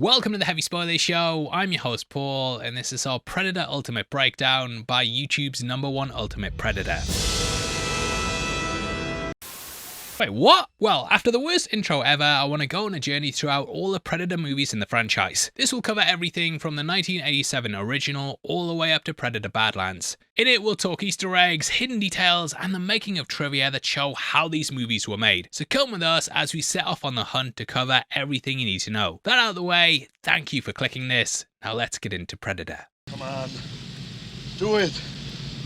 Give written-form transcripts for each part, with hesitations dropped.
Welcome to the Heavy Spoilers Show. I'm your host Paul, and this is our Predator Ultimate Breakdown by YouTube's #1 Ultimate Predator. Wait, what? Well, after the worst intro ever, I want to go on a journey throughout all the Predator movies in the franchise. This will cover everything from the 1987 original all the way up to Predator Badlands. In it, we'll talk Easter eggs, hidden details, and the making of trivia that show how these movies were made. So come with us as we set off on the hunt to cover everything you need to know. That out of the way, thank you for clicking this. Now let's get into Predator. Come on. Do it.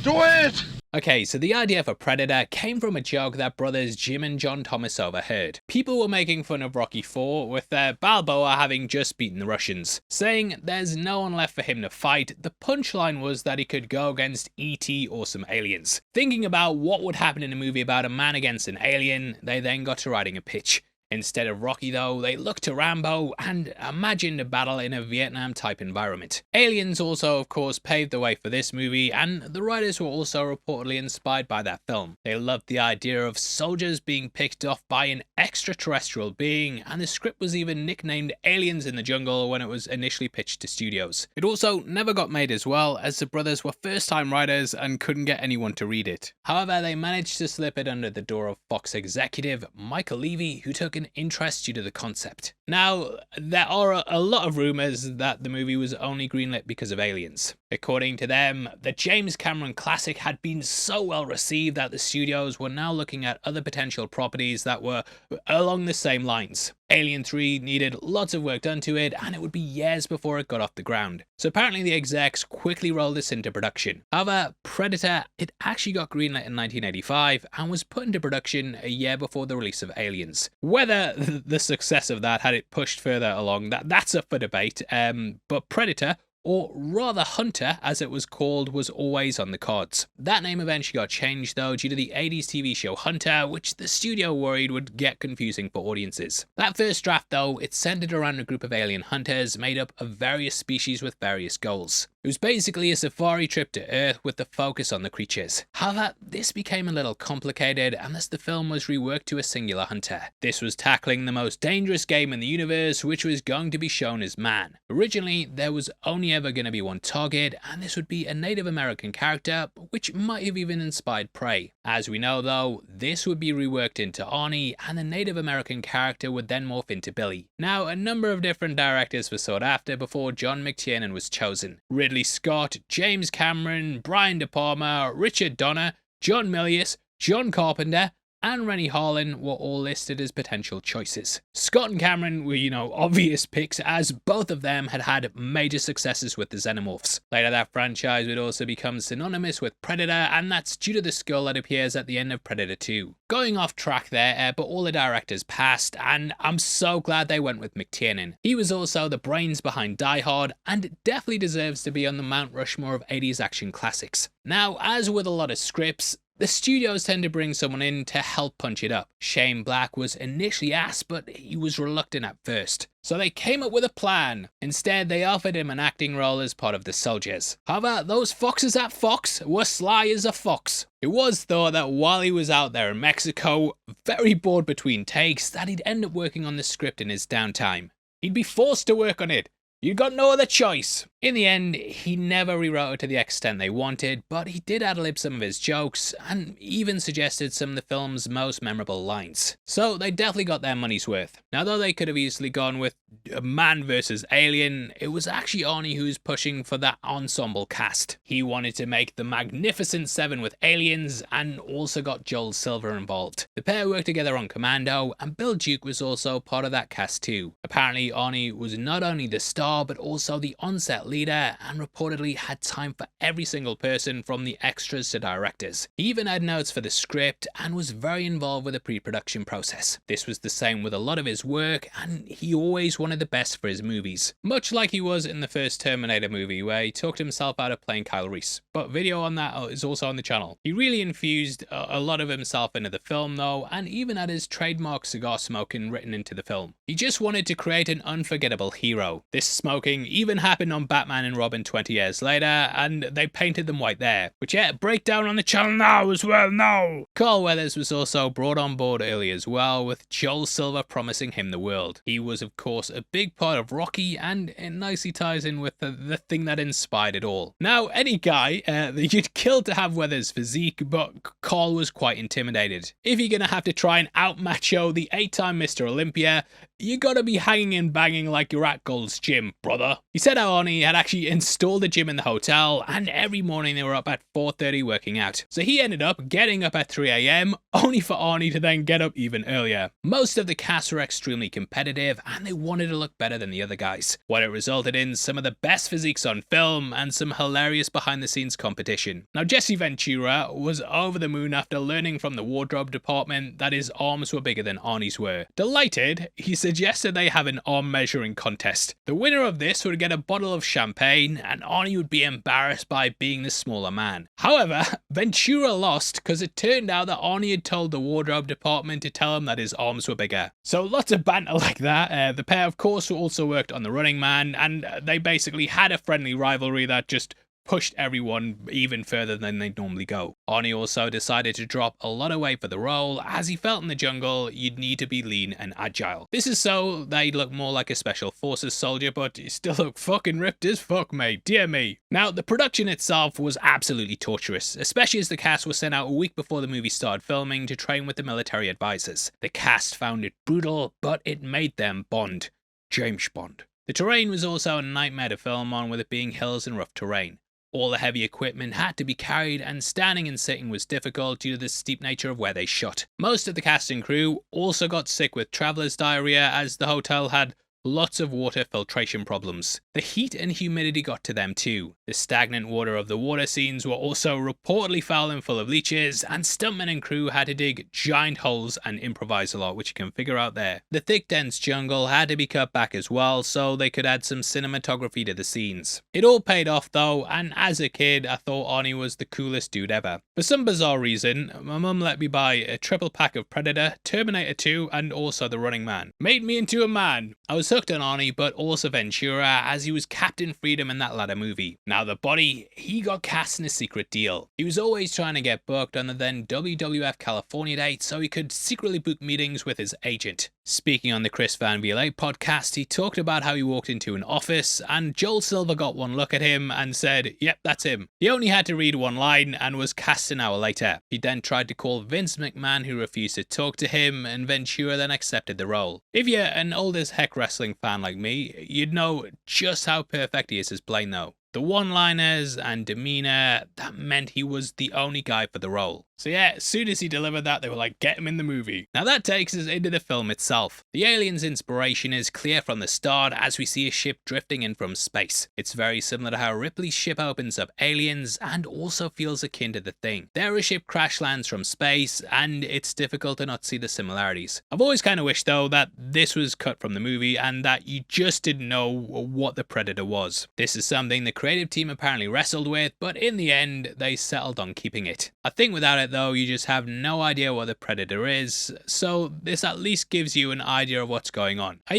Do it! Okay, so the idea for Predator came from a joke that brothers Jim and John Thomas overheard. People were making fun of Rocky IV with Balboa having just beaten the Russians, saying there's no one left for him to fight. The punchline was that he could go against E.T. or some aliens. Thinking about what would happen in a movie about a man against an alien, they then got to writing a pitch. Instead of Rocky though, they looked to Rambo and imagined a battle in a Vietnam type environment. Aliens also of course paved the way for this movie, and the writers were also reportedly inspired by that film. They loved the idea of soldiers being picked off by an extraterrestrial being, and the script was even nicknamed Aliens in the Jungle when it was initially pitched to studios. It also never got made as well, as the brothers were first time writers and couldn't get anyone to read it. However, they managed to slip it under the door of Fox executive Michael Levy, who took an interest due to the concept. Now, there are a lot of rumours that the movie was only greenlit because of aliens. According to them, the James Cameron classic had been so well received that the studios were now looking at other potential properties that were along the same lines. Alien 3 needed lots of work done to it, and it would be years before it got off the ground. So apparently the execs quickly rolled this into production. However, Predator, it actually got greenlit in 1985 and was put into production a year before the release of Aliens. Whether the success of that had it pushed further along, that's up for debate, but Predator, or rather Hunter as it was called, was always on the cards. That name eventually got changed though due to the 80s TV show Hunter, which the studio worried would get confusing for audiences. That first draft though, it centered around a group of alien hunters made up of various species with various goals. It was basically a safari trip to Earth with the focus on the creatures. However, this became a little complicated and thus the film was reworked to a singular hunter. This was tackling the most dangerous game in the universe, which was going to be shown as man. Originally, there was only ever going to be one target, and this would be a Native American character, which might have even inspired Prey. As we know though, this would be reworked into Arnie, and the Native American character would then morph into Billy. Now, a number of different directors were sought after before John McTiernan was chosen. Ridley Scott, James Cameron, Brian De Palma, Richard Donner, John Milius, John Carpenter, and Rennie Harlin were all listed as potential choices. Scott and Cameron were, obvious picks, as both of them had had major successes with the Xenomorphs. Later that franchise would also become synonymous with Predator, and that's due to the skull that appears at the end of Predator 2. Going off track there, but all the directors passed, and I'm so glad they went with McTiernan. He was also the brains behind Die Hard, and definitely deserves to be on the Mount Rushmore of 80s action classics. Now, as with a lot of scripts, the studios tend to bring someone in to help punch it up. Shane Black was initially asked, but he was reluctant at first. So they came up with a plan. Instead, they offered him an acting role as part of the soldiers. However, those foxes at Fox were sly as a fox. It was thought that while he was out there in Mexico, very bored between takes, that he'd end up working on the script in his downtime. He'd be forced to work on it. You got no other choice. In the end, he never rewrote it to the extent they wanted, but he did ad-lib some of his jokes and even suggested some of the film's most memorable lines. So they definitely got their money's worth. Now, though they could have easily gone with a man versus alien, it was actually Arnie who was pushing for that ensemble cast. He wanted to make the Magnificent Seven with aliens and also got Joel Silver involved. The pair worked together on Commando, and Bill Duke was also part of that cast too. Apparently, Arnie was not only the star but also the on-set leader, and reportedly had time for every single person from the extras to directors. He even had notes for the script and was very involved with the pre-production process. This was the same with a lot of his work, and he always wanted the best for his movies. Much like he was in the first Terminator movie, where he talked himself out of playing Kyle Reese. But video on that is also on the channel. He really infused a lot of himself into the film though, and even had his trademark cigar smoking written into the film. He just wanted to create an unforgettable hero. This smoking even happened on Batman and Robin 20 years later, and they painted them white there. Which breakdown on the channel now as well, no! Carl Weathers was also brought on board early as well, with Joel Silver promising him the world. He was of course a big part of Rocky, and it nicely ties in with the thing that inspired it all. Now, any guy that you'd kill to have Weathers' physique, but Carl was quite intimidated. If you're gonna have to try and out-macho the 8-time Mr. Olympia, you gotta be hanging and banging like you're at Gold's Gym, brother. He said how Arnie had actually installed a gym in the hotel, and every morning they were up at 4:30 working out. So he ended up getting up at 3 AM, only for Arnie to then get up even earlier. Most of the cast were extremely competitive, and they wanted to look better than the other guys. What it resulted in some of the best physiques on film, and some hilarious behind the scenes competition. Now, Jesse Ventura was over the moon after learning from the wardrobe department that his arms were bigger than Arnie's were. Delighted, he suggested they have an arm measuring contest. The winner of this would get a bottle of champagne, and Arnie would be embarrassed by being the smaller man. However, Ventura lost because it turned out that Arnie had told the wardrobe department to tell him that his arms were bigger. So lots of banter like that. The pair of course also worked on The Running Man, and they basically had a friendly rivalry that just pushed everyone even further than they'd normally go. Arnie also decided to drop a lot of weight for the role, as he felt in the jungle you'd need to be lean and agile. This is so that he'd look more like a special forces soldier, but he still looked fucking ripped as fuck, mate, dear me. Now, the production itself was absolutely torturous, especially as the cast was sent out a week before the movie started filming to train with the military advisors. The cast found it brutal, but it made them Bond. James Bond. The terrain was also a nightmare to film on, with it being hills and rough terrain. All the heavy equipment had to be carried, and standing and sitting was difficult due to the steep nature of where they shot. Most of the cast and crew also got sick with traveller's diarrhea, as the hotel had lots of water filtration problems. The heat and humidity got to them too. The stagnant water of the water scenes were also reportedly foul and full of leeches, and stuntmen and crew had to dig giant holes and improvise a lot, which you can figure out there. The thick dense jungle had to be cut back as well, so they could add some cinematography to the scenes. It all paid off though, and as a kid I thought Arnie was the coolest dude ever. For some bizarre reason, my mum let me buy a triple pack of Predator, Terminator 2 and also The Running Man. Made me into a man. I was hooked on Arnie, but also Ventura, as he was Captain Freedom in that latter movie. Now the body, he got cast in a secret deal. He was always trying to get booked on the then WWF California date so he could secretly book meetings with his agent. Speaking on the Chris Van VLA podcast, he talked about how he walked into an office and Joel Silver got one look at him and said, yep, that's him. He only had to read one line and was cast an hour later. He then tried to call Vince McMahon, who refused to talk to him, and Ventura then accepted the role. If you're an old as heck wrestling fan like me, you'd know just how perfect he is as Blaine though. The one-liners and demeanor, that meant he was the only guy for the role. So yeah, as soon as he delivered that, they were like, get him in the movie. Now that takes us into the film itself. The alien's inspiration is clear from the start, as we see a ship drifting in from space. It's very similar to how Ripley's ship opens up Aliens, and also feels akin to The Thing. There a ship crash lands from space, and it's difficult to not see the similarities. I've always kind of wished though that this was cut from the movie, and that you just didn't know what the Predator was. This is something the creative team apparently wrestled with, but in the end they settled on keeping it. I think without it though, you just have no idea what the Predator is, so this at least gives you an idea of what's going on. I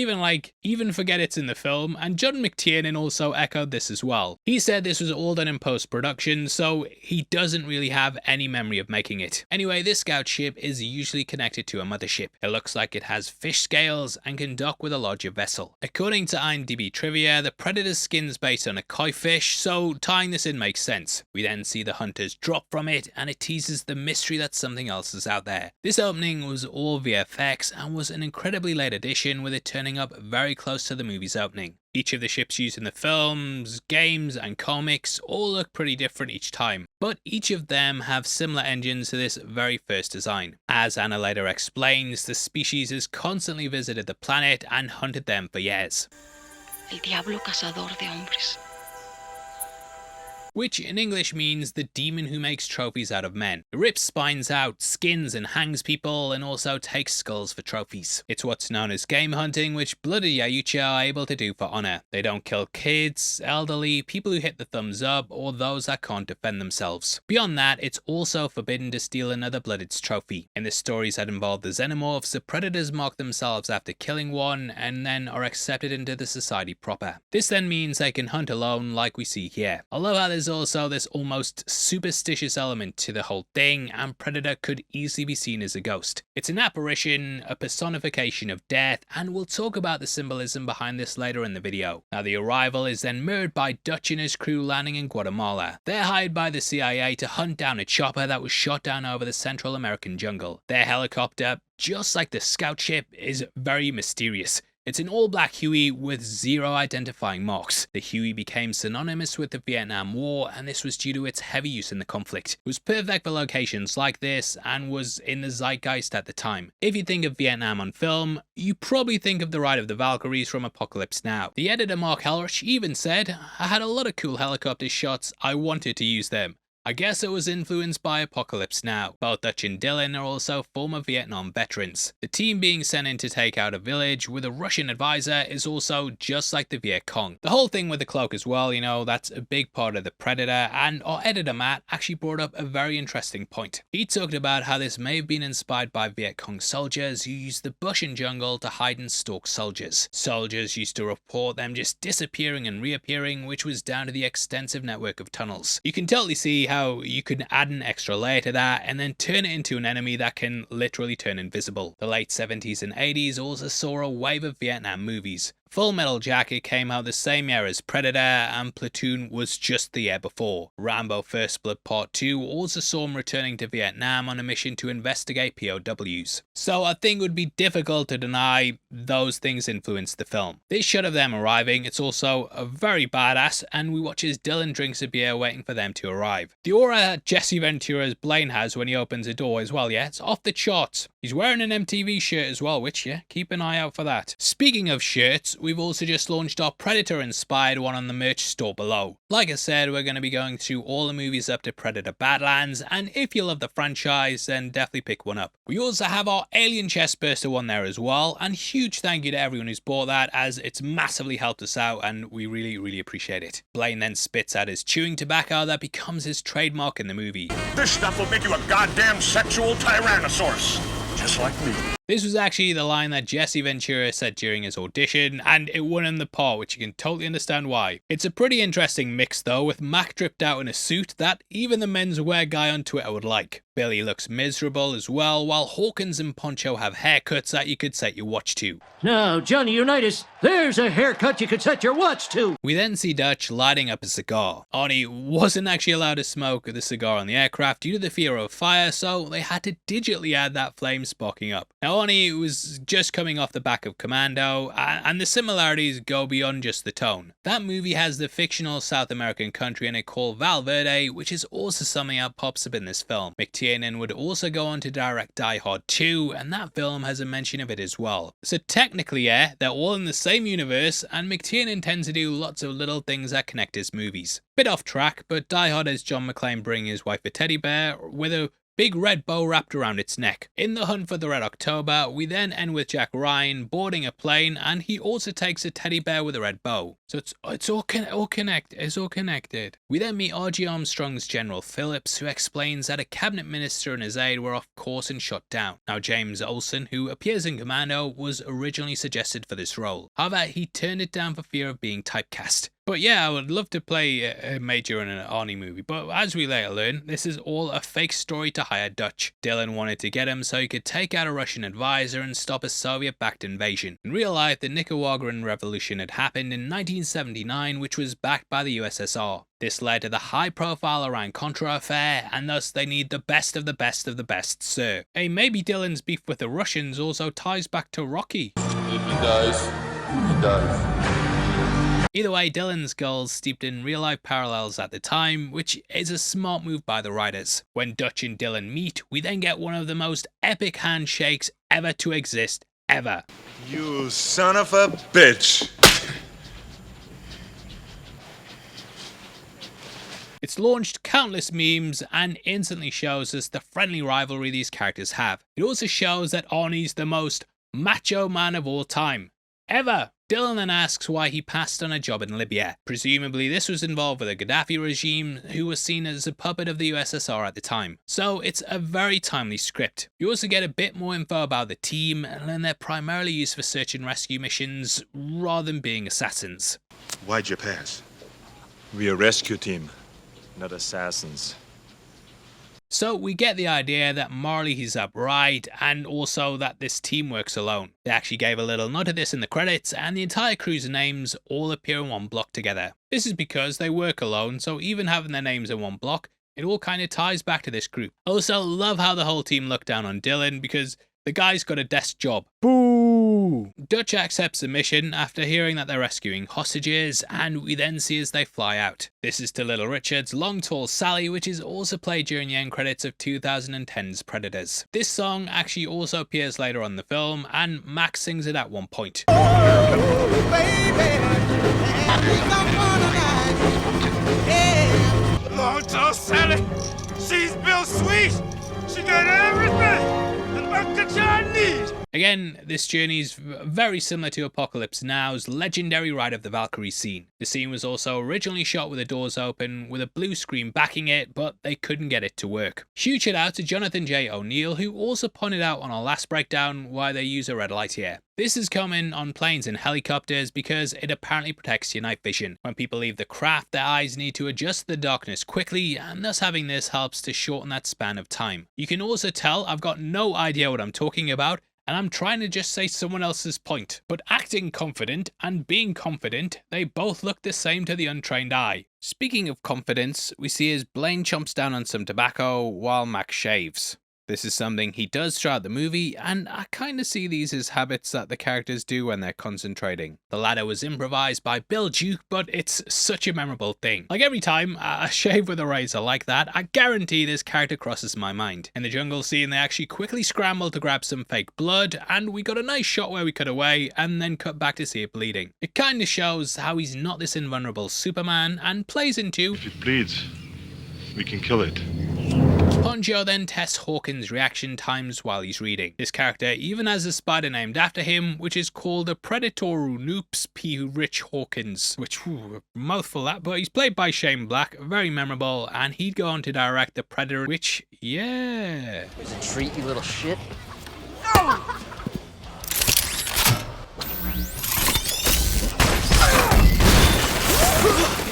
even forget it's in the film, and John McTiernan also echoed this as well. He said this was all done in post-production, so he doesn't really have any memory of making it. Anyway, this scout ship is usually connected to a mothership. It looks like it has fish scales and can dock with a larger vessel. According to IMDb trivia, the Predator's skin is based on a koi fish, so tying this in makes sense. We then see the hunters drop from it, and it teases the mystery that something else is out there. This opening was all VFX and was an incredibly late addition, with it turning up very close to the movie's opening. Each of the ships used in the films, games and comics all look pretty different each time, but each of them have similar engines to this very first design. As Anna later explains, the species has constantly visited the planet and hunted them for years. El diablo cazador de hombres. which in English means the demon who makes trophies out of men. It rips spines out, skins and hangs people, and also takes skulls for trophies. It's what's known as game hunting, which blooded Yaucha are able to do for honor. They don't kill kids, elderly, people who hit the thumbs up, or those that can't defend themselves. Beyond that, it's also forbidden to steal another blooded's trophy. In the stories that involve the xenomorphs, the predators mark themselves after killing one, and then are accepted into the society proper. This then means they can hunt alone like we see here. I love how there's also this almost superstitious element to the whole thing, and Predator could easily be seen as a ghost. It's an apparition, a personification of death, and we'll talk about the symbolism behind this later in the video. Now the arrival is then mirrored by Dutch and his crew landing in Guatemala. They're hired by the CIA to hunt down a chopper that was shot down over the Central American jungle. Their helicopter, just like the scout ship, is very mysterious. It's an all-black Huey with 0 identifying marks. The Huey became synonymous with the Vietnam War, and this was due to its heavy use in the conflict. It was perfect for locations like this and was in the zeitgeist at the time. If you think of Vietnam on film, you probably think of the Ride of the Valkyries from Apocalypse Now. The editor Mark Helrich even said, "I had a lot of cool helicopter shots, I wanted to use them." I guess it was influenced by Apocalypse Now. Both Dutch and Dylan are also former Vietnam veterans. The team being sent in to take out a village with a Russian advisor is also just like the Viet Cong. The whole thing with the cloak as well, that's a big part of the Predator, and our editor Matt actually brought up a very interesting point. He talked about how this may have been inspired by Viet Cong soldiers who used the bush and jungle to hide and stalk soldiers. Soldiers used to report them just disappearing and reappearing, which was down to the extensive network of tunnels. You can totally see how you could add an extra layer to that and then turn it into an enemy that can literally turn invisible. The late 70s and 80s also saw a wave of Vietnam movies. Full Metal Jacket came out the same year as Predator, and Platoon was just the year before. Rambo First Blood Part 2 also saw him returning to Vietnam on a mission to investigate POWs. So I think it would be difficult to deny those things influenced the film. This shot of them arriving, it's also a very badass, and we watch as Dylan drinks a beer waiting for them to arrive. The aura that Jesse Ventura's Blaine has when he opens a door as well, it's off the charts. He's wearing an MTV shirt as well, which, keep an eye out for that. Speaking of shirts, we've also just launched our Predator-inspired one on the merch store below. Like I said, we're going to be going through all the movies up to Predator Badlands, and if you love the franchise, then definitely pick one up. We also have our Alien Chestburster one there as well, and huge thank you to everyone who's bought that, as it's massively helped us out, and we really appreciate it. Blaine then spits out his chewing tobacco that becomes his trademark in the movie. This stuff will make you a goddamn sexual tyrannosaurus. Just like me. This was actually the line that Jesse Ventura said during his audition, and it won him the part, which you can totally understand why. It's a pretty interesting mix though, with Mac dripped out in a suit that even the menswear guy on Twitter would like. Billy looks miserable as well, while Hawkins and Poncho have haircuts that you could set your watch to. Now, Johnny Unitas, there's a haircut you could set your watch to. We then see Dutch lighting up a cigar. Arnie wasn't actually allowed to smoke the cigar on the aircraft due to the fear of fire, so they had to digitally add that flame sparking up. Now Arnie was just coming off the back of Commando, and the similarities go beyond just the tone. That movie has the fictional South American country in it called Valverde, which is also something that pops up in this film. McTiernan would also go on to direct Die Hard 2, and that film has a mention of it as well. So technically, they're all in the same universe, and McTiernan tends to do lots of little things that connect his movies. Bit off track, but Die Hard has John McClane bring his wife a teddy bear with a big red bow wrapped around its neck. In the hunt for the Red October, we then end with Jack Ryan boarding a plane, and he also takes a teddy bear with a red bow. So it's all connected. We then meet R.G. Armstrong's General Phillips, who explains that a cabinet minister and his aide were off course and shot down. Now James Olsen, who appears in Commando, was originally suggested for this role. However, he turned it down for fear of being typecast. But I would love to play a Major in an Arnie movie, but as we later learn, this is all a fake story to hire Dutch. Dylan wanted to get him so he could take out a Russian advisor and stop a Soviet-backed invasion. In real life, the Nicaraguan Revolution had happened in 1979, which was backed by the USSR. This led to the high-profile Iran-Contra affair, and thus they need the best of the best of the best, sir. Hey, maybe Dylan's beef with the Russians also ties back to Rocky. If he dies, he dies. Either way, Dylan's goals steeped in real-life parallels at the time, which is a smart move by the writers. When Dutch and Dylan meet, we then get one of the most epic handshakes ever to exist, ever. You son of a bitch. It's launched countless memes and instantly shows us the friendly rivalry these characters have. It also shows that Arnie's the most macho man of all time. Ever. Dylan then asks why he passed on a job in Libya. Presumably this was involved with the Gaddafi regime, who was seen as a puppet of the USSR at the time. So it's a very timely script. You also get a bit more info about the team, and then they're primarily used for search and rescue missions rather than being assassins. Why'd you pass? We're a rescue team, not assassins. So we get the idea that morally he's upright, and also that this team works alone. They actually gave a little nod to this in the credits, and the entire crew's names all appear in one block together. This is because they work alone, so even having their names in one block, it all kind of ties back to this group. Also, love how the whole team look down on Dylan, because the guy's got a desk job. Boo! Dutch accepts the mission after hearing that they're rescuing hostages, and we then see as they fly out. This is to Little Richard's Long Tall Sally, which is also played during the end credits of 2010's Predators. This song actually also appears later on in the film, and Max sings it at one point. Long tall Sally, she's built sweet. She got everything that I need. Again, this journey is very similar to Apocalypse Now's legendary Ride of the Valkyrie scene. The scene was also originally shot with the doors open, with a blue screen backing it, but they couldn't get it to work. Huge shout out to Jonathan J. O'Neill, who also pointed out on our last breakdown why they use a red light here. This is common on planes and helicopters because it apparently protects your night vision. When people leave the craft, their eyes need to adjust to the darkness quickly, and thus having this helps to shorten that span of time. You can also tell I've got no idea what I'm talking about, and I'm trying to just say someone else's point. But acting confident and being confident, they both look the same to the untrained eye. Speaking of confidence, we see as Blaine chomps down on some tobacco while Max shaves. This is something he does throughout the movie, and I kind of see these as habits that the characters do when they're concentrating. The latter was improvised by Bill Duke, but it's such a memorable thing. Like every time I shave with a razor like that, I guarantee this character crosses my mind. In the jungle scene, they actually quickly scramble to grab some fake blood, and we got a nice shot where we cut away and then cut back to see it bleeding. It kind of shows how he's not this invulnerable Superman, and plays into, If it bleeds, we can kill it. Poncho then tests Hawkins' reaction times while he's reading. This character even has a spider named after him, which is called a Predator Noops P. Rich Hawkins, which, a mouthful that, but he's played by Shane Black, very memorable, and he'd go on to direct The Predator, which, yeah. Here's a treat, you little shit.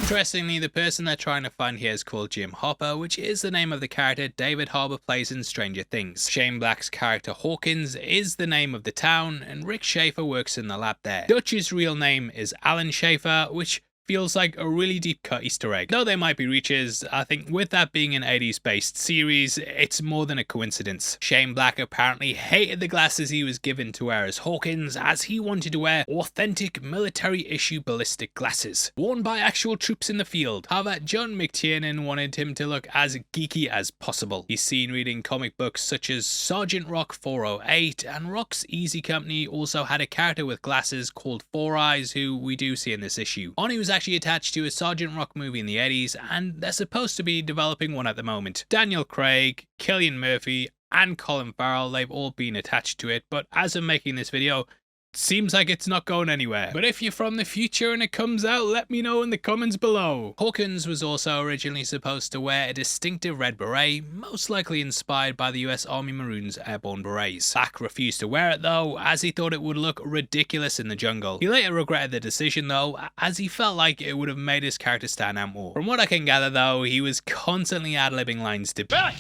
Interestingly, the person they're trying to find here is called Jim Hopper, which is the name of the character David Harbour plays in Stranger Things. Shane Black's character Hawkins is the name of the town, and Rick Schaefer works in the lab there. Dutch's real name is Alan Schaefer, which feels like a really deep cut Easter egg. Though they might be reaches, I think with that being an 80s based series, it's more than a coincidence. Shane Black apparently hated the glasses he was given to wear as Hawkins, as he wanted to wear authentic military issue ballistic glasses, worn by actual troops in the field. However, John McTiernan wanted him to look as geeky as possible. He's seen reading comic books such as Sergeant Rock 408, and Rock's Easy Company also had a character with glasses called Four Eyes, who we do see in this issue. Arnie was actually attached to a Sergeant Rock movie in the 80s, and they're supposed to be developing one at the moment. Daniel Craig, Cillian Murphy, and Colin Farrell, they've all been attached to it, but as of making this video, seems like it's not going anywhere. But if you're from the future and it comes out, let me know in the comments below. Hawkins was also originally supposed to wear a distinctive red beret, most likely inspired by the US Army Maroons airborne berets. Black refused to wear it though, as he thought it would look ridiculous in the jungle. He later regretted the decision though, as he felt like it would have made his character stand out more. From what I can gather though, he was constantly ad-libbing lines to Billy,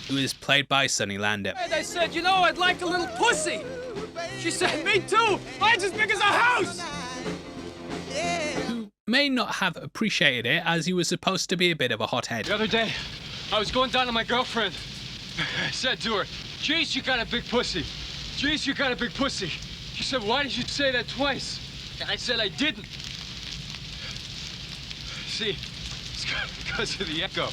who is played by Sonny Landham. And I said, you know, I'd like a little pussy. She said, me too. Mine's as big as a house. Who may not have appreciated it, as he was supposed to be a bit of a hothead. The other day, I was going down to my girlfriend. I said to her, geez, you got a big pussy. Geez, you got a big pussy. She said, why did you say that twice? And I said, I didn't. See, it's because of the echo.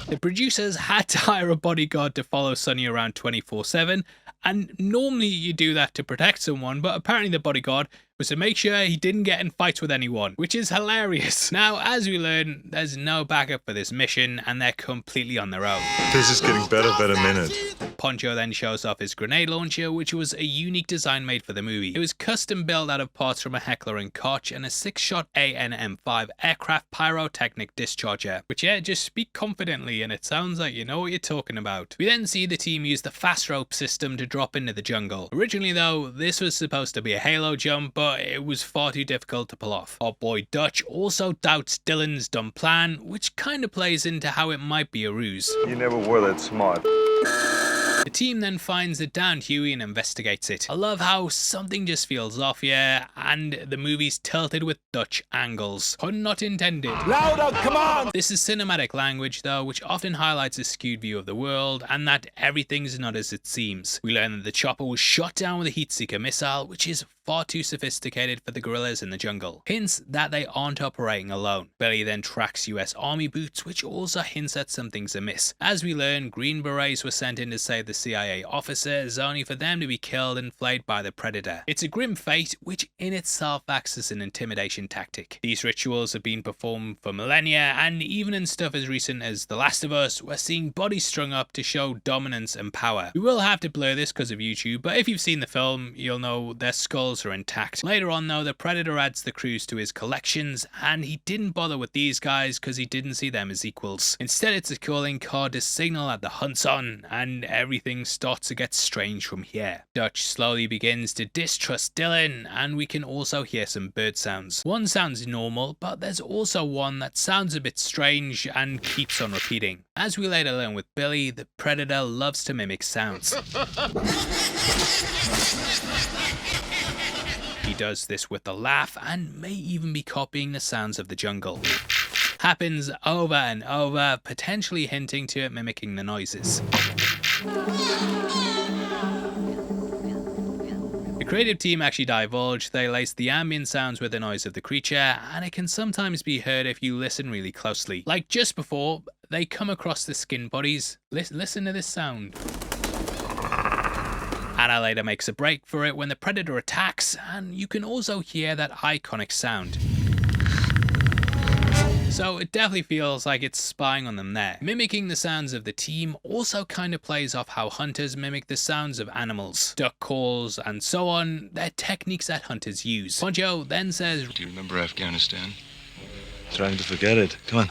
The producers had to hire a bodyguard to follow Sonny around 24/7, and normally you do that to protect someone, but apparently the bodyguard was to make sure he didn't get in fights with anyone, which is hilarious. Now, as we learn, there's no backup for this mission, and they're completely on their own. This is getting better by the minute. Poncho then shows off his grenade launcher, which was a unique design made for the movie. It was custom built out of parts from a Heckler & Koch and a 6-shot AN-M5 aircraft pyrotechnic discharger, which just speak confidently and it sounds like you know what you're talking about. We then see the team use the fast rope system to drop into the jungle. Originally though, this was supposed to be a halo jump, but it was far too difficult to pull off. Our boy Dutch also doubts Dylan's dumb plan, which kind of plays into how it might be a ruse. You never were that smart. The team then finds the downed Huey and investigates it. I love how something just feels off here, and the movie's tilted with Dutch angles. Pun not intended. Louder, come on! This is cinematic language though, which often highlights a skewed view of the world, and that everything's not as it seems. We learn that the chopper was shot down with a heat-seeker missile, which is far too sophisticated for the guerrillas in the jungle. Hints that they aren't operating alone. Billy then tracks US Army boots, which also hints at something's amiss. As we learn, Green Berets were sent in to save the CIA officers, only for them to be killed and flayed by the Predator. It's a grim fate, which in itself acts as an intimidation tactic. These rituals have been performed for millennia, and even in stuff as recent as The Last of Us, we're seeing bodies strung up to show dominance and power. We will have to blur this because of YouTube, but if you've seen the film, you'll know their skulls are intact. Later on though, the Predator adds the crews to his collections, and he didn't bother with these guys because he didn't see them as equals. Instead, it's a calling card to signal that the hunt's on, and everything starts to get strange from here. Dutch slowly begins to distrust Dylan, and we can also hear some bird sounds. One sounds normal, but there's also one that sounds a bit strange and keeps on repeating. As we later learn with Billy, the Predator loves to mimic sounds. He does this with a laugh and may even be copying the sounds of the jungle. Happens over and over, potentially hinting to it mimicking the noises. The creative team actually divulged they laced the ambient sounds with the noise of the creature, and it can sometimes be heard if you listen really closely. Like just before they come across the skin bodies, listen to this sound. Anna later makes a break for it when the Predator attacks, and you can also hear that iconic sound. So it definitely feels like it's spying on them there. Mimicking the sounds of the team also kind of plays off how hunters mimic the sounds of animals. Duck calls and so on, they're techniques that hunters use. Poncho then says, "Do you remember Afghanistan?" Trying to forget it. Come on.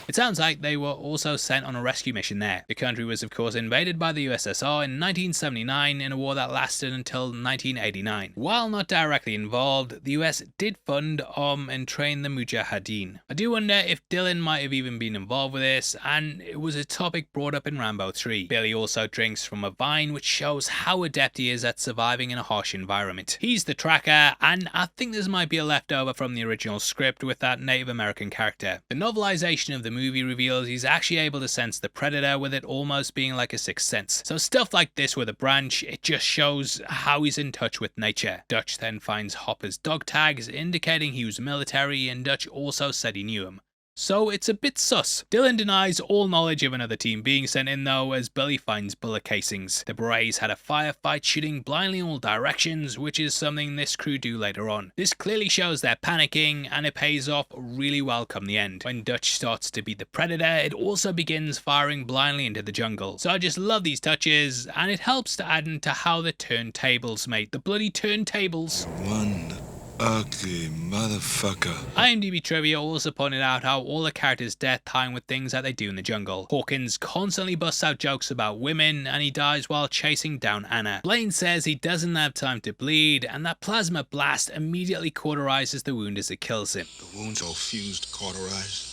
It sounds like they were also sent on a rescue mission there. The country was of course invaded by the USSR in 1979 in a war that lasted until 1989. While not directly involved, the US did fund, arm and train the Mujahideen. I do wonder if Dylan might have even been involved with this, and it was a topic brought up in Rambo 3. Billy also drinks from a vine, which shows how adept he is at surviving in a harsh environment. He's the tracker, and I think this might be a leftover from the original script with that Native American character. The novelization of the movie reveals he's actually able to sense the Predator, with it almost being like a sixth sense. So stuff like this with a branch, it just shows how he's in touch with nature. Dutch then finds Hopper's dog tags, indicating he was military, and Dutch also said he knew him. So it's a bit sus. Dylan denies all knowledge of another team being sent in though, as Billy finds bullet casings. The Berets had a firefight shooting blindly in all directions, which is something this crew do later on. This clearly shows they're panicking, and it pays off really well come the end. When Dutch starts to beat the Predator, it also begins firing blindly into the jungle. So I just love these touches, and it helps to add into how the turntables mate. The bloody turntables. One ugly motherfucker. IMDb trivia also pointed out how all the characters' death tie in with things that they do in the jungle. Hawkins constantly busts out jokes about women, and he dies while chasing down Anna. Blaine says he doesn't have time to bleed, and that plasma blast immediately cauterizes the wound as it kills him. The wound's all fused, cauterized.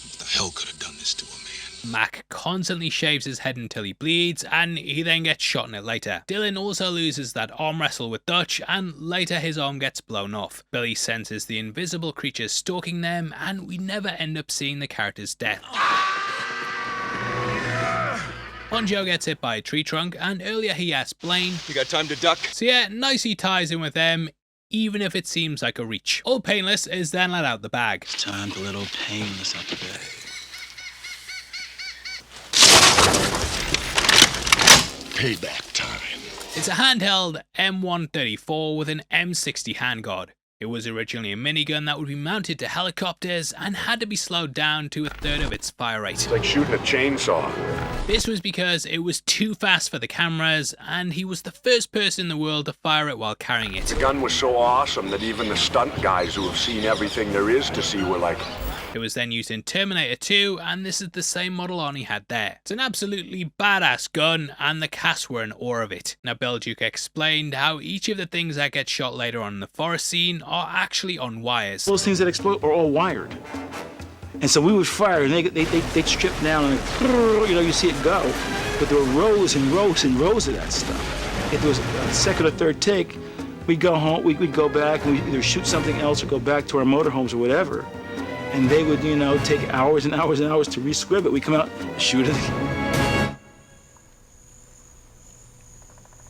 What the hell could have done this to a man? Mac constantly shaves his head until he bleeds, and he then gets shot in it later. Dylan also loses that arm wrestle with Dutch, and later his arm gets blown off. Billy senses the invisible creatures stalking them, and we never end up seeing the character's death. Poncho gets hit by a tree trunk, and earlier he asked Blaine, "You got time to duck?" So yeah, nice he ties in with them, even if it seems like a reach. Old Painless is then let out the bag. It's time to let old Painless out the bag. payback time. It's a handheld M134 with an M60 handguard. It was originally a minigun that would be mounted to helicopters and had to be slowed down to 1/3 of its fire rate. It's like shooting a chainsaw. This was because it was too fast for the cameras, and he was the first person in the world to fire it while carrying it. The gun was so awesome that even the stunt guys who have seen everything there is to see were like, It was then used in Terminator 2, and this is the same model Arnie had there. It's an absolutely badass gun, and the cast were in awe of it. Now, Bill Duke explained how each of the things that get shot later on in the forest scene are actually on wires. Those things that explode are all wired. And so we would fire, and they'd strip down, and you see it go. But there were rows and rows and rows of that stuff. If there was a second or third take, we'd go home, we'd go back, and we'd either shoot something else or go back to our motorhomes or whatever. And they would, take hours and hours and hours to re-scrib it. We'd come out, shoot it.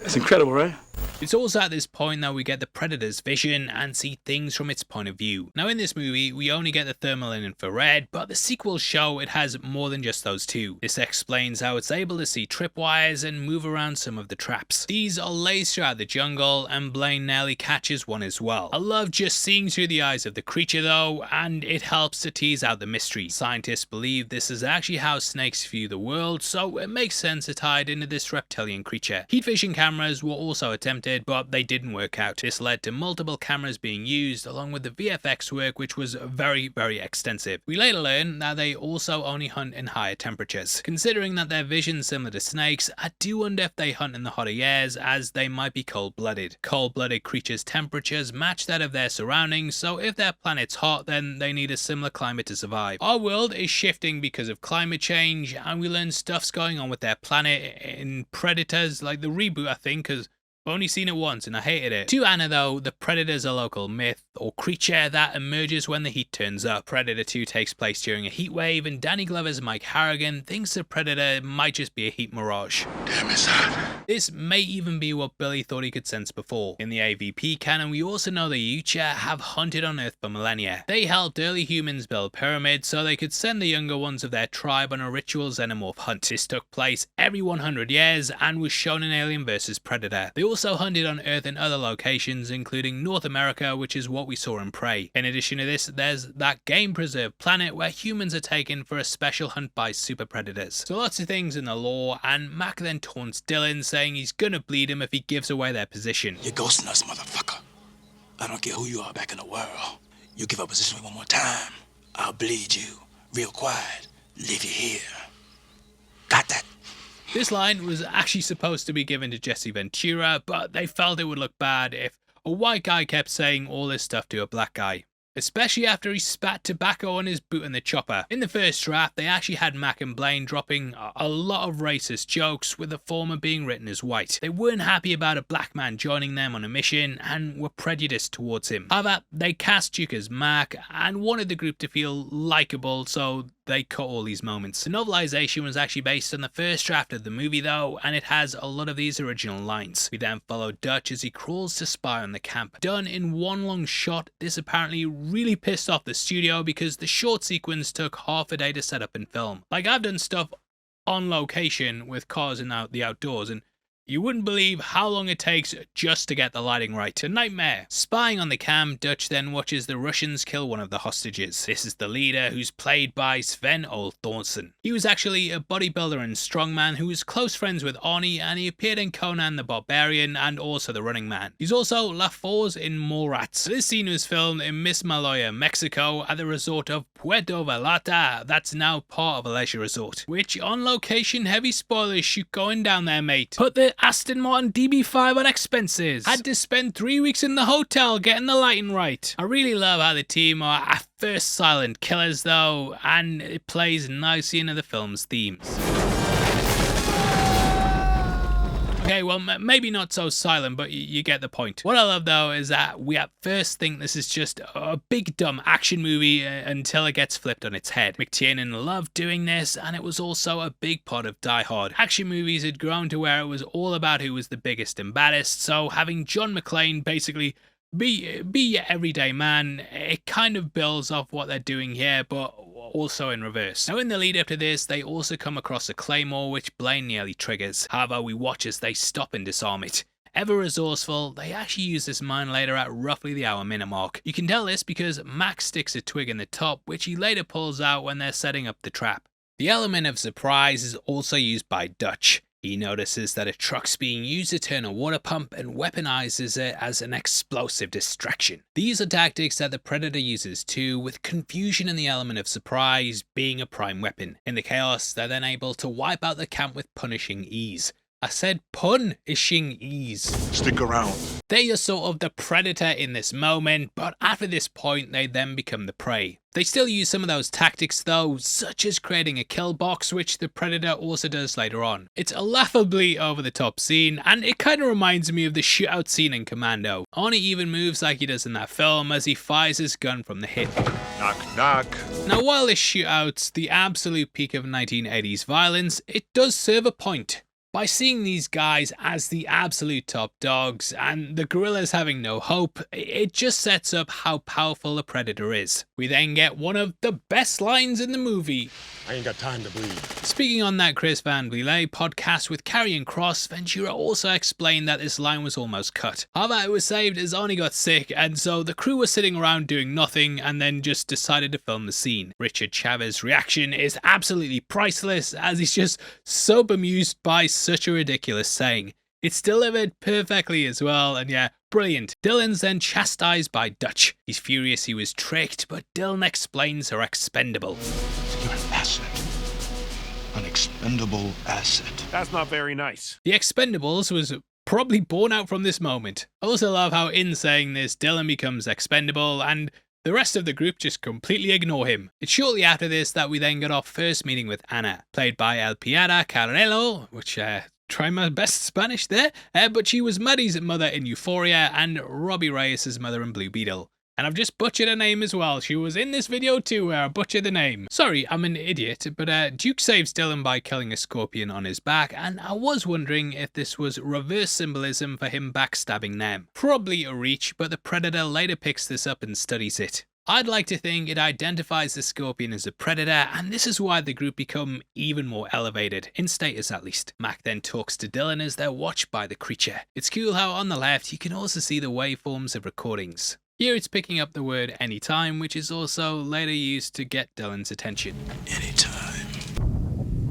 It's incredible, right? It's also at this point that we get the Predator's vision and see things from its point of view. Now in this movie, we only get the thermal and infrared, but the sequels show it has more than just those two. This explains how it's able to see tripwires and move around some of the traps. These are laced throughout the jungle, and Blaine nearly catches one as well. I love just seeing through the eyes of the creature though, and it helps to tease out the mystery. Scientists believe this is actually how snakes view the world, so it makes sense to tie it into this reptilian creature. Heat vision cameras were also attempted, but they didn't work out. This led to multiple cameras being used, along with the VFX work, which was very, very extensive. We later learn that they also only hunt in higher temperatures. Considering that their vision's similar to snakes, I do wonder if they hunt in the hotter years, as they might be cold-blooded. Cold-blooded creatures' temperatures match that of their surroundings, so if their planet's hot, then they need a similar climate to survive. Our world is shifting because of climate change, and we learn stuff's going on with their planet in Predators, like the reboot, I think, because I've only seen it once and I hated it. To Anna though, the Predator's a local myth or creature that emerges when the heat turns up. Predator 2 takes place during a heat wave, and Danny Glover's Mike Harrigan thinks the Predator might just be a heat mirage. damn, it's hot. This may even be what Billy thought he could sense before. In the AVP canon, we also know the Yucha have hunted on Earth for millennia. They helped early humans build pyramids so they could send the younger ones of their tribe on a ritual xenomorph hunt. This took place every 100 years and was shown in Alien vs Predator. They also hunted on Earth in other locations, including North America, which is what we saw in Prey. In addition to this, there's that game preserved planet where humans are taken for a special hunt by super predators. So lots of things in the lore, and Mac then taunts Dylan, saying he's gonna bleed him if he gives away their position. You're ghosting us, motherfucker. I don't care who you are back in the world. You give up position one more time, I'll bleed you. Real quiet. Leave you here. Got that? This line was actually supposed to be given to Jesse Ventura, but they felt it would look bad if a white guy kept saying all this stuff to a black guy. Especially after he spat tobacco on his boot in the chopper. In the first draft, they actually had Mac and Blaine dropping a lot of racist jokes, with the former being written as white. They weren't happy about a black man joining them on a mission and were prejudiced towards him. However, they cast Duke as Mac and wanted the group to feel likable, so they cut all these moments. The novelization was actually based on the first draft of the movie though, and it has a lot of these original lines. We then follow Dutch as he crawls to spy on the camp. Done in one long shot, this apparently really pissed off the studio because the short sequence took half a day to set up and film. Like, I've done stuff on location with cars in the outdoors, and you wouldn't believe how long it takes just to get the lighting right. A nightmare. Spying on the cam, Dutch then watches the Russians kill one of the hostages. This is the leader, who's played by Sven Ole Thorsen. He was actually a bodybuilder and strongman who was close friends with Arnie, and he appeared in Conan the Barbarian and also The Running Man. He's also La Force in Mallrats. This scene was filmed in Miss Maloya, Mexico, at the resort of Puerto Vallarta, that's now part of a leisure resort. Which, on location, heavy spoilers shoot going down there, mate. Put the Aston Martin DB5 on expenses. Had to spend 3 weeks in the hotel getting the lighting right. I really love how the team are at first silent killers though, and it plays nicely into the film's themes. Okay, well, maybe not so silent, but you get the point. What I love though is that we at first think this is just a big dumb action movie until it gets flipped on its head. McTiernan loved doing this, and it was also a big part of Die Hard. Action movies had grown to where it was all about who was the biggest and baddest, so having John McClane basically be your everyday man, it kind of builds off what they're doing here, but also in reverse. Now in the lead up to this, they also come across a claymore which Blaine nearly triggers. However, we watch as they stop and disarm it. Ever resourceful, they actually use this mine later at roughly the hour minute mark. You can tell this because Max sticks a twig in the top, which he later pulls out when they're setting up the trap. The element of surprise is also used by Dutch. He notices that a truck's being used to turn a water pump and weaponizes it as an explosive distraction. These are tactics that the Predator uses too, with confusion and the element of surprise being a prime weapon. In the chaos, they're then able to wipe out the camp with punishing ease. I said punishing ease. Stick around. They are sort of the predator in this moment, but after this point they then become the prey. They still use some of those tactics though, such as creating a kill box, which the Predator also does later on. It's a laughably over the top scene, and it kind of reminds me of the shootout scene in Commando. Arnie even moves like he does in that film as he fires his gun from the hip. Knock, knock. Now while this shootout's the absolute peak of 1980s violence, it does serve a point. By seeing these guys as the absolute top dogs and the guerrillas having no hope, it just sets up how powerful the Predator is. We then get one of the best lines in the movie. I ain't got time to bleed. Speaking on that Chris Van Vliet podcast with Karrion Kross, Ventura also explained that this line was almost cut. However, it was saved as Arnie got sick, and so the crew was sitting around doing nothing and then just decided to film the scene. Richard Chavez's reaction is absolutely priceless, as he's just so bemused by such a ridiculous saying. It's delivered perfectly as well, and yeah, brilliant. Dylan's then chastised by Dutch. He's furious he was tricked, but Dylan explains her expendable. You're an asset. An expendable asset. That's not very nice. The Expendables was probably born out from this moment. I also love how in saying this, Dylan becomes expendable and the rest of the group just completely ignore him. It's shortly after this that we then get our first meeting with Ana, played by Elpiada Carrello, which try my best Spanish there, but she was Maddie's mother in Euphoria and Robbie Reyes' mother in Blue Beetle. And I've just butchered her name as well. She was in this video too where I butchered the name. Sorry, I'm an idiot, but Duke saves Dylan by killing a scorpion on his back, and I was wondering if this was reverse symbolism for him backstabbing them. Probably a reach, but the Predator later picks this up and studies it. I'd like to think it identifies the scorpion as a predator, and this is why the group become even more elevated, in status at least. Mac then talks to Dylan as they're watched by the creature. It's cool how on the left you can also see the waveforms of recordings. Here it's picking up the word anytime, which is also later used to get Dylan's attention. Anytime.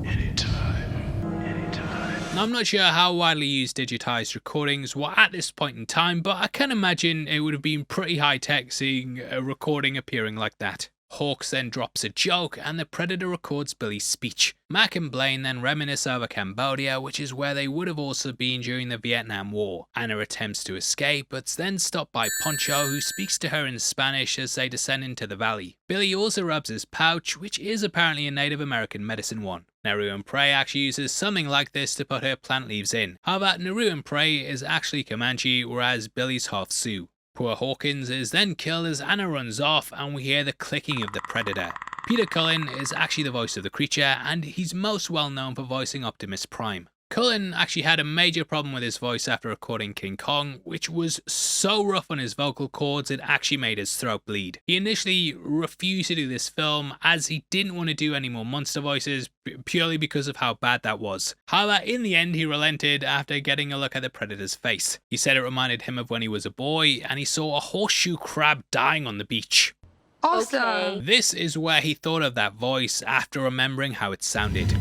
Anytime. Anytime. Now, I'm not sure how widely used digitized recordings were at this point in time, but I can imagine it would have been pretty high tech seeing a recording appearing like that. Hawks then drops a joke and the Predator records Billy's speech. Mac and Blaine then reminisce over Cambodia, which is where they would have also been during the Vietnam War. Anna attempts to escape, but's then stopped by Poncho, who speaks to her in Spanish as they descend into the valley. Billy also rubs his pouch, which is apparently a Native American medicine one. Naru and Prey actually uses something like this to put her plant leaves in. However, Naru and Prey is actually Comanche, whereas Billy's half Sioux. Poor Hawkins is then killed as Anna runs off and we hear the clicking of the Predator. Peter Cullen is actually the voice of the creature and he's most well known for voicing Optimus Prime. Cullen actually had a major problem with his voice after recording King Kong, which was so rough on his vocal cords it actually made his throat bleed. He initially refused to do this film as he didn't want to do any more monster voices purely because of how bad that was. However, in the end he relented after getting a look at the Predator's face. He said it reminded him of when he was a boy and he saw a horseshoe crab dying on the beach. Awesome! This is where he thought of that voice after remembering how it sounded.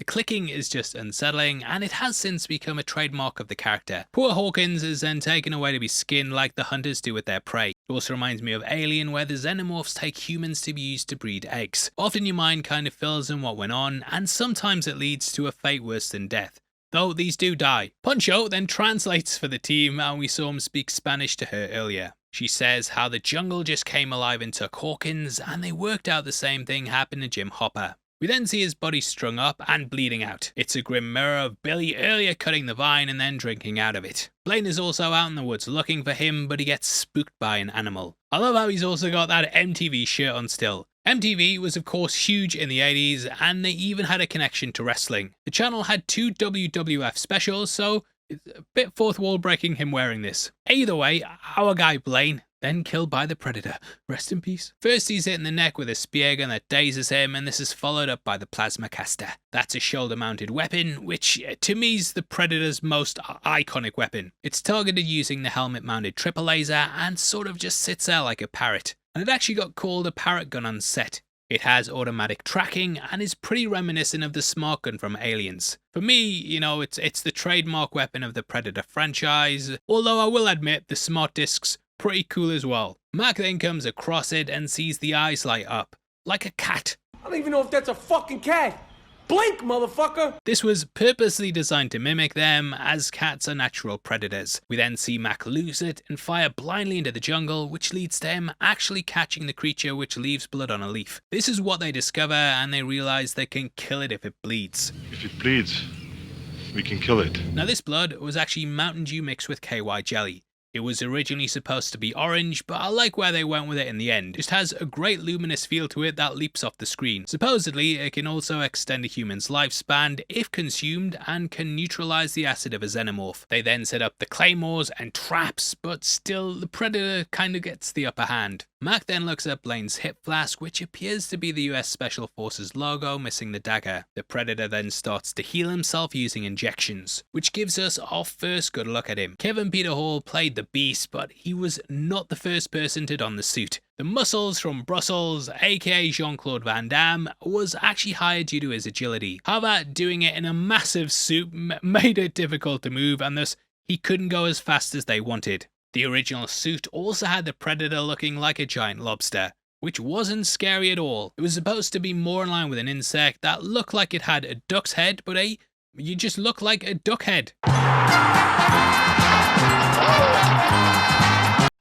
The clicking is just unsettling, and it has since become a trademark of the character. Poor Hawkins is then taken away to be skinned like the hunters do with their prey. It also reminds me of Alien, where the xenomorphs take humans to be used to breed eggs. Often your mind kind of fills in what went on, and sometimes it leads to a fate worse than death. Though these do die. Poncho then translates for the team, and we saw him speak Spanish to her earlier. She says how the jungle just came alive and took Hawkins, and they worked out the same thing happened to Jim Hopper. We then see his body strung up and bleeding out. It's a grim mirror of Billy earlier cutting the vine and then drinking out of it. Blaine is also out in the woods looking for him, but he gets spooked by an animal. I love how he's also got that MTV shirt on still. MTV was of course huge in the 80s and they even had a connection to wrestling. The channel had 2 WWF specials, so it's a bit fourth wall breaking him wearing this. Either way, our guy Blaine, then killed by the Predator. Rest in peace. First he's hit in the neck with a spear gun that dazes him, and this is followed up by the plasma caster. That's a shoulder mounted weapon, which to me is the Predator's most iconic weapon. It's targeted using the helmet mounted triple laser and sort of just sits there like a parrot. And it actually got called a parrot gun on set. It has automatic tracking and is pretty reminiscent of the smart gun from Aliens. For me, you know, it's the trademark weapon of the Predator franchise, although I will admit the smart disc's pretty cool as well. Mac then comes across it and sees the eyes light up, like a cat. I don't even know if that's a fucking cat. Blink, motherfucker! This was purposely designed to mimic them, as cats are natural predators. We then see Mac lose it and fire blindly into the jungle, which leads to him actually catching the creature, which leaves blood on a leaf. This is what they discover, and they realize they can kill it if it bleeds. If it bleeds, we can kill it. Now this blood was actually Mountain Dew mixed with KY jelly. It was originally supposed to be orange, but I like where they went with it in the end. It just has a great luminous feel to it that leaps off the screen. Supposedly, it can also extend a human's lifespan if consumed and can neutralize the acid of a xenomorph. They then set up the claymores and traps, but still the Predator kinda gets the upper hand. Mac then looks at Blaine's hip flask, which appears to be the US Special Forces logo missing the dagger. The Predator then starts to heal himself using injections, which gives us our first good look at him. Kevin Peter Hall played the Beast, but he was not the first person to don the suit. The Muscles from Brussels, aka Jean-Claude Van Damme, was actually hired due to his agility. However, doing it in a massive suit made it difficult to move, and thus he couldn't go as fast as they wanted. The original suit also had the Predator looking like a giant lobster, which wasn't scary at all. It was supposed to be more in line with an insect that looked like it had a duck's head, but hey, you just look like a duck head.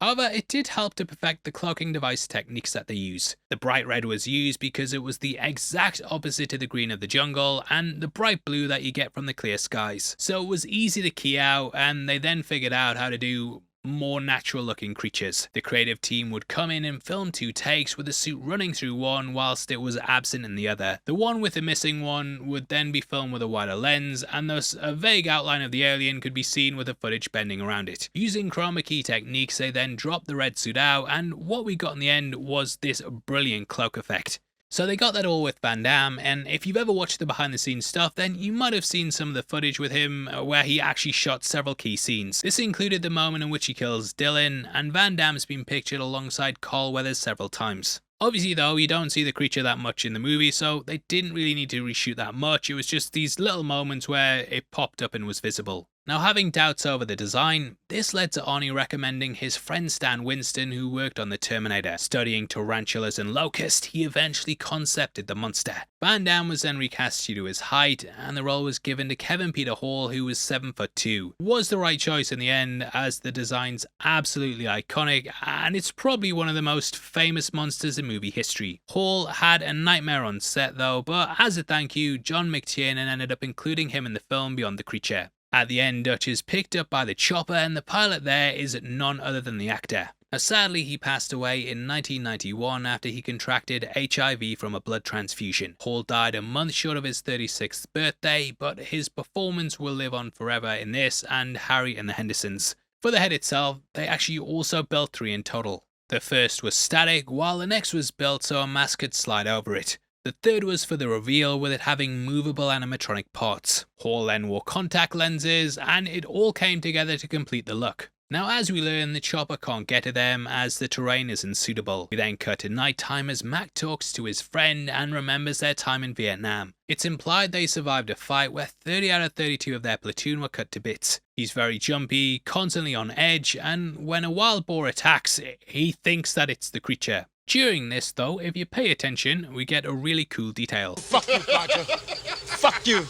However, it did help to perfect the cloaking device techniques that they use. The bright red was used because it was the exact opposite to the green of the jungle and the bright blue that you get from the clear skies. So it was easy to key out, and they then figured out how to do more natural looking creatures. The creative team would come in and film 2 takes with the suit running through one whilst it was absent in the other. The one with the missing one would then be filmed with a wider lens, and thus a vague outline of the alien could be seen with the footage bending around it. Using chroma key techniques, they then dropped the red suit out, and what we got in the end was this brilliant cloak effect. So they got that all with Van Damme, and if you've ever watched the behind the scenes stuff, then you might have seen some of the footage with him where he actually shot several key scenes. This included the moment in which he kills Dylan, and Van Damme's been pictured alongside Carl Weathers several times. Obviously though, you don't see the creature that much in the movie, so they didn't really need to reshoot that much. It was just these little moments where it popped up and was visible. Now, having doubts over the design, this led to Arnie recommending his friend Stan Winston, who worked on the Terminator. Studying tarantulas and locusts, he eventually concepted the monster. Van Damme was then recast due to his height, and the role was given to Kevin Peter Hall, who was 7'2". Was the right choice in the end, as the design's absolutely iconic, and it's probably one of the most famous monsters in movie history. Hall had a nightmare on set though, but as a thank you, John McTiernan ended up including him in the film Beyond the Creature. At the end, Dutch is picked up by the chopper, and the pilot there is none other than the actor. Now, sadly, he passed away in 1991 after he contracted HIV from a blood transfusion. Hall died a month short of his 36th birthday, but his performance will live on forever in this and Harry and the Hendersons. For the head itself, they actually also built 3 in total. The first was static, while the next was built so a mask could slide over it. The third was for the reveal, with it having movable animatronic parts. Hall then wore contact lenses, and it all came together to complete the look. Now, as we learn, the chopper can't get to them as the terrain isn't suitable. We then cut to nighttime as Mac talks to his friend and remembers their time in Vietnam. It's implied they survived a fight where 30 out of 32 of their platoon were cut to bits. He's very jumpy, constantly on edge, and when a wild boar attacks, he thinks that it's the creature. During this though, if you pay attention, we get a really cool detail. Fuck you, Roger. Fuck you.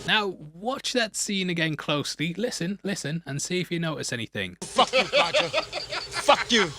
Now, watch that scene again closely, listen, and see if you notice anything. Fuck you, Roger. Fuck you.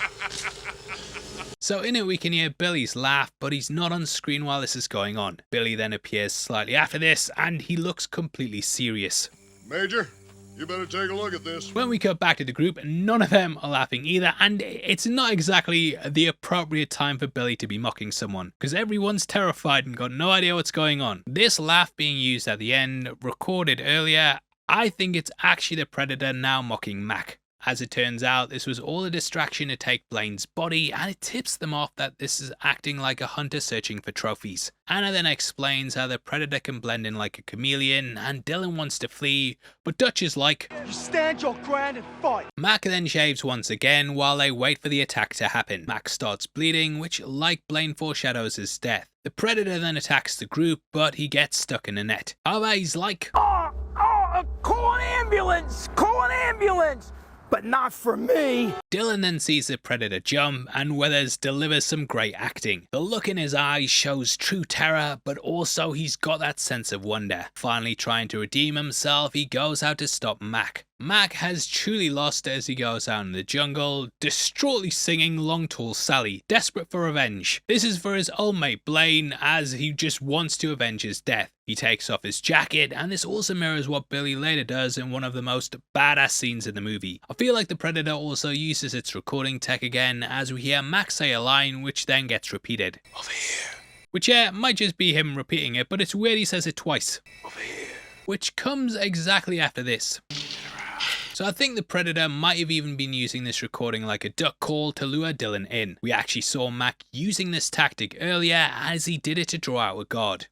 So in it we can hear Billy's laugh, but he's not on screen while this is going on. Billy then appears slightly after this, and he looks completely serious. Major, you better take a look at this. When we cut back to the group, none of them are laughing either, and it's not exactly the appropriate time for Billy to be mocking someone, because everyone's terrified and got no idea what's going on. This laugh being used at the end, recorded earlier, I think it's actually the Predator now mocking Mac. As it turns out, this was all a distraction to take Blaine's body, and it tips them off that this is acting like a hunter searching for trophies. Anna then explains how the Predator can blend in like a chameleon, and Dylan wants to flee, but Dutch is like, You stand your ground and fight. Mac then shaves once again while they wait for the attack to happen. Mac starts bleeding, which like Blaine foreshadows his death. The Predator then attacks the group, but he gets stuck in a net. However, he's like, Call an ambulance! Call an ambulance! But not for me. Dylan then sees the Predator jump, and Weathers delivers some great acting. The look in his eyes shows true terror, but also he's got that sense of wonder. Finally trying to redeem himself, he goes out to stop Mac. Mac has truly lost as he goes out in the jungle, distraughtly singing Long Tall Sally, desperate for revenge. This is for his old mate Blaine, as he just wants to avenge his death. He takes off his jacket, and this also mirrors what Billy later does in one of the most badass scenes in the movie. I feel like the Predator also uses its recording tech again, as we hear Mac say a line which then gets repeated. Over here. Which might just be him repeating it, but it's weird he says it twice. Over here. Which comes exactly after this. So I think the Predator might have even been using this recording like a duck call to lure Dylan in. We actually saw Mac using this tactic earlier, as he did it to draw out a guard.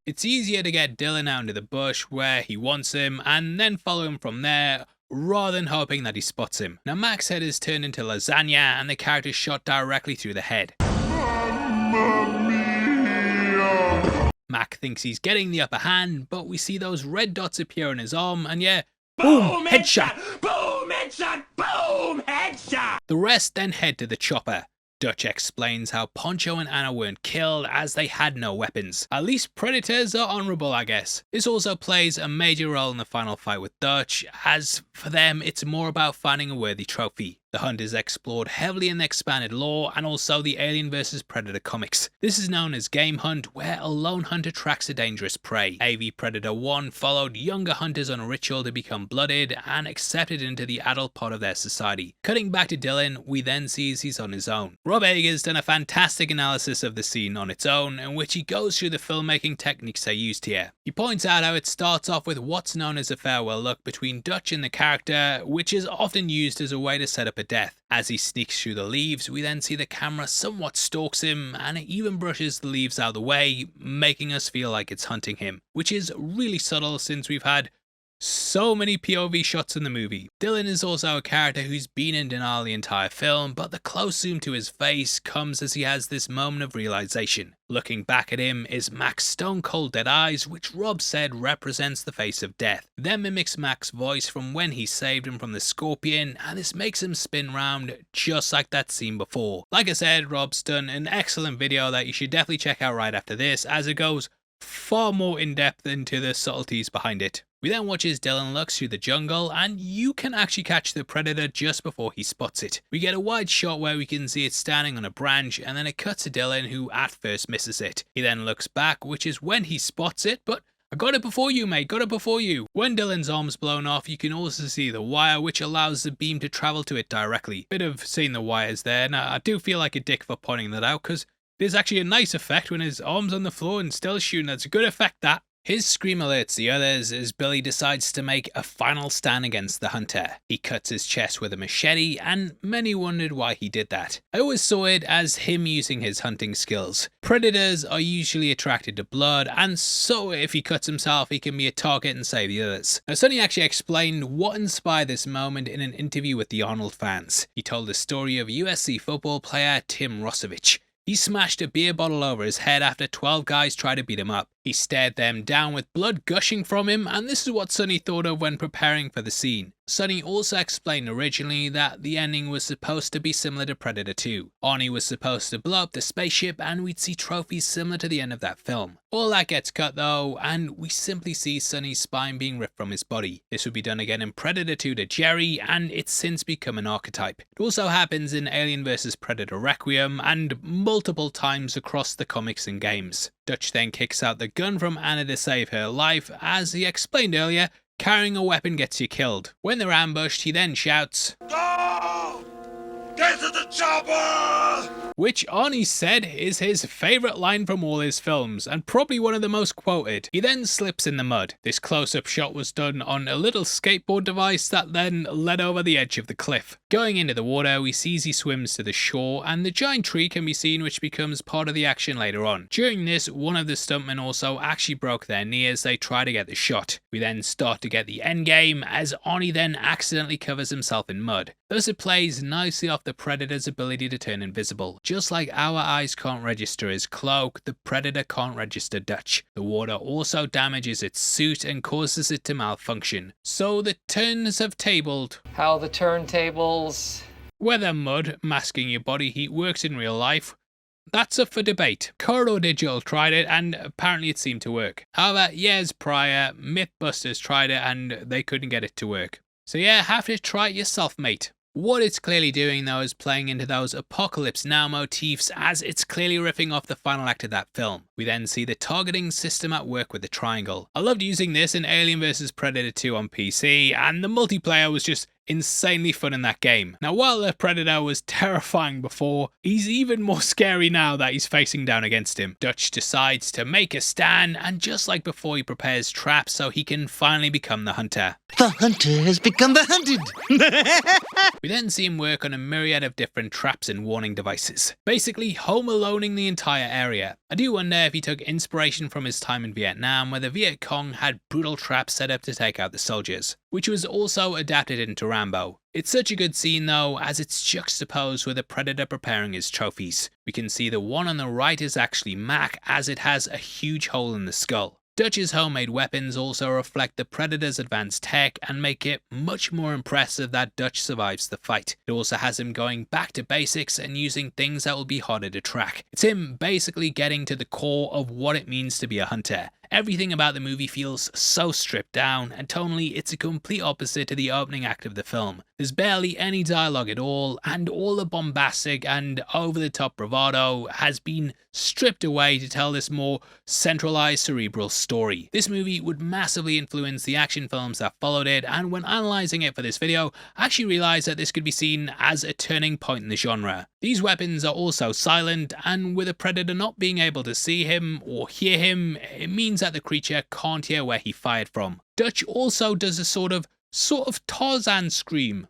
It's easier to get Dylan out into the bush where he wants him and then follow him from there, rather than hoping that he spots him. Now Mac's head is turned into lasagna and the character is shot directly through the head. Mac thinks he's getting the upper hand, but we see those red dots appear on his arm, and boom, headshot! Boom, headshot! Boom, headshot! The rest then head to the chopper. Dutch explains how Poncho and Anna weren't killed as they had no weapons. At least Predators are honourable, I guess. This also plays a major role in the final fight with Dutch, as for them it's more about finding a worthy trophy. The hunt is explored heavily in the expanded lore and also the Alien vs Predator comics. This is known as Game Hunt, where a lone hunter tracks a dangerous prey. AV Predator 1 followed younger hunters on a ritual to become blooded and accepted into the adult part of their society. Cutting back to Dylan, we then see he's on his own. Rob Eger's done a fantastic analysis of the scene on its own, in which he goes through the filmmaking techniques they used here. He points out how it starts off with what's known as a farewell look between Dutch and the character, which is often used as a way to set up a death. As he sneaks through the leaves, we then see the camera somewhat stalks him, and it even brushes the leaves out of the way, making us feel like it's hunting him, which is really subtle since we've had so many POV shots in the movie. Dylan is also a character who's been in denial the entire film, but the close zoom to his face comes as he has this moment of realization. Looking back at him is Mac's stone cold dead eyes, which Rob said represents the face of death. Then mimics Mac's voice from when he saved him from the scorpion, and this makes him spin round just like that scene before. Like I said, Rob's done an excellent video that you should definitely check out right after this, as it goes far more in depth into the subtleties behind it. We then watch as Dylan looks through the jungle, and you can actually catch the Predator just before he spots it. We get a wide shot where we can see it standing on a branch, and then it cuts to Dylan, who at first misses it. He then looks back, which is when he spots it, but I got it before you, mate, got it before you. When Dylan's arm's blown off, you can also see the wire, which allows the beam to travel to it directly. Bit of seeing the wires there. Now, I do feel like a dick for pointing that out, because there's actually a nice effect when his arm's on the floor and still shooting. That's a good effect, that. His scream alerts the others as Billy decides to make a final stand against the hunter. He cuts his chest with a machete, and many wondered why he did that. I always saw it as him using his hunting skills. Predators are usually attracted to blood, and so if he cuts himself, he can be a target and save the others. Now, Sonny actually explained what inspired this moment in an interview with the Arnold fans. He told the story of USC football player Tim Rosevich. He smashed a beer bottle over his head after 12 guys tried to beat him up. He stared them down with blood gushing from him, and this is what Sonny thought of when preparing for the scene. Sonny also explained originally that the ending was supposed to be similar to Predator 2. Arnie was supposed to blow up the spaceship, and we'd see trophies similar to the end of that film. All that gets cut though, and we simply see Sonny's spine being ripped from his body. This would be done again in Predator 2 to Jerry, and it's since become an archetype. It also happens in Alien vs Predator Requiem, and multiple times across the comics and games. Dutch then kicks out the gun from Anna to save her life. As he explained earlier, carrying a weapon gets you killed. When they're ambushed, he then shouts, Go! Get to the chopper! which Arnie said is his favourite line from all his films, and probably one of the most quoted. He then slips in the mud. This close-up shot was done on a little skateboard device that then led over the edge of the cliff. Going into the water, we see as he swims to the shore, and the giant tree can be seen, which becomes part of the action later on. During this, one of the stuntmen also actually broke their knee as they try to get the shot. We then start to get the end game, as Arnie then accidentally covers himself in mud. Thus it plays nicely off the Predator's ability to turn invisible. Just like our eyes can't register his cloak, the Predator can't register Dutch. The water also damages its suit and causes it to malfunction. So the turns have tabled. How the turntables... Whether mud masking your body heat works in real life, that's up for debate. Corridor Digital tried it and apparently it seemed to work. However, years prior, Mythbusters tried it and they couldn't get it to work. So yeah, have to try it yourself, mate. What it's clearly doing though is playing into those Apocalypse Now motifs, as it's clearly riffing off the final act of that film. We then see the targeting system at work with the triangle. I loved using this in Alien vs Predator 2 on PC, and the multiplayer was just insanely fun in that game. Now while the Predator was terrifying before, he's even more scary now that he's facing down against him. Dutch decides to make a stand, and just like before, he prepares traps so he can finally become the hunter. The hunter has become the hunted! We then see him work on a myriad of different traps and warning devices, basically home aloning the entire area. I do wonder if he took inspiration from his time in Vietnam, where the Viet Cong had brutal traps set up to take out the soldiers, which was also adapted into Rambo. It's such a good scene though, as it's juxtaposed with a Predator preparing his trophies. We can see the one on the right is actually Mac, as it has a huge hole in the skull. Dutch's homemade weapons also reflect the Predator's advanced tech and make it much more impressive that Dutch survives the fight. It also has him going back to basics and using things that will be harder to track. It's him basically getting to the core of what it means to be a hunter. Everything about the movie feels so stripped down, and tonally it's a complete opposite to the opening act of the film. There's barely any dialogue at all, and all the bombastic and over-the-top bravado has been stripped away to tell this more centralized cerebral story. This movie would massively influence the action films that followed it, and when analysing it for this video, I actually realised that this could be seen as a turning point in the genre. These weapons are also silent, and with a Predator not being able to see him or hear him, it means that the creature can't hear where he fired from. Dutch also does a sort of Tarzan scream.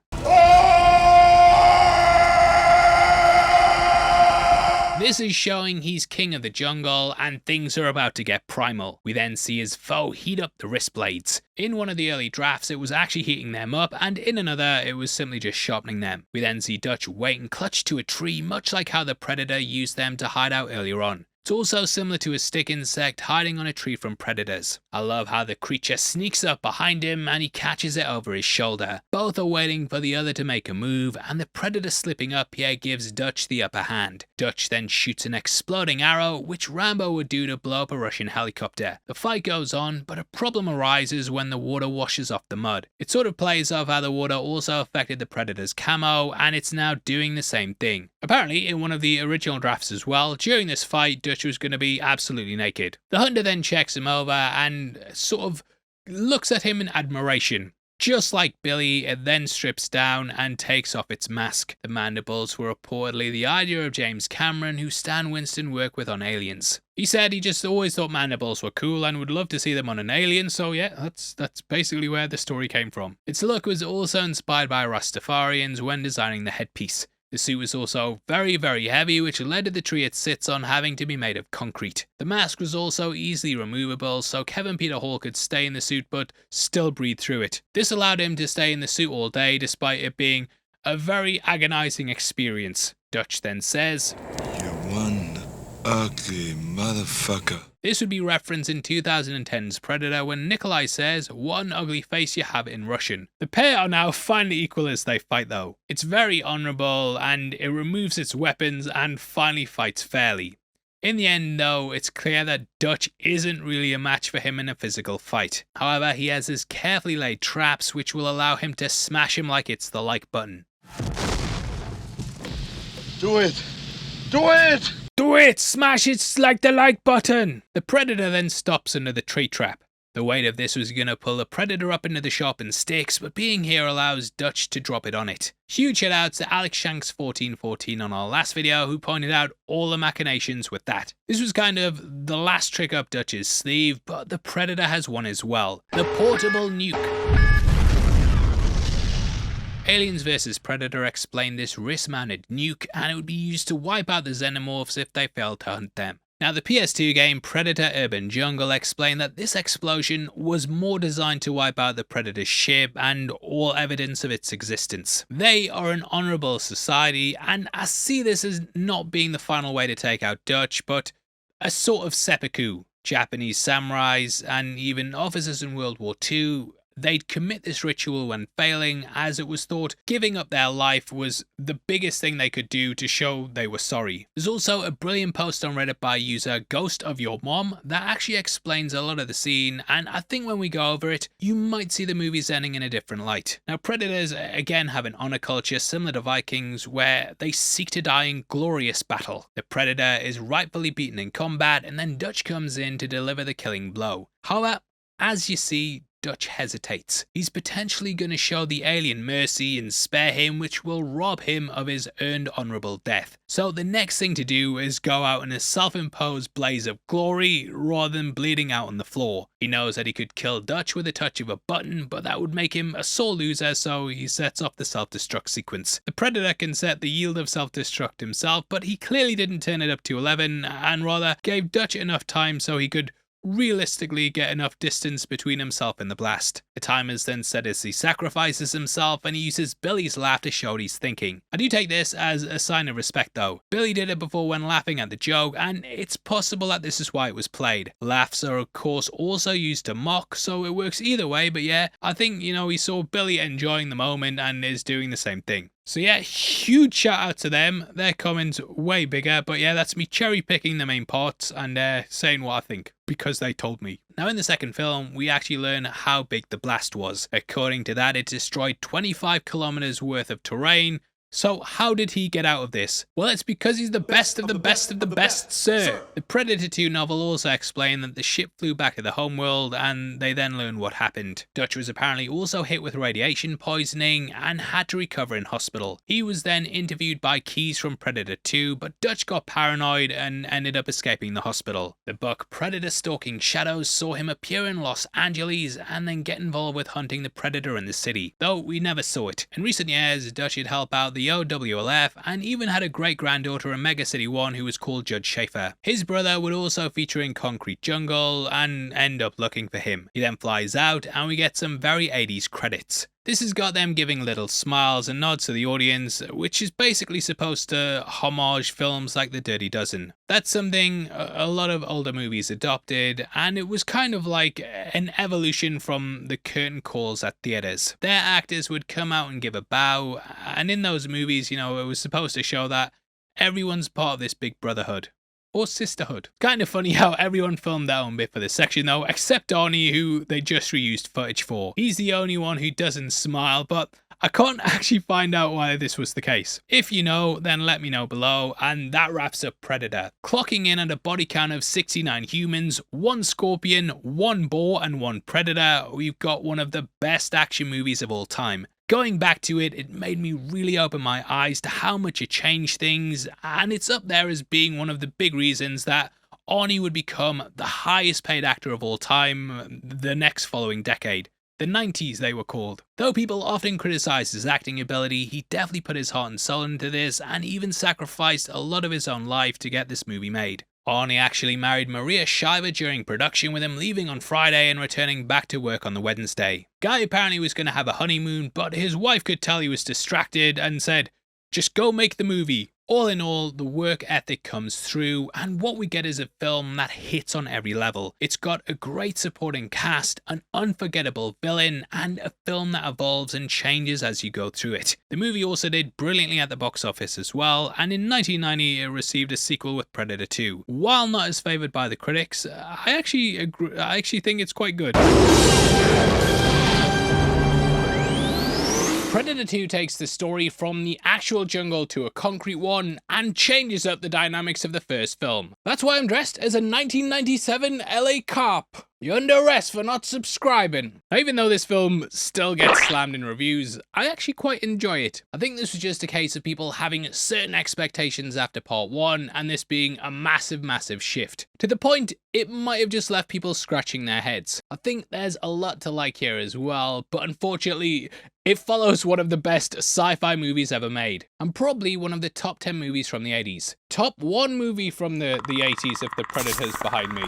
This is showing he's king of the jungle and things are about to get primal. We then see his foe heat up the wrist blades. In one of the early drafts it was actually heating them up, and in another it was simply just sharpening them. We then see Dutch wait and clutch to a tree, much like how the Predator used them to hide out earlier on. It's also similar to a stick insect hiding on a tree from predators. I love how the creature sneaks up behind him and he catches it over his shoulder. Both are waiting for the other to make a move, and the Predator slipping up here gives Dutch the upper hand. Dutch then shoots an exploding arrow, which Rambo would do to blow up a Russian helicopter. The fight goes on, but a problem arises when the water washes off the mud. It sort of plays off how the water also affected the Predator's camo, and it's now doing the same thing. Apparently, in one of the original drafts as well, during this fight, Dutch was going to be absolutely naked. The hunter then checks him over and sort of looks at him in admiration. Just like Billy, it then strips down and takes off its mask. The mandibles were reportedly the idea of James Cameron, who Stan Winston worked with on Aliens. He said he just always thought mandibles were cool and would love to see them on an alien, so yeah, that's basically where the story came from. Its look was also inspired by Rastafarians when designing the headpiece. The suit was also very, very heavy, which led to the tree it sits on having to be made of concrete. The mask was also easily removable, so Kevin Peter Hall could stay in the suit but still breathe through it. This allowed him to stay in the suit all day, despite it being a very agonizing experience. Dutch then says, "You one ugly motherfucker." This would be referenced in 2010's Predator when Nikolai says, "What an ugly face you have" in Russian. The pair are now finally equal as they fight though. It's very honourable and it removes its weapons and finally fights fairly. In the end though, it's clear that Dutch isn't really a match for him in a physical fight. However, he has his carefully laid traps which will allow him to smash him like it's the like button. Do it! Do it! Do it! Smash it like the like button! The Predator then stops under the tree trap. The weight of this was going to pull the Predator up into the shop and sticks, but being here allows Dutch to drop it on it. Huge shout out to Alex Shanks 1414 on our last video, who pointed out all the machinations with that. This was kind of the last trick up Dutch's sleeve, but the Predator has one as well. The portable nuke. Aliens vs Predator explained this wrist-mounted nuke, and it would be used to wipe out the xenomorphs if they failed to hunt them. Now, the PS2 game Predator Urban Jungle explained that this explosion was more designed to wipe out the Predator's ship and all evidence of its existence. They are an honourable society, and I see this as not being the final way to take out Dutch, but a sort of seppuku. Japanese samurais and even officers in World War II, they'd commit this ritual when failing, as it was thought giving up their life was the biggest thing they could do to show they were sorry. There's also a brilliant post on Reddit by user Ghost of Your Mom that actually explains a lot of the scene, and I think when we go over it, you might see the movie's ending in a different light. Now, Predators again have an honor culture similar to Vikings, where they seek to die in glorious battle. The Predator is rightfully beaten in combat, and then Dutch comes in to deliver the killing blow. However, as you see, Dutch hesitates. He's potentially going to show the alien mercy and spare him, which will rob him of his earned honourable death. So the next thing to do is go out in a self-imposed blaze of glory rather than bleeding out on the floor. He knows that he could kill Dutch with a touch of a button, but that would make him a sore loser, so he sets off the self-destruct sequence. The Predator can set the yield of self-destruct himself, but he clearly didn't turn it up to 11, and rather gave Dutch enough time so he could realistically get enough distance between himself and the blast. The timer is then set as he sacrifices himself, and he uses Billy's laugh to show what he's thinking. I do take this as a sign of respect though. Billy did it before when laughing at the joke, and it's possible that this is why it was played. Laughs are of course also used to mock, so it works either way, but yeah, I think, we saw Billy enjoying the moment and is doing the same thing. So yeah, huge shout out to them. Their comments way bigger, but yeah, that's me cherry picking the main parts and saying what I think, because they told me. Now in the second film, we actually learn how big the blast was. According to that, it destroyed 25 kilometers worth of terrain. So how did he get out of this? Well, it's because he's the best of the best of the best, sir. The Predator 2 novel also explained that the ship flew back to the homeworld, and they then learned what happened. Dutch was apparently also hit with radiation poisoning and had to recover in hospital. He was then interviewed by Keys from Predator 2, but Dutch got paranoid and ended up escaping the hospital. The book Predator Stalking Shadows saw him appear in Los Angeles and then get involved with hunting the Predator in the city, though we never saw it. In recent years, Dutch would help out the OWLF and even had a great-granddaughter in Mega City 1 who was called Judge Schaefer. His brother would also feature in Concrete Jungle and end up looking for him. He then flies out and we get some very 80s credits. This has got them giving little smiles and nods to the audience, which is basically supposed to homage films like The Dirty Dozen. That's something a lot of older movies adopted, and it was kind of like an evolution from the curtain calls at theatres. Their actors would come out and give a bow, and in those movies, it was supposed to show that everyone's part of this big brotherhood. Or sisterhood. Kind of funny how everyone filmed their own bit for this section though, except Arnie, who they just reused footage for. He's the only one who doesn't smile, but I can't actually find out why this was the case. If you know, then let me know below, and that wraps up Predator. Clocking in at a body count of 69 humans, 1 scorpion, 1 boar, and 1 predator, we've got one of the best action movies of all time. Going back to it, it made me really open my eyes to how much it changed things, and it's up there as being one of the big reasons that Arnie would become the highest paid actor of all time the next following decade. The 90s they were called. Though people often criticize his acting ability, he definitely put his heart and soul into this and even sacrificed a lot of his own life to get this movie made. Arnie actually married Maria Shriver during production, with him leaving on Friday and returning back to work on the Wednesday. Guy apparently was going to have a honeymoon, but his wife could tell he was distracted and said, "Just go make the movie." All in all, the work ethic comes through, and what we get is a film that hits on every level. It's got a great supporting cast, an unforgettable villain, and a film that evolves and changes as you go through it. The movie also did brilliantly at the box office as well, and in 1990 it received a sequel with Predator 2. While not as favoured by the critics, I actually think it's quite good. Predator 2 takes the story from the actual jungle to a concrete one and changes up the dynamics of the first film. That's why I'm dressed as a 1997 LA cop. You're under arrest for not subscribing. Now, even though this film still gets slammed in reviews, I actually quite enjoy it. I think this was just a case of people having certain expectations after part 1 and this being a massive shift. To the point, it might have just left people scratching their heads. I think there's a lot to like here as well, but unfortunately, it follows one of the best sci-fi movies ever made, and probably one of the top 10 movies from the 80s. Top 1 movie from the 80s if the Predator's behind me.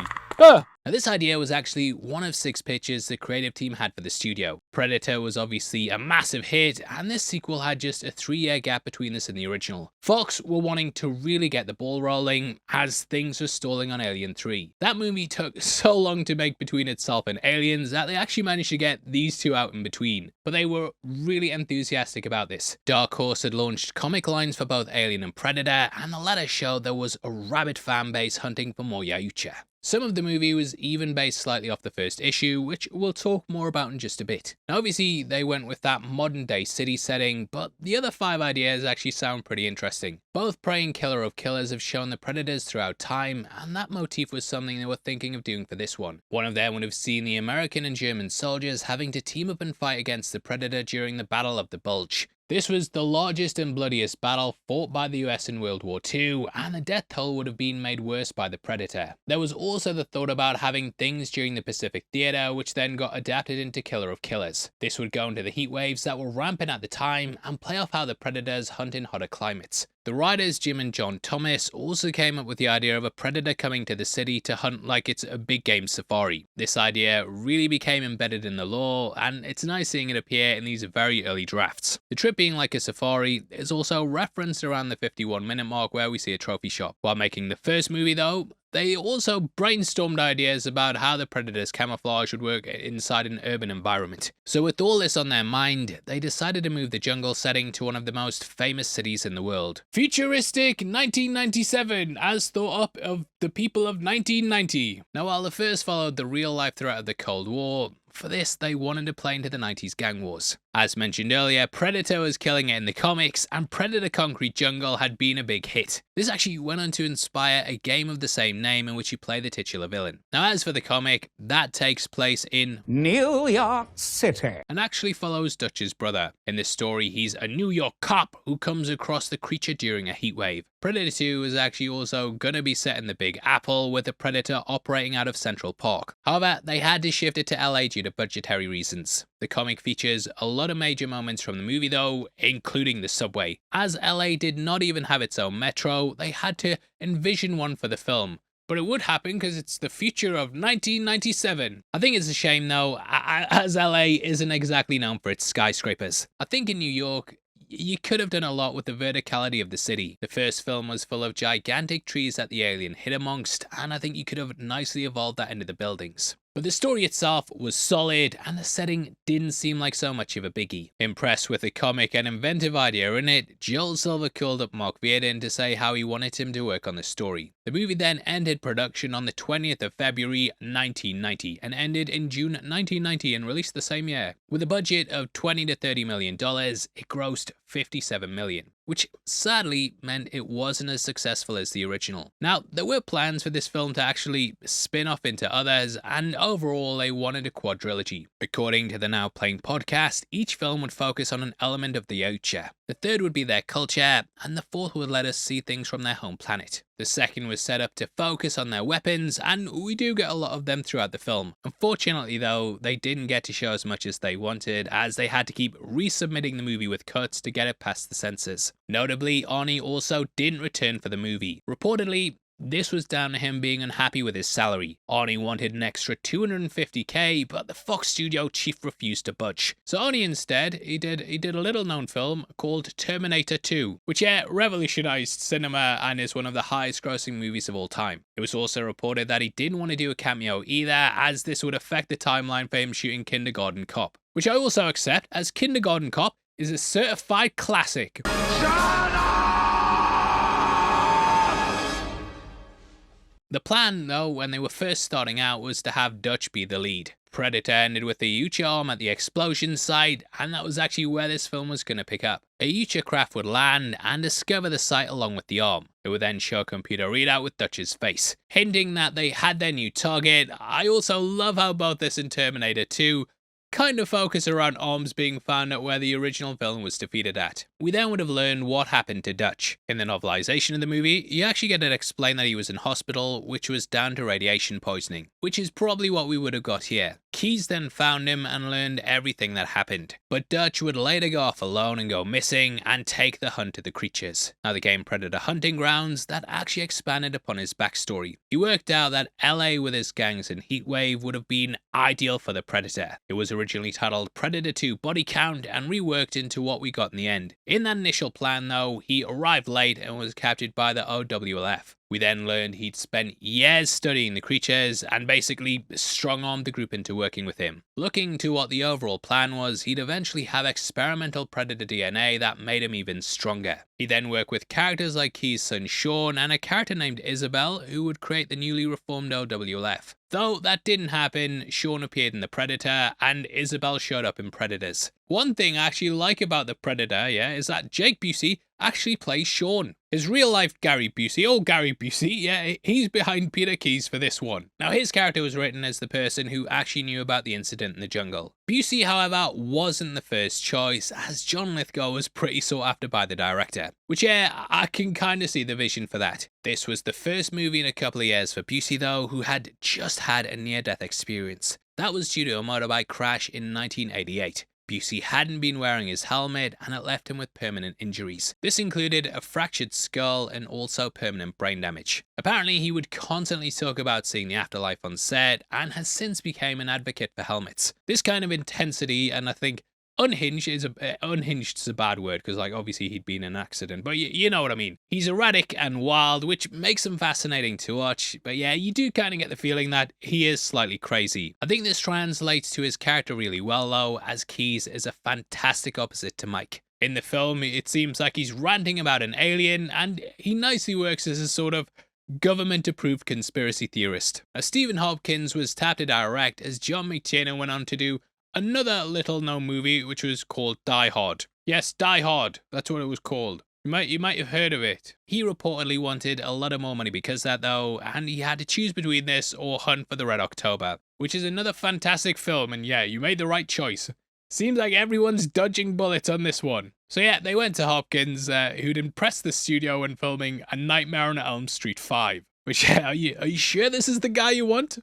Now, this idea was actually one of 6 pitches the creative team had for the studio. Predator was obviously a massive hit, and this sequel had just a 3-year gap between this and the original. Fox were wanting to really get the ball rolling as things were stalling on Alien 3. That movie took so long to make between itself and Aliens that they actually managed to get these 2 out in between, but they were really enthusiastic about this. Dark Horse had launched comic lines for both Alien and Predator, and the latter showed there was a rabid fan base hunting for more Yautja. Some of the movie was even based slightly off the first issue, which we'll talk more about in just a bit. Now, obviously, they went with that modern day city setting, but the other 5 ideas actually sound pretty interesting. Both Prey and Killer of Killers have shown the Predators throughout time, and that motif was something they were thinking of doing for this one. One of them would have seen the American and German soldiers having to team up and fight against the Predator during the Battle of the Bulge. This was the largest and bloodiest battle fought by the US in World War II, and the death toll would have been made worse by the Predator. There was also the thought about having things during the Pacific Theater, which then got adapted into Killer of Killers. This would go into the heat waves that were rampant at the time and play off how the Predators hunt in hotter climates. The writers Jim and John Thomas also came up with the idea of a predator coming to the city to hunt like it's a big game safari. This idea really became embedded in the lore, and it's nice seeing it appear in these very early drafts. The trip being like a safari is also referenced around the 51-minute mark where we see a trophy shop. While making the first movie though, they also brainstormed ideas about how the Predator's camouflage would work inside an urban environment. So with all this on their mind, they decided to move the jungle setting to one of the most famous cities in the world. Futuristic 1997, as thought up of the people of 1990. Now, while the first followed the real life threat of the Cold War, for this, they wanted to play into the 90s gang wars. As mentioned earlier, Predator was killing it in the comics, and Predator Concrete Jungle had been a big hit. This actually went on to inspire a game of the same name in which you play the titular villain. Now, as for the comic, that takes place in New York City and actually follows Dutch's brother. In this story, he's a New York cop who comes across the creature during a heat wave. Predator 2 is actually also going to be set in the Big Apple, with the Predator operating out of Central Park. However, they had to shift it to LA due to budgetary reasons. The comic features a lot of major moments from the movie though, including the subway. As LA did not even have its own metro, they had to envision one for the film. But it would happen because it's the future of 1997. I think it's a shame though, as LA isn't exactly known for its skyscrapers. I think in New York, you could have done a lot with the verticality of the city. The first film was full of gigantic trees that the alien hid amongst, and I think you could have nicely evolved that into the buildings. But the story itself was solid, and the setting didn't seem like so much of a biggie. Impressed with the comic and inventive idea in it, Joel Silver called up Mark Vierden to say how he wanted him to work on the story. The movie then entered production on the 20th of February 1990 and ended in June 1990 and released the same year. With a budget of $20 to $30 million, it grossed $57 million, which sadly meant it wasn't as successful as the original. Now, there were plans for this film to actually spin off into others, and overall they wanted a quadrilogy. According to the Now Playing podcast, each film would focus on an element of the Yautja. The third would be their culture, and the fourth would let us see things from their home planet. The second was set up to focus on their weapons, and we do get a lot of them throughout the film. Unfortunately though, they didn't get to show as much as they wanted, as they had to keep resubmitting the movie with cuts to get it past the censors. Notably, Arnie also didn't return for the movie. Reportedly, this was down to him being unhappy with his salary. Arnie wanted an extra $250K, but the Fox studio chief refused to budge. So Arnie instead, he did a little known film called Terminator 2, which revolutionized cinema and is one of the highest grossing movies of all time. It was also reported that he didn't want to do a cameo either, as this would affect the timeline for him shooting Kindergarten Cop, which I also accept, as Kindergarten Cop is a certified classic. The plan, though, when they were first starting out was to have Dutch be the lead. Predator ended with the Ucha arm at the explosion site, and that was actually where this film was going to pick up. A Ucha craft would land and discover the site along with the arm. It would then show a computer readout with Dutch's face, hinting that they had their new target. I also love how both this and Terminator 2 kind of focus around arms being found at where the original villain was defeated at. We then would have learned what happened to Dutch. In the novelization of the movie, you actually get it explained that he was in hospital, which was down to radiation poisoning, which is probably what we would have got here. Keyes then found him and learned everything that happened, but Dutch would later go off alone and go missing and take the hunt of the creatures. Now the game Predator Hunting Grounds that actually expanded upon his backstory. He worked out that LA with his gangs and Heatwave would have been ideal for the Predator. It was originally titled Predator 2 Body Count and reworked into what we got in the end. In that initial plan though, he arrived late and was captured by the OWLF. We then learned he'd spent years studying the creatures and basically strong-armed the group into working with him. Looking to what the overall plan was, he'd eventually have experimental Predator DNA that made him even stronger. He'd then work with characters like Keyes' son Sean and a character named Isabel who would create the newly reformed OWLF. Though that didn't happen, Sean appeared in The Predator and Isabel showed up in Predators. One thing I actually like about The Predator, is that Jake Busey actually plays Sean. His real life Gary Busey, old Gary Busey, he's behind Peter Keyes for this one. Now his character was written as the person who actually knew about the incident in the jungle. Busey, however, wasn't the first choice, as John Lithgow was pretty sought after by the director. Which I can kind of see the vision for that. This was the first movie in a couple of years for Busey though, who had just had a near-death experience. That was due to a motorbike crash in 1988. Busey hadn't been wearing his helmet and it left him with permanent injuries. This included a fractured skull and also permanent brain damage. Apparently he would constantly talk about seeing the afterlife on set and has since become an advocate for helmets. This kind of intensity, and I think unhinged is a bad word because obviously he'd been in an accident, but you know what I mean. He's erratic and wild, which makes him fascinating to watch, but you do kind of get the feeling that he is slightly crazy. I think this translates to his character really well though, as Keyes is a fantastic opposite to Mike. In the film, it seems like he's ranting about an alien and he nicely works as a sort of government-approved conspiracy theorist. Now, Stephen Hopkins was tapped to direct as John McTiernan went on to do another little-known movie which was called Die Hard. Yes, Die Hard. That's what it was called. You might have heard of it. He reportedly wanted a lot of more money because of that though, and he had to choose between this or Hunt for the Red October, which is another fantastic film, and you made the right choice. Seems like everyone's dodging bullets on this one. So they went to Hopkins, who'd impressed the studio when filming A Nightmare on Elm Street 5. Which, are you sure this is the guy you want?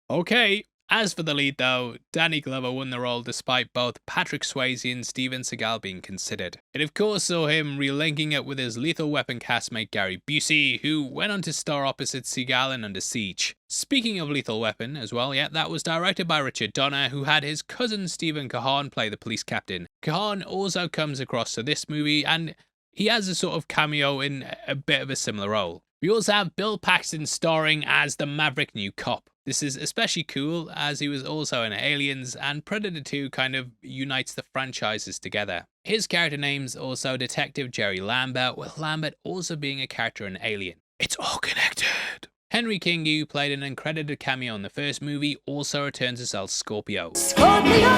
Okay. As for the lead though, Danny Glover won the role despite both Patrick Swayze and Steven Seagal being considered. It of course saw him relinking it with his Lethal Weapon castmate Gary Busey, who went on to star opposite Seagal in Under Siege. Speaking of Lethal Weapon as well, that was directed by Richard Donner, who had his cousin Stephen Cahan play the police captain. Cahan also comes across to this movie and he has a sort of cameo in a bit of a similar role. We also have Bill Paxton starring as the maverick new cop. This is especially cool as he was also in Aliens, and Predator 2 kind of unites the franchises together. His character name's also Detective Jerry Lambert, with Lambert also being a character in Alien. It's all connected. Henry King, who played an uncredited cameo in the first movie, also returns as El Scorpio. Scorpio!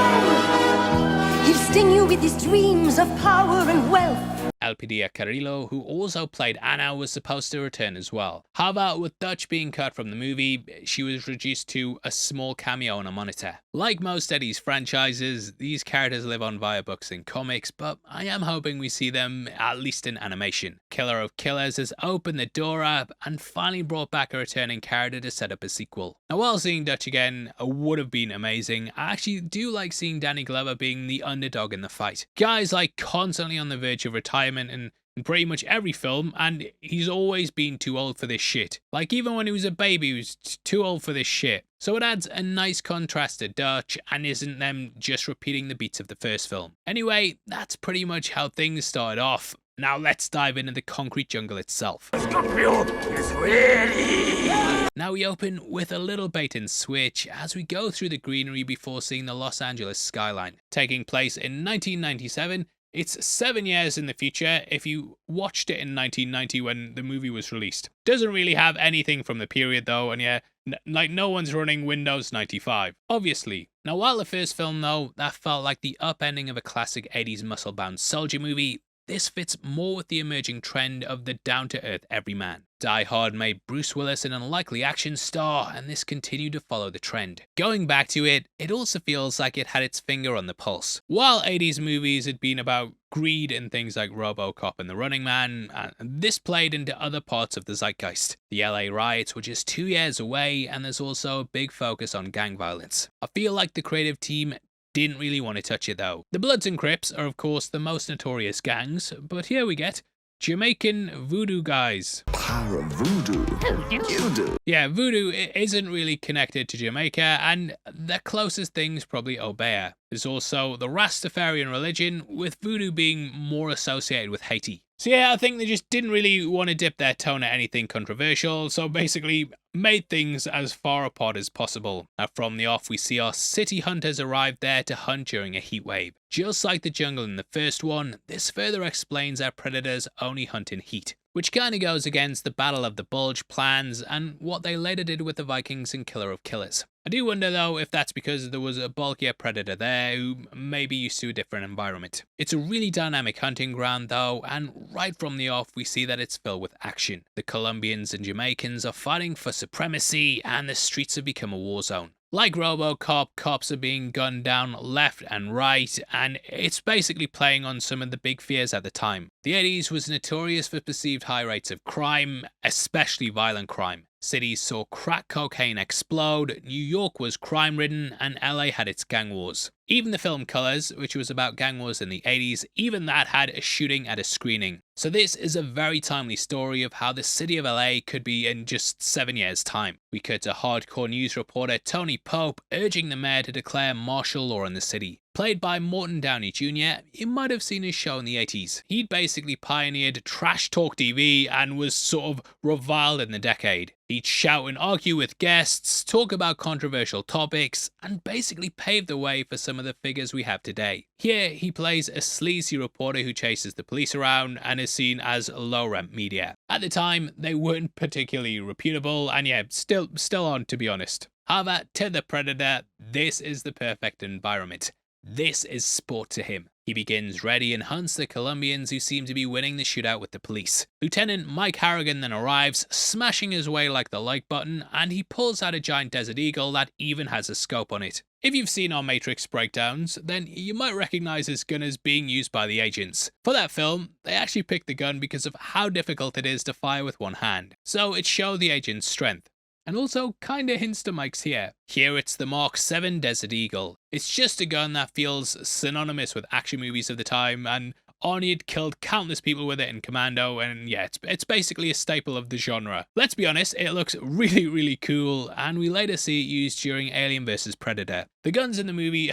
He'll sting you with his dreams of power and wealth. Elpidia Carrillo, who also played Anna, was supposed to return as well. However, with Dutch being cut from the movie, she was reduced to a small cameo on a monitor. Like most Eddie's franchises, these characters live on via books and comics, but I am hoping we see them at least in animation. Killer of Killers has opened the door up and finally brought back a returning character to set up a sequel. Now, while seeing Dutch again would have been amazing, I actually do like seeing Danny Glover being the underdog in the fight. Guy's constantly on the verge of retirement in pretty much every film, and he's always been too old for this shit. Even when he was a baby, he was too old for this shit. So it adds a nice contrast to Dutch and isn't them just repeating the beats of the first film. Anyway, that's pretty much how things started off. Now let's dive into the concrete jungle itself. Scorpio is ready! Now we open with a little bait and switch as we go through the greenery before seeing the Los Angeles skyline. Taking place in 1997, It's 7 years in the future if you watched it in 1990 when the movie was released. Doesn't really have anything from the period though, and yeah, like no one's running Windows 95, obviously. Now while the first film though, that felt like the upending of a classic 80s muscle-bound soldier movie, this fits more with the emerging trend of the down-to-earth everyman. Die Hard made Bruce Willis an unlikely action star, and this continued to follow the trend. Going back to it, it also feels like it had its finger on the pulse. While 80s movies had been about greed and things like RoboCop and The Running Man, this played into other parts of the zeitgeist. The LA riots were just 2 years away, and there's also a big focus on gang violence. I feel like the creative team didn't really want to touch it though. The Bloods and Crips are of course the most notorious gangs, but here we get Jamaican voodoo guys. Para voodoo. You do. Yeah, voodoo isn't really connected to Jamaica, and the closest thing's probably Obeah. There's also the Rastafarian religion, with voodoo being more associated with Haiti. So yeah, I think they just didn't really want to dip their tone at anything controversial, so basically made things as far apart as possible. Now from the off, we see our city hunters arrive there to hunt during a heat wave. Just like the jungle in the first one, this further explains our predators only hunt in heat, which kinda goes against the Battle of the Bulge plans and what they later did with the Vikings in Killer of Killers. I do wonder though if that's because there was a bulkier predator there who may be used to a different environment. It's a really dynamic hunting ground though, and right from the off we see that it's filled with action. The Colombians and Jamaicans are fighting for supremacy, and the streets have become a war zone. Like RoboCop, cops are being gunned down left and right, and it's basically playing on some of the big fears at the time. The 80s was notorious for perceived high rates of crime, especially violent crime. Cities saw crack cocaine explode, New York was crime-ridden, and LA had its gang wars. Even the film Colors, which was about gang wars in the 80s, even that had a shooting at a screening. So this is a very timely story of how the city of LA could be in just 7 years' time. We cut to hardcore news reporter Tony Pope urging the mayor to declare martial law in the city. Played by Morton Downey Jr., you might have seen his show in the 80s. He'd basically pioneered trash talk TV and was sort of reviled in the decade. He'd shout and argue with guests, talk about controversial topics, and basically pave the way for some of the figures we have today. Here, he plays a sleazy reporter who chases the police around and is seen as low-rent media. At the time, they weren't particularly reputable, and yeah, still aren't to be honest. However, to the Predator, this is the perfect environment. This is sport to him. He begins ready and hunts the Colombians who seem to be winning the shootout with the police. Lieutenant Mike Harrigan then arrives, smashing his way like the like button, and he pulls out a giant Desert Eagle that even has a scope on it. If you've seen our Matrix breakdowns, then you might recognize this gun as being used by the agents. For that film, they actually picked the gun because of how difficult it is to fire with one hand, so it showed the agent's strength. And also kinda hints to Mike's here. Here it's the Mark 7 Desert Eagle. It's just a gun that feels synonymous with action movies of the time, and Arnie had killed countless people with it in Commando, and yeah, it's basically a staple of the genre. Let's be honest, it looks really cool, and we later see it used during Alien vs Predator. The guns in the movie,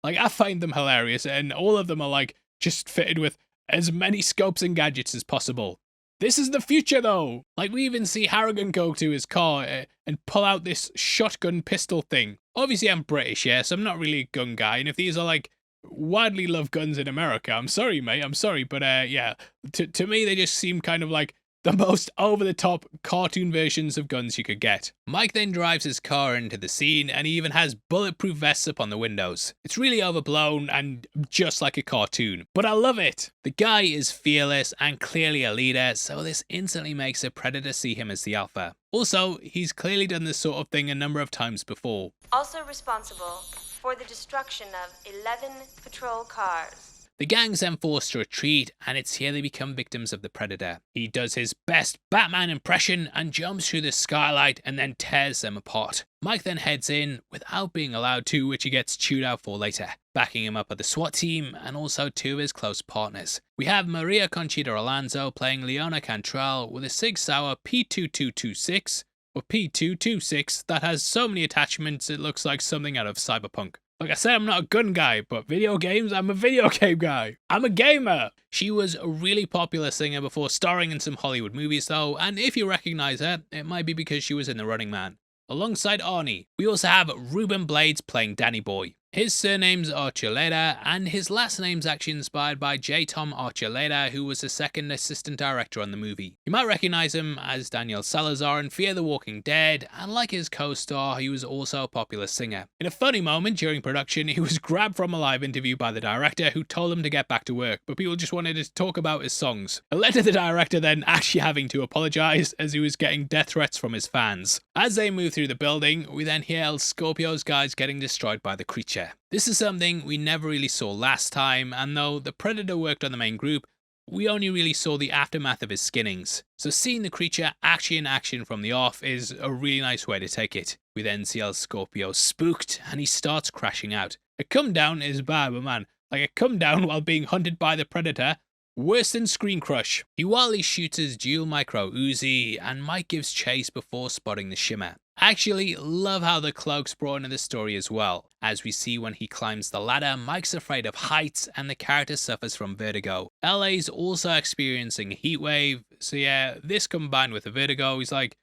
like I find them hilarious, and all of them are like just fitted with as many scopes and gadgets as possible. This is the future though! Like we even see Harrigan go to his car and pull out this shotgun pistol thing. Obviously I'm British, yeah, so I'm not really a gun guy, and if these are like widely loved guns in America, I'm sorry mate, I'm sorry, but yeah, to me they just seem kind of like the most over-the-top cartoon versions of guns you could get. Mike then drives his car into the scene, and he even has bulletproof vests up on the windows. It's really overblown and just like a cartoon, but I love it! The guy is fearless and clearly a leader, so this instantly makes a Predator see him as the alpha. Also, he's clearly done this sort of thing a number of times before. Also responsible for the destruction of 11 patrol cars. The gang's then forced to retreat, and it's here they become victims of the Predator. He does his best Batman impression and jumps through the skylight and then tears them apart. Mike then heads in without being allowed to, which he gets chewed out for later. Backing him up are the SWAT team and also two of his close partners. We have Maria Conchita Alonso playing Leona Cantrell with a Sig Sauer P2226 or P226 that has so many attachments it looks like something out of Cyberpunk. Like I said, I'm not a gun guy, but video games, I'm a video game guy. I'm a gamer. She was a really popular singer before starring in some Hollywood movies though, and if you recognize her, it might be because she was in The Running Man. Alongside Arnie, we also have Ruben Blades playing Danny Boy. His surname's Archuleta, and his last name's actually inspired by J. Tom Archuleta, who was the second assistant director on the movie. You might recognize him as Daniel Salazar in Fear the Walking Dead, and like his co-star, he was also a popular singer. In a funny moment during production, he was grabbed from a live interview by the director, who told him to get back to work, but people just wanted to talk about his songs. It led to the director then actually having to apologize, as he was getting death threats from his fans. As they move through the building, we then hear El Scorpio's guys getting destroyed by the creature. This is something we never really saw last time, and though the Predator worked on the main group, we only really saw the aftermath of his skinnings. So seeing the creature actually in action from the off is a really nice way to take it. We then see El Scorpio spooked, and he starts crashing out. A come down is bad, but man, like a come down while being hunted by the Predator, worse than Screen Crush. He wildly shoots his dual micro Uzi, and Mike gives chase before spotting the shimmer. I actually love how the cloak's brought into the story as well. As we see when he climbs the ladder, Mike's afraid of heights and the character suffers from vertigo. LA's also experiencing a heat wave, so yeah, this combined with the vertigo, he's like,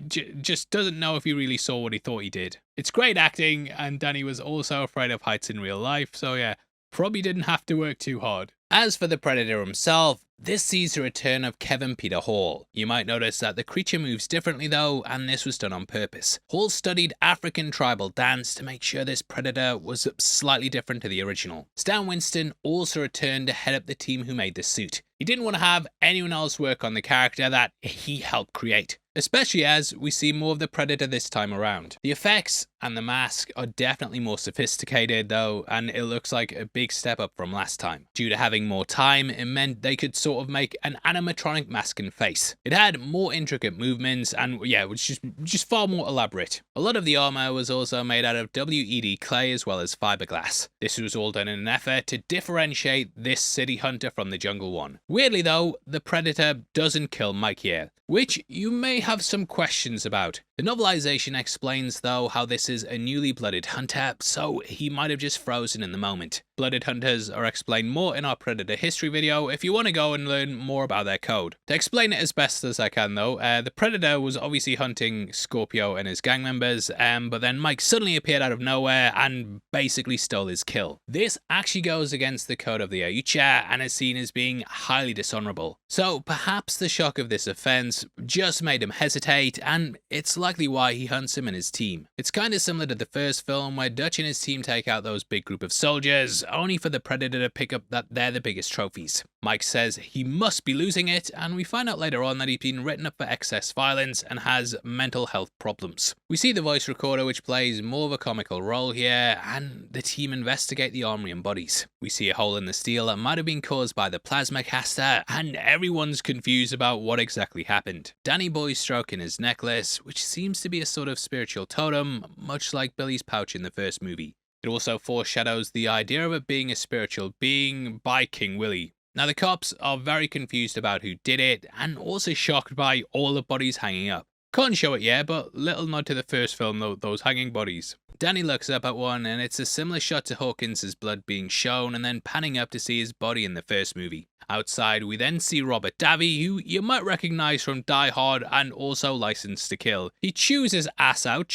just doesn't know if he really saw what he thought he did. It's great acting, and Danny was also afraid of heights in real life, so yeah, probably didn't have to work too hard. As for the Predator himself, this sees the return of Kevin Peter Hall. You might notice that the creature moves differently though, and this was done on purpose. Hall studied African tribal dance to make sure this Predator was slightly different to the original. Stan Winston also returned to head up the team who made the suit. He didn't want to have anyone else work on the character that he helped create, especially as we see more of the Predator this time around. The effects and the mask are definitely more sophisticated though, and it looks like a big step up from last time. Due to having more time, it meant they could sort of make an animatronic mask and face. It had more intricate movements and yeah, it was just far more elaborate. A lot of the armor was also made out of WED clay as well as fiberglass. This was all done in an effort to differentiate this city hunter from the jungle one. Weirdly though, the Predator doesn't kill Mike here, which you may have some questions about. The novelization explains though how this is a newly blooded hunter, so he might have just frozen in the moment. Blooded hunters are explained more in our Predator history video if you want to go and learn more about their code. To explain it as best as I can though, the Predator was obviously hunting Scorpio and his gang members, but then Mike suddenly appeared out of nowhere and basically stole his kill. This actually goes against the code of the Ayucha and is seen as being highly dishonorable. So perhaps the shock of this offense just made him hesitate, and it's likely why he hunts him and his team. It's kind of similar to the first film where Dutch and his team take out those big group of soldiers, only for the Predator to pick up that they're the biggest trophies. Mike says he must be losing it, and we find out later on that he's been written up for excess violence and has mental health problems. We see the voice recorder, which plays more of a comical role here, and the team investigate the armory and bodies. We see a hole in the steel that might have been caused by the plasma caster, and everyone's confused about what exactly happened. Danny Boy's stroking his necklace, which seems to be a sort of spiritual totem, much like Billy's pouch in the first movie. It also foreshadows the idea of it being a spiritual being by King Willie. Now the cops are very confused about who did it, and also shocked by all the bodies hanging up. Can't show it yet, but little nod to the first film though, those hanging bodies. Danny looks up at one, and it's a similar shot to Hawkins' blood being shown and then panning up to see his body in the first movie. Outside, we then see Robert Davi, who you might recognize from Die Hard and also License to Kill. He chews his ass out,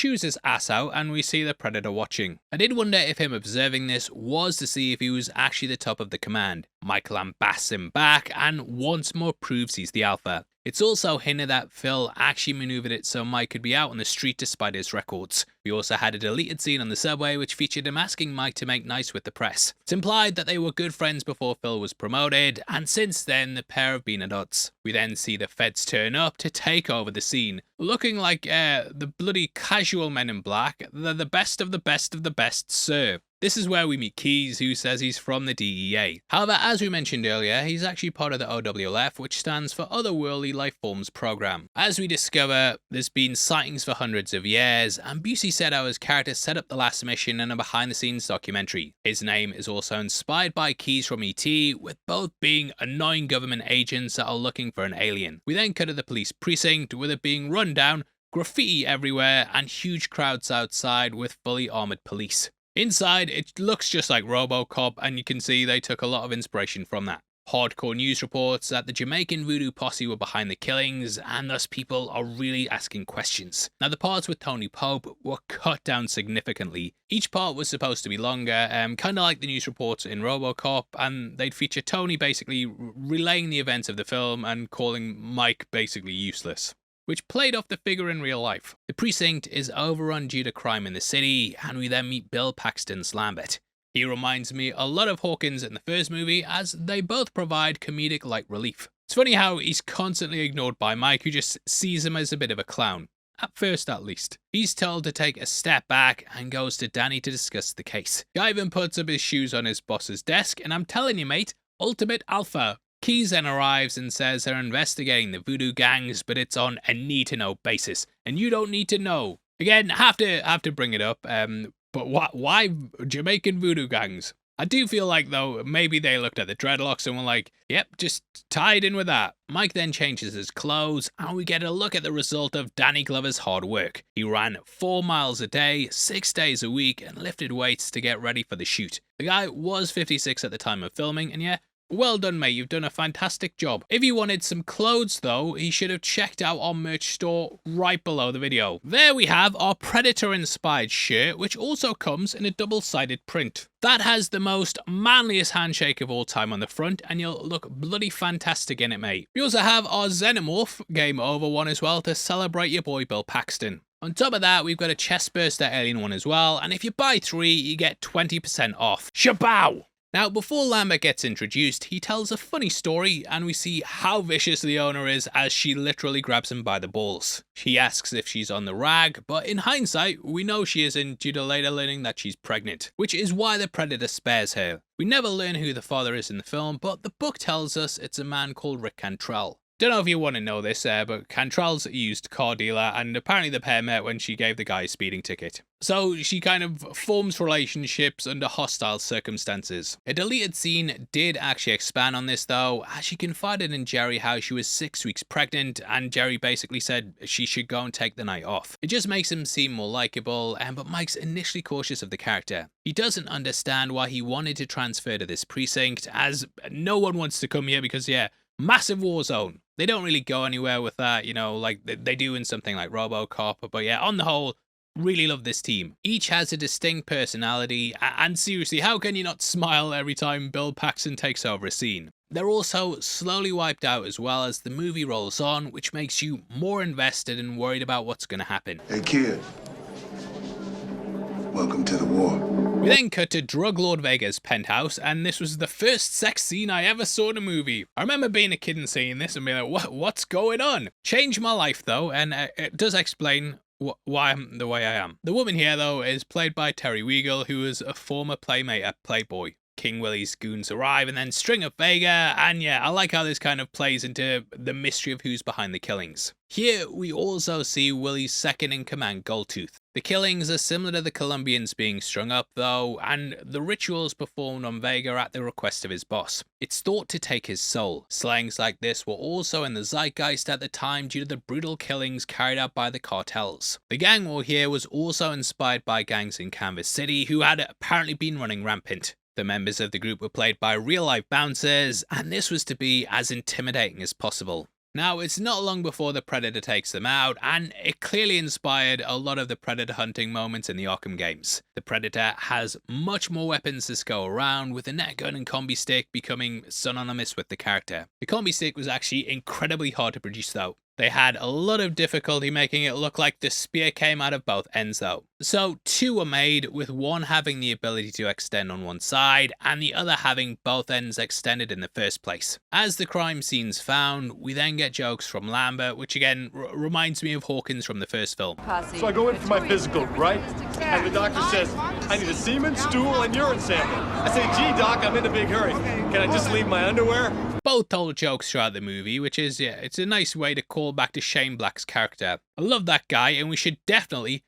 and we see the Predator watching. I did wonder if him observing this was to see if he was actually the top of the command. Mike lambasts him back and once more proves he's the alpha. It's also hinted that Phil actually maneuvered it so Mike could be out on the street despite his records. We also had a deleted scene on the subway which featured him asking Mike to make nice with the press. It's implied that they were good friends before Phil was promoted, and since then the pair have been at odds. We then see the feds turn up to take over the scene, looking like the bloody casual men in black. They're the best of the best of the best, sir. This is where we meet Keys, who says he's from the DEA. However, as we mentioned earlier, he's actually part of the OWLF, which stands for Otherworldly Life Forms Program. As we discover, there's been sightings for hundreds of years, and Busey said how his character set up the last mission in a behind-the-scenes documentary. His name is also inspired by Keys from E.T., with both being annoying government agents that are looking for an alien. We then cut to the police precinct, with it being run down, graffiti everywhere, and huge crowds outside with fully armoured police. Inside, it looks just like RoboCop, and you can see they took a lot of inspiration from that. hardcore news reports that the Jamaican voodoo posse were behind the killings, and thus people are really asking questions. Now, the parts with Tony Pope were cut down significantly. Each part was supposed to be longer, kind of like the news reports in RoboCop, and they'd feature Tony basically relaying the events of the film and calling Mike basically useless, which played off the figure in real life. The precinct is overrun due to crime in the city, and we then meet Bill Paxton's Lambert. He reminds me a lot of Hawkins in the first movie, as they both provide comedic light relief. It's funny how he's constantly ignored by Mike, who just sees him as a bit of a clown. At first, at least. He's told to take a step back and goes to Danny to discuss the case. Guy even puts up his shoes on his boss's desk, and I'm telling you, mate, ultimate alpha. Keys then arrives and says they're investigating the voodoo gangs, but it's on a need-to-know basis, and you don't need to know. Again, have to bring it up, but why Jamaican voodoo gangs? I do feel like, though, maybe they looked at the dreadlocks and were like, yep, just tied in with that. Mike then changes his clothes, and we get a look at the result of Danny Glover's hard work. He ran 4 miles a day, 6 days a week, and lifted weights to get ready for the shoot. The guy was 56 at the time of filming, and yeah, well done, mate, you've done a fantastic job. If you wanted some clothes, though, he should have checked out our merch store right below the video. There we have our Predator-inspired shirt, which also comes in a double-sided print. That has the most manliest handshake of all time on the front, and you'll look bloody fantastic in it, mate. We also have our Xenomorph Game Over one as well to celebrate your boy Bill Paxton. On top of that, we've got a chestburster alien one as well, and if you buy 3, you get 20% off. Shabow! Now, before Lambert gets introduced, he tells a funny story, and we see how vicious the owner is as she literally grabs him by the balls. She asks if she's on the rag, but in hindsight, we know she isn't due to later learning that she's pregnant, which is why the Predator spares her. We never learn who the father is in the film, but the book tells us it's a man called Rick Cantrell. Don't know if you want to know this, but Cantrell's a used car dealer, and apparently the pair met when she gave the guy a speeding ticket. So she kind of forms relationships under hostile circumstances. A deleted scene did actually expand on this though, as she confided in Jerry how she was 6 weeks pregnant, and Jerry basically said she should go and take the night off. It just makes him seem more likable, but Mike's initially cautious of the character. He doesn't understand why he wanted to transfer to this precinct, as no one wants to come here because, yeah, massive war zone. They don't really go anywhere with that, you know, like they do in something like RoboCop, but yeah, on the whole, really love this team. Each has a distinct personality, and seriously, how can you not smile every time Bill Paxton takes over a scene? They're also slowly wiped out as well as the movie rolls on, which makes you more invested and worried about what's going to happen. Hey kid, welcome to the war. We then cut to Drug Lord Vega's penthouse, and this was the first sex scene I ever saw in a movie. I remember being a kid and seeing this and being like, what's going on? Changed my life though, and it does explain why I'm the way I am. The woman here though is played by Terry Weigel, who is a former playmate at Playboy. King Willie's goons arrive and then string up Vega, and yeah, I like how this kind of plays into the mystery of who's behind the killings. Here we also see Willie's second in command, Goldtooth. The killings are similar to the Colombians being strung up though, and the rituals performed on Vega at the request of his boss. It's thought to take his soul. Slangs like this were also in the zeitgeist at the time due to the brutal killings carried out by the cartels. The gang war here was also inspired by gangs in Kansas City who had apparently been running rampant. The members of the group were played by real-life bouncers, and this was to be as intimidating as possible. Now, it's not long before the Predator takes them out, and it clearly inspired a lot of the Predator hunting moments in the Arkham games. The Predator has much more weapons to go around, with the net gun and combi stick becoming synonymous with the character. The combi stick was actually incredibly hard to produce though. They had a lot of difficulty making it look like the spear came out of both ends though. So 2 were made, with one having the ability to extend on one side and the other having both ends extended in the first place. As the crime scene's found, we then get jokes from Lambert, which again reminds me of Hawkins from the first film. So I go in for my physical, right? And the doctor says, I need a semen, stool, and urine sample. I say, gee doc, I'm in a big hurry. Can I just leave my underwear? Both told jokes throughout the movie, which is, yeah, it's a nice way to call back to Shane Black's character. I love that guy, and we should definitely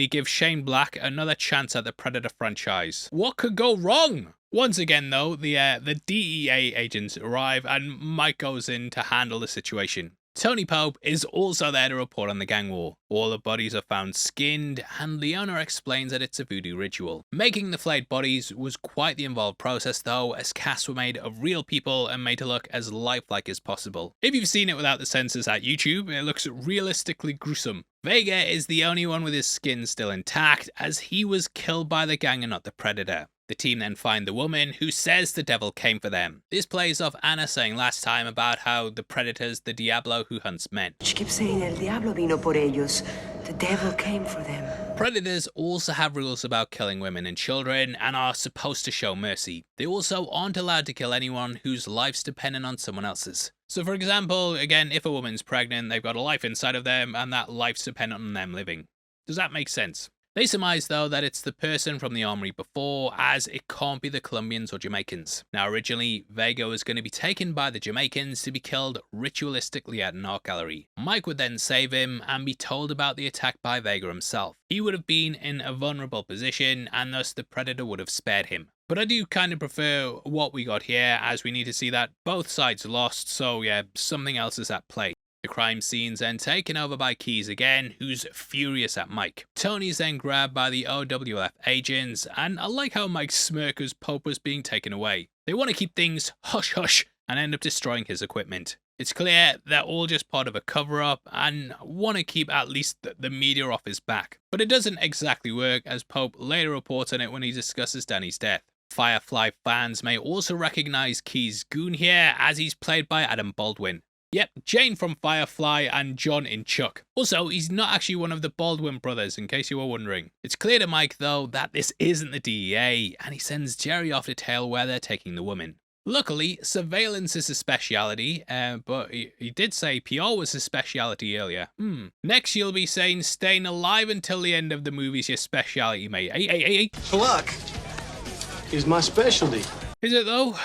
give Shane Black another chance at the Predator franchise. What could go wrong? Once again though, the DEA agents arrive and Mike goes in to handle the situation. Tony Pope is also there to report on the gang war. All the bodies are found skinned, and Leona explains that it's a voodoo ritual. Making the flayed bodies was quite the involved process though, as casts were made of real people and made to look as lifelike as possible. If you've seen it without the censors at YouTube, it looks realistically gruesome. Vega is the only one with his skin still intact, as he was killed by the gang and not the Predator. The team then find the woman, who says the devil came for them. This plays off Anna saying last time about how the Predator's the Diablo who hunts men. She keeps saying El Diablo vino por ellos. The devil came for them. Predators also have rules about killing women and children and are supposed to show mercy. They also aren't allowed to kill anyone whose life's dependent on someone else's. So for example, again, if a woman's pregnant, they've got a life inside of them and that life's dependent on them living. Does that make sense? They surmise though that it's the person from the armory before, as it can't be the Colombians or Jamaicans. Now originally, Vega was going to be taken by the Jamaicans to be killed ritualistically at an art gallery. Mike would then save him and be told about the attack by Vega himself. He would have been in a vulnerable position and thus the Predator would have spared him. But I do kind of prefer what we got here, as we need to see that both sides lost, so yeah, something else is at play. The crime scene's then taken over by Keys again, who's furious at Mike. Tony's then grabbed by the OWF agents, and I like how Mike's smirk as Pope was being taken away. They want to keep things hush-hush and end up destroying his equipment. It's clear they're all just part of a cover-up and want to keep at least the media off his back. But it doesn't exactly work, as Pope later reports on it when he discusses Danny's death. Firefly fans may also recognize Keys' goon here, as he's played by Adam Baldwin. Yep, Jane from Firefly and John in Chuck. Also, he's not actually one of the Baldwin brothers, in case you were wondering. It's clear to Mike, though, that this isn't the DEA, and he sends Jerry off to tail where they're taking the woman. Luckily, surveillance is his speciality, but he did say PR was his speciality earlier. Next, you'll be saying staying alive until the end of the movie's your speciality, mate. Hey. Luck is my specialty. Is it, though?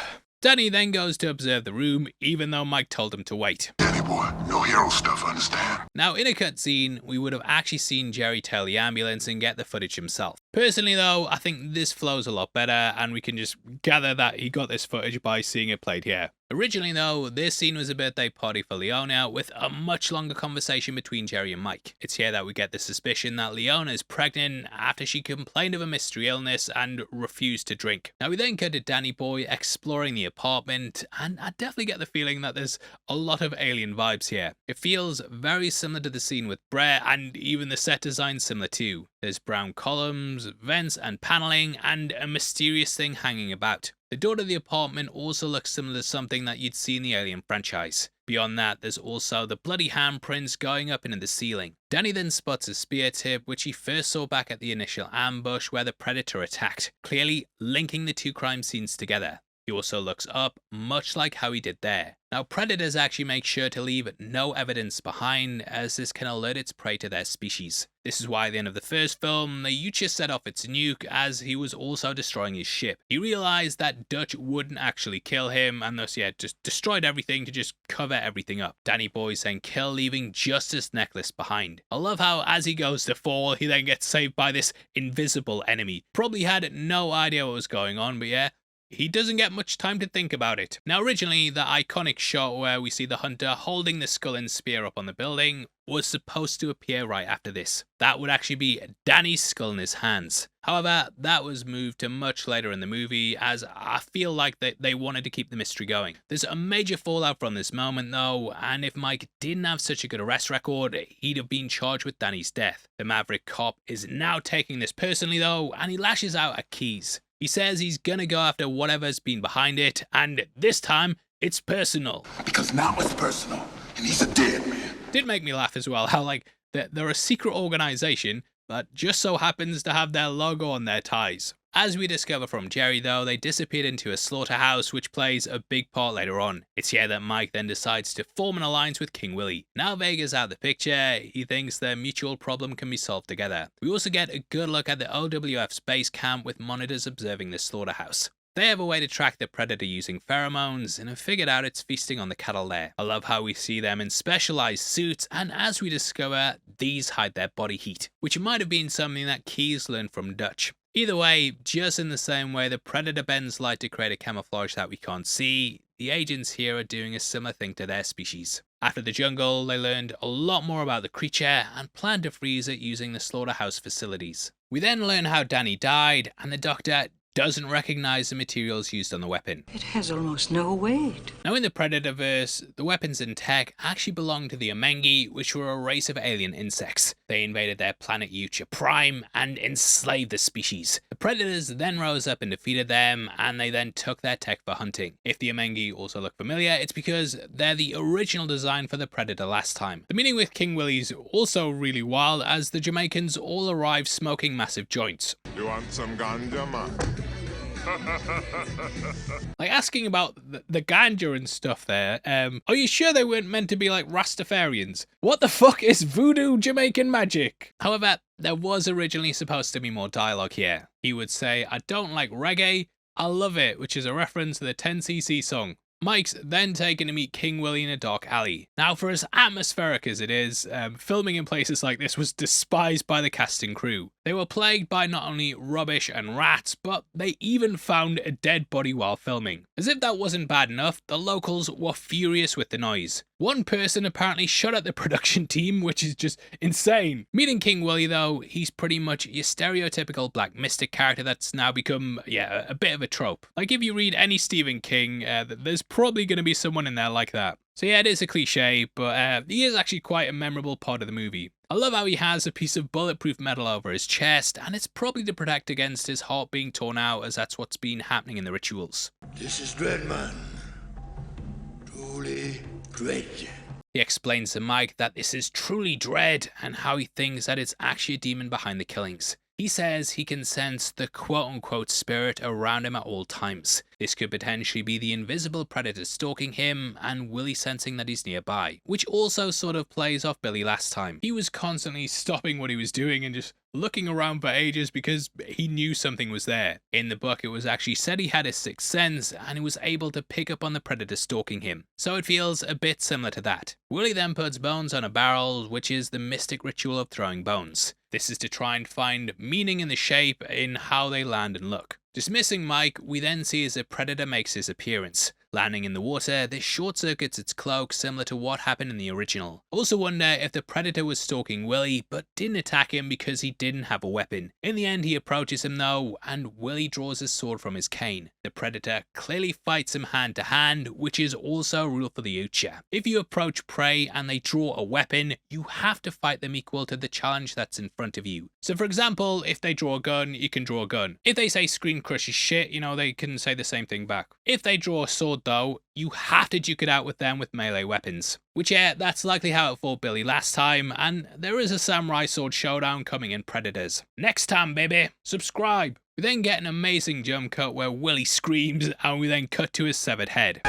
Danny then goes to observe the room, even though Mike told him to wait. Danny boy, no hero stuff, understand? Now, in a cutscene, we would have actually seen Jerry tail the ambulance and get the footage himself. Personally though, I think this flows a lot better, and we can just gather that he got this footage by seeing it played here. Originally though, this scene was a birthday party for Leona, with a much longer conversation between Jerry and Mike. It's here that we get the suspicion that Leona is pregnant after she complained of a mystery illness and refused to drink. Now we then cut to Danny Boy exploring the apartment, and I definitely get the feeling that there's a lot of alien vibes here. It feels very similar to the scene with Brett, and even the set design similar too. There's brown columns, vents and paneling, and a mysterious thing hanging about. The door to the apartment also looks similar to something that you'd see in the Alien franchise. Beyond that, there's also the bloody handprints going up into the ceiling. Danny then spots a spear tip, which he first saw back at the initial ambush where the Predator attacked, clearly linking the two crime scenes together. He also looks up, much like how he did there. Now, predators actually make sure to leave no evidence behind, as this can alert its prey to their species. This is why at the end of the first film, the Yucha set off its nuke, as he was also destroying his ship. He realized that Dutch wouldn't actually kill him, and thus, just destroyed everything to just cover everything up. Danny Boy's then killed, leaving just his necklace behind. I love how, as he goes to fall, he then gets saved by this invisible enemy. Probably had no idea what was going on, but yeah, he doesn't get much time to think about it. Now originally, the iconic shot where we see the hunter holding the skull and spear up on the building was supposed to appear right after this. That would actually be Danny's skull in his hands. However, that was moved to much later in the movie, as I feel like they wanted to keep the mystery going. There's a major fallout from this moment though, and if Mike didn't have such a good arrest record, he'd have been charged with Danny's death. The Maverick cop is now taking this personally though, and he lashes out at Keys. He says he's gonna go after whatever's been behind it, and this time, it's personal. Because now it's personal, and he's a dead man. Did make me laugh as well, how they're a secret organization that just so happens to have their logo on their ties. As we discover from Jerry though, they disappeared into a slaughterhouse, which plays a big part later on. It's here that Mike then decides to form an alliance with King Willie. Now Vega's out of the picture, he thinks their mutual problem can be solved together. We also get a good look at the OWF's base camp with monitors observing the slaughterhouse. They have a way to track the predator using pheromones, and have figured out it's feasting on the cattle there. I love how we see them in specialized suits, and as we discover, these hide their body heat, which might have been something that Keys learned from Dutch. Either way, just in the same way the predator bends light to create a camouflage that we can't see, the agents here are doing a similar thing to their species. After the jungle, they learned a lot more about the creature and planned to freeze it using the slaughterhouse facilities. We then learn how Danny died, and the Doctor doesn't recognize the materials used on the weapon. It has almost no weight. Now in the Predatorverse, the weapons and tech actually belong to the Omengi, which were a race of alien insects. They invaded their planet Ucha Prime and enslaved the species. The Predators then rose up and defeated them, and they then took their tech for hunting. If the Omengi also look familiar, it's because they're the original design for the Predator last time. The meeting with King Willie's also really wild, as the Jamaicans all arrive smoking massive joints. You want some ganja, man? Like asking about the ganja and stuff there. Are you sure they weren't meant to be like Rastafarians? What the fuck is voodoo Jamaican magic? However, there was originally supposed to be more dialogue here. He would say, "I don't like reggae, I love it," which is a reference to the 10cc song. Mike's then taken to meet King Willie in a dark alley. Now, for as atmospheric as it is, filming in places like this was despised by the cast and crew. They were plagued by not only rubbish and rats, but they even found a dead body while filming. As if that wasn't bad enough, the locals were furious with the noise. One person apparently shot at the production team, which is just insane. Meeting King Willie though, he's pretty much your stereotypical black mystic character that's now become, a bit of a trope. Like if you read any Stephen King, there's probably going to be someone in there like that. So yeah, it is a cliche, but he is actually quite a memorable part of the movie. I love how he has a piece of bulletproof metal over his chest, and it's probably to protect against his heart being torn out, as that's what's been happening in the rituals. This is Dreadman. Truly dread. He explains to Mike that this is truly dread, and how he thinks that it's actually a demon behind the killings. He says he can sense the quote-unquote spirit around him at all times. This could potentially be the invisible predator stalking him, and Willie sensing that he's nearby, which also sort of plays off Billy last time. He was constantly stopping what he was doing and just looking around for ages because he knew something was there. In the book, it was actually said he had a sixth sense, and he was able to pick up on the predator stalking him. So it feels a bit similar to that. Willie then puts bones on a barrel, which is the mystic ritual of throwing bones. This is to try and find meaning in the shape in how they land and look. Dismissing Mike, we then see as the predator makes his appearance. Landing in the water, this short-circuits its cloak, similar to what happened in the original. Also wonder if the predator was stalking Willie, but didn't attack him because he didn't have a weapon. In the end, he approaches him though, and Willie draws his sword from his cane. The predator clearly fights him hand to hand, which is also a rule for the Ucha. If you approach prey and they draw a weapon, you have to fight them equal to the challenge that's in front of you. So for example, if they draw a gun, you can draw a gun. If they say screen crush is shit, they can say the same thing back. If they draw a sword though, you have to duke it out with them with melee weapons. Which that's likely how it fought Billy last time, and there is a samurai sword showdown coming in Predators. Next time, baby, subscribe. We then get an amazing jump cut where Willie screams, and we then cut to his severed head.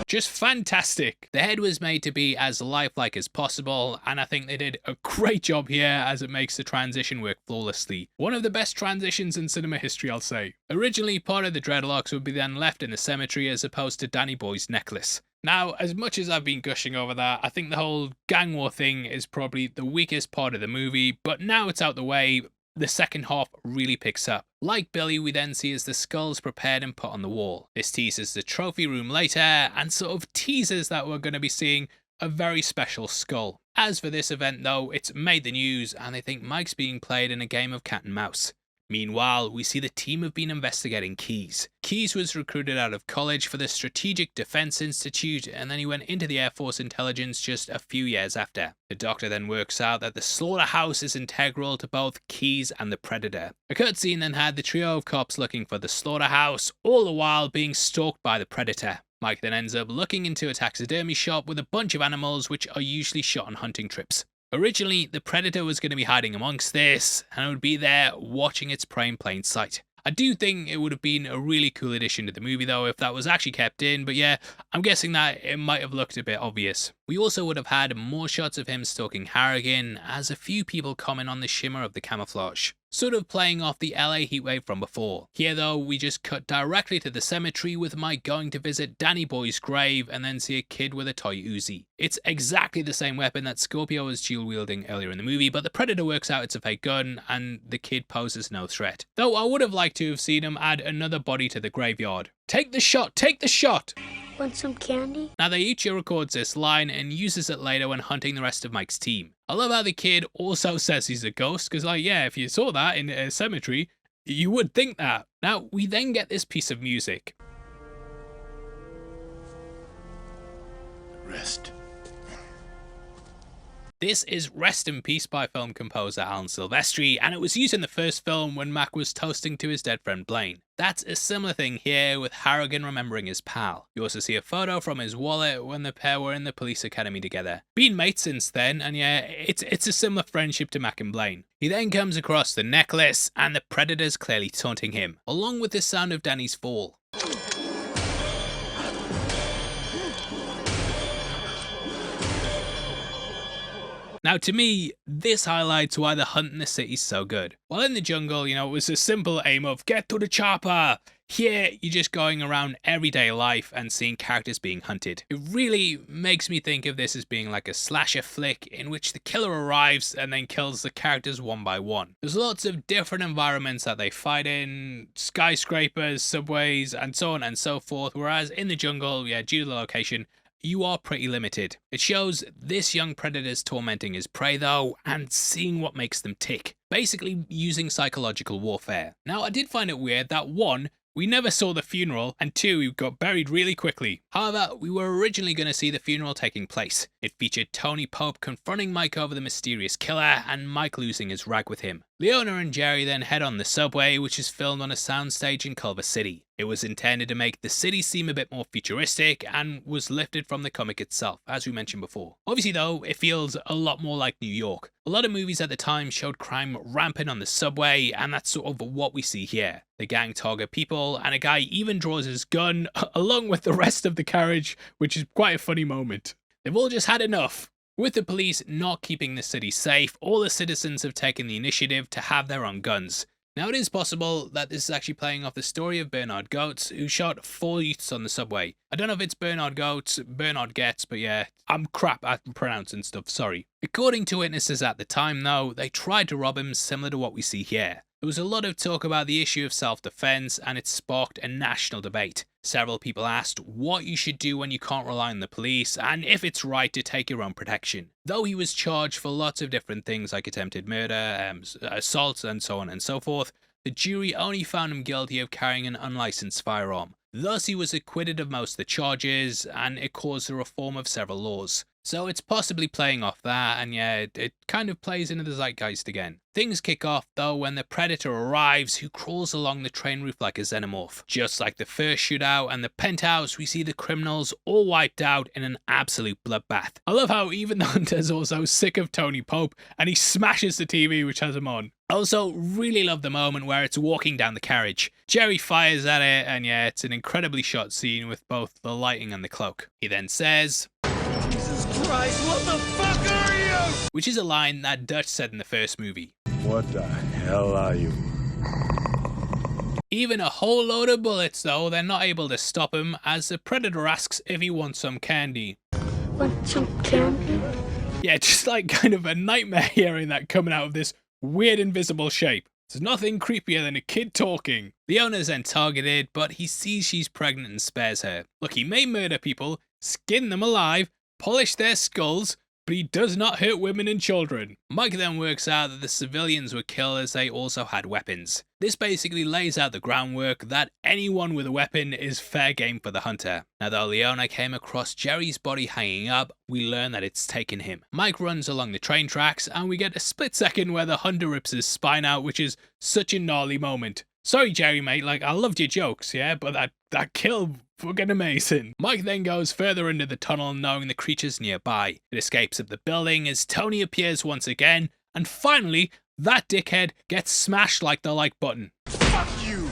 Just fantastic. The head was made to be as lifelike as possible, and I think they did a great job here as it makes the transition work flawlessly. One of the best transitions in cinema history, I'll say. Originally, part of the dreadlocks would be then left in the cemetery as opposed to Danny Boy's necklace. Now, as much as I've been gushing over that, I think the whole gang war thing is probably the weakest part of the movie, but now it's out the way, the second half really picks up. Like Billy, we then see as the skull's prepared and put on the wall. This teases the trophy room later, and sort of teases that we're going to be seeing a very special skull. As for this event though, it's made the news, and they think Mike's being played in a game of cat and mouse. Meanwhile, we see the team have been investigating Keyes. Keyes was recruited out of college for the Strategic Defense Institute, and then he went into the Air Force Intelligence just a few years after. The Doctor then works out that the slaughterhouse is integral to both Keyes and the Predator. A cutscene then had the trio of cops looking for the slaughterhouse, all the while being stalked by the Predator. Mike then ends up looking into a taxidermy shop with a bunch of animals which are usually shot on hunting trips. Originally, the Predator was going to be hiding amongst this, and it would be there watching its prey in plain sight. I do think it would have been a really cool addition to the movie though if that was actually kept in, but yeah, I'm guessing that it might have looked a bit obvious. We also would have had more shots of him stalking Harrigan, as a few people comment on the shimmer of the camouflage. sort of playing off the LA heatwave from before. Here though, we just cut directly to the cemetery with Mike going to visit Danny Boy's grave and then see a kid with a toy Uzi. It's exactly the same weapon that Scorpio was dual wielding earlier in the movie, but the Predator works out it's a fake gun and the kid poses no threat. Though I would have liked to have seen him add another body to the graveyard. Take the shot, take the shot! Want some candy? Now Daiichi records this line and uses it later when hunting the rest of Mike's team. I love how the kid also says he's a ghost, because like, yeah, if you saw that in a cemetery, you would think that. Now, we then get this piece of music. Rest. This is Rest in Peace by film composer Alan Silvestri, and it was used in the first film when Mac was toasting to his dead friend Blaine. That's a similar thing here with Harrigan remembering his pal. You also see a photo from his wallet when the pair were in the police academy together. Been mates since then, and yeah, it's a similar friendship to Mac and Blaine. He then comes across the necklace, and the Predator's clearly taunting him, along with the sound of Danny's fall. Now to me, this highlights why the hunt in the city is so good. While in the jungle, you know, it was a simple aim of get to the chopper. Here, you're just going around everyday life and seeing characters being hunted. It really makes me think of this as being like a slasher flick in which the killer arrives and then kills the characters one by one. There's lots of different environments that they fight in, skyscrapers, subways, and so on and so forth, whereas in the jungle, yeah, due to the location, you are pretty limited. It shows this young predator's tormenting his prey though, and seeing what makes them tick. Basically using psychological warfare. Now I did find it weird that 1, we never saw the funeral, and 2, he got buried really quickly. However, we were originally going to see the funeral taking place. It featured Tony Pope confronting Mike over the mysterious killer, and Mike losing his rag with him. Leona and Jerry then head on the subway, which is filmed on a soundstage in Culver City. It was intended to make the city seem a bit more futuristic, and was lifted from the comic itself, as we mentioned before. Obviously though, it feels a lot more like New York. A lot of movies at the time showed crime rampant on the subway, and that's sort of what we see here. The gang target people, and a guy even draws his gun along with the rest of the carriage, which is quite a funny moment. They've all just had enough. With the police not keeping the city safe, all the citizens have taken the initiative to have their own guns. Now it is possible that this is actually playing off the story of Bernard Goetz, who shot 4 youths on the subway. I don't know if it's Bernard Goetz, Bernard Goetz, but yeah, I'm crap at pronouncing stuff, sorry. According to witnesses at the time though, they tried to rob him similar to what we see here. There was a lot of talk about the issue of self-defense, and it sparked a national debate. Several people asked what you should do when you can't rely on the police, and if it's right to take your own protection. Though he was charged for lots of different things like attempted murder, assaults and so on and so forth, the jury only found him guilty of carrying an unlicensed firearm. Thus he was acquitted of most of the charges, and it caused the reform of several laws. So it's possibly playing off that, and yeah, it kind of plays into the zeitgeist again. Things kick off though when the Predator arrives, who crawls along the train roof like a xenomorph. Just like the first shootout and the penthouse, we see the criminals all wiped out in an absolute bloodbath. I love how even the hunter's also sick of Tony Pope, and he smashes the TV which has him on. I also really love the moment where it's walking down the carriage. Jerry fires at it, and yeah, it's an incredibly shot scene with both the lighting and the cloak. He then says, Jesus Christ, what the fuck are you? Which is a line that Dutch said in the first movie. What the hell are you? Even a whole load of bullets though, they're not able to stop him, as the Predator asks if he wants some candy. Want some candy? Yeah, just like kind of a nightmare hearing that coming out of this weird invisible shape. There's nothing creepier than a kid talking. Leona's then targeted, but he sees she's pregnant and spares her. Look, he may murder people, skin them alive, polish their skulls, but he does not hurt women and children. Mike then works out that the civilians were killed as they also had weapons. This basically lays out the groundwork that anyone with a weapon is fair game for the hunter. Now though Leona came across Jerry's body hanging up, we learn that it's taken him. Mike runs along the train tracks, and we get a split second where the hunter rips his spine out, which is such a gnarly moment. Sorry Jerry mate, like I loved your jokes, yeah, but that kill fucking amazing. Mike then goes further into the tunnel knowing the creature's nearby. It escapes up the building as Tony appears once again, and finally, that dickhead gets smashed like the like button. Fuck you!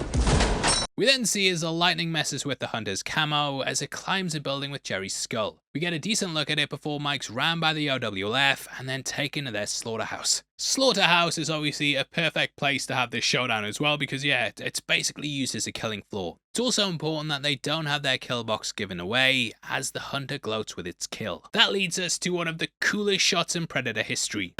We then see as the lightning messes with the hunter's camo as it climbs a building with Jerry's skull. We get a decent look at it before Mike's rammed by the OWF and then taken to their slaughterhouse. Slaughterhouse is obviously a perfect place to have this showdown as well because yeah, it's basically used as a killing floor. It's also important that they don't have their kill box given away as the hunter gloats with its kill. That leads us to one of the coolest shots in Predator history.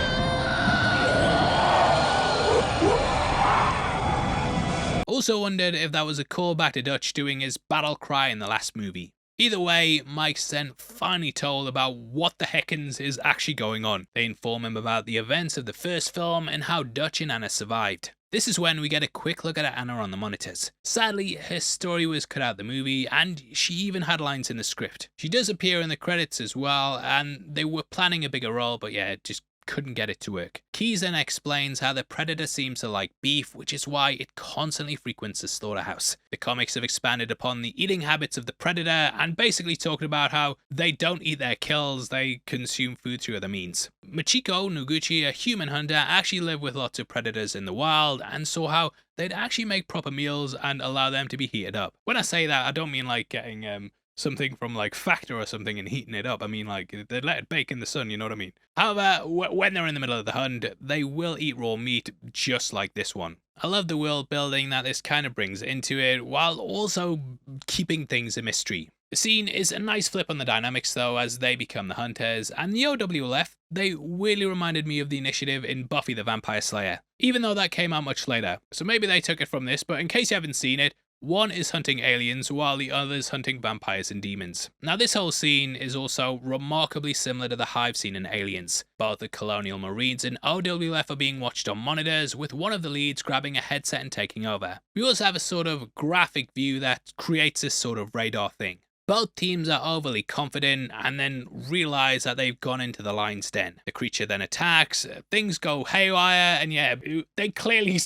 Also wondered if that was a callback to Dutch doing his battle cry in the last movie. Either way, Mike's then finally told about what the heckins is actually going on. They inform him about the events of the first film and how Dutch and Anna survived. This is when we get a quick look at Anna on the monitors. Sadly, her story was cut out of the movie and she even had lines in the script. She does appear in the credits as well and they were planning a bigger role, but yeah, just couldn't get it to work. Keyes then explains how the Predator seems to like beef, which is why it constantly frequents the slaughterhouse. The comics have expanded upon the eating habits of the Predator and basically talked about how they don't eat their kills, they consume food through other means. Machiko Noguchi, a human hunter, actually lived with lots of predators in the wild and saw how they'd actually make proper meals and allow them to be heated up. When I say that, I don't mean like getting something from like Factor or something and heating it up. I mean like they let it bake in the sun, you know what I mean? However, when they're in the middle of the hunt, they will eat raw meat just like this one. I love the world building that this kind of brings into it while also keeping things a mystery. The scene is a nice flip on the dynamics though as they become the hunters, and the OWF, they really reminded me of the Initiative in Buffy the Vampire Slayer, even though that came out much later. So maybe they took it from this, but in case you haven't seen it, one is hunting aliens while the other is hunting vampires and demons. Now this whole scene is also remarkably similar to the Hive scene in Aliens. Both the Colonial Marines and OWF are being watched on monitors, with one of the leads grabbing a headset and taking over. We also have a sort of graphic view that creates this sort of radar thing. Both teams are overly confident and then realize that they've gone into the lion's den. The creature then attacks, things go haywire, and yeah, they clearly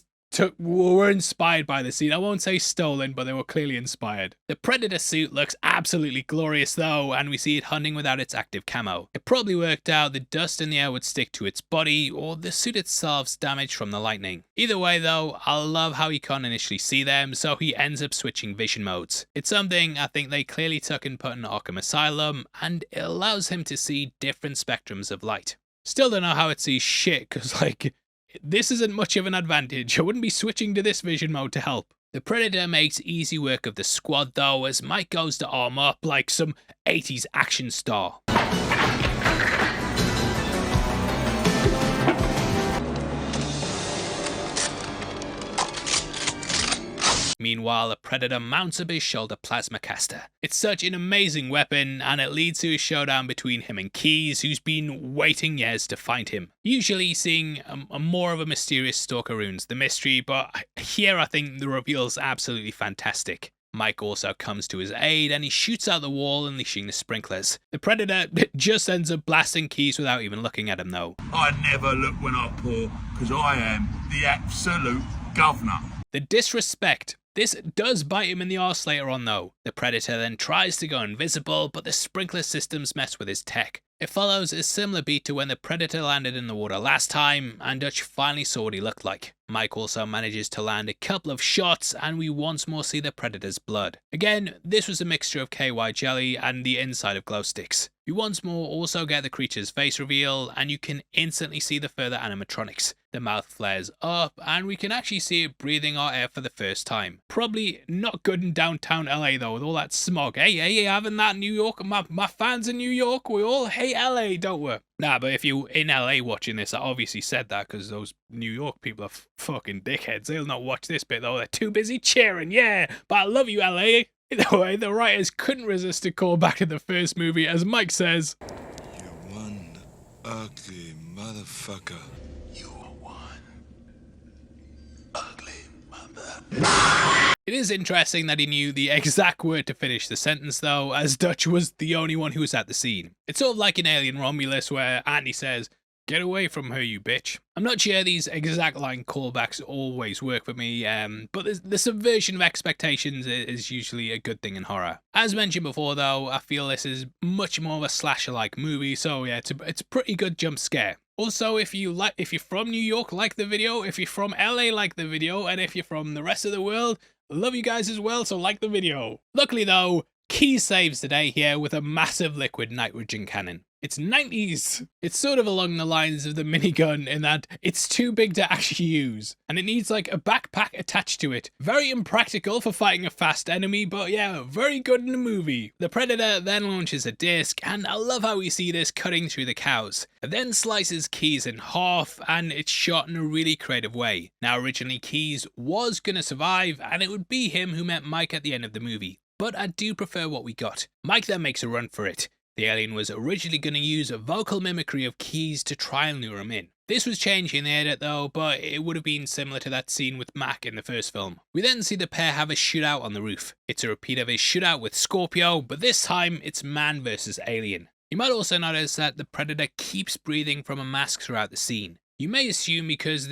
were inspired by the scene. I won't say stolen, but they were clearly inspired. The Predator suit looks absolutely glorious though, and we see it hunting without its active camo. It probably worked out the dust in the air would stick to its body, or the suit itself's damaged from the lightning. Either way though, I love how he can't initially see them, so he ends up switching vision modes. It's something I think they clearly took and put in Arkham Asylum, and it allows him to see different spectrums of light. Still don't know how it sees shit, cause like, this isn't much of an advantage. I wouldn't be switching to this vision mode to help. The Predator makes easy work of the squad though, as Mike goes to arm up like some 80s action star. Meanwhile, the Predator mounts up his shoulder plasma caster. It's such an amazing weapon, and it leads to a showdown between him and Keyes, who's been waiting years to find him. Usually seeing a more of a mysterious stalker ruins the mystery, but here I think the reveal's absolutely fantastic. Mike also comes to his aid and he shoots out the wall, unleashing the sprinklers. The Predator just ends up blasting Keyes without even looking at him though. I never look when I pour, because I am the absolute governor. The disrespect. This does bite him in the arse later on though. The Predator then tries to go invisible, but the sprinkler systems mess with his tech. It follows a similar beat to when the Predator landed in the water last time, and Dutch finally saw what he looked like. Mike also manages to land a couple of shots, and we once more see the Predator's blood. Again, this was a mixture of KY jelly and the inside of glow sticks. We once more also get the creature's face reveal, and you can instantly see the further animatronics. The mouth flares up, and we can actually see it breathing our air for the first time. Probably not good in downtown LA though, with all that smog. Hey, having that New York, my fans in New York, we all hate LA, don't we? Nah, but if you're in LA watching this, I obviously said that because those New York people are fucking dickheads. They'll not watch this bit though, they're too busy cheering, yeah, but I love you LA. Either way, the writers couldn't resist a call back to the first movie, as Mike says, "You one ugly motherfucker. You are one ugly mother." It is interesting that he knew the exact word to finish the sentence though, as Dutch was the only one who was at the scene. It's sort of like in Alien Romulus where Andy says, "Get away from her, you bitch." I'm not sure these exact line callbacks always work for me, but the subversion of expectations is usually a good thing in horror. As mentioned before though, I feel this is much more of a slasher-like movie, so yeah, it's a pretty good jump scare. Also, if you're from New York, like the video. If you're from LA, like the video. And if you're from the rest of the world, Love you guys as well, so like the video. Luckily though, Keyes saves the day here with a massive liquid nitrogen cannon. It's 90s. It's sort of along the lines of the minigun in that it's too big to actually use, and it needs like a backpack attached to it. Very impractical for fighting a fast enemy, but yeah, very good in the movie. The Predator then launches a disc, and I love how we see this cutting through the cows. It then slices Keyes in half, and it's shot in a really creative way. Now originally Keyes was gonna survive, and it would be him who met Mike at the end of the movie, but I do prefer what we got. Mike then makes a run for it. The alien was originally going to use a vocal mimicry of Keyes to try and lure him in. This was changed in the edit though, but it would have been similar to that scene with Mac in the first film. We then see the pair have a shootout on the roof. It's a repeat of his shootout with Scorpio, but this time it's man versus alien. You might also notice that the Predator keeps breathing from a mask throughout the scene. You may assume because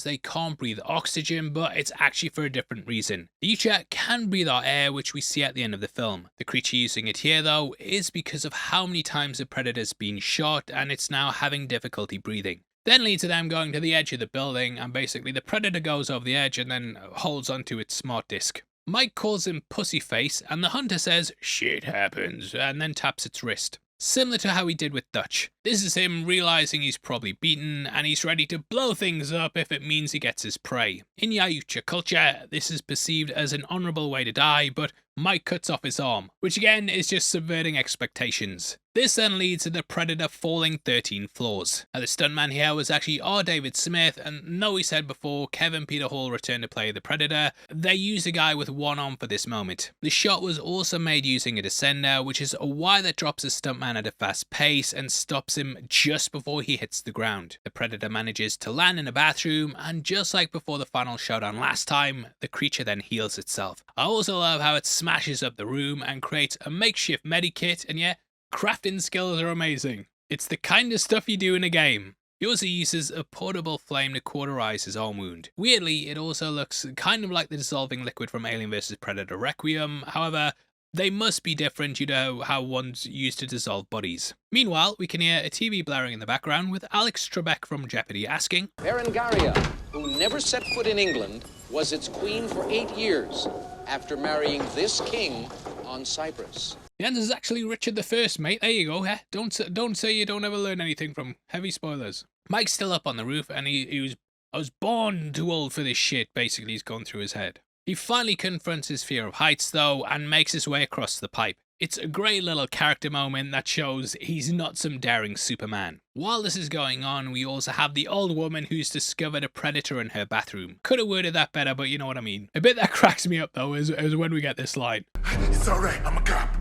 they can't breathe oxygen, but it's actually for a different reason. The creature can breathe our air, which we see at the end of the film. The creature using it here though is because of how many times the Predator's been shot and it's now having difficulty breathing. Then leads to them going to the edge of the building, and basically the Predator goes over the edge and then holds onto its smart disc. Mike calls him Pussyface and the hunter says, "Shit happens," and then taps its wrist. Similar to how he did with Dutch. This is him realizing he's probably beaten and he's ready to blow things up if it means he gets his prey. In Yaiucha culture, this is perceived as an honourable way to die, but Mike cuts off his arm, which again is just subverting expectations. This then leads to the Predator falling 13 floors. Now the stuntman here was actually R. David Smith, and though we said before Kevin Peter Hall returned to play the Predator, they used a guy with one arm for this moment. The shot was also made using a descender, which is a wire that drops a stuntman at a fast pace and stops him just before he hits the ground. The Predator manages to land in a bathroom, and just like before the final showdown last time, the creature then heals itself. I also love how it smashes up the room and creates a makeshift medikit, and yeah, crafting skills are amazing. It's the kind of stuff you do in a game. He also uses a portable flame to cauterize his arm wound. Weirdly, it also looks kind of like the dissolving liquid from Alien vs Predator Requiem, however, they must be different due to how one's used to dissolve bodies. Meanwhile, we can hear a TV blaring in the background with Alex Trebek from Jeopardy asking, Berengaria, who never set foot in England, was its queen for 8 years after marrying this king on Cyprus. The answer is actually Richard I, mate. There you go. Don't say you don't ever learn anything from heavy spoilers. Mike's still up on the roof, and I was born too old for this shit, basically he's gone through his head. He finally confronts his fear of heights though, and makes his way across the pipe. It's a great little character moment that shows he's not some daring Superman. While this is going on, we also have the old woman who's discovered a predator in her bathroom. Could have worded that better, but you know what I mean. A bit that cracks me up though is when we get this line. It's alright, I'm a cop.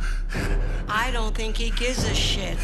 I don't think he gives a shit.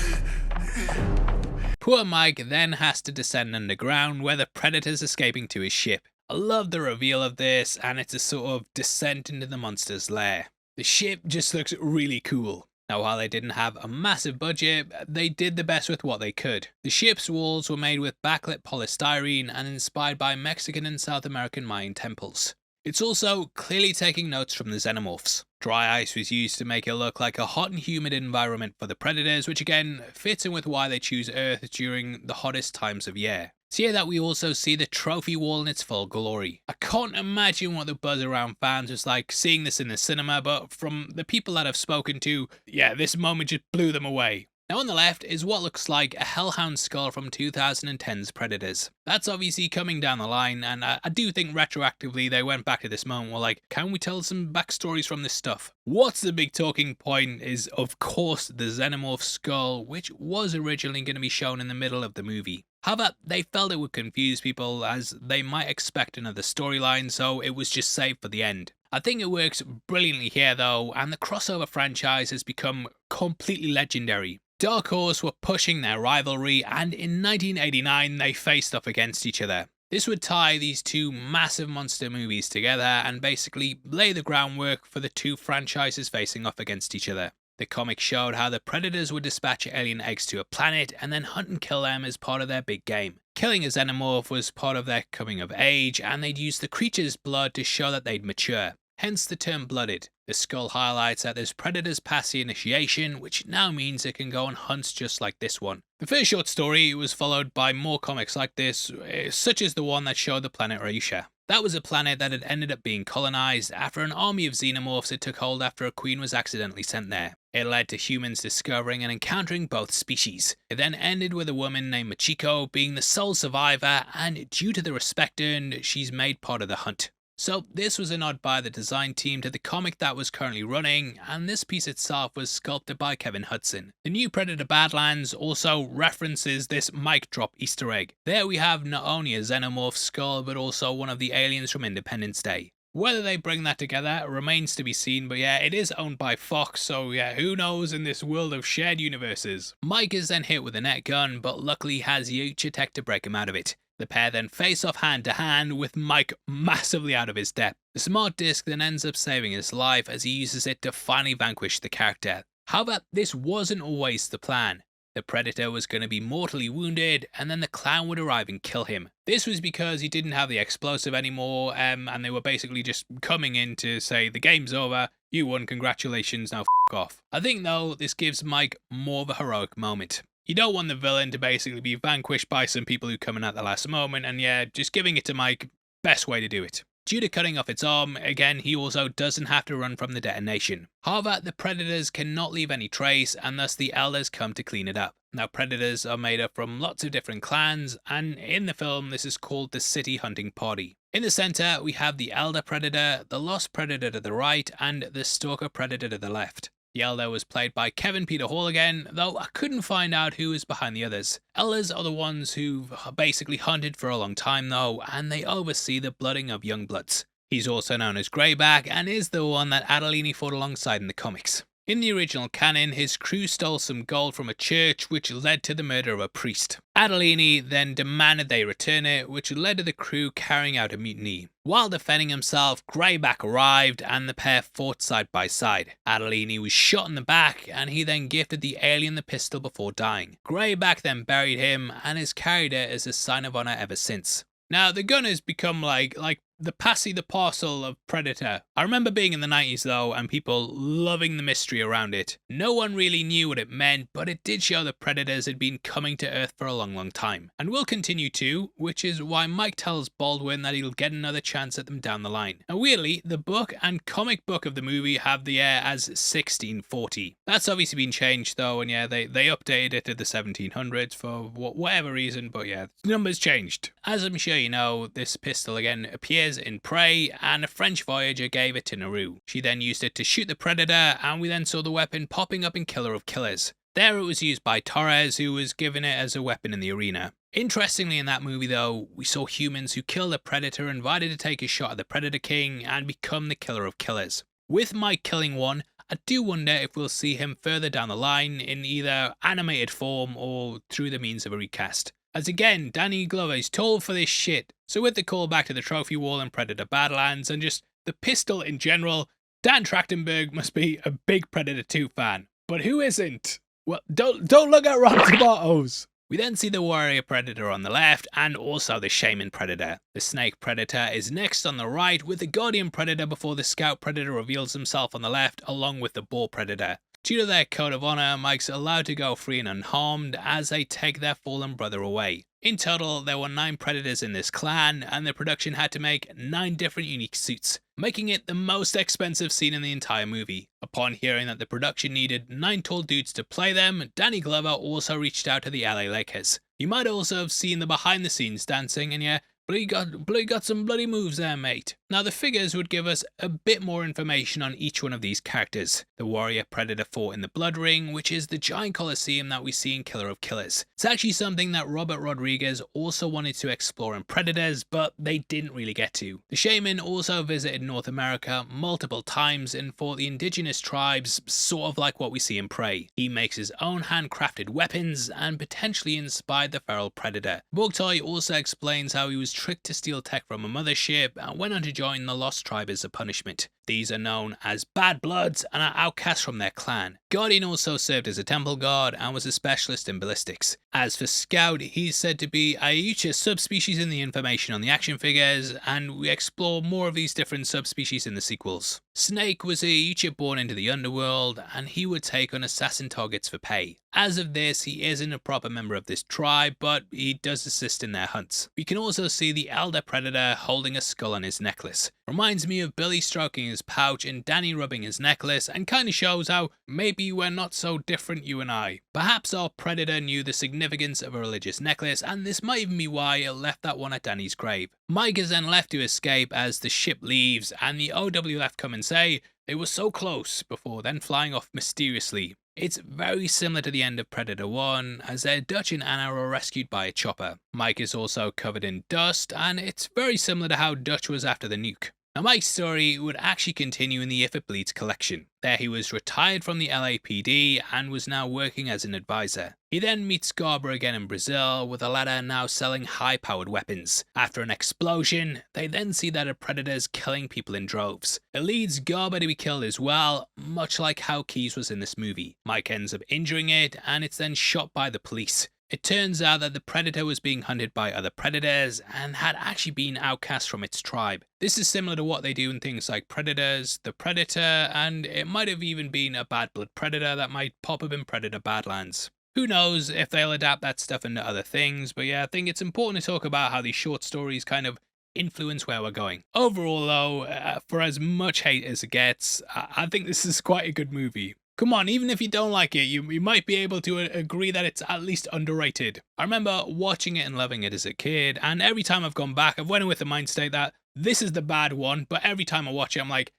Poor Mike then has to descend underground where the predator's escaping to his ship. I love the reveal of this, and it's a sort of descent into the monster's lair. The ship just looks really cool. Now while they didn't have a massive budget, they did the best with what they could. The ship's walls were made with backlit polystyrene and inspired by Mexican and South American Mayan temples. It's also clearly taking notes from the xenomorphs. Dry ice was used to make it look like a hot and humid environment for the predators, which again fits in with why they choose Earth during the hottest times of year. It's here that we also see the trophy wall in its full glory. I can't imagine what the buzz around fans was like seeing this in the cinema, but from the people that I've spoken to, yeah, this moment just blew them away. Now on the left is what looks like a Hellhound skull from 2010's Predators. That's obviously coming down the line, and I do think retroactively they went back to this moment and were like, can we tell some backstories from this stuff? What's the big talking point is, of course, the Xenomorph skull, which was originally going to be shown in the middle of the movie. However, they felt it would confuse people as they might expect another storyline, so it was just saved for the end. I think it works brilliantly here though, and the crossover franchise has become completely legendary. Dark Horse were pushing their rivalry, and in 1989 they faced off against each other. This would tie these two massive monster movies together and basically lay the groundwork for the two franchises facing off against each other. The comic showed how the Predators would dispatch alien eggs to a planet and then hunt and kill them as part of their big game. Killing a xenomorph was part of their coming of age, and they'd use the creature's blood to show that they'd mature. Hence the term blooded. The skull highlights that this predator's passed the initiation, which now means it can go on hunts just like this one. The first short story was followed by more comics like this, such as the one that showed the planet Raisha. That was a planet that had ended up being colonized after an army of xenomorphs had took hold after a queen was accidentally sent there. It led to humans discovering and encountering both species. It then ended with a woman named Machiko being the sole survivor, and due to the respect earned, she's made part of the hunt. So this was a nod by the design team to the comic that was currently running, and this piece itself was sculpted by Kevin Hudson. The new Predator Badlands also references this mic drop Easter egg. There we have not only a xenomorph skull, but also one of the aliens from Independence Day. Whether they bring that together remains to be seen, but yeah, it is owned by Fox, so yeah, who knows in this world of shared universes. Mike is then hit with a net gun, but luckily has Yucha Tech to break him out of it. The pair then face off hand to hand, with Mike massively out of his depth. The smart disc then ends up saving his life as he uses it to finally vanquish the character. However, this wasn't always the plan. The Predator was going to be mortally wounded, and then the clown would arrive and kill him. This was because he didn't have the explosive anymore, and they were basically just coming in to say, the game's over, you won, congratulations, now f*** off. I think though, this gives Mike more of a heroic moment. You don't want the villain to basically be vanquished by some people who come in at the last moment, and yeah, just giving it to Mike, best way to do it. Due to cutting off its arm, again, he also doesn't have to run from the detonation. However, the Predators cannot leave any trace, and thus the Elders come to clean it up. Now, Predators are made up from lots of different clans, and in the film, this is called the City Hunting Party. In the center, we have the Elder Predator, the Lost Predator to the right, and the Stalker Predator to the left. The Elder was played by Kevin Peter Hall again, though I couldn't find out who was behind the others. Elders are the ones who've basically hunted for a long time though, and they oversee the blooding of young bloods. He's also known as Greyback, and is the one that Adolini fought alongside in the comics. In the original canon, his crew stole some gold from a church, which led to the murder of a priest. Adolini then demanded they return it, which led to the crew carrying out a mutiny. While defending himself, Greyback arrived and the pair fought side by side. Adolini was shot in the back, and he then gifted the alien the pistol before dying. Greyback then buried him and has carried it as a sign of honor ever since. Now, the gun has become like the passy the parcel of Predator. I remember being in the 90s though, and people loving the mystery around it. No one really knew what it meant, but it did show that Predators had been coming to Earth for a long time, and will continue to, which is why Mike tells Baldwin that he'll get another chance at them down the line. Now weirdly, the book and comic book of the movie have the year as 1640. That's obviously been changed though, and yeah, they updated it to the 1700s for whatever reason, but yeah, the numbers changed. As I'm sure you know, this pistol again appears in Prey, and a French voyager gave it to Naru. She then used it to shoot the Predator, and we then saw the weapon popping up in Killer of Killers. There it was used by Torres, who was given it as a weapon in the arena. Interestingly, in that movie though, we saw humans who killed the Predator invited to take a shot at the Predator King and become the Killer of Killers. With Mike killing one, I do wonder if we'll see him further down the line in either animated form or through the means of a recast. As again, Danny Glover is told for this shit. So with the callback to the trophy wall in Predator Badlands and just the pistol in general, Dan Trachtenberg must be a big Predator 2 fan. But who isn't? Well, don't look at Rotten Tomatoes. We then see the Warrior Predator on the left and also the Shaman Predator. The Snake Predator is next on the right, with the Guardian Predator before the Scout Predator reveals himself on the left, along with the Boar Predator. Due to their code of honor, Mike's allowed to go free and unharmed as they take their fallen brother away. In total, there were 9 Predators in this clan, and the production had to make 9 different unique suits, making it the most expensive scene in the entire movie. Upon hearing that the production needed 9 tall dudes to play them, Danny Glover also reached out to the LA Lakers. You might also have seen the behind the scenes dancing, and yeah, Bloody got some bloody moves there, mate. Now the figures would give us a bit more information on each one of these characters. The Warrior Predator fought in the Blood Ring, which is the giant coliseum that we see in Killer of Killers. It's actually something that Robert Rodriguez also wanted to explore in Predators, but they didn't really get to. The Shaman also visited North America multiple times and fought the indigenous tribes, sort of like what we see in Prey. He makes his own handcrafted weapons and potentially inspired the feral Predator. Bugtoy also explains how he was tricked to steal tech from a mothership and went on to join the Lost Tribe as a punishment. These are known as Bad Bloods and are outcast from their clan. Guardian also served as a temple guard and was a specialist in ballistics. As for Scout, he's said to be a Yucha subspecies in the information on the action figures, and we explore more of these different subspecies in the sequels. Snake was a Yucha born into the underworld, and he would take on assassin targets for pay. As of this, he isn't a proper member of this tribe, but he does assist in their hunts. We can also see the elder Predator holding a skull on his necklace. Reminds me of Billy stroking his pouch and Danny rubbing his necklace, and kind of shows how maybe we're not so different, you and I. Perhaps our Predator knew the significance of a religious necklace, and this might even be why it left that one at Danny's grave. Mike is then left to escape as the ship leaves, and the OWF come and say they were so close before then flying off mysteriously. It's very similar to the end of Predator 1, as Dutch and Anna are rescued by a chopper. Mike is also covered in dust, and it's very similar to how Dutch was after the nuke. Now Mike's story would actually continue in the If It Bleeds collection. There he was retired from the LAPD and was now working as an advisor. He then meets Garber again in Brazil, with the latter now selling high-powered weapons. After an explosion, they then see that a predator's killing people in droves. It leads Garber to be killed as well, much like how Keyes was in this movie. Mike ends up injuring it, and it's then shot by the police. It turns out that the predator was being hunted by other predators and had actually been outcast from its tribe. This is similar to what they do in things like Predators, The Predator, and it might have even been a bad blood predator that might pop up in Predator Badlands. Who knows if they'll adapt that stuff into other things, but yeah, I think it's important to talk about how these short stories kind of influence where we're going. Overall though, for as much hate as it gets, I think this is quite a good movie. Come on, even if you don't like it, you might be able to agree that it's at least underrated. I remember watching it and loving it as a kid, and every time I've gone back, I've went in with the mind state that this is the bad one, but every time I watch it, I'm like,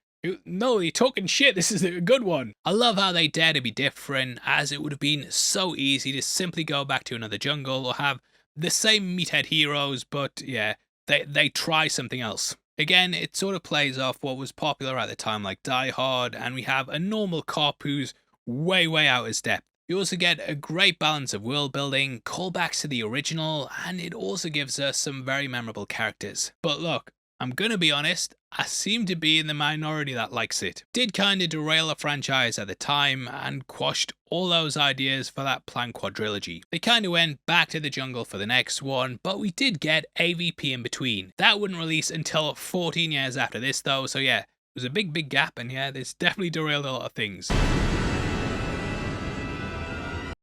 no, you're talking shit, this is a good one. I love how they dare to be different, as it would have been so easy to simply go back to another jungle or have the same meathead heroes, but yeah, they try something else. Again, it sort of plays off what was popular at the time, like Die Hard, and we have a normal cop who's way out his depth. You also get a great balance of world building, callbacks to the original, and it also gives us some very memorable characters. But look, I'm gonna be honest, I seem to be in the minority that likes it. Did kinda derail the franchise at the time and quashed all those ideas for that planned quadrilogy. They kinda went back to the jungle for the next one, but we did get AVP in between. That wouldn't release until 14 years after this though, so yeah, it was a big gap, and yeah, this definitely derailed a lot of things.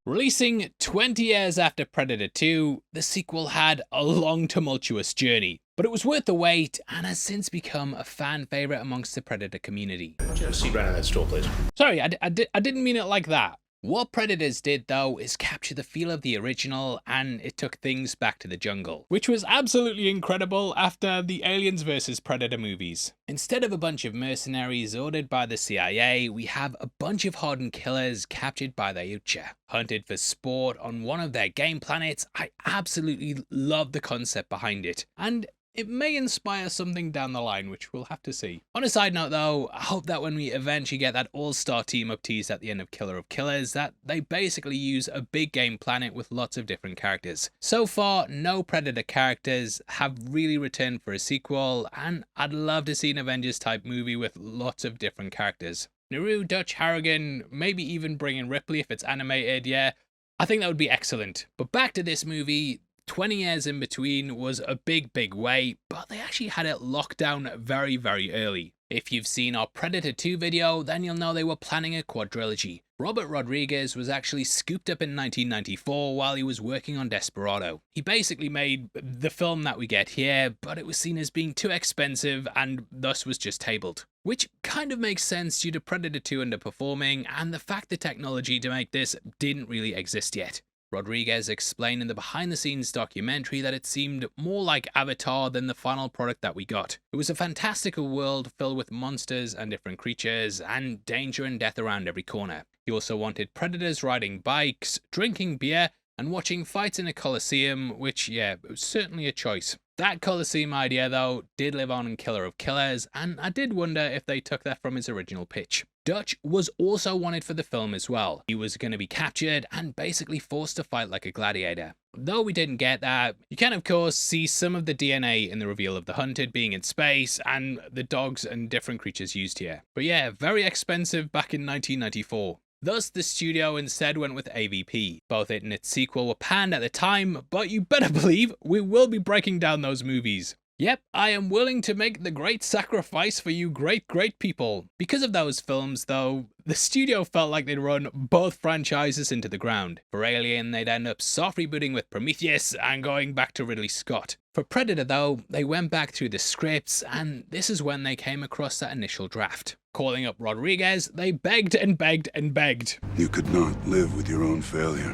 Releasing 20 years after Predator 2, the sequel had a long tumultuous journey, but it was worth the wait and has since become a fan favourite amongst the Predator community. Why don't you have a seat right on that stool, please? Sorry, I didn't mean it like that. What Predators did though is capture the feel of the original, and it took things back to the jungle, which was absolutely incredible after the Aliens vs Predator movies. Instead of a bunch of mercenaries ordered by the CIA, we have a bunch of hardened killers captured by the Yucha, hunted for sport on one of their game planets. I absolutely love the concept behind it, and it may inspire something down the line, which we'll have to see. On a side note though, I hope that when we eventually get that all-star team-up tease at the end of Killer of Killers, that they basically use a big game planet with lots of different characters. So far, no Predator characters have really returned for a sequel, and I'd love to see an Avengers type movie with lots of different characters. Naru, Dutch, Harrigan, maybe even bring in Ripley if it's animated, yeah, I think that would be excellent. But back to this movie, 20 years in between was a big wait, but they actually had it locked down very early. If you've seen our Predator 2 video, then you'll know they were planning a quadrilogy. Robert Rodriguez was actually scooped up in 1994 while he was working on Desperado. He basically made the film that we get here, but it was seen as being too expensive and thus was just tabled. Which kind of makes sense due to Predator 2 underperforming and the fact the technology to make this didn't really exist yet. Rodriguez explained in the behind-the-scenes documentary that it seemed more like Avatar than the final product that we got. It was a fantastical world filled with monsters and different creatures, and danger and death around every corner. He also wanted predators riding bikes, drinking beer, and watching fights in a coliseum, which, yeah, it was certainly a choice. That coliseum idea, though, did live on in Killer of Killers, and I did wonder if they took that from his original pitch. Dutch was also wanted for the film as well. He was going to be captured and basically forced to fight like a gladiator. Though we didn't get that, you can of course see some of the DNA in the reveal of the hunted being in space and the dogs and different creatures used here. But yeah, very expensive back in 1994. Thus, the studio instead went with AVP. Both it and its sequel were panned at the time, but you better believe we will be breaking down those movies. Yep, I am willing to make the great sacrifice for you great people. Because of those films though, the studio felt like they'd run both franchises into the ground. For Alien, they'd end up soft rebooting with Prometheus and going back to Ridley Scott. For Predator though, they went back through the scripts, and this is when they came across that initial draft. Calling up Rodriguez, they begged and begged and begged. You could not live with your own failure.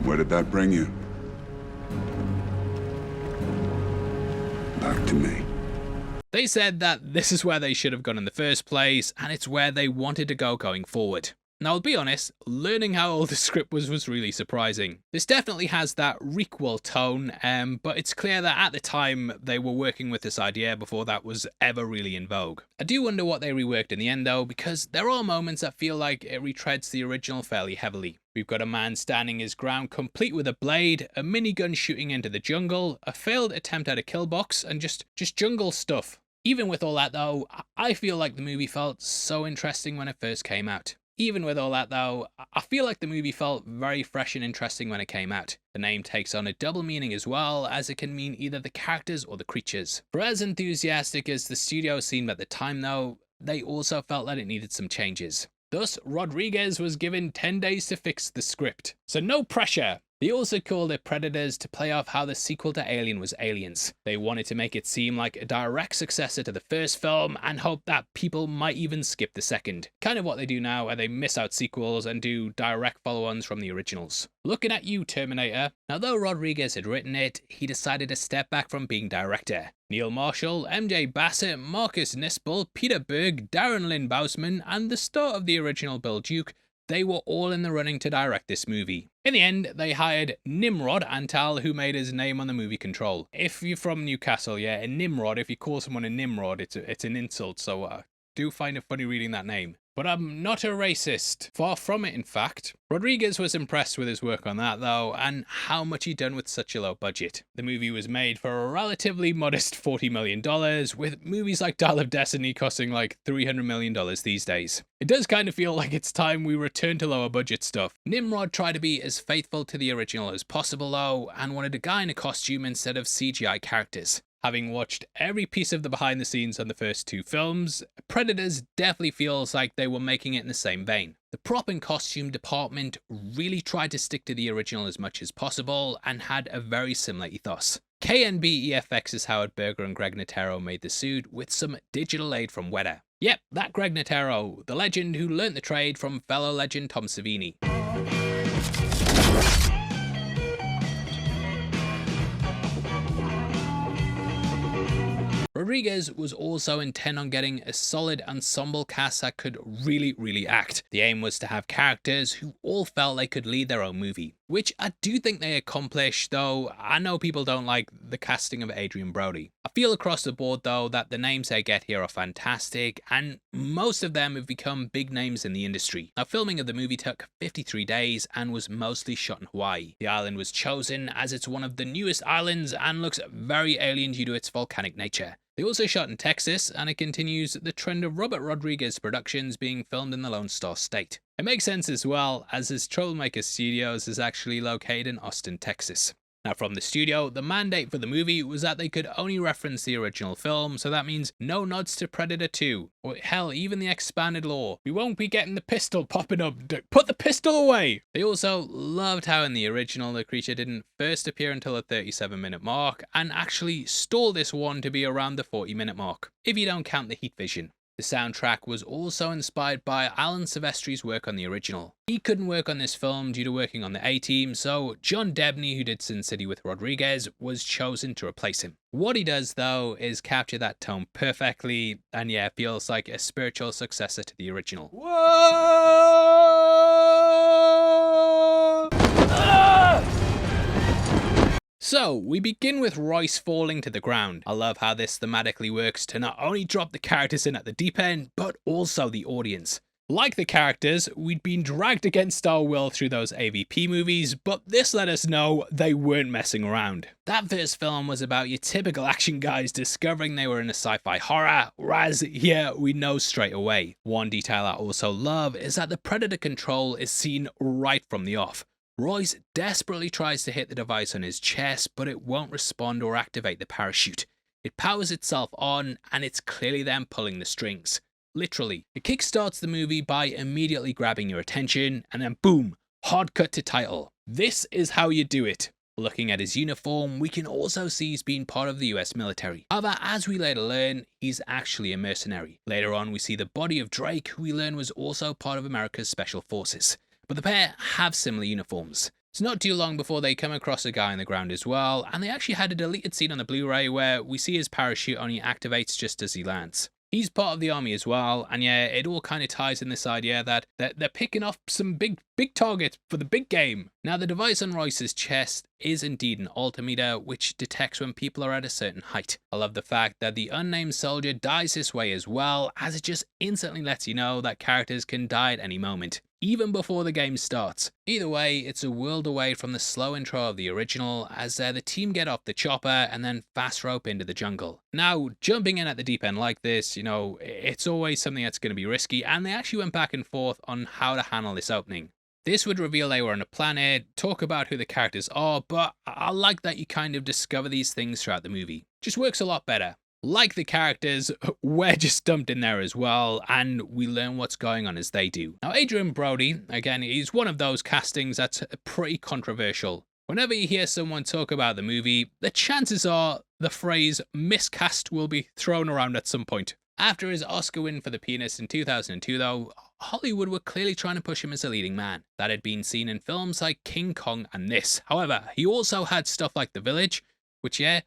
Where did that bring you? Back to me. They said that this is where they should have gone in the first place, and it's where they wanted to go going forward. Now, I'll be honest, learning how old the script was really surprising. This definitely has that requel tone, but it's clear that at the time they were working with this idea before that was ever really in vogue. I do wonder what they reworked in the end though, because there are moments that feel like it retreads the original fairly heavily. We've got a man standing his ground complete with a blade, a minigun shooting into the jungle, a failed attempt at a kill box, and just jungle stuff. Even with all that though, I feel like the movie felt so interesting when it first came out. Even with all that though, I feel like the movie felt very fresh and interesting when it came out. The name takes on a double meaning as well, as it can mean either the characters or the creatures. For as enthusiastic as the studio seemed at the time though, they also felt that it needed some changes. Thus, Rodriguez was given 10 days to fix the script. So no pressure. They also called it Predators to play off how the sequel to Alien was Aliens. They wanted to make it seem like a direct successor to the first film and hope that people might even skip the second. Kind of what they do now, where they miss out sequels and do direct follow-ons from the originals. Looking at you, Terminator. Now, though Rodriguez had written it, he decided to step back from being director. Neil Marshall, MJ Bassett, Marcus Nispel, Peter Berg, Darren Lynn Bousman, and the star of the original Bill Duke, they were all in the running to direct this movie. In the end, they hired Nimrod Antal, who made his name on the movie Control. If you're from Newcastle, yeah, a Nimrod, if you call someone a Nimrod, it's an insult, so do find it funny reading that name. But I'm not a racist. Far from it, in fact. Rodriguez was impressed with his work on that, though, and how much he'd done with such a low budget. The movie was made for a relatively modest $40 million, with movies like Dial of Destiny costing like $300 million these days. It does kind of feel like it's time we return to lower budget stuff. Nimrod tried to be as faithful to the original as possible, though, and wanted a guy in a costume instead of CGI characters. Having watched every piece of the behind the scenes on the first two films, Predators definitely feels like they were making it in the same vein. The prop and costume department really tried to stick to the original as much as possible and had a very similar ethos. KNB EFX's Howard Berger and Greg Nicotero made the suit with some digital aid from Weta. Yep, that Greg Nicotero, the legend who learnt the trade from fellow legend Tom Savini. Rodriguez was also intent on getting a solid ensemble cast that could really act. The aim was to have characters who all felt they could lead their own movie, which I do think they accomplished, though I know people don't like the casting of Adrian Brody. I feel across the board though that the names they get here are fantastic, and most of them have become big names in the industry. Now, filming of the movie took 53 days and was mostly shot in Hawaii. The island was chosen as it's one of the newest islands and looks very alien due to its volcanic nature. They also shot in Texas, and it continues the trend of Robert Rodriguez productions being filmed in the Lone Star State. It makes sense as well, as his Troublemaker Studios is actually located in Austin, Texas. Now, from the studio, the mandate for the movie was that they could only reference the original film, so that means no nods to Predator 2, or hell, even the expanded lore. We won't be getting the pistol popping up. Put the pistol away! They also loved how in the original the creature didn't first appear until the 37-minute mark, and actually stole this one to be around the 40-minute mark, if you don't count the heat vision. The soundtrack was also inspired by Alan Silvestri's work on the original. He couldn't work on this film due to working on the A-Team, so John Debney, who did Sin City with Rodriguez, was chosen to replace him. What he does though is capture that tone perfectly, and yeah, feels like a spiritual successor to the original. So, we begin with Royce falling to the ground. I love how this thematically works to not only drop the characters in at the deep end, but also the audience. Like the characters, we'd been dragged against our will through those AVP movies, but this let us know they weren't messing around. That first film was about your typical action guys discovering they were in a sci-fi horror, whereas here we know straight away. One detail I also love is that the Predator control is seen right from the off. Royce desperately tries to hit the device on his chest, but it won't respond or activate the parachute. It powers itself on, and it's clearly them pulling the strings. Literally. It kickstarts the movie by immediately grabbing your attention, and then boom, hard cut to title. This is how you do it. Looking at his uniform, we can also see he's been part of the US military. However, as we later learn, he's actually a mercenary. Later on, we see the body of Drake, who we learn was also part of America's Special Forces. But the pair have similar uniforms. It's not too long before they come across a guy on the ground as well, and they actually had a deleted scene on the Blu-ray where we see his parachute only activates just as he lands. He's part of the army as well, and yeah, it all kind of ties in this idea that they're picking off some big targets for the big game. Now, the device on Royce's chest is indeed an altimeter, which detects when people are at a certain height. I love the fact that the unnamed soldier dies this way as well, as it just instantly lets you know that characters can die at any moment, even before the game starts. Either way, it's a world away from the slow intro of the original, as the team get off the chopper and then fast rope into the jungle. Now, jumping in at the deep end like this, you know, it's always something that's going to be risky, and they actually went back and forth on how to handle this opening. This would reveal they were on a planet, talk about who the characters are, but I like that you kind of discover these things throughout the movie. Just works a lot better. Like the characters, we're just dumped in there as well, and we learn what's going on as they do. Now, Adrien Brody, again, he's one of those castings that's pretty controversial. Whenever you hear someone talk about the movie, the chances are the phrase miscast will be thrown around at some point. After his Oscar win for The Pianist in 2002 though, Hollywood were clearly trying to push him as a leading man. That had been seen in films like King Kong and this. However, he also had stuff like The Village, which yeah...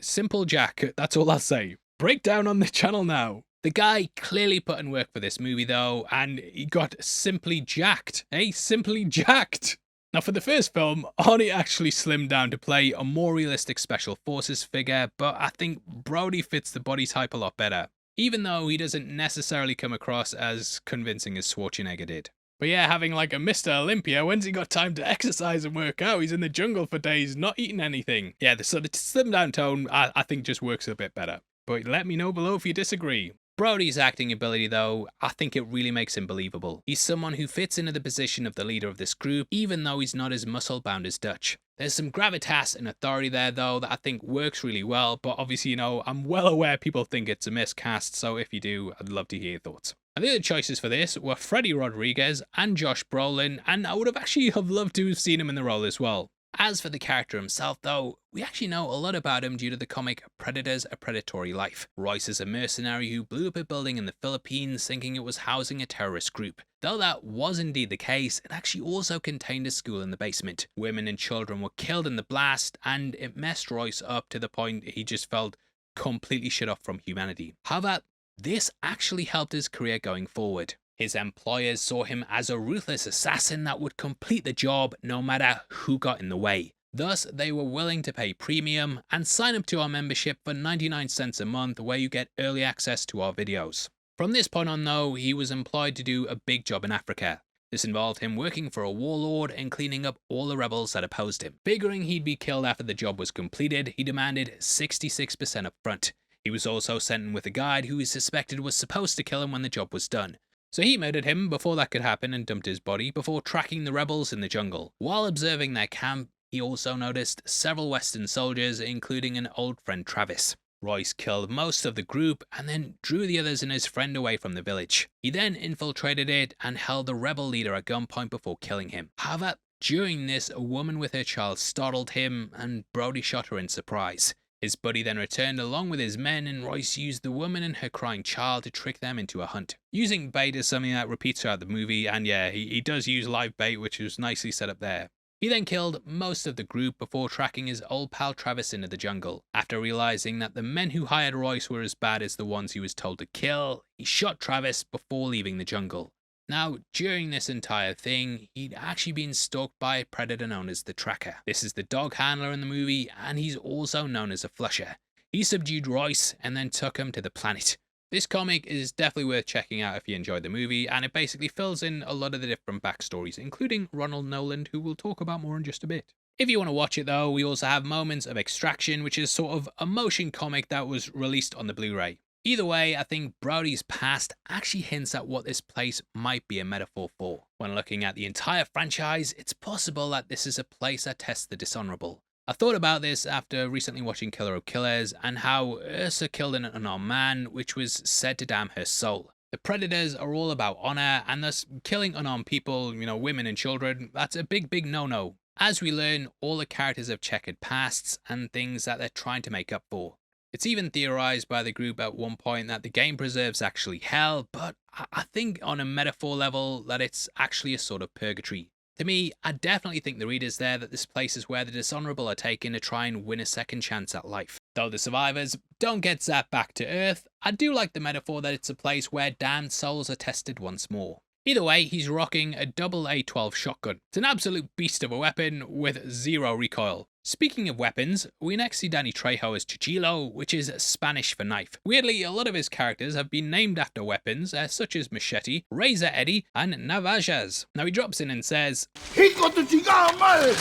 Simple Jack, that's all I'll say. Breakdown on the channel now. The guy clearly put in work for this movie though, and he got simply jacked. Simply jacked! Now, for the first film, Arnie actually slimmed down to play a more realistic Special Forces figure, but I think Brody fits the body type a lot better, even though he doesn't necessarily come across as convincing as Schwarzenegger did. But yeah, having like a Mr. Olympia, when's he got time to exercise and work out? He's in the jungle for days, not eating anything. Yeah, so the slimmed down tone, I think just works a bit better. But let me know below if you disagree. Brody's acting ability though, I think it really makes him believable. He's someone who fits into the position of the leader of this group, even though he's not as muscle-bound as Dutch. There's some gravitas and authority there though that I think works really well, but obviously, you know, I'm well aware people think it's a miscast, so if you do, I'd love to hear your thoughts. And the other choices for this were Freddie Rodriguez and Josh Brolin, and I would have actually loved to have seen him in the role as well. As for the character himself though, we actually know a lot about him due to the comic Predators: A Predatory Life. Royce is a mercenary who blew up a building in the Philippines thinking it was housing a terrorist group. Though that was indeed the case, it actually also contained a school in the basement. Women and children were killed in the blast, and it messed Royce up to the point he just felt completely shut off from humanity. However, this actually helped his career going forward. His employers saw him as a ruthless assassin that would complete the job no matter who got in the way. Thus, they were willing to pay premium and sign up to our membership for 99 cents a month, where you get early access to our videos. From this point on though, he was employed to do a big job in Africa. This involved him working for a warlord and cleaning up all the rebels that opposed him. Figuring he'd be killed after the job was completed, he demanded 66% up front. He was also sent in with a guide who he suspected was supposed to kill him when the job was done. So he murdered him before that could happen and dumped his body before tracking the rebels in the jungle. While observing their camp, he also noticed several Western soldiers, including an old friend Travis. Royce killed most of the group and then drew the others and his friend away from the village. He then infiltrated it and held the rebel leader at gunpoint before killing him. However, during this, a woman with her child startled him and Brody shot her in surprise. His buddy then returned along with his men, and Royce used the woman and her crying child to trick them into a hunt. Using bait is something that repeats throughout the movie, and yeah, he does use live bait, which was nicely set up there. He then killed most of the group before tracking his old pal Travis into the jungle. After realizing that the men who hired Royce were as bad as the ones he was told to kill, he shot Travis before leaving the jungle. Now, during this entire thing, he'd actually been stalked by a predator known as the Tracker. This is the dog handler in the movie, and he's also known as a flusher. He subdued Royce and then took him to the planet. This comic is definitely worth checking out if you enjoyed the movie, and it basically fills in a lot of the different backstories, including Ronald Noland, who we'll talk about more in just a bit. If you want to watch it though, we also have Moments of Extraction, which is sort of a motion comic that was released on the Blu-ray. Either way, I think Brody's past actually hints at what this place might be a metaphor for. When looking at the entire franchise, it's possible that this is a place that tests the dishonorable. I thought about this after recently watching Killer of Killers and how Ursa killed an unarmed man, which was said to damn her soul. The Predators are all about honor, and thus killing unarmed people, women and children, that's a big no-no. As we learn, all the characters have checkered pasts and things that they're trying to make up for. It's even theorized by the group at one point that the game preserve's actually hell, but I think on a metaphor level that it's actually a sort of purgatory. To me, I definitely think the reader's there that this place is where the dishonorable are taken to try and win a second chance at life. Though the survivors don't get zapped back to Earth, I do like the metaphor that it's a place where damned souls are tested once more. Either way, he's rocking a double A12 shotgun. It's an absolute beast of a weapon with zero recoil. Speaking of weapons, we next see Danny Trejo as Chichilo, which is Spanish for knife. Weirdly, a lot of his characters have been named after weapons, such as Machete, Razor Eddie, and Navajas. Now he drops in and says, "Hijo de chingada madre!"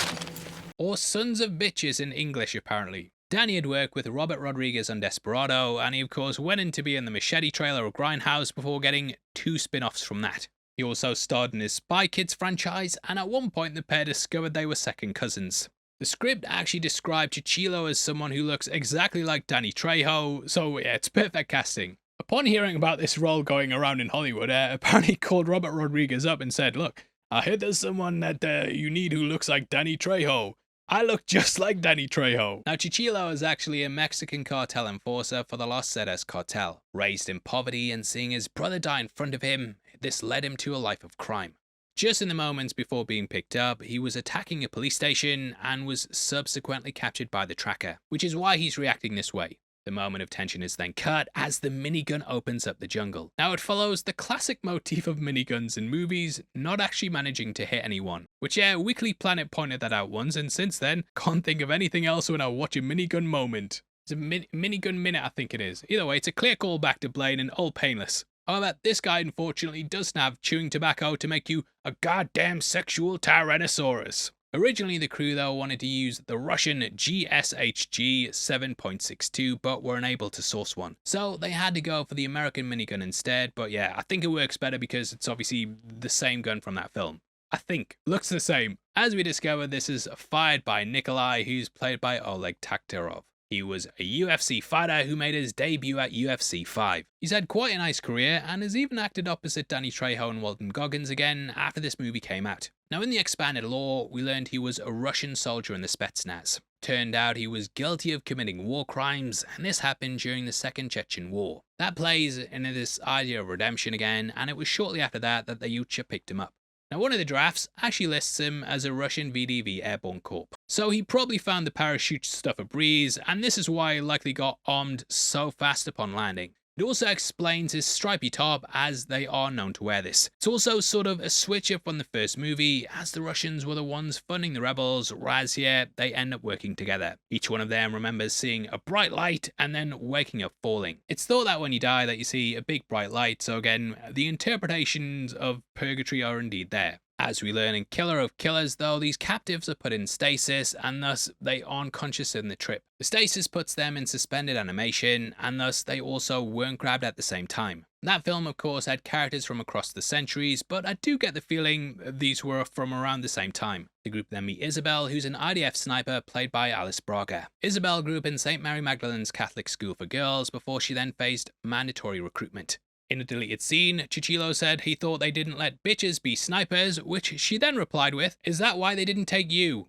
or sons of bitches in English apparently. Danny had worked with Robert Rodriguez on Desperado, and he of course went in to be in the Machete trailer of Grindhouse before getting 2 spin-offs from that. He also starred in his Spy Kids franchise, and at one point the pair discovered they were second cousins. The script actually described Chichilo as someone who looks exactly like Danny Trejo, so yeah, it's perfect casting. Upon hearing about this role going around in Hollywood, apparently called Robert Rodriguez up and said, "Look, I heard there's someone that you need who looks like Danny Trejo. I look just like Danny Trejo." Now Chichilo is actually a Mexican cartel enforcer for the Los Zetas cartel. Raised in poverty and seeing his brother die in front of him, this led him to a life of crime. Just in the moments before being picked up, he was attacking a police station and was subsequently captured by the tracker, which is why he's reacting this way. The moment of tension is then cut as the minigun opens up the jungle. Now it follows the classic motif of miniguns in movies not actually managing to hit anyone, which Weekly Planet pointed that out once, and since then, can't think of anything else when I watch a minigun moment. It's a minigun minute, I think it is. Either way, it's a clear call back to Blaine and Old Painless. However, this guy unfortunately doesn't have chewing tobacco to make you a goddamn sexual Tyrannosaurus. Originally, the crew though wanted to use the Russian GSHG 7.62, but were unable to source one. So they had to go for the American minigun instead, but yeah, I think it works better because it's obviously the same gun from that film. I think. Looks the same. As we discover, this is fired by Nikolai, who's played by Oleg Taktarov. He was a UFC fighter who made his debut at UFC 5. He's had quite a nice career and has even acted opposite Danny Trejo and Walton Goggins again after this movie came out. Now in the expanded lore, we learned he was a Russian soldier in the Spetsnaz. Turned out he was guilty of committing war crimes, and this happened during the Second Chechen War. That plays into this idea of redemption again, and it was shortly after that that the Yucha picked him up. Now one of the drafts actually lists him as a Russian VDV airborne corp. So he probably found the parachute stuff a breeze, and this is why he likely got armed so fast upon landing. It also explains his stripy top, as they are known to wear this. It's also sort of a switch up from the first movie, as the Russians were the ones funding the rebels, whereas here they end up working together. Each one of them remembers seeing a bright light and then waking up falling. It's thought that when you die that you see a big bright light, so again, the interpretations of purgatory are indeed there. As we learn in Killer of Killers though, these captives are put in stasis and thus they aren't conscious in the trip. The stasis puts them in suspended animation and thus they also weren't grabbed at the same time. That film of course had characters from across the centuries, but I do get the feeling these were from around the same time. The group then meet Isabel, who's an IDF sniper played by Alice Braga. Isabel grew up in St. Mary Magdalene's Catholic school for girls before she then faced mandatory recruitment. In a deleted scene, Chichilo said he thought they didn't let bitches be snipers, which she then replied with, "Is that why they didn't take you?"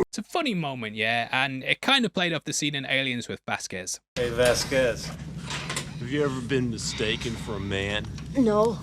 It's a funny moment, yeah, and it kind of played off the scene in Aliens with Vasquez. Hey, Vasquez. Have you ever been mistaken for a man? No.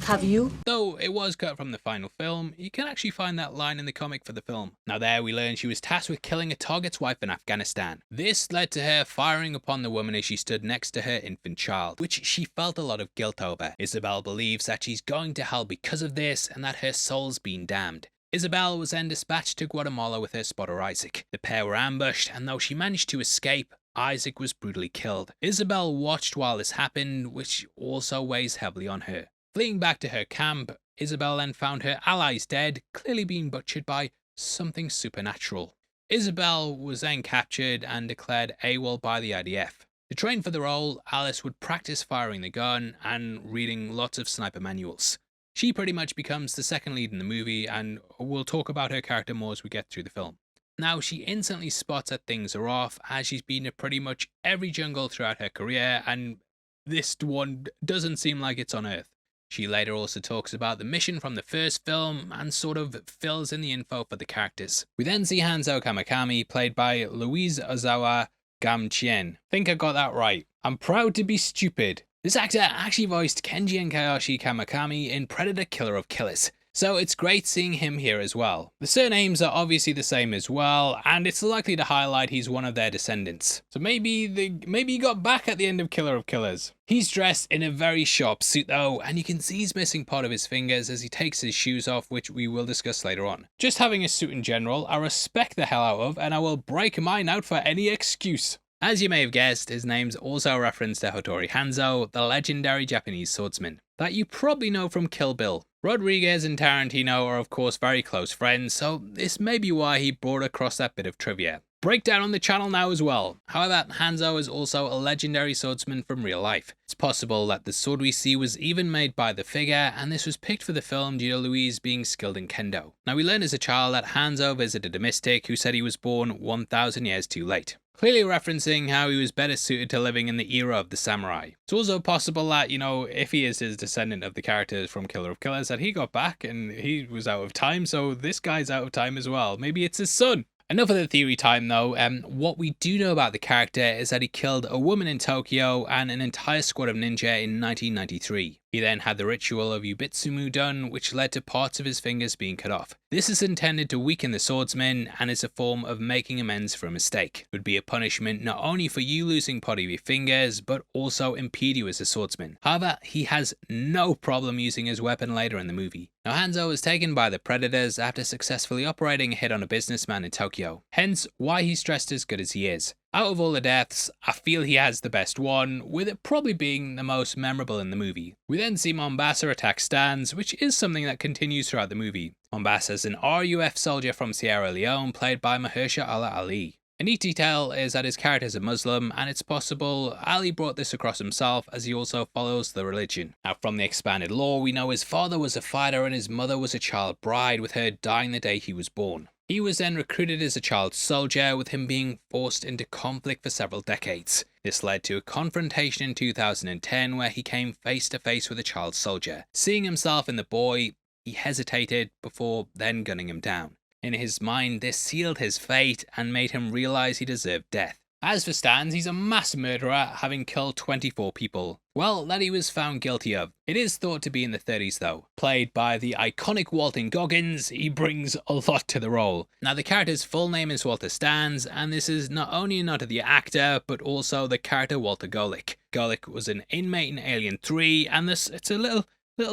Have you? Though it was cut from the final film, you can actually find that line in the comic for the film. Now there we learn she was tasked with killing a target's wife in Afghanistan. This led to her firing upon the woman as she stood next to her infant child, which she felt a lot of guilt over. Isabel believes that she's going to hell because of this and that her soul's been damned. Isabel was then dispatched to Guatemala with her spotter Isaac. The pair were ambushed, and though she managed to escape, Isaac was brutally killed. Isabel watched while this happened, which also weighs heavily on her. Fleeing back to her camp, Isabel then found her allies dead, clearly being butchered by something supernatural. Isabel was then captured and declared AWOL by the IDF. To train for the role, Alice would practice firing the gun and reading lots of sniper manuals. She pretty much becomes the second lead in the movie, and we'll talk about her character more as we get through the film. Now, she instantly spots that things are off, as she's been to pretty much every jungle throughout her career, and this one doesn't seem like it's on Earth. She later also talks about the mission from the first film and sort of fills in the info for the characters. We then see Hanzo Kamakami, played by Louise Ozawa Gamchien. Think I got that right. I'm proud to be stupid. This actor actually voiced Kenji Enkayoshi Kamakami in Predator Killer of Killers, so it's great seeing him here as well. The surnames are obviously the same as well, and it's likely to highlight he's one of their descendants. So maybe he got back at the end of Killer of Killers. He's dressed in a very sharp suit though, and you can see he's missing part of his fingers as he takes his shoes off, which we will discuss later on. Just having a suit in general, I respect the hell out of, and I will break mine out for any excuse. As you may have guessed, his name's also a reference to Hattori Hanzo, the legendary Japanese swordsman that you probably know from Kill Bill. Rodriguez and Tarantino are of course very close friends, so this may be why he brought across that bit of trivia. Breakdown on the channel now as well. However, Hanzo is also a legendary swordsman from real life. It's possible that the sword we see was even made by the figure, and this was picked for the film due to Louise being skilled in kendo. Now, we learn as a child that Hanzo visited a mystic who said he was born 1,000 years too late, clearly referencing how he was better suited to living in the era of the samurai. It's also possible that, if he is his descendant of the characters from Killer of Killers, that he got back and he was out of time, so this guy's out of time as well. Maybe it's his son. Enough of the theory time though. What we do know about the character is that he killed a woman in Tokyo and an entire squad of ninja in 1993. He then had the ritual of Yubitsumu done, which led to parts of his fingers being cut off. This is intended to weaken the swordsman and is a form of making amends for a mistake. It would be a punishment not only for you losing part of your fingers, but also impede you as a swordsman. However, he has no problem using his weapon later in the movie. Now, Hanzo was taken by the Predators after successfully operating a hit on a businessman in Tokyo, hence why he's dressed as good as he is. Out of all the deaths, I feel he has the best one, with it probably being the most memorable in the movie. We then see Mombasa attack Stans, which is something that continues throughout the movie. Mombasa is an RUF soldier from Sierra Leone, played by Mahershala Ali. A neat detail is that his character is a Muslim, and it's possible Ali brought this across himself as he also follows the religion. Now, from the expanded lore, we know his father was a fighter and his mother was a child bride, with her dying the day he was born. He was then recruited as a child soldier, with him being forced into conflict for several decades. This led to a confrontation in 2010 where he came face to face with a child soldier. Seeing himself in the boy, he hesitated before then gunning him down. In his mind, this sealed his fate and made him realize he deserved death. As for Stans, he's a mass murderer, having killed 24 people. Well, that he was found guilty of. It is thought to be in the 30s though. Played by the iconic Walton Goggins, he brings a lot to the role. Now, the character's full name is Walter Stans, and this is not only a nod to the actor, but also the character Walter Golik. Golik was an inmate in Alien 3, and it's a little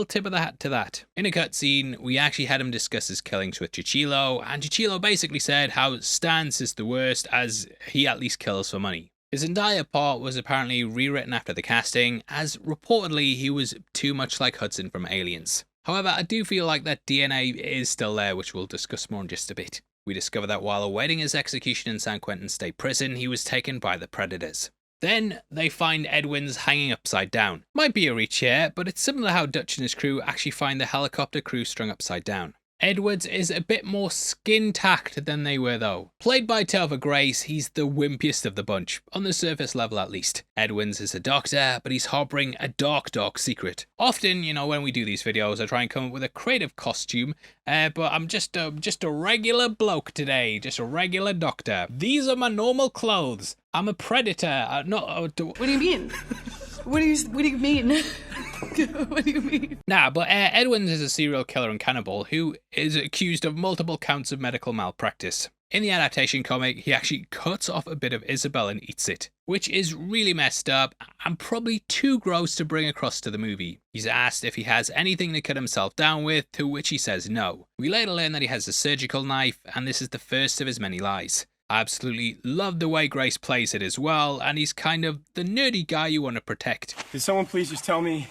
tip of the hat to that. In a cutscene, we actually had him discuss his killings with Chichilo, and Chichilo basically said how Stans is the worst as he at least kills for money. His entire part was apparently rewritten after the casting, as reportedly he was too much like Hudson from Aliens. However, I do feel like that DNA is still there, which we'll discuss more in just a bit. We discover that while awaiting his execution in San Quentin State Prison, he was taken by the Predators. Then they find Edwin's hanging upside down. Might be a reach here, but it's similar how Dutch and his crew actually find the helicopter crew strung upside down. Edwards is a bit more skin-tacked than they were though. Played by Telva Grace, he's the wimpiest of the bunch, on the surface level at least. Edwins is a doctor, but he's harboring a dark secret. Often, when we do these videos, I try and come up with a creative costume, but I'm just a regular bloke today, just a regular doctor. These are my normal clothes. I'm a predator, What do you mean? What do you mean? What do you mean? Nah, but Edwins is a serial killer and cannibal who is accused of multiple counts of medical malpractice. In the adaptation comic, he actually cuts off a bit of Isabel and eats it, which is really messed up and probably too gross to bring across to the movie. He's asked if he has anything to cut himself down with, to which he says no. We later learn that he has a surgical knife, and this is the first of his many lies. I absolutely love the way Grace plays it as well, and he's kind of the nerdy guy you want to protect. Could someone please just tell me,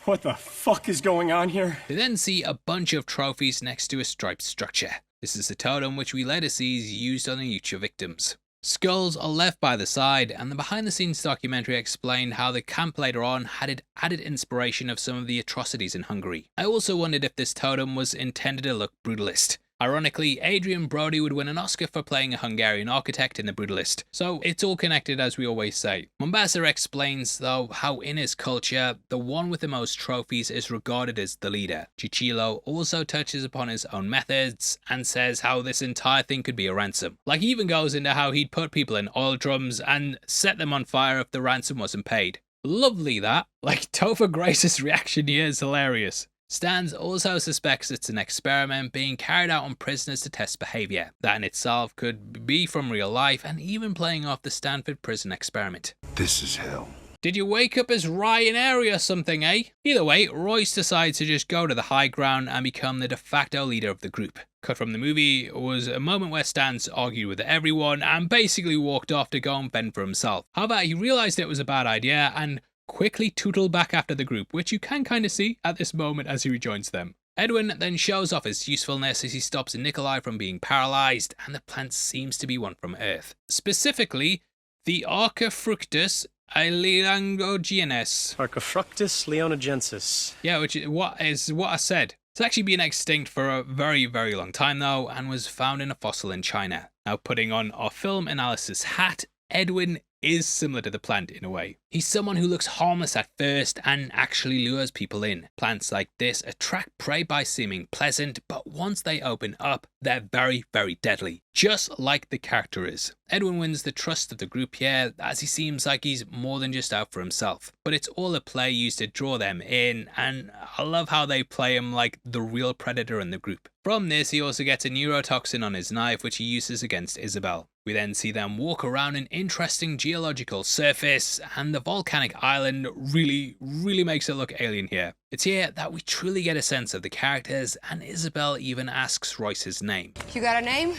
what the fuck is going on here? We then see a bunch of trophies next to a striped structure. This is the totem which we later see is used on the Ucha victims. Skulls are left by the side, and the behind the scenes documentary explained how the camp later on had added inspiration of some of the atrocities in Hungary. I also wondered if this totem was intended to look brutalist. Ironically, Adrian Brody would win an Oscar for playing a Hungarian architect in The Brutalist, so it's all connected as we always say. Mombasa explains though how in his culture, the one with the most trophies is regarded as the leader. Chichilo also touches upon his own methods and says how this entire thing could be a ransom. Like he even goes into how he'd put people in oil drums and set them on fire if the ransom wasn't paid. Lovely that. Like Topher Grace's reaction here is hilarious. Stans also suspects it's an experiment being carried out on prisoners to test behaviour. That in itself could be from real life and even playing off the Stanford prison experiment. This is hell. Did you wake up as Ryan Airy or something, eh? Either way, Royce decides to just go to the high ground and become the de facto leader of the group. Cut from the movie was a moment where Stans argued with everyone and basically walked off to go and fend for himself. However, he realised it was a bad idea and quickly tootled back after the group, which you can kind of see at this moment as he rejoins them. Edwin then shows off his usefulness as he stops Nikolai from being paralysed, and the plant seems to be one from Earth. Specifically, the Archifructus ailangogenes. Archifructus leonogensis. Yeah, which is what I said. It's actually been extinct for a very, very long time though, and was found in a fossil in China. Now, putting on our film analysis hat, Edwin is similar to the plant in a way. He's someone who looks harmless at first and actually lures people in. Plants like this attract prey by seeming pleasant, but once they open up, they're very, very deadly, just like the character is. Edwin wins the trust of the group here, as he seems like he's more than just out for himself. But it's all a play used to draw them in, and I love how they play him like the real predator in the group. From this, he also gets a neurotoxin on his knife, which he uses against Isabel. We then see them walk around an interesting geological surface, and the volcanic island really makes it look alien here. It's here that we truly get a sense of the characters, and Isabel even asks Royce his name. You got a name?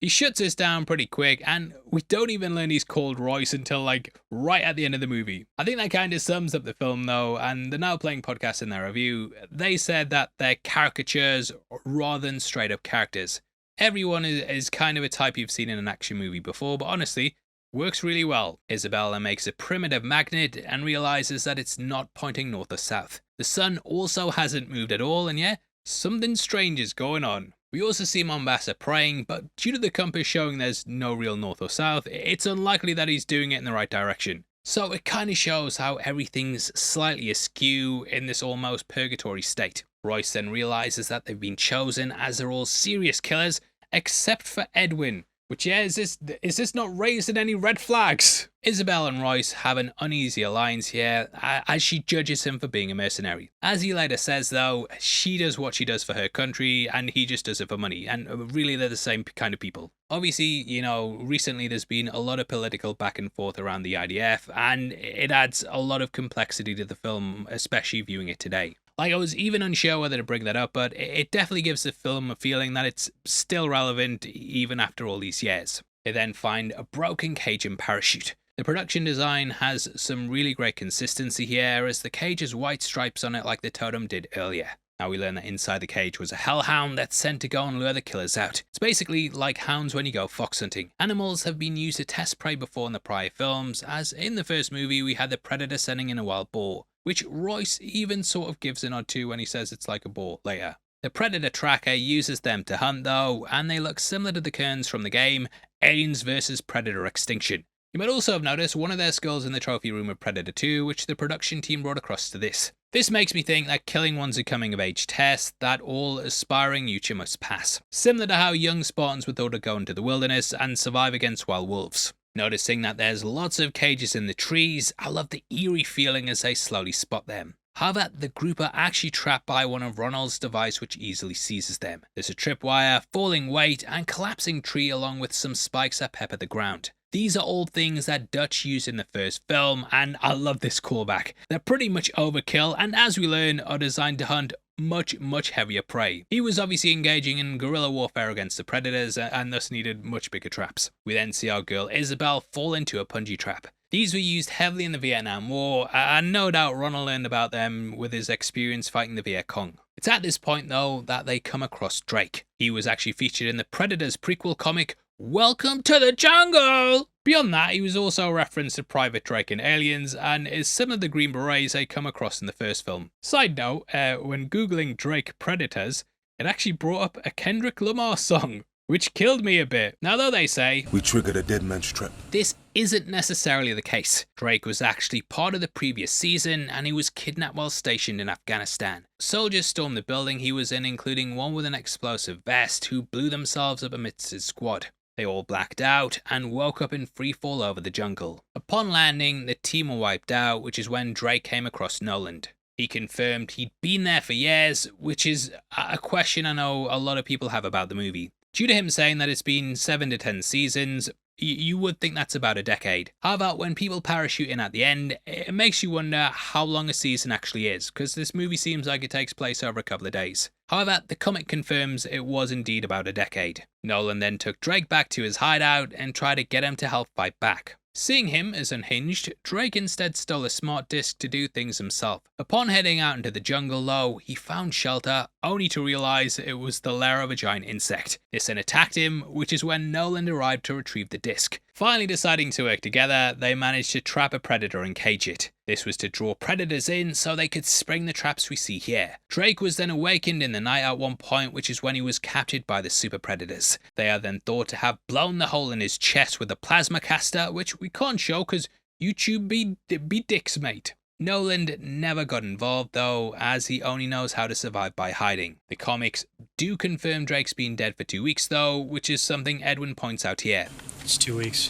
He shuts us down pretty quick, and we don't even learn he's called Royce until like right at the end of the movie. I think that kind of sums up the film though, and the Now Playing podcast in their review, they said that they're caricatures rather than straight up characters. Everyone is kind of a type you've seen in an action movie before, but honestly, works really well. Isabella makes a primitive magnet and realizes that it's not pointing north or south. The sun also hasn't moved at all, and yeah, something strange is going on. We also see Mombasa praying, but due to the compass showing there's no real north or south, it's unlikely that he's doing it in the right direction. So it kind of shows how everything's slightly askew in this almost purgatory state. Royce then realizes that they've been chosen as they're all serious killers, except for Edwin. Which, yeah, is this not raising any red flags? Isabel and Royce have an uneasy alliance here, as she judges him for being a mercenary. As he later says though, she does what she does for her country, and he just does it for money, and really they're the same kind of people. Obviously, you know, recently there's been a lot of political back and forth around the IDF, and it adds a lot of complexity to the film, especially viewing it today. Like, I was even unsure whether to bring that up, but it definitely gives the film a feeling that it's still relevant even after all these years. They then find a broken Cajun parachute. The production design has some really great consistency here, as the cage has white stripes on it like the totem did earlier. Now we learn that inside the cage was a hellhound that's sent to go and lure the killers out. It's basically like hounds when you go fox hunting. Animals have been used to test prey before in the prior films, as in the first movie we had the Predator sending in a wild boar, which Royce even sort of gives a nod to when he says it's like a boar later. The Predator tracker uses them to hunt though, and they look similar to the Kerns from the game Aliens vs Predator Extinction. You might also have noticed one of their skulls in the trophy room of Predator 2, which the production team brought across to this. This makes me think that killing one's a coming of age test that all aspiring Ucha must pass. Similar to how young Spartans were thought to go into the wilderness and survive against wild wolves. Noticing that there's lots of cages in the trees, I love the eerie feeling as they slowly spot them. However, the group are actually trapped by one of Ronald's devices which easily seizes them. There's a tripwire, falling weight, and collapsing tree along with some spikes that pepper the ground. These are all things that Dutch used in the first film, and I love this callback. They're pretty much overkill, and as we learn, are designed to hunt much heavier prey. He was obviously engaging in guerrilla warfare against the Predators, and thus needed much bigger traps. We then see our girl Isabel fall into a punji trap. These were used heavily in the Vietnam War, and no doubt Ronald learned about them with his experience fighting the Viet Cong. It's at this point though that they come across Drake. He was actually featured in the Predators prequel comic, Welcome to the Jungle! Beyond that, he was also referenced to Private Drake in Aliens, and is similar to the Green Berets they come across in the first film. Side note, when googling Drake Predators, it actually brought up a Kendrick Lamar song, which killed me a bit. Now though they say, we triggered a dead man's trap. This isn't necessarily the case. Drake was actually part of the previous season, and he was kidnapped while stationed in Afghanistan. Soldiers stormed the building he was in, including one with an explosive vest, who blew themselves up amidst his squad. They all blacked out and woke up in free fall over the jungle. Upon landing, the team were wiped out, which is when Drake came across Noland. He confirmed he'd been there for years, which is a question I know a lot of people have about the movie. Due to him saying that it's been 7 to 10 seasons, you would think that's about a decade. However, when people parachute in at the end, it makes you wonder how long a season actually is, because this movie seems like it takes place over a couple of days. However, the comic confirms it was indeed about a decade. Nolan then took Drake back to his hideout and tried to get him to help fight back. Seeing him as unhinged, Drake instead stole a smart disc to do things himself. Upon heading out into the jungle though, he found shelter, only to realise it was the lair of a giant insect. This then attacked him, which is when Nolan arrived to retrieve the disc. Finally deciding to work together, they managed to trap a predator and cage it. This was to draw predators in so they could spring the traps we see here. Drake was then awakened in the night at one point, which is when he was captured by the super predators. They are then thought to have blown the hole in his chest with a plasma caster, which we can't show because YouTube be dicks, mate. Noland never got involved though, as he only knows how to survive by hiding. The comics do confirm Drake's been dead for 2 weeks though, which is something Edwin points out here. It's 2 weeks,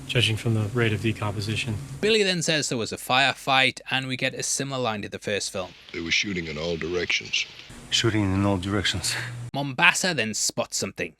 judging from the rate of decomposition. Billy then says there was a firefight, and we get a similar line to the first film. They were shooting in all directions. Shooting in all directions. Mombasa then spots something.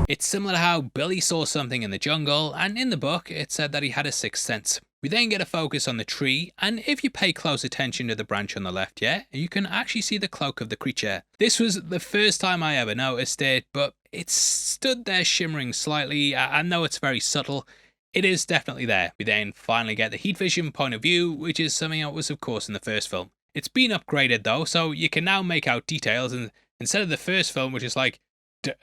It's similar to how Billy saw something in the jungle, and in the book it said that he had a sixth sense. We then get a focus on the tree, and if you pay close attention to the branch on the left here, you can actually see the cloak of the creature. This was the first time I ever noticed it, but it stood there shimmering slightly. I know it's very subtle, it is definitely there. We then finally get the heat vision point of view, which is something that was of course in the first film. It's been upgraded though, so you can now make out details, and instead of the first film, which is like,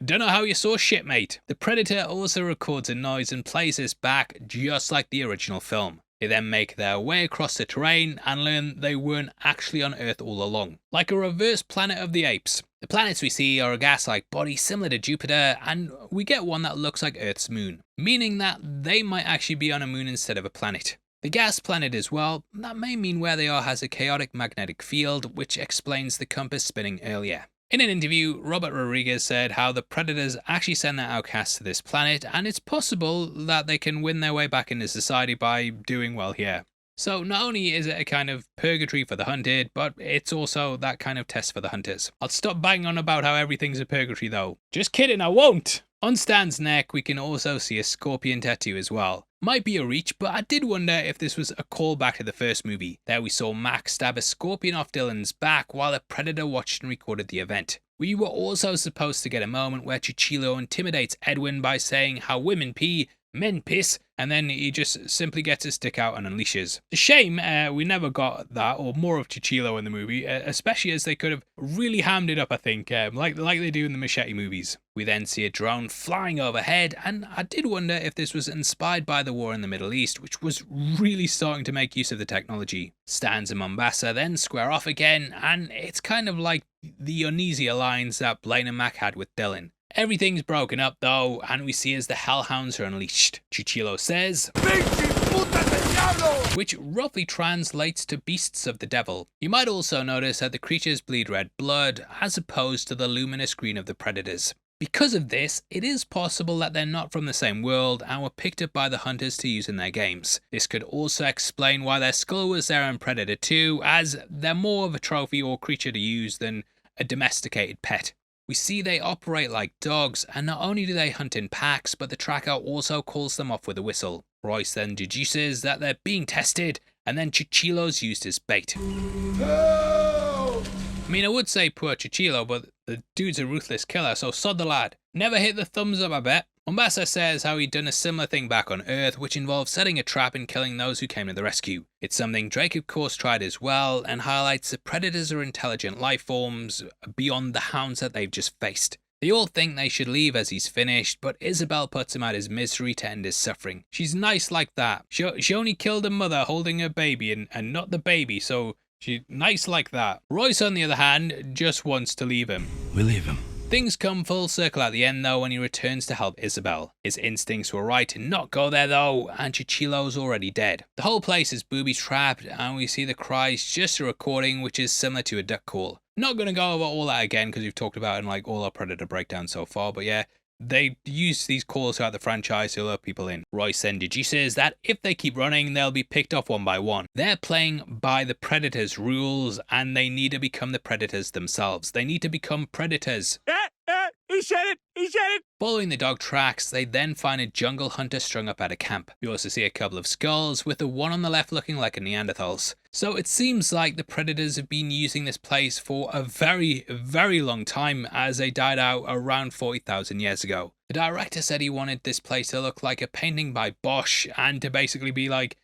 don't know how you saw shit, mate. The Predator also records a noise and plays this back just like the original film. They then make their way across the terrain and learn they weren't actually on Earth all along. Like a reverse Planet of the Apes. The planets we see are a gas-like body similar to Jupiter, and we get one that looks like Earth's moon, meaning that they might actually be on a moon instead of a planet. The gas planet as well, that may mean where they are has a chaotic magnetic field, which explains the compass spinning earlier. In an interview, Robert Rodriguez said how the Predators actually send their outcasts to this planet, and it's possible that they can win their way back into society by doing well here. So not only is it a kind of purgatory for the hunted, but it's also that kind of test for the hunters. I'll stop banging on about how everything's a purgatory though. Just kidding, I won't! On Stan's neck, we can also see a scorpion tattoo as well. Might be a reach, but I did wonder if this was a callback to the first movie. There we saw Max stab a scorpion off Dylan's back while a predator watched and recorded the event. We were also supposed to get a moment where Chichilo intimidates Edwin by saying how women pee, men piss, and then he just simply gets his stick out and unleashes. A shame we never got that or more of Chichilo in the movie, especially as they could have really hammed it up, I think, like they do in the Machete movies. We then see a drone flying overhead, and I did wonder if this was inspired by the war in the Middle East, which was really starting to make use of the technology. Stans and Mombasa then square off again, and it's kind of like the uneasy alliance that Blaine and Mac had with Dylan. Everything's broken up though, and we see as the hellhounds are unleashed. Chichilo says, which roughly translates to beasts of the devil. You might also notice that the creatures bleed red blood, as opposed to the luminous green of the predators. Because of this, it is possible that they're not from the same world and were picked up by the hunters to use in their games. This could also explain why their skull was there in Predator 2, as they're more of a trophy or creature to use than a domesticated pet. We see they operate like dogs, and not only do they hunt in packs, but the tracker also calls them off with a whistle. Royce then deduces that they're being tested, and then Chichilo's used as bait. I mean, I would say poor Chichilo, but the dude's a ruthless killer, so sod the lad. Never hit the thumbs up, I bet. Mombasa says how he'd done a similar thing back on Earth, which involved setting a trap and killing those who came to the rescue. It's something Drake of course tried as well, and highlights that predators are intelligent life forms beyond the hounds that they've just faced. They all think they should leave as he's finished, but Isabel puts him out his misery to end his suffering. She's nice like that. She only killed a mother holding her baby and not the baby, so she's nice like that. Royce, on the other hand, just wants to leave him. We leave him. Things come full circle at the end though when he returns to help Isabel. His instincts were right to not go there though, and Chichilo's already dead. The whole place is booby-trapped, and we see the cries just a recording which is similar to a duck call. Not going to go over all that again because we've talked about it in like all our Predator breakdowns so far, but yeah, they use these calls throughout the franchise to lure people in. Royce then deduces that if they keep running, they'll be picked off one by one. They're playing by the Predators' rules, and they need to become the Predators themselves. They need to become Predators. He said it! He said it! Following the dog tracks, they then find a jungle hunter strung up at a camp. We also see a couple of skulls, with the one on the left looking like a Neanderthal's. So it seems like the Predators have been using this place for a very, very long time, as they died out around 40,000 years ago. The director said he wanted this place to look like a painting by Bosch, and to basically be like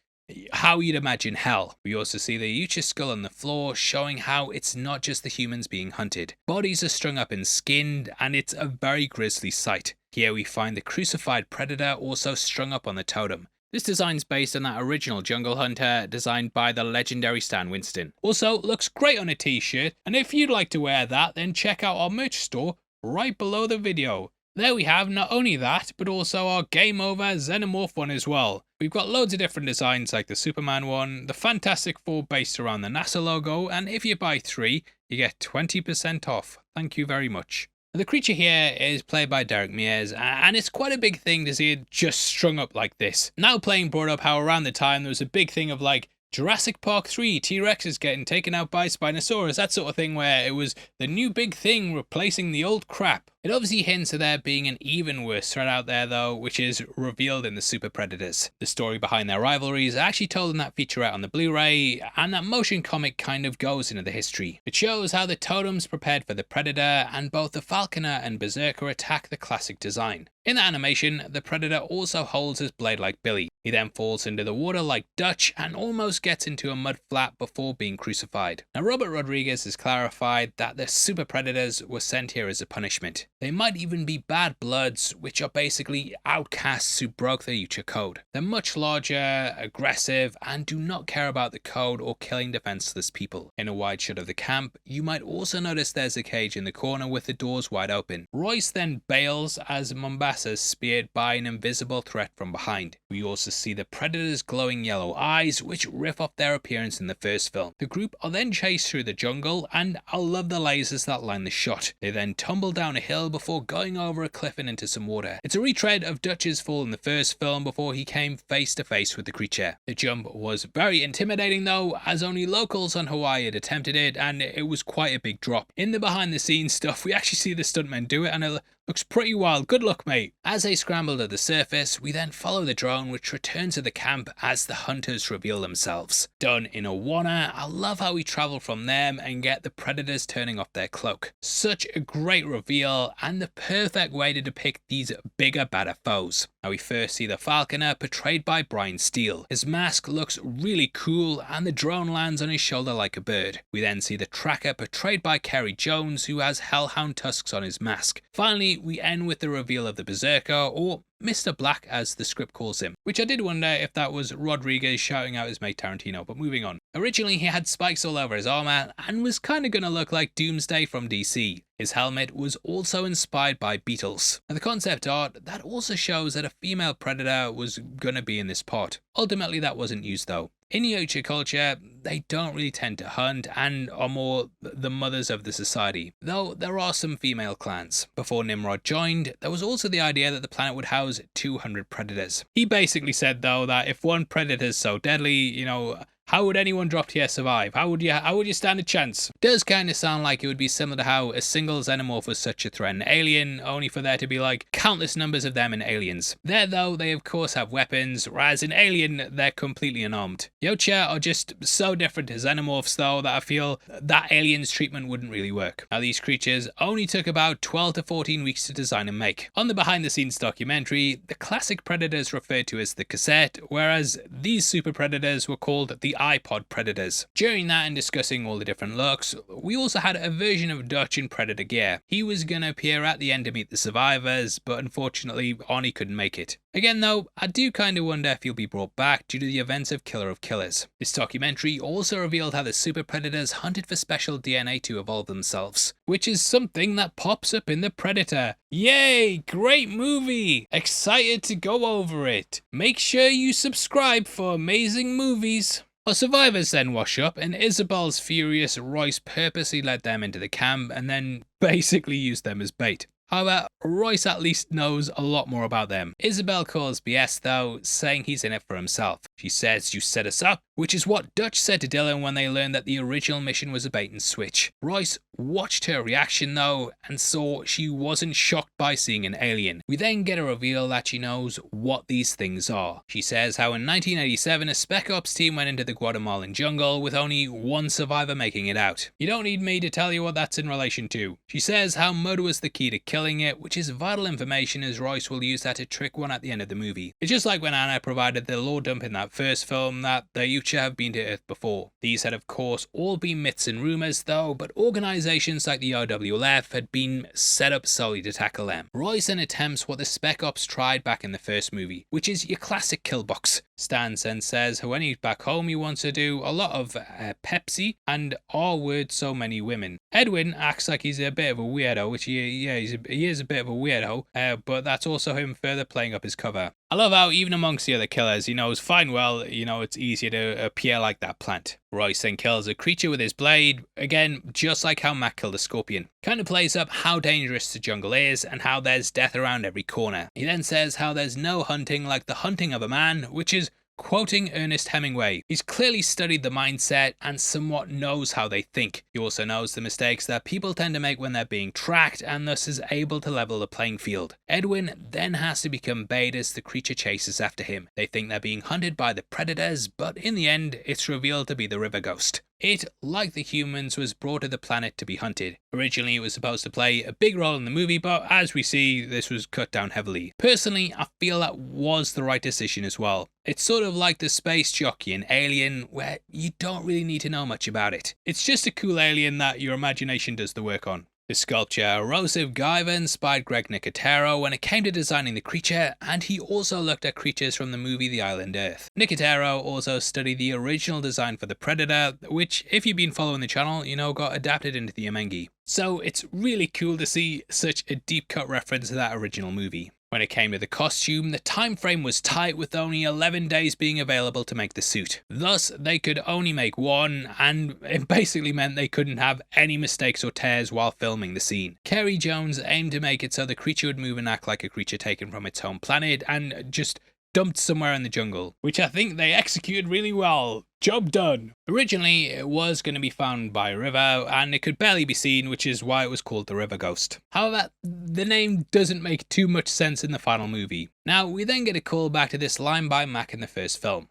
how you'd imagine hell. We also see the Yucha skull on the floor, showing how it's not just the humans being hunted. Bodies are strung up and skinned, and it's a very grisly sight. Here we find the crucified predator also strung up on the totem. This design's based on that original jungle hunter designed by the legendary Stan Winston. Also, looks great on a t-shirt, and if you'd like to wear that, then check out our merch store right below the video. There we have not only that, but also our Game Over Xenomorph one as well. We've got loads of different designs like the Superman one, the Fantastic Four based around the NASA logo, and if you buy 3, you get 20% off. Thank you very much. The creature here is played by Derek Mears, and it's quite a big thing to see it just strung up like this. Now Playing brought up how around the time there was a big thing of like Jurassic Park 3, T-Rex is getting taken out by Spinosaurus, that sort of thing, where it was the new big thing replacing the old crap. It obviously hints at there being an even worse threat out there though, which is revealed in the Super Predators. The story behind their rivalries are actually told in that featurette on the Blu-ray, and that motion comic kind of goes into the history. It shows how the totems prepared for the Predator, and both the Falconer and Berserker attack the classic design. In the animation, the Predator also holds his blade like Billy. He then falls into the water like Dutch and almost gets into a mud flat before being crucified. Now Robert Rodriguez has clarified that the Super Predators were sent here as a punishment. They might even be bad bloods, which are basically outcasts who broke the Yucha code. They're much larger, aggressive, and do not care about the code or killing defenseless people. In a wide shot of the camp, you might also notice there's a cage in the corner with the doors wide open. Royce then bails as Mombasa is speared by an invisible threat from behind. We also see the Predator's glowing yellow eyes, which riff off their appearance in the first film. The group are then chased through the jungle, and I love the lasers that line the shot. They then tumble down a hill before going over a cliff and into some water. It's a retread of Dutch's fall in the first film before he came face to face with the creature. The jump was very intimidating though, as only locals on Hawaii had attempted it, and it was quite a big drop. In the behind the scenes stuff, we actually see the stuntmen do it, and it looks pretty wild. Good luck, mate. As they scramble to the surface, we then follow the drone, which returns to the camp as the hunters reveal themselves. Done in a one-er, I love how we travel from them and get the Predators turning off their cloak. Such a great reveal, and the perfect way to depict these bigger, badder foes. Now we first see the Falconer, portrayed by Brian Steele. His mask looks really cool, and the drone lands on his shoulder like a bird. We then see the Tracker, portrayed by Kerry Jones, who has hellhound tusks on his mask. Finally, we end with the reveal of the Berserker, or Mr. Black as the script calls him, which I did wonder if that was Rodriguez shouting out his mate Tarantino, but moving on. Originally he had spikes all over his armor and was kinda gonna look like Doomsday from DC. His helmet was also inspired by Beatles. Now the concept art, that also shows that a female Predator was gonna be in this part. Ultimately that wasn't used though. In Yautja culture, they don't really tend to hunt and are more the mothers of the society, though there are some female clans. Before Nimrod joined, there was also the idea that the planet would house 200 predators. He basically said though that if one predator is so deadly, you know, how would anyone dropped here survive? How would you stand a chance? Does kind of sound like it would be similar to how a single xenomorph was such a threat in Alien, only for there to be like countless numbers of them in Aliens. There though, they of course have weapons, whereas in Alien, they're completely unarmed. Yautja are just so different to xenomorphs though that I feel that Aliens treatment wouldn't really work. Now these creatures only took about 12 to 14 weeks to design and make. On the behind the scenes documentary, the classic predators referred to as the cassette, whereas these super predators were called the iPod predators. During that and discussing all the different looks, we also had a version of Dutch in Predator gear. He was gonna appear at the end to meet the survivors, but unfortunately Arnie couldn't make it. Again though, I do kind of wonder if he'll be brought back due to the events of Killer of Killers. This documentary also revealed how the super predators hunted for special DNA to evolve themselves, which is something that pops up in the Predator. Yay! Great movie! Excited to go over it. Make sure you subscribe for amazing movies. Our survivors then wash up, and Isabel's furious Royce purposely led them into the camp and then basically used them as bait. However, Royce at least knows a lot more about them. Isabel calls BS though, saying he's in it for himself. She says, "You set us up," which is what Dutch said to Dylan when they learned that the original mission was a bait and switch. Royce watched her reaction though, and saw she wasn't shocked by seeing an alien. We then get a reveal that she knows what these things are. She says how in 1987 a Spec Ops team went into the Guatemalan jungle with only one survivor making it out. You don't need me to tell you what that's in relation to. She says how mud was the key to killing it, which is vital information as Royce will use that to trick one at the end of the movie. It's just like when Anna provided the lore dump in that first film that the Yautja have been to Earth before. These had of course all been myths and rumours though, but organisations like the RWLF had been set up solely to tackle them. Royce then attempts what the Spec Ops tried back in the first movie, which is your classic kill box. Stan then says when he's back home he wants to do a lot of Pepsi and R word so many women. Edwin acts like he's a bit of a weirdo, which he is a bit of a weirdo, but that's also him further playing up his cover. I love how even amongst the other killers, he knows fine well, you know, it's easier to appear like that plant. Royce then kills a creature with his blade, again, just like how Mac killed a scorpion. Kind of plays up how dangerous the jungle is and how there's death around every corner. He then says how there's no hunting like the hunting of a man, which is quoting Ernest Hemingway. He's clearly studied the mindset and somewhat knows how they think. He also knows the mistakes that people tend to make when they're being tracked and thus is able to level the playing field. Edwin then has to become bait as the creature chases after him. They think they're being hunted by the predators, but in the end it's revealed to be the river ghost. It, like the humans, was brought to the planet to be hunted. Originally it was supposed to play a big role in the movie, but as we see, this was cut down heavily. Personally, I feel that was the right decision as well. It's sort of like the space jockey in Alien, where you don't really need to know much about it. It's just a cool alien that your imagination does the work on. The sculptor Rosif Guyver inspired Greg Nicotero when it came to designing the creature, and he also looked at creatures from the movie The Island Earth. Nicotero also studied the original design for the Predator, which, if you've been following the channel, you know got adapted into the Amengi. So it's really cool to see such a deep cut reference to that original movie. When it came to the costume, the time frame was tight with only 11 days being available to make the suit. Thus, they could only make one, and it basically meant they couldn't have any mistakes or tears while filming the scene. Kerry Jones aimed to make it so the creature would move and act like a creature taken from its home planet and just dumped somewhere in the jungle, which I think they executed really well. Job done. Originally, it was going to be found by a river, and it could barely be seen, which is why it was called the River Ghost. However, the name doesn't make too much sense in the final movie. Now, we then get a call back to this line by Mac in the first film.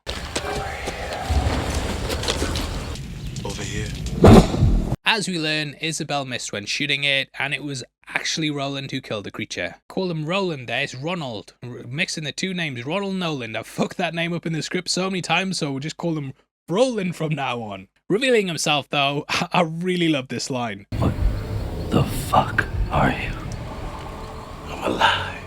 Over here. As we learn, Isabel missed when shooting it, and it was actually Roland who killed the creature. Call him Roland there, it's Ronald. Mixing the two names, Ronald Noland. I've fucked that name up in the script so many times, so we'll just call him Roland from now on. Revealing himself though, I really love this line. What the fuck are you? I'm alive.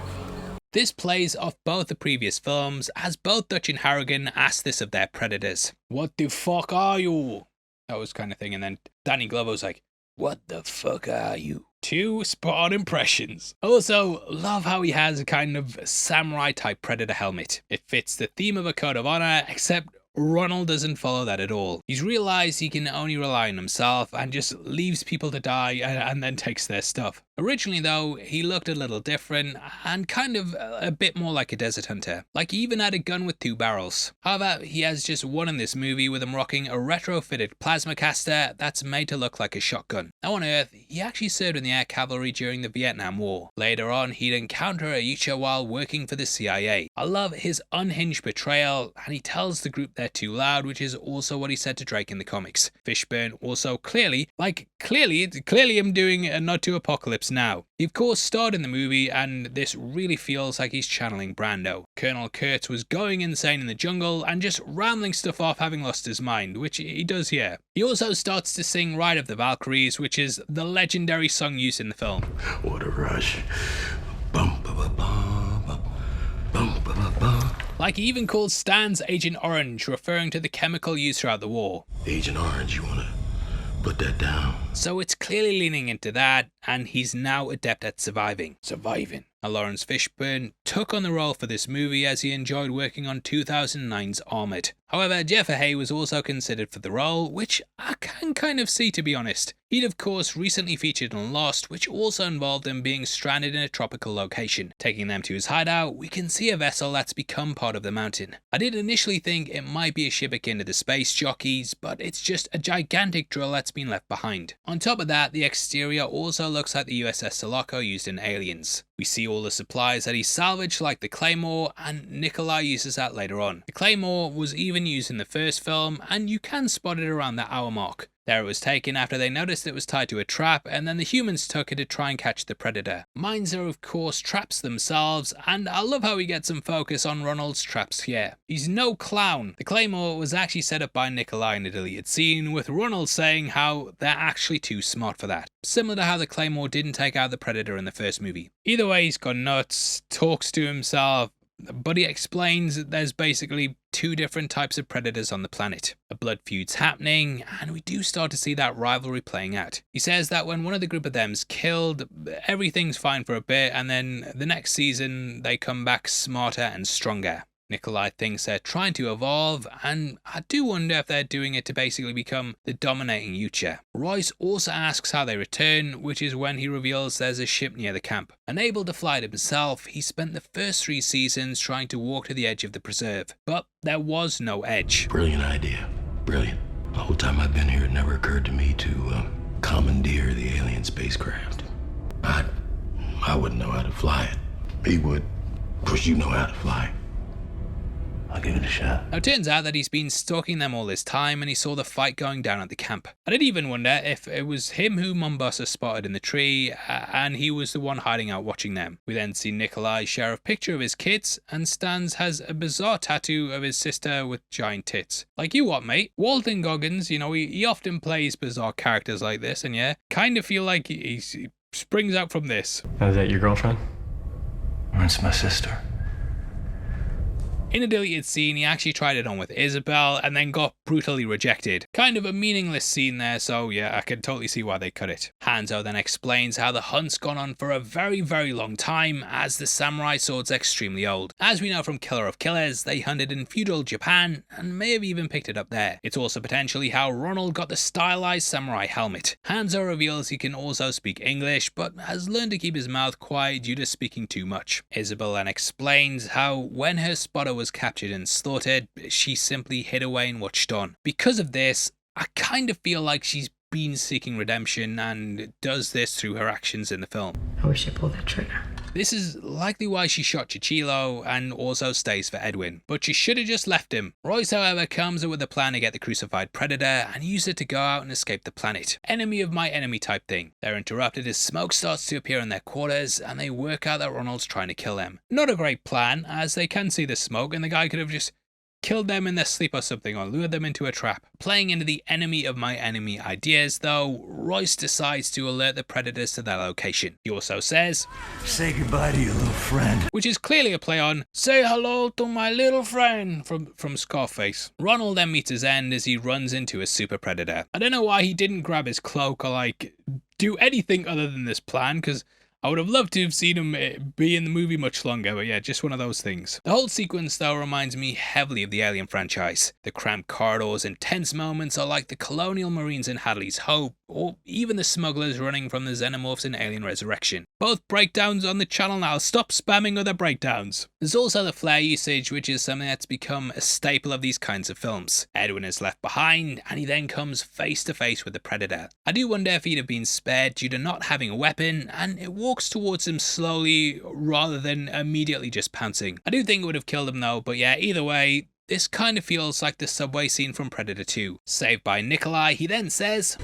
This plays off both the previous films, as both Dutch and Harrigan asked this of their predators. What the fuck are you? That was kind of thing, and then Danny Glover was like, what the fuck are you? Two spot on impressions. Also, love how he has a kind of samurai type predator helmet. It fits the theme of a code of honor, except Ronald doesn't follow that at all. He's realized he can only rely on himself and just leaves people to die and then takes their stuff. Originally though, he looked a little different and kind of a bit more like a desert hunter. Like he even had a gun with 2 barrels. However, he has just one in this movie with him rocking a retrofitted plasma caster that's made to look like a shotgun. Now on Earth, he actually served in the air cavalry during the Vietnam War. Later on, he'd encounter a Yucha while working for the CIA. I love his unhinged portrayal, and he tells the group they're too loud, which is also what he said to Drake in the comics. Fishburne also clearly him doing a nod to Apocalypse Now. He of course starred in the movie, and this really feels like he's channeling Brando. Colonel Kurtz was going insane in the jungle and just rambling stuff off, having lost his mind, which he does here. He also starts to sing Ride of the Valkyries, which is the legendary song used in the film. What a rush. Bum, ba, ba, ba, ba. Bum, ba, ba, ba. Like he even called Stan's Agent Orange, referring to the chemical used throughout the war. Agent Orange, you wanna put that down? So it's clearly leaning into that, and he's now adept at surviving. Now, Lawrence Fishburne took on the role for this movie as he enjoyed working on 2009's Armored. However, Jeff Fahey was also considered for the role, which I can kind of see, to be honest. He'd of course recently featured on Lost, which also involved him being stranded in a tropical location. Taking them to his hideout, we can see a vessel that's become part of the mountain. I did initially think it might be a ship akin to the Space Jockeys, but it's just a gigantic drill that's been left behind. On top of that, the exterior also looks like the USS Sulaco used in Aliens. We see all the supplies that he salvaged, like the Claymore, and Nikolai uses that later on. The Claymore was even used in the first film, and you can spot it around the hour mark. There it was taken after they noticed it was tied to a trap, and then the humans took it to try and catch the Predator. Mines are of course traps themselves, and I love how he gets some focus on Ronald's traps here. He's no clown. The Claymore was actually set up by Nikolai in a deleted scene, with Ronald saying how they're actually too smart for that. Similar to how the Claymore didn't take out the Predator in the first movie. Either way, he's gone nuts, talks to himself, but he explains that there's basically 2 different types of predators on the planet. A blood feud's happening, and we do start to see that rivalry playing out. He says that when one of the group of them's killed, everything's fine for a bit, and then the next season they come back smarter and stronger. Nikolai thinks they're trying to evolve, and I do wonder if they're doing it to basically become the dominating Yucha. Royce also asks how they return, which is when he reveals there's a ship near the camp. Unable to fly it himself, he spent the first 3 seasons trying to walk to the edge of the preserve, but there was no edge. Brilliant idea. Brilliant. The whole time I've been here, it never occurred to me to commandeer the alien spacecraft. I wouldn't know how to fly it. He would. Of course, you know how to fly. I'll give it a shot. Now it turns out that he's been stalking them all this time, and he saw the fight going down at the camp. I did even wonder if it was him who Mombasa spotted in the tree, and he was the one hiding out watching them. We then see Nikolai share a picture of his kids, and Stans has a bizarre tattoo of his sister with giant tits. Like, you what, mate? Walton Goggins, you know, he often plays bizarre characters like this, and yeah, kind of feel like he springs out from this. Is that your girlfriend? That's my sister. In a deleted scene, he actually tried it on with Isabel and then got brutally rejected. Kind of a meaningless scene there, so yeah, I can totally see why they cut it. Hanzo then explains how the hunt's gone on for a very, very long time, as the samurai sword's extremely old. As we know from Killer of Killers, they hunted in feudal Japan and may have even picked it up there. It's also potentially how Ronald got the stylized samurai helmet. Hanzo reveals he can also speak English, but has learned to keep his mouth quiet due to speaking too much. Isabel then explains how when her spotter was captured and slaughtered, she simply hid away and watched on. Because of this, I kind of feel like she's been seeking redemption and does this through her actions in the film. I wish I pulled that trigger. This is likely why she shot Chichilo and also stays for Edwin, but she should have just left him. Royce, however, comes up with a plan to get the crucified Predator and use it to go out and escape the planet. Enemy of my enemy type thing. They're interrupted as smoke starts to appear in their quarters, and they work out that Ronald's trying to kill them. Not a great plan, as they can see the smoke and the guy could have just killed them in their sleep or something, or lured them into a trap. Playing into the enemy of my enemy ideas though, Royce decides to alert the predators to their location. He also says, "Say goodbye to your little friend," which is clearly a play on "Say hello to my little friend" from Scarface. Ronald then meets his end as he runs into a super predator. I don't know why he didn't grab his cloak or like do anything other than this plan, because I would have loved to have seen him be in the movie much longer, but yeah, just one of those things. The whole sequence though reminds me heavily of the Alien franchise. The cramped corridors and tense moments are like the colonial marines in Hadley's Hope, or even the smugglers running from the xenomorphs in Alien Resurrection. Both breakdowns on the channel now, stop spamming other breakdowns. There's also the flare usage, which is something that's become a staple of these kinds of films. Edwin is left behind, and he then comes face to face with the Predator. I do wonder if he'd have been spared due to not having a weapon, and it walks towards him slowly rather than immediately just pouncing. I do think it would have killed him though, but yeah, either way, this kind of feels like the subway scene from Predator 2. Saved by Nikolai, he then says,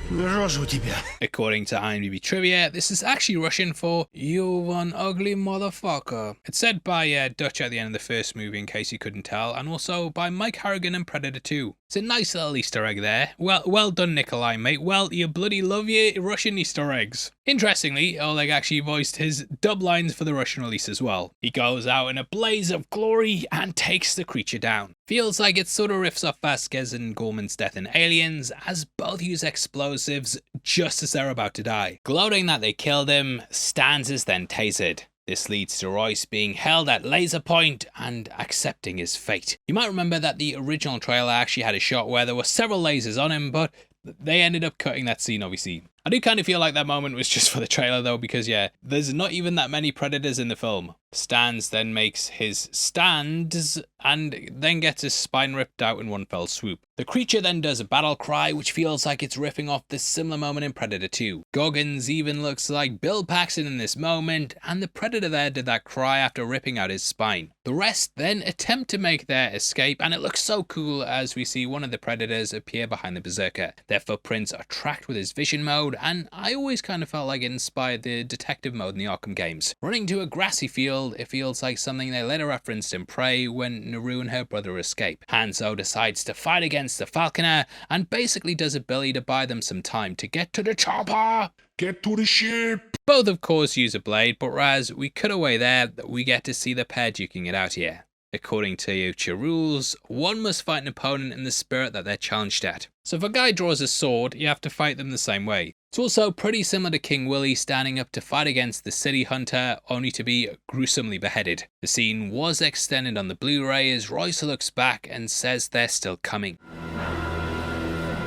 according to IMDb trivia, this is actually Russian for "you one ugly motherfucker." It's said by Dutch at the end of the first movie, in case you couldn't tell, and also by Mike Harrigan in Predator 2. It's a nice little Easter egg there. Well done, Nikolai, mate. Well, you bloody love your Russian Easter eggs. Interestingly, Oleg actually voiced his dub lines for the Russian release as well. He goes out in a blaze of glory and takes the creature down. Feels like it sort of riffs off Vasquez and Gorman's death in Aliens, as both use explosives just as they're about to die. Gloating that they killed him, Stans is then tasered. This leads to Royce being held at laser point and accepting his fate. You might remember that the original trailer actually had a shot where there were several lasers on him, but they ended up cutting that scene obviously. I do kind of feel like that moment was just for the trailer though, because yeah, there's not even that many Predators in the film. Stans then makes his stands and then gets his spine ripped out in one fell swoop. The creature then does a battle cry, which feels like it's riffing off this similar moment in Predator 2. Goggins even looks like Bill Paxton in this moment, and the Predator there did that cry after ripping out his spine. The rest then attempt to make their escape, and it looks so cool as we see one of the Predators appear behind the Berserker. Their footprints are tracked with his vision mode, and I always kind of felt like it inspired the detective mode in the Arkham games. Running to a grassy field, it feels like something they later referenced in Prey when Naru and her brother escape. Hanzo decides to fight against the Falconer and basically does a Billy to buy them some time to get to the chopper. Get to the ship! Both of course use a blade, but whereas we cut away there, we get to see the pair duking it out here. According to Yucha rules, one must fight an opponent in the spirit that they're challenged at. So if a guy draws a sword, you have to fight them the same way. It's also pretty similar to King Willie standing up to fight against the City Hunter, only to be gruesomely beheaded. The scene was extended on the Blu-ray as Royce looks back and says they're still coming.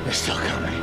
They're still coming.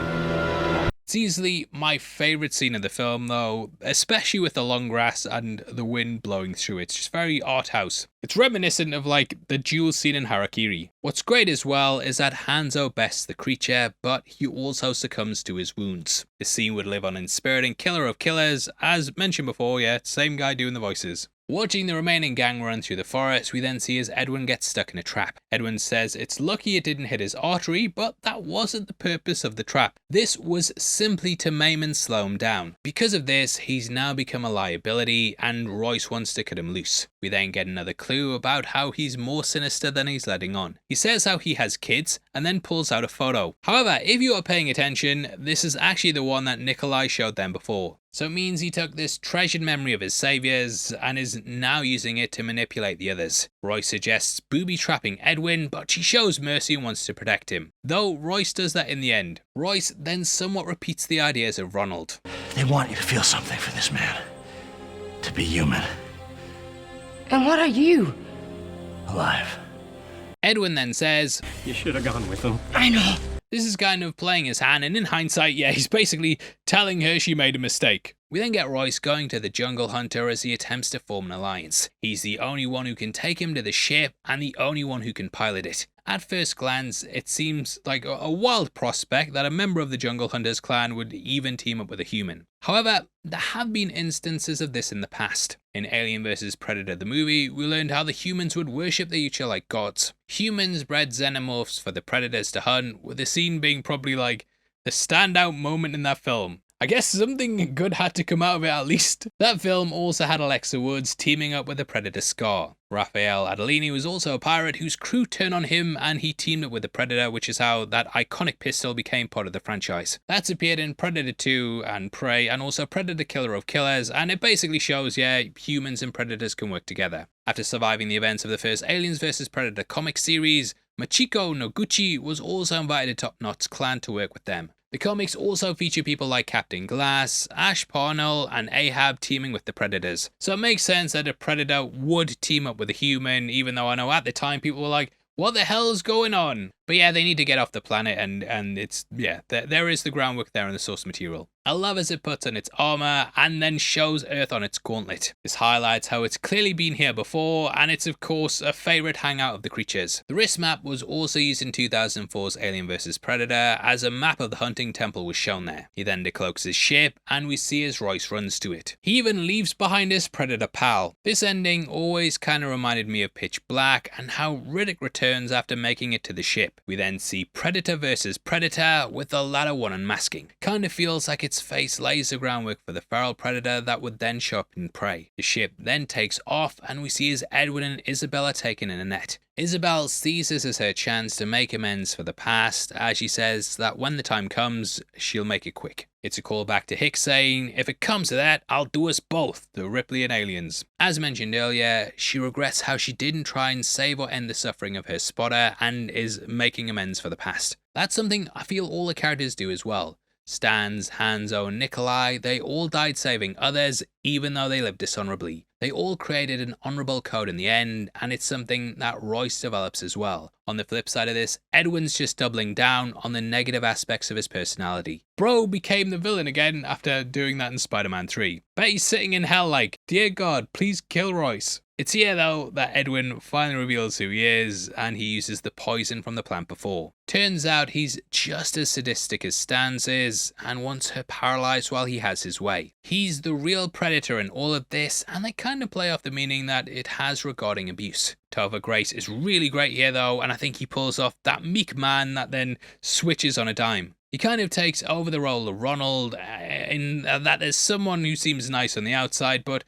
It's easily my favourite scene of the film though, especially with the long grass and the wind blowing through it. It's just very art house. It's reminiscent of like the duel scene in Harakiri. What's great as well is that Hanzo bests the creature, but he also succumbs to his wounds. The scene would live on in spirit in Killer of Killers, as mentioned before, yeah, same guy doing the voices. Watching the remaining gang run through the forest, we then see as Edwin gets stuck in a trap. Edwin says it's lucky it didn't hit his artery, but that wasn't the purpose of the trap. This was simply to maim and slow him down. Because of this, he's now become a liability, and Royce wants to cut him loose. We then get another clue about how he's more sinister than he's letting on. He says how he has kids, and then pulls out a photo. However, if you are paying attention, this is actually the one that Nikolai showed them before. So it means he took this treasured memory of his saviors and is now using it to manipulate the others. Royce suggests booby-trapping Edwin, but she shows mercy and wants to protect him. Though Royce does that in the end. Royce then somewhat repeats the ideas of Ronald. They want you to feel something for this man. To be human. And what are you? Alive. Edwin then says, "You should have gone with them." I know. This is kind of playing his hand, and in hindsight, yeah, he's basically telling her she made a mistake. We then get Royce going to the Jungle Hunter as he attempts to form an alliance. He's the only one who can take him to the ship and the only one who can pilot it. At first glance, it seems like a wild prospect that a member of the Jungle Hunters clan would even team up with a human. However, there have been instances of this in the past. In Alien vs Predator the movie, we learned how the humans would worship the Yucha like gods. Humans bred xenomorphs for the Predators to hunt, with the scene being probably like the standout moment in that film. I guess something good had to come out of it at least. That film also had Alexa Woods teaming up with the Predator Scar. Raphael Adolini was also a pirate whose crew turned on him and he teamed up with the Predator, which is how that iconic pistol became part of the franchise. That's appeared in Predator 2 and Prey, and also Predator Killer of Killers, and it basically shows, yeah, humans and predators can work together. After surviving the events of the first Aliens vs Predator comic series, Machiko Noguchi was also invited to Top Knot's clan to work with them. The comics also feature people like Captain Glass, Ash Parnell, and Ahab teaming with the Predators, so it makes sense that a Predator would team up with a human, even though I know at the time people were like, what the hell's going on? But yeah, they need to get off the planet, and it's, yeah, there is the groundwork there in the source material. I love as it puts on its armor and then shows Earth on its gauntlet. This highlights how it's clearly been here before, and it's of course a favorite hangout of the creatures. The wrist map was also used in 2004's Alien vs Predator, as a map of the hunting temple was shown there. He then decloaks his ship, and we see as Royce runs to it. He even leaves behind his Predator pal. This ending always kind of reminded me of Pitch Black and how Riddick returns after making it to the ship. We then see Predator vs Predator, with the latter one unmasking. Kind of feels like its face lays the groundwork for the feral predator that would then show up in prey. The ship then takes off, and we see as Edwin and Isabel are taken in a net. Isabel sees this as her chance to make amends for the past, as she says that when the time comes, she'll make it quick. It's a callback to Hicks saying, if it comes to that, I'll do us both, the Ripley and Aliens. As mentioned earlier, she regrets how she didn't try and save or end the suffering of her spotter, and is making amends for the past. That's something I feel all the characters do as well. Stans, Hanzo, and Nikolai, they all died saving others, even though they lived dishonorably. They all created an honorable code in the end, and it's something that Royce develops as well. On the flip side of this, Edwin's just doubling down on the negative aspects of his personality. Bro became the villain again after doing that in Spider-Man 3. Bet he's sitting in hell like, dear God, please kill Royce. It's here though that Edwin finally reveals who he is, and he uses the poison from the plant before. Turns out he's just as sadistic as Stans is, and wants her paralyzed while he has his way. He's the real predator in all of this, and they kind of play off the meaning that it has regarding abuse. Topher Grace is really great here though, and I think he pulls off that meek man that then switches on a dime. He kind of takes over the role of Ronald, in that there's someone who seems nice on the outside, but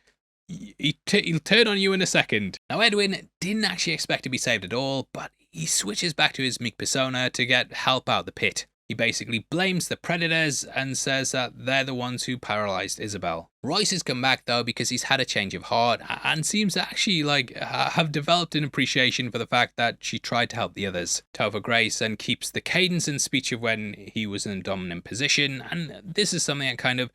he'll turn on you in a second. Now Edwin didn't actually expect to be saved at all, but he switches back to his meek persona to get help out the pit. He basically blames the Predators and says that they're the ones who paralyzed Isabel. Royce has come back though because he's had a change of heart and seems to actually have developed an appreciation for the fact that she tried to help the others. Topher Grace then keeps the cadence and speech of when he was in a dominant position, and this is something that kind of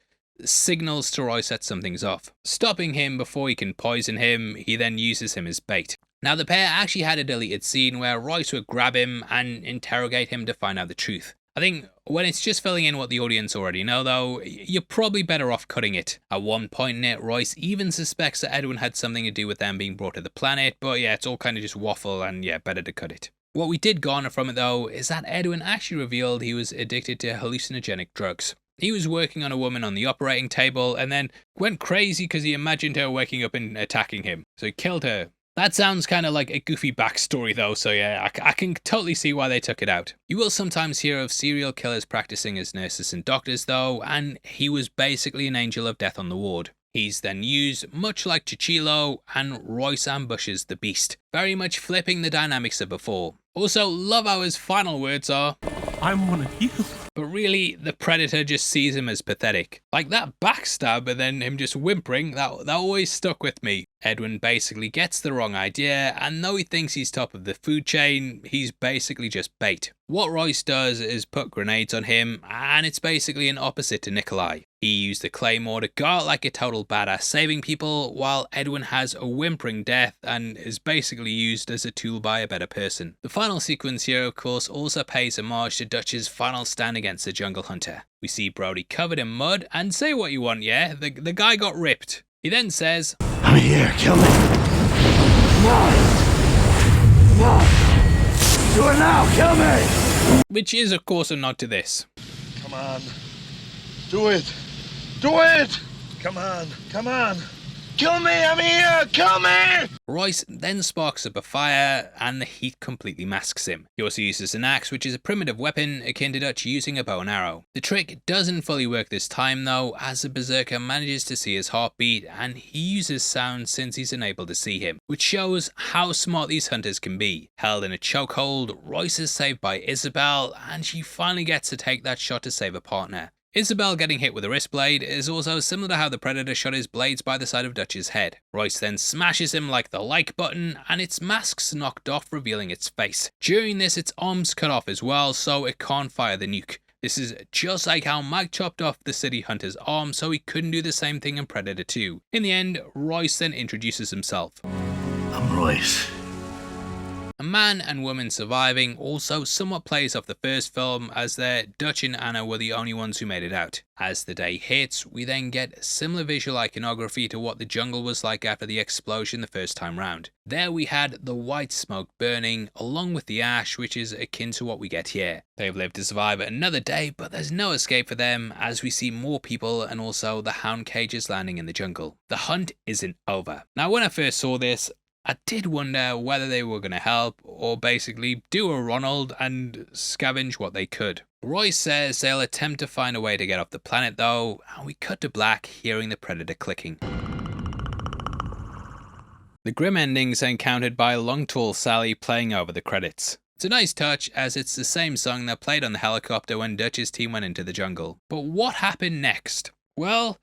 signals to Royce that something's off. Stopping him before he can poison him, he then uses him as bait. Now the pair actually had a deleted scene where Royce would grab him and interrogate him to find out the truth. I think when it's just filling in what the audience already know though, you're probably better off cutting it. At one point in it, Royce even suspects that Edwin had something to do with them being brought to the planet, but yeah, it's all kind of just waffle, and yeah, better to cut it. What we did garner from it though is that Edwin actually revealed he was addicted to hallucinogenic drugs. He was working on a woman on the operating table and then went crazy because he imagined her waking up and attacking him, so he killed her. That sounds kind of like a goofy backstory though, so yeah, I can totally see why they took it out. You will sometimes hear of serial killers practicing as nurses and doctors though, and he was basically an angel of death on the ward. He's then used much like Chichilo, and Royce ambushes the beast, very much flipping the dynamics of before. Also, love how his final words are, I'm one of you. But really, the Predator just sees him as pathetic. Like that backstab and then him just whimpering, that always stuck with me. Edwin basically gets the wrong idea, and though he thinks he's top of the food chain, he's basically just bait. What Royce does is put grenades on him, and it's basically an opposite to Nikolai. He used the claymore to go out like a total badass saving people, while Edwin has a whimpering death and is basically used as a tool by a better person. The final sequence here of course also pays homage to Dutch's final stand against the jungle hunter. We see Brody covered in mud, and say what you want, yeah, the guy got ripped. He then says, I'm here, kill me. No! Do it now, kill me! Which is of course a nod to this. Come on. Do it! Do it! Come on, come on! Kill me, I'm here! Kill me! Royce then sparks up a fire, and the heat completely masks him. He also uses an axe, which is a primitive weapon akin to Dutch using a bow and arrow. The trick doesn't fully work this time though, as the berserker manages to see his heartbeat, and he uses sound since he's unable to see him, which shows how smart these hunters can be. Held in a chokehold, Royce is saved by Isabel, and she finally gets to take that shot to save a partner. Isabel getting hit with a wrist blade is also similar to how the Predator shot his blades by the side of Dutch's head. Royce then smashes him like the like button, and its mask's knocked off, revealing its face. During this, its arms cut off as well, so it can't fire the nuke. This is just like how Mike chopped off the city hunter's arm so he couldn't do the same thing in Predator 2. In the end, Royce then introduces himself. I'm Royce. A man and woman surviving also somewhat plays off the first film, as their Dutch and Anna were the only ones who made it out. As the day hits, we then get similar visual iconography to what the jungle was like after the explosion the first time round. There we had the white smoke burning, along with the ash, which is akin to what we get here. They've lived to survive another day, but there's no escape for them, as we see more people and also the hound cages landing in the jungle. The hunt isn't over. Now, when I first saw this, I did wonder whether they were going to help or basically do a Ronald and scavenge what they could. Royce says they'll attempt to find a way to get off the planet though, and we cut to black hearing the Predator clicking. The grim endings are encountered by Long Tall Sally playing over the credits. It's a nice touch, as it's the same song that played on the helicopter when Dutch's team went into the jungle. But what happened next? Well,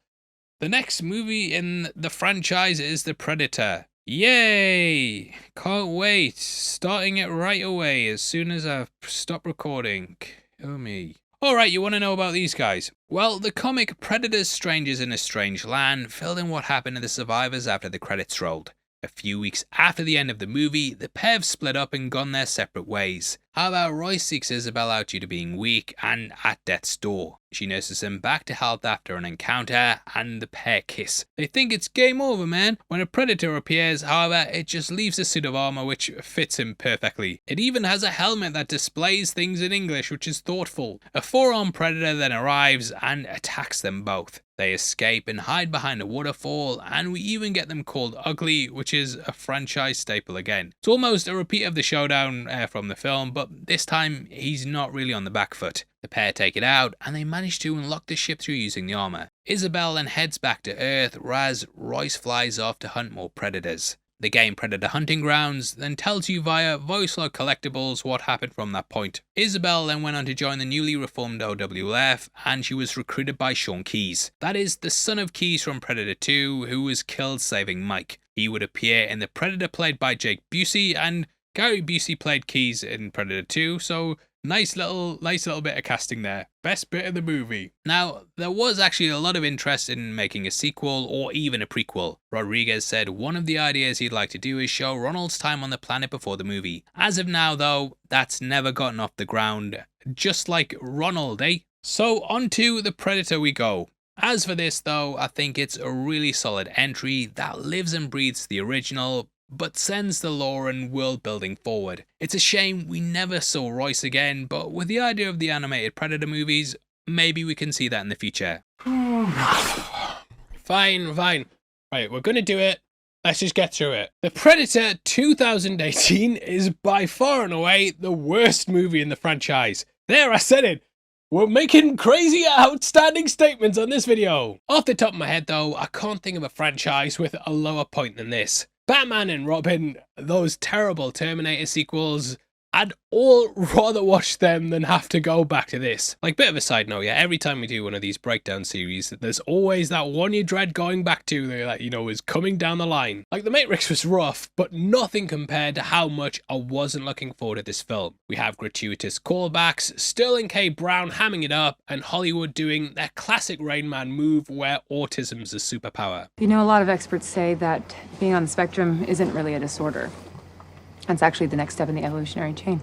the next movie in the franchise is The Predator. Yay! Can't wait. Starting it right away as soon as I stop recording. Oh me. Alright, you want to know about these guys? Well, the comic Predators Strangers in a Strange Land filled in what happened to the survivors after the credits rolled. A few weeks after the end of the movie, the pair have split up and gone their separate ways. However, Royce seeks Isabel out due to being weak and at death's door. She nurses him back to health after an encounter, and the pair kiss. They think it's game over, man. When a predator appears, however, it just leaves a suit of armor which fits him perfectly. It even has a helmet that displays things in English, which is thoughtful. A four-armed predator then arrives and attacks them both. They escape and hide behind a waterfall, and we even get them called ugly, which is a franchise staple again. It's almost a repeat of the showdown from the film, but this time he's not really on the back foot. The pair take it out, and they manage to unlock the ship through using the armor. Isabel then heads back to Earth, whereas Royce flies off to hunt more predators. The game Predator Hunting Grounds then tells you via voice log collectibles what happened from that point. Isabel then went on to join the newly reformed OWF, and she was recruited by Sean Keyes. That is the son of Keyes from Predator 2, who was killed saving Mike. He would appear in The Predator played by Jake Busey, and Gary Busey played Keyes in Predator 2, so nice little bit of casting there. Best bit of the movie. Now, there was actually a lot of interest in making a sequel or even a prequel. Rodriguez said one of the ideas he'd like to do is show Ronald's time on the planet before the movie. As of now though, that's never gotten off the ground. Just like Ronald, eh? So onto The Predator we go. As for this though, I think it's a really solid entry that lives and breathes the original, but sends the lore and world building forward. It's a shame we never saw Royce again, but with the idea of the animated Predator movies, maybe we can see that in the future. Fine. Right, we're gonna do it. Let's just get through it. The Predator 2018 is by far and away the worst movie in the franchise. There, I said it. We're making crazy outstanding statements on this video. Off the top of my head though, I can't think of a franchise with a lower point than this. Batman and Robin, those terrible Terminator sequels, I'd all rather watch them than have to go back to this. Like, bit of a side note, yeah, every time we do one of these breakdown series, there's always that one you dread going back to that, you know, is coming down the line. Like, The Matrix was rough, but nothing compared to how much I wasn't looking forward to this film. We have gratuitous callbacks, Sterling K. Brown hamming it up, and Hollywood doing their classic Rain Man move where autism's a superpower. You know, a lot of experts say that being on the spectrum isn't really a disorder. That's actually the next step in the evolutionary chain.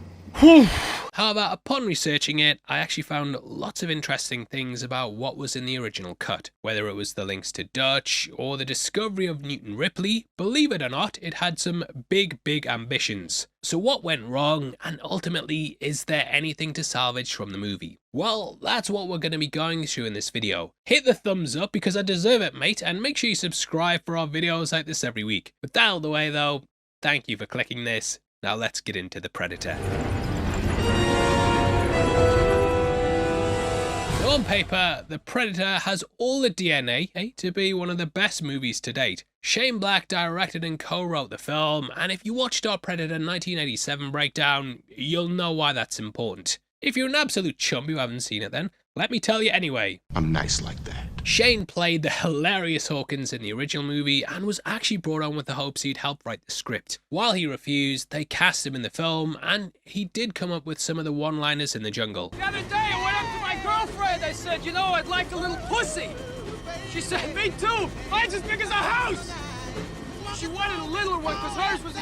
However, upon researching it, I actually found lots of interesting things about what was in the original cut. Whether it was the links to Dutch or the discovery of Newton Ripley, believe it or not, it had some big ambitions. So what went wrong, and ultimately, is there anything to salvage from the movie? Well, that's what we're going to be going through in this video. Hit the thumbs up because I deserve it, mate, and make sure you subscribe for our videos like this every week. With that out of the way though, thank you for clicking this. Now let's get into The Predator. So on paper, The Predator has all the DNA to be one of the best movies to date. Shane Black directed and co-wrote the film, and if you watched our Predator 1987 breakdown, you'll know why that's important. If you're an absolute chump who haven't seen it then, let me tell you anyway. I'm nice like that. Shane played the hilarious Hawkins in the original movie and was actually brought on with the hopes he'd help write the script. While he refused, they cast him in the film, and he did come up with some of the one-liners in the jungle. The other day I went up to my girl I said, you know, I'd like a little pussy. She said, me too. Mine's as big as a house. She wanted a littler one because hers was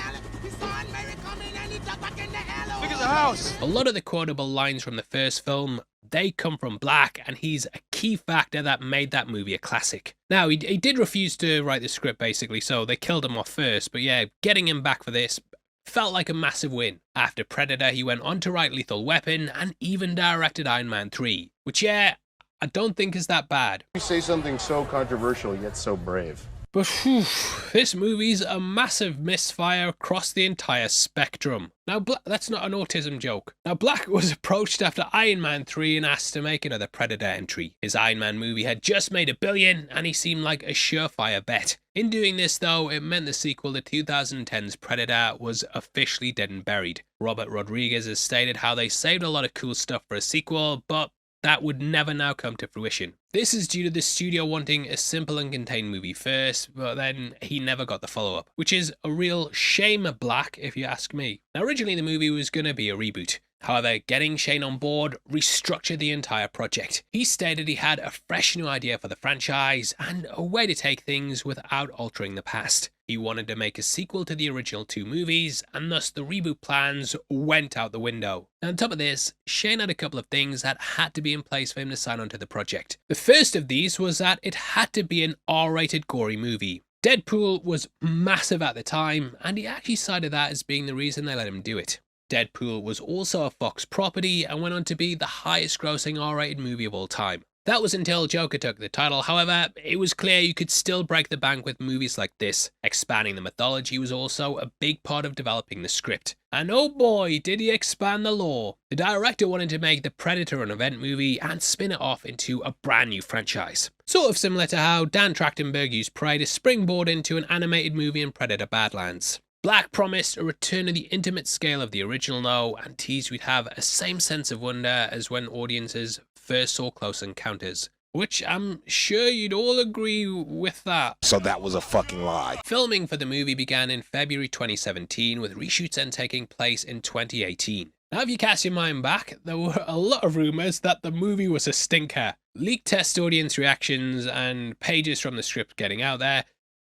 big as a house. A lot of the quotable lines from the first film, they come from Black, and he's a key factor that made that movie a classic. Now, he did refuse to write the script, basically, so they killed him off first, but yeah, getting him back for this felt like a massive win. After Predator, he went on to write Lethal Weapon, and even directed Iron Man 3, which, yeah, I don't think is that bad. You say something so controversial, yet so brave. But whew, this movie's a massive misfire across the entire spectrum. Now, that's not an autism joke. Now, Black was approached after Iron Man 3 and asked to make another Predator entry. His Iron Man movie had just made $1 billion, and he seemed like a surefire bet. In doing this, though, it meant the sequel to 2010's Predator was officially dead and buried. Robert Rodriguez has stated how they saved a lot of cool stuff for a sequel, but that would never now come to fruition. This is due to the studio wanting a simple and contained movie first, but then he never got the follow-up, which is a real shame of Black, if you ask me. Now, originally the movie was going to be a reboot. However, getting Shane on board restructured the entire project. He stated he had a fresh new idea for the franchise and a way to take things without altering the past. He wanted to make a sequel to the original 2 movies, and thus the reboot plans went out the window. Now, on top of this, Shane had a couple of things that had to be in place for him to sign on to the project. The first of these was that it had to be an R-rated gory movie. Deadpool was massive at the time, and he actually cited that as being the reason they let him do it. Deadpool was also a Fox property and went on to be the highest grossing R-rated movie of all time. That was until Joker took the title. However, it was clear you could still break the bank with movies like this. Expanding the mythology was also a big part of developing the script. And oh boy, did he expand the lore. The director wanted to make the Predator an event movie and spin it off into a brand new franchise. Sort of similar to how Dan Trachtenberg used Prey to springboard into an animated movie in Predator Badlands. Black promised a return to the intimate scale of the original though, and teased we'd have a same sense of wonder as when audiences first saw Close Encounters. Which I'm sure you'd all agree with that. So that was a fucking lie. Filming for the movie began in February 2017, with reshoots then taking place in 2018. Now, if you cast your mind back, there were a lot of rumours that the movie was a stinker. Leaked test audience reactions and pages from the script getting out there,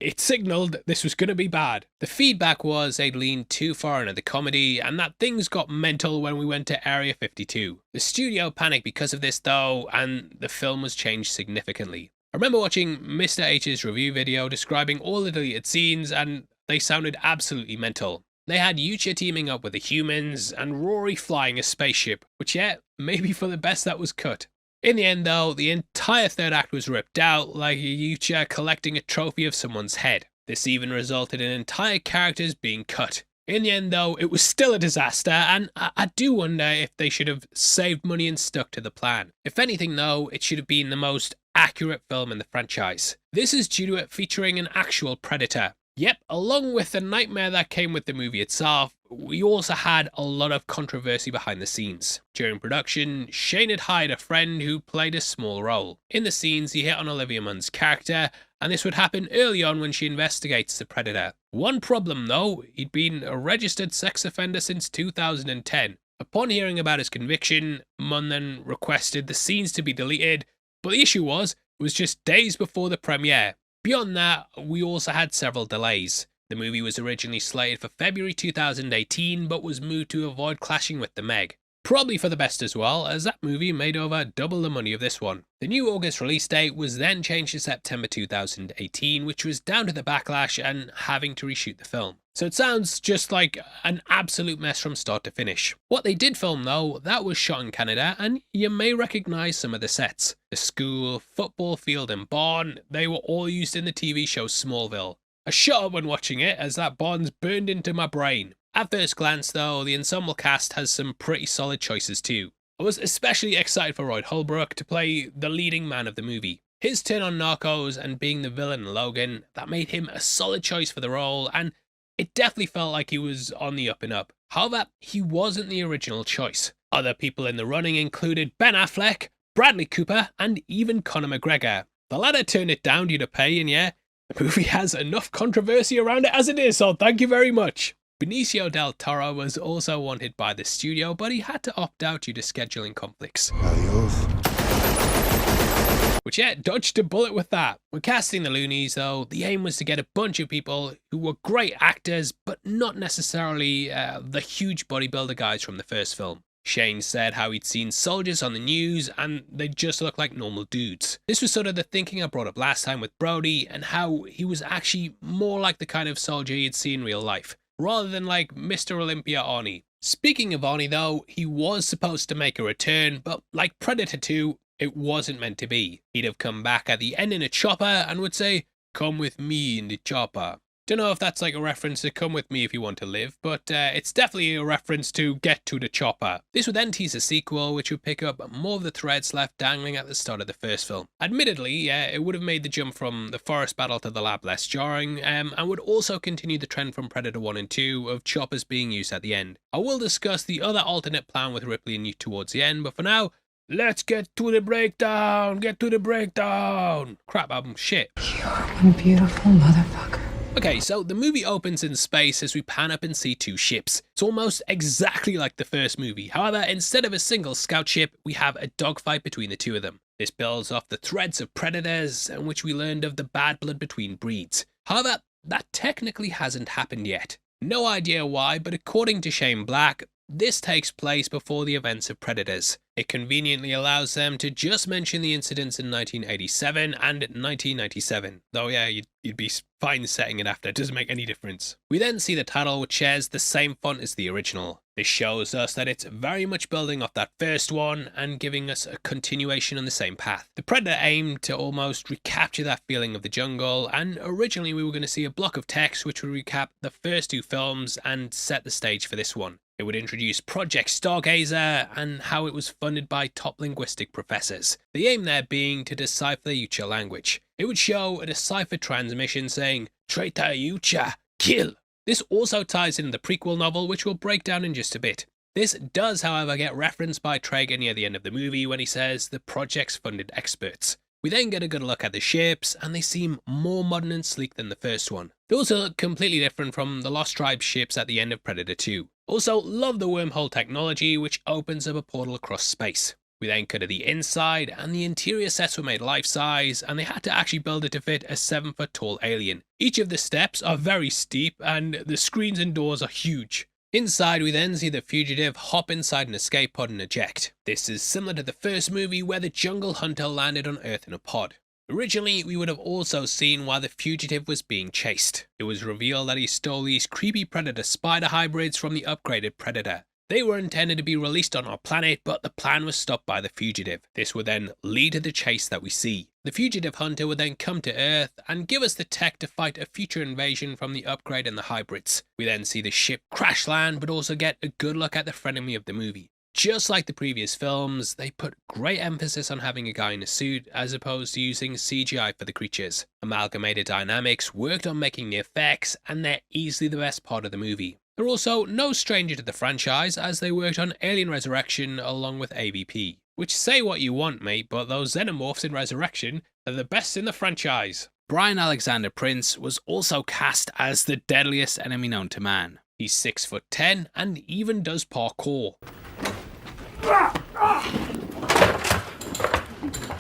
it signalled this was going to be bad. The feedback was they'd leaned too far into the comedy and that things got mental when we went to Area 52. The studio panicked because of this though, and the film was changed significantly. I remember watching Mr. H's review video describing all the deleted scenes, and they sounded absolutely mental. They had Yucha teaming up with the humans and Rory flying a spaceship, which yeah, maybe for the best that was cut. In the end though, the entire third act was ripped out, like a Yucha collecting a trophy of someone's head. This even resulted in entire characters being cut. In the end though, it was still a disaster, and I do wonder if they should have saved money and stuck to the plan. If anything though, it should have been the most accurate film in the franchise. This is due to it featuring an actual Predator. Yep, along with the nightmare that came with the movie itself, we also had a lot of controversy behind the scenes. During production, Shane had hired a friend who played a small role. In the scenes, he hit on Olivia Munn's character, and this would happen early on when she investigates the Predator. One problem though, he'd been a registered sex offender since 2010. Upon hearing about his conviction, Munn then requested the scenes to be deleted, but the issue was, it was just days before the premiere. Beyond that, we also had several delays. The movie was originally slated for February 2018, but was moved to avoid clashing with The Meg. Probably for the best as well, as that movie made over double the money of this one. The new August release date was then changed to September 2018, which was down to the backlash and having to reshoot the film. So it sounds just like an absolute mess from start to finish. What they did film though, that was shot in Canada, and you may recognise some of the sets. The school, football field and barn, they were all used in the TV show Smallville. I shut up when watching it, as that barn's burned into my brain. At first glance though, the ensemble cast has some pretty solid choices too. I was especially excited for Roy Holbrook to play the leading man of the movie. His turn on Narcos and being the villain in Logan, that made him a solid choice for the role, and it definitely felt like he was on the up and up. However, he wasn't the original choice. Other people in the running included Ben Affleck, Bradley Cooper, and even Conor McGregor. The latter turned it down due to pay, and yeah, the movie has enough controversy around it as it is, so thank you very much. Benicio del Toro was also wanted by the studio, but he had to opt out due to scheduling conflicts. Adios. which dodged a bullet with that. When casting the loonies though, the aim was to get a bunch of people who were great actors, but not necessarily the huge bodybuilder guys from the first film. Shane said how he'd seen soldiers on the news and they just looked like normal dudes. This was sort of the thinking I brought up last time with Brody, and how he was actually more like the kind of soldier he'd see in real life, rather than like Mr. Olympia Arnie. Speaking of Arnie though, he was supposed to make a return, but like Predator 2, it wasn't meant to be. He'd have come back at the end in a chopper and would say, "Come with me in the chopper." Don't know if that's like a reference to "come with me if you want to live," but it's definitely a reference to "get to the chopper." This would then tease a sequel, which would pick up more of the threads left dangling at the start of the first film. Admittedly, it would have made the jump from the forest battle to the lab less jarring, and would also continue the trend from Predator 1 and 2 of choppers being used at the end. I will discuss the other alternate plan with Ripley and Newt towards the end, but for now, let's get to the breakdown! Get to the breakdown! Crap album shit. You're one beautiful motherfucker. Okay, so the movie opens in space as we pan up and see two ships. It's almost exactly like the first movie. However, instead of a single scout ship, we have a dogfight between the two of them. This builds off the threads of Predators, in which we learned of the bad blood between breeds. However, that technically hasn't happened yet. No idea why, but according to Shane Black, this takes place before the events of Predators. It conveniently allows them to just mention the incidents in 1987 and 1997. Though yeah, you'd be fine setting it after, it doesn't make any difference. We then see the title, which shares the same font as the original. This shows us that it's very much building off that first one and giving us a continuation on the same path. The Predator aimed to almost recapture that feeling of the jungle, and originally we were going to see a block of text which would recap the first two films and set the stage for this one. It would introduce Project Stargazer and how it was funded by top linguistic professors, the aim there being to decipher the Yucha language. It would show a deciphered transmission saying, "Traitor Yucha, kill." This also ties in the prequel novel, which we'll break down in just a bit. This does, however, get referenced by Traeger near the end of the movie when he says the project's funded experts. We then get a good look at the ships, and they seem more modern and sleek than the first one. They also look completely different from the Lost Tribe ships at the end of Predator 2. Also, love the wormhole technology, which opens up a portal across space. We then cut to the inside, and the interior sets were made life-size, and they had to actually build it to fit a 7-foot tall alien. Each of the steps are very steep, and the screens and doors are huge. Inside, we then see the fugitive hop inside an escape pod and eject. This is similar to the first movie where the jungle hunter landed on Earth in a pod. Originally, we would have also seen why the fugitive was being chased. It was revealed that he stole these creepy Predator spider hybrids from the upgraded Predator. They were intended to be released on our planet, but the plan was stopped by the fugitive. This would then lead to the chase that we see. The fugitive hunter would then come to Earth and give us the tech to fight a future invasion from the upgrade and the hybrids. We then see the ship crash land, but also get a good look at the frenemy of the movie. Just like the previous films, they put great emphasis on having a guy in a suit as opposed to using CGI for the creatures. Amalgamated Dynamics worked on making the effects, and they're easily the best part of the movie. They're also no stranger to the franchise, as they worked on Alien Resurrection along with AVP. Which, say what you want, mate, but those xenomorphs in Resurrection are the best in the franchise. Brian Alexander Prince was also cast as the deadliest enemy known to man. He's 6'10" and even does parkour.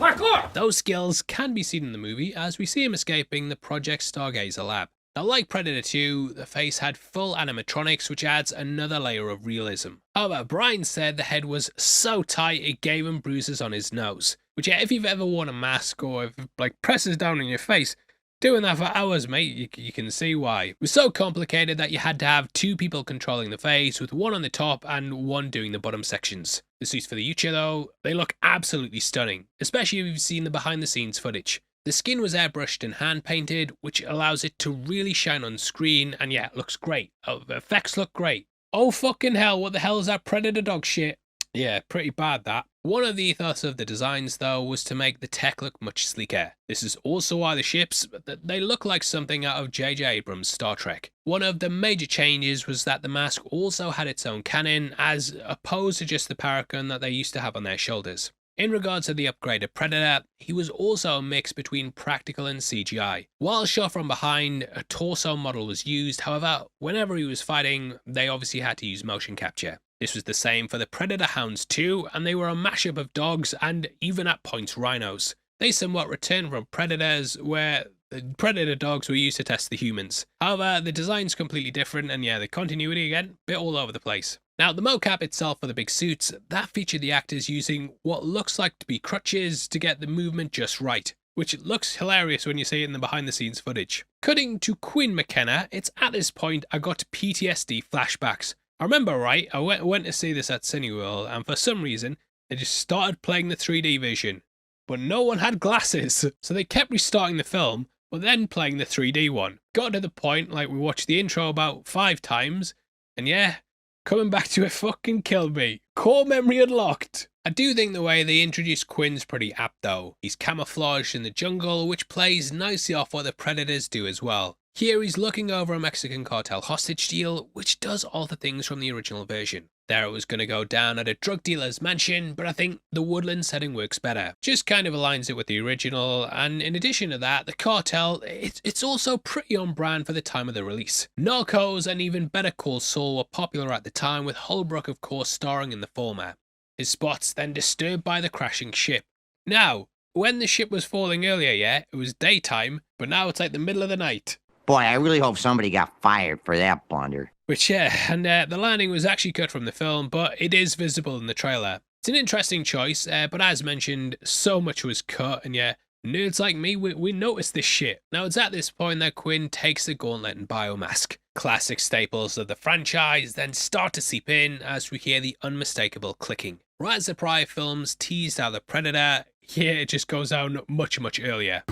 Parkour! Those skills can be seen in the movie as we see him escaping the Project Stargazer lab. Now, like Predator 2, the face had full animatronics, which adds another layer of realism. However, Brian said the head was so tight it gave him bruises on his nose. Which, yeah, if you've ever worn a mask or if it presses down on your face, doing that for hours, mate, you can see why. It was so complicated that you had to have two people controlling the face, with one on the top and one doing the bottom sections. The suits for the Yucha, though, they look absolutely stunning, especially if you've seen the behind-the-scenes footage. The skin was airbrushed and hand-painted, which allows it to really shine on screen, and yeah, it looks great. The effects look great. Oh fucking hell, what the hell is that Predator dog shit? Yeah, pretty bad that. One of the ethos of the designs, though, was to make the tech look much sleeker. This is also why the ships, they look like something out of J.J. Abrams' Star Trek. One of the major changes was that the mask also had its own cannon, as opposed to just the paragon that they used to have on their shoulders. In regards to the upgraded Predator, he was also a mix between practical and CGI. While shot from behind, a torso model was used, however, whenever he was fighting, they obviously had to use motion capture. This was the same for the Predator Hounds too, and they were a mashup of dogs and even at points rhinos. They somewhat return from Predators, where the Predator dogs were used to test the humans. However, the design's completely different, and yeah, the continuity again, bit all over the place. Now, the mocap itself for the big suits, that featured the actors using what looks like to be crutches to get the movement just right, which looks hilarious when you see it in the behind the scenes footage. Cutting to Quinn McKenna, it's at this point I got PTSD flashbacks. I remember, right, I went to see this at Cineworld, and for some reason, they just started playing the 3D version. But no one had glasses, so they kept restarting the film, but then playing the 3D one. Got to the point, like, we watched the intro about 5 times, and yeah, coming back to it fucking killed me. Core memory unlocked. I do think the way they introduced Quinn's pretty apt though. He's camouflaged in the jungle, which plays nicely off what the Predators do as well. Here he's looking over a Mexican cartel hostage deal, which does all the things from the original version. There it was going to go down at a drug dealer's mansion, but I think the woodland setting works better. Just kind of aligns it with the original, and in addition to that, the cartel, it's also pretty on brand for the time of the release. Narcos and even Better Call Saul were popular at the time, with Holbrook of course starring in the former. His spot's then disturbed by the crashing ship. Now, when the ship was falling earlier, yeah, it was daytime, but now it's like the middle of the night. Boy, I really hope somebody got fired for that blunder. Which, yeah, and the landing was actually cut from the film, but it is visible in the trailer. It's an interesting choice, but as mentioned, so much was cut, and yeah, nerds like me, we noticed this shit. Now, it's at this point that Quinn takes the gauntlet and biomask. Classic staples of the franchise then start to seep in as we hear the unmistakable clicking. Right as the prior films teased out the Predator, here it just goes down much, much earlier.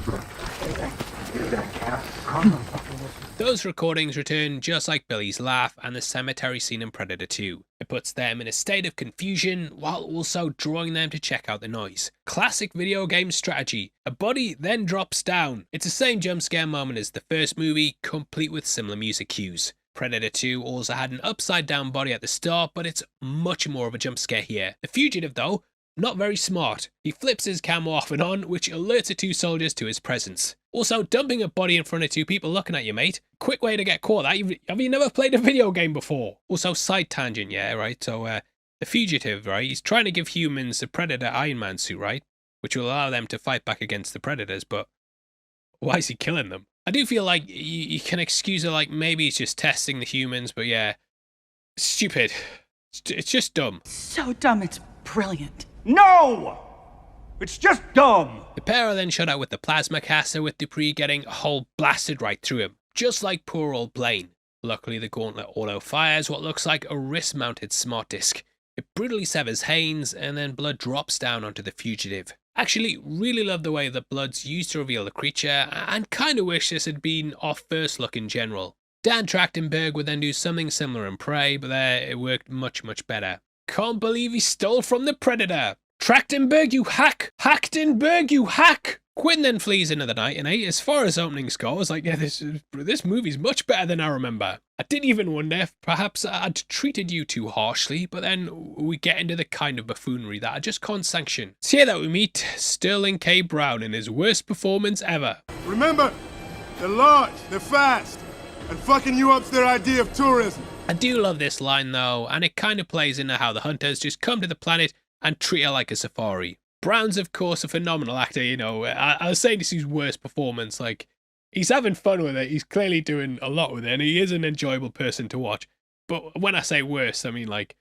Those recordings return just like Billy's laugh and the cemetery scene in Predator 2. It puts them in a state of confusion while also drawing them to check out the noise. Classic video game strategy. A body then drops down. It's the same jump scare moment as the first movie, complete with similar music cues. Predator 2 also had an upside down body at the start, but it's much more of a jump scare here. The fugitive though, not very smart. He flips his camo off and on, which alerts the 2 soldiers to his presence. Also, dumping a body in front of 2 people looking at you, mate. Quick way to get caught. Have you never played a video game before? Also, side tangent, yeah, right? So, the fugitive, right? He's trying to give humans the Predator Iron Man suit, right? Which will allow them to fight back against the Predators, but why is he killing them? I do feel like you can excuse it, like maybe he's just testing the humans, but yeah, stupid. It's just dumb. So dumb, it's brilliant. No! It's just dumb! The pair are then shot out with the plasma caster, with Dupree getting a hole blasted right through him, just like poor old Blaine. Luckily, the gauntlet auto fires what looks like a wrist-mounted smart disc. It brutally severs Haynes, and then blood drops down onto the fugitive. Actually, really love the way that blood's used to reveal the creature, and kinda wish this had been off first look in general. Dan Trachtenberg would then do something similar in Prey, but there it worked much, much better. Can't believe he stole from the Predator! Trachtenberg, you hack! Hachtenberg, you hack! Quinn then flees into the night, and as far as openings go, I was like, yeah, this movie's much better than I remember. I did even wonder if perhaps I'd treated you too harshly, but then we get into the kind of buffoonery that I just can't sanction. It's here that we meet Sterling K. Brown in his worst performance ever. Remember, they're large, they're fast, and fucking you up's their idea of tourism. I do love this line though, and it kind of plays into how the hunters just come to the planet and treat it like a safari. Brown's of course a phenomenal actor, you know. I was saying this is his worst performance, like, he's having fun with it, he's clearly doing a lot with it, and he is an enjoyable person to watch. But when I say worst, I mean like,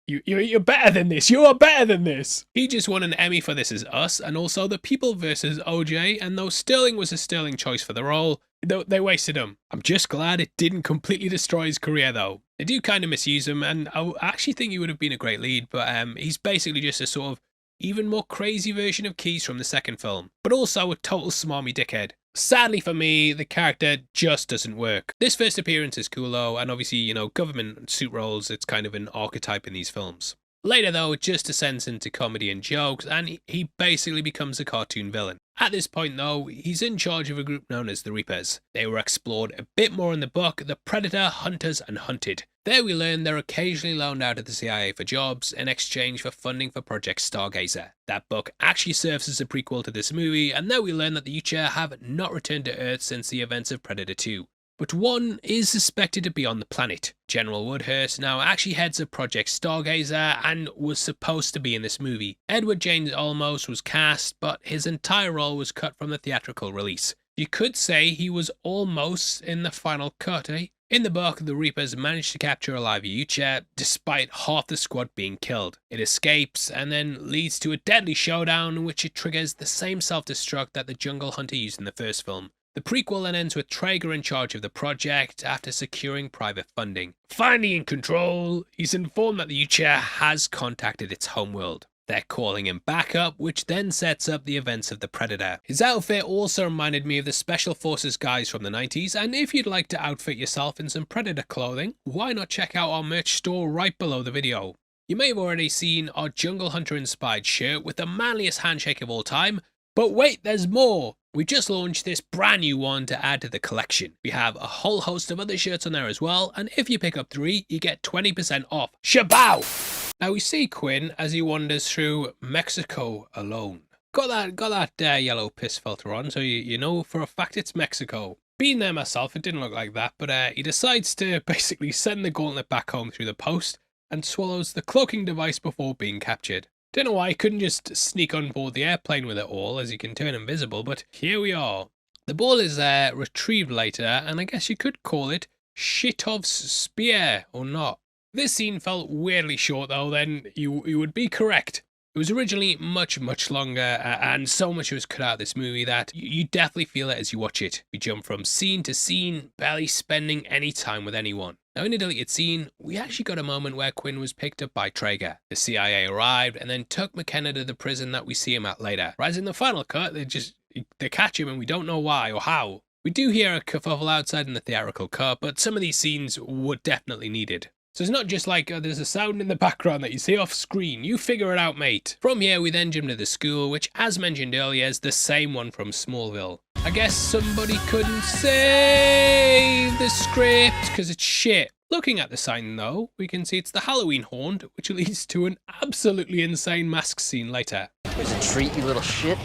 you're better than this, you are better than this! He just won an Emmy for This Is Us, and also The People vs. OJ, and though Sterling was a sterling choice for the role, they wasted him. I'm just glad it didn't completely destroy his career though. They do kind of misuse him, and I actually think he would have been a great lead, but he's basically just a sort of even more crazy version of Keyes from the second film, but also a total smarmy dickhead. Sadly for me, the character just doesn't work. This first appearance is cool though, and obviously, you know, government suit roles, it's kind of an archetype in these films. Later though, it just descends into comedy and jokes, and he basically becomes a cartoon villain. At this point though, he's in charge of a group known as the Reapers. They were explored a bit more in the book, The Predator, Hunters and Hunted. There we learn they're occasionally loaned out to the CIA for jobs in exchange for funding for Project Stargazer. That book actually serves as a prequel to this movie, and there we learn that the Ucha have not returned to Earth since the events of Predator 2. but one is suspected to be on the planet. General Woodhurst now actually heads up Project Stargazer and was supposed to be in this movie. Edward James Olmos was cast, but his entire role was cut from the theatrical release. You could say he was almost in the final cut, eh? In the book, the Reapers manage to capture alive Yucha, despite half the squad being killed. It escapes and then leads to a deadly showdown in which it triggers the same self-destruct that the Jungle Hunter used in the first film. The prequel then ends with Traeger in charge of the project after securing private funding. Finally in control, he's informed that the Yucha has contacted its homeworld. They're calling him back up, which then sets up the events of the Predator. His outfit also reminded me of the Special Forces guys from the 90s, and if you'd like to outfit yourself in some Predator clothing, why not check out our merch store right below the video. You may have already seen our Jungle Hunter inspired shirt with the manliest handshake of all time, but wait, there's more! We just launched this brand new one to add to the collection. We have a whole host of other shirts on there as well, and if you pick up 3, you get 20% off. Shabow! Now we see Quinn as he wanders through Mexico alone. Got that yellow piss filter on, so you know for a fact it's Mexico. Being there myself, it didn't look like that, but he decides to basically send the gauntlet back home through the post and swallows the cloaking device before being captured. Don't know why he couldn't just sneak on board the airplane with it all, as he can turn invisible, but here we are. The ball is retrieved later, and I guess you could call it Shitov's spear, or not. This scene felt weirdly short though, then you would be correct. It was originally much longer, and so much was cut out of this movie that you definitely feel it as you watch it. We jump from scene to scene, barely spending any time with anyone. Now in a deleted scene, we actually got a moment where Quinn was picked up by Traeger. The CIA arrived and then took McKenna to the prison that we see him at later. Whereas in the final cut, they catch him and we don't know why or how. We do hear a kerfuffle outside in the theatrical cut, but some of these scenes were definitely needed. So it's not just like there's a sound in the background that you see off screen. You figure it out, mate. From here, we then jump to the school, which, as mentioned earlier, is the same one from Smallville. I guess somebody couldn't save the script because it's shit. Looking at the sign, though, we can see it's the Halloween Haunt, which leads to an absolutely insane mask scene later. Here's a treat, you little shit.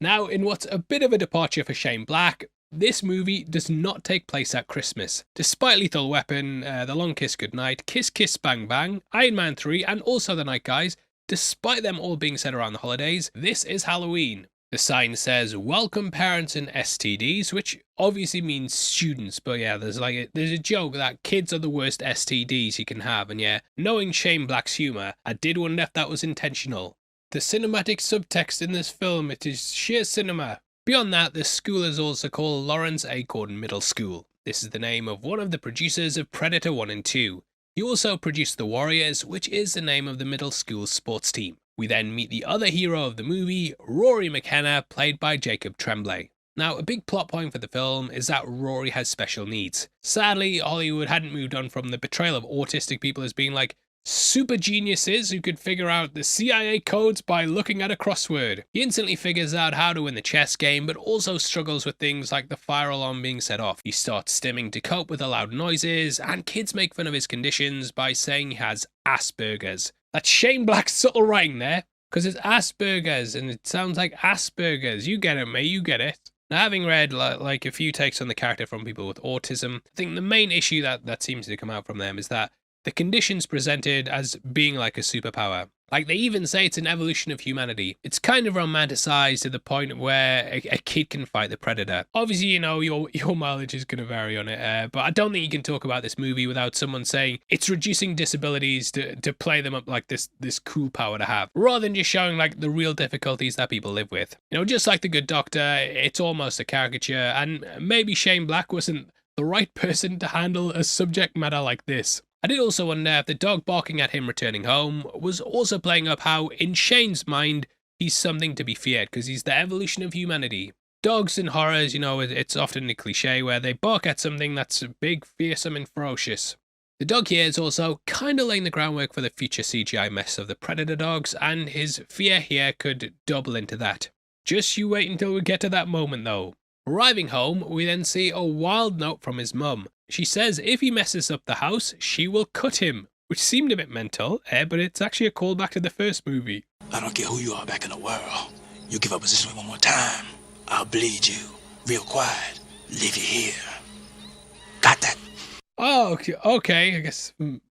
Now, in what's a bit of a departure for Shane Black, this movie does not take place at Christmas. Despite Lethal Weapon, The Long Kiss Goodnight, Kiss Kiss Bang Bang, Iron Man 3 and also The Night Guys, despite them all being set around the holidays, this is Halloween. The sign says, "Welcome parents and STDs," which obviously means students, but yeah, there's a joke that kids are the worst STDs you can have, and yeah, knowing Shane Black's humour, I did wonder if that was intentional. The cinematic subtext in this film, it is sheer cinema. Beyond that, the school is also called Lawrence A. Gordon Middle School. This is the name of one of the producers of Predator 1 and 2. He also produced The Warriors, which is the name of the middle school sports team. We then meet the other hero of the movie, Rory McKenna, played by Jacob Tremblay. Now, a big plot point for the film is that Rory has special needs. Sadly, Hollywood hadn't moved on from the portrayal of autistic people as being like super geniuses who could figure out the CIA codes by looking at a crossword. He instantly figures out how to win the chess game, but also struggles with things like the fire alarm being set off. He starts stimming to cope with the loud noises, and kids make fun of his conditions by saying he has Asperger's. That's Shane Black's subtle writing there, because it's Asperger's, and it sounds like Asperger's. You get it, mate, you get it. Now, having read like a few takes on the character from people with autism, I think the main issue that seems to come out from them is that the condition's presented as being like a superpower. Like, they even say it's an evolution of humanity. It's kind of romanticized to the point where a kid can fight the Predator. Obviously, you know, your mileage is going to vary on it, but I don't think you can talk about this movie without someone saying it's reducing disabilities to play them up like this cool power to have, rather than just showing like the real difficulties that people live with. You know, just like The Good Doctor, it's almost a caricature, and maybe Shane Black wasn't the right person to handle a subject matter like this. I did also wonder if the dog barking at him returning home was also playing up how, in Shane's mind, he's something to be feared because he's the evolution of humanity. Dogs in horrors, you know, it's often a cliche where they bark at something that's big, fearsome and ferocious. The dog here is also kind of laying the groundwork for the future CGI mess of the Predator dogs, and his fear here could double into that. Just you wait until we get to that moment though. Arriving home, we then see a wild note from his mum. She says if he messes up the house, she will cut him. which seemed a bit mental, but it's actually a callback to the first movie. I don't care who you are back in the world. You give up position one more time, I'll bleed you. Real quiet. Leave you here. Got that? Oh, okay. I guess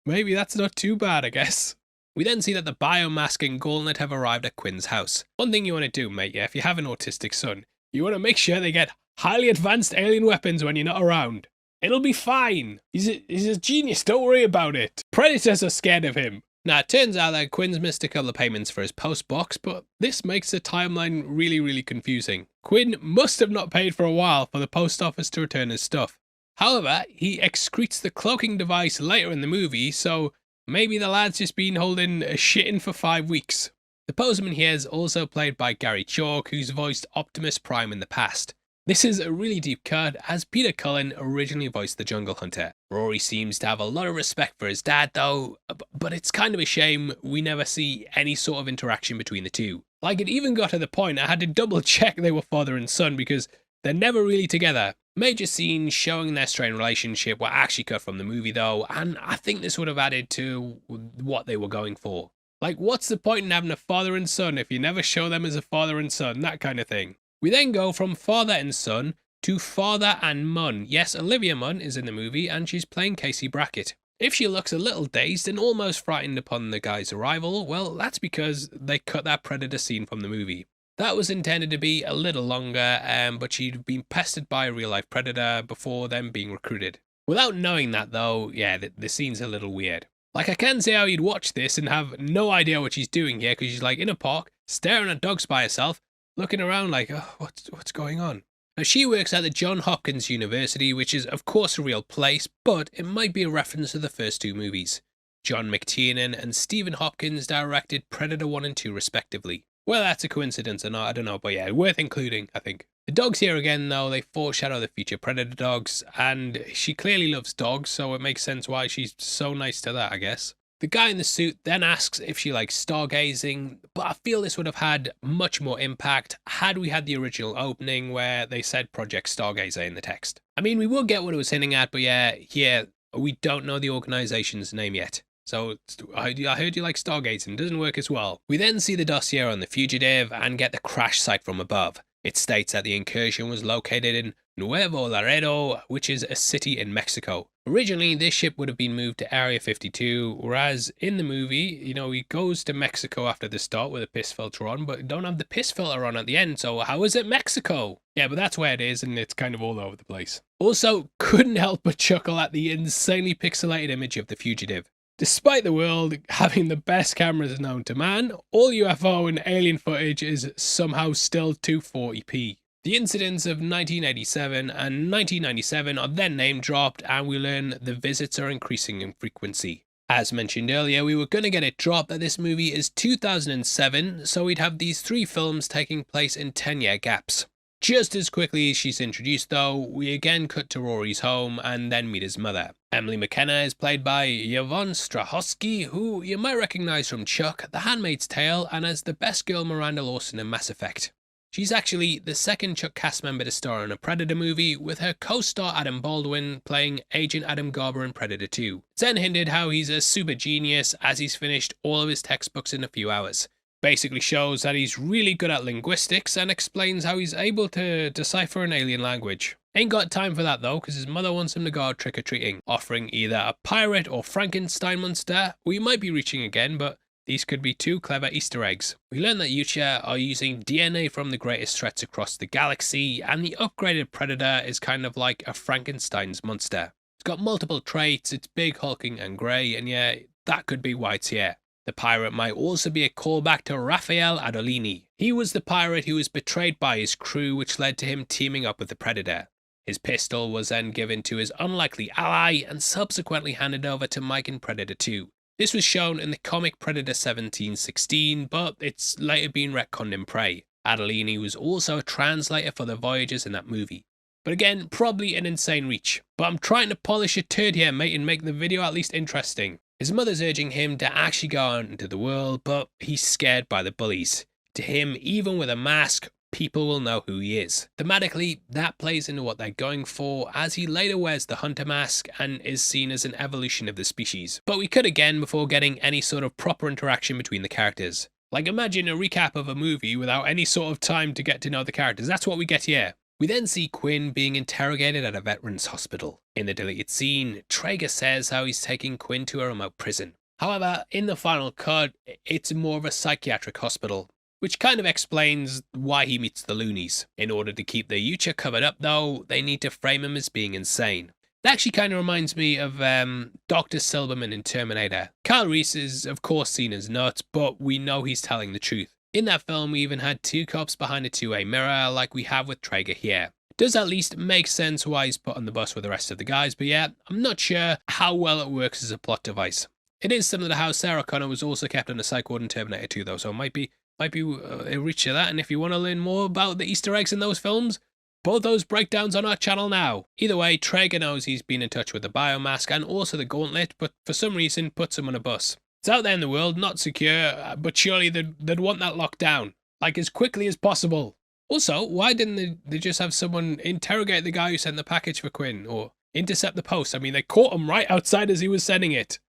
maybe that's not too bad, I guess. We then see that the biomask and Gauntlet have arrived at Quinn's house. One thing you want to do, mate, if you have an autistic son, you want to make sure they get highly advanced alien weapons when you're not around. It'll be fine. He's a genius, don't worry about it. Predators are scared of him. Now, it turns out that Quinn's missed a couple of payments for his post box, but this makes the timeline really, really confusing. Quinn must have not paid for a while for the post office to return his stuff. However, he excretes the cloaking device later in the movie, so maybe the lad's just been holding a shit in for 5 weeks. The postman here is also played by Gary Chalk, who's voiced Optimus Prime in the past. This is a really deep cut, as Peter Cullen originally voiced the Jungle Hunter. Rory seems to have a lot of respect for his dad though, but it's kind of a shame we never see any sort of interaction between the two. Like, it even got to the point I had to double check they were father and son because they're never really together. Major scenes showing their strained relationship were actually cut from the movie though, and I think this would have added to what they were going for. Like, what's the point in having a father and son if you never show them as a father and son, that kind of thing. We then go from father and son to father and Munn. Yes, Olivia Munn is in the movie and she's playing Casey Brackett. If she looks a little dazed and almost frightened upon the guy's arrival, well, that's because they cut that Predator scene from the movie. That was intended to be a little longer, but she'd been pestered by a real-life predator before them being recruited. Without knowing that though, yeah, the scene's a little weird. Like, I can see how you'd watch this and have no idea what she's doing here, because she's like in a park, staring at dogs by herself, looking around like, oh, what's going on? Now, she works at the Johns Hopkins University, which is of course a real place, but it might be a reference to the first two movies. John McTiernan and Stephen Hopkins directed Predator 1 and 2 respectively. Well, that's a coincidence or not, I don't know, but yeah, worth including, I think. The dogs here again though, they foreshadow the future Predator dogs, and she clearly loves dogs, so it makes sense why she's so nice to that, I guess. The guy in the suit then asks if she likes stargazing, but I feel this would have had much more impact had we had the original opening where they said Project Stargazer in the text. I mean, we will get what it was hinting at, but yeah, here we don't know the organization's name yet. So I heard you like stargazing, doesn't work as well. We then see the dossier on the fugitive and get the crash site from above. It states that the incursion was located in Nuevo Laredo, which is a city in Mexico. Originally, this ship would have been moved to Area 52, whereas in the movie, you know, he goes to Mexico after the start with a piss filter on, but don't have the piss filter on at the end, so how is it Mexico? Yeah, but that's where it is, and it's kind of all over the place. Also, couldn't help but chuckle at the insanely pixelated image of the fugitive. Despite the world having the best cameras known to man, all UFO and alien footage is somehow still 240p. The incidents of 1987 and 1997 are then name dropped, and we learn the visits are increasing in frequency. As mentioned earlier, we were going to get it dropped that this movie is 2007, so we'd have these 3 films taking place in 10-year gaps. Just as quickly as she's introduced though, we again cut to Rory's home and then meet his mother. Emily McKenna is played by Yvonne Strahovski, who you might recognise from Chuck, The Handmaid's Tale, and as the best girl Miranda Lawson in Mass Effect. She's actually the second Chuck cast member to star in a Predator movie, with her co-star Adam Baldwin playing Agent Adam Garber in Predator 2. It's then hinted how he's a super genius as he's finished all of his textbooks in a few hours. Basically shows that he's really good at linguistics and explains how he's able to decipher an alien language. Ain't got time for that though, because his mother wants him to go out trick-or-treating, offering either a pirate or Frankenstein monster. We might be reaching again, but these could be 2 clever Easter eggs. We learn that Yucha are using DNA from the greatest threats across the galaxy, and the upgraded Predator is kind of like a Frankenstein's monster. It's got multiple traits, it's big, hulking and grey, and yeah, that could be why it's here. The pirate might also be a callback to Raphael Adolini. He was the pirate who was betrayed by his crew, which led to him teaming up with the Predator. His pistol was then given to his unlikely ally and subsequently handed over to Mike in Predator 2. This was shown in the comic Predator 1716, but it's later been retconned in Prey. Adolini was also a translator for the Voyagers in that movie. But again, probably an insane reach. But I'm trying to polish a turd here, mate, and make the video at least interesting. His mother's urging him to actually go out into the world, but he's scared by the bullies. To him, even with a mask, people will know who he is. Thematically, that plays into what they're going for, as he later wears the hunter mask and is seen as an evolution of the species. But we could again before getting any sort of proper interaction between the characters. Like, imagine a recap of a movie without any sort of time to get to know the characters. That's what we get here. We then see Quinn being interrogated at a veterans hospital. In the deleted scene, Traeger says how he's taking Quinn to a remote prison. However, in the final cut, it's more of a psychiatric hospital, which kind of explains why he meets the loonies. In order to keep the Yucha covered up though, they need to frame him as being insane. It actually kind of reminds me of Dr. Silberman in Terminator. Kyle Reese is of course seen as nuts, but we know he's telling the truth. In that film, we even had two cops behind a two-way mirror like we have with Traeger here. Does at least make sense why he's put on the bus with the rest of the guys, but yeah, I'm not sure how well it works as a plot device. It is similar to how Sarah Connor was also kept on a psych ward in Terminator 2 though, so it might be a reach to that, and if you want to learn more about the Easter eggs in those films, both those breakdowns on our channel now. Either way, Traeger knows he's been in touch with the biomask and also the gauntlet, but for some reason puts him on a bus. It's out there in the world, not secure, but surely they'd want that locked down, like as quickly as possible. Also, why didn't they just have someone interrogate the guy who sent the package for Quinn, or intercept the post? I mean, they caught him right outside as he was sending it.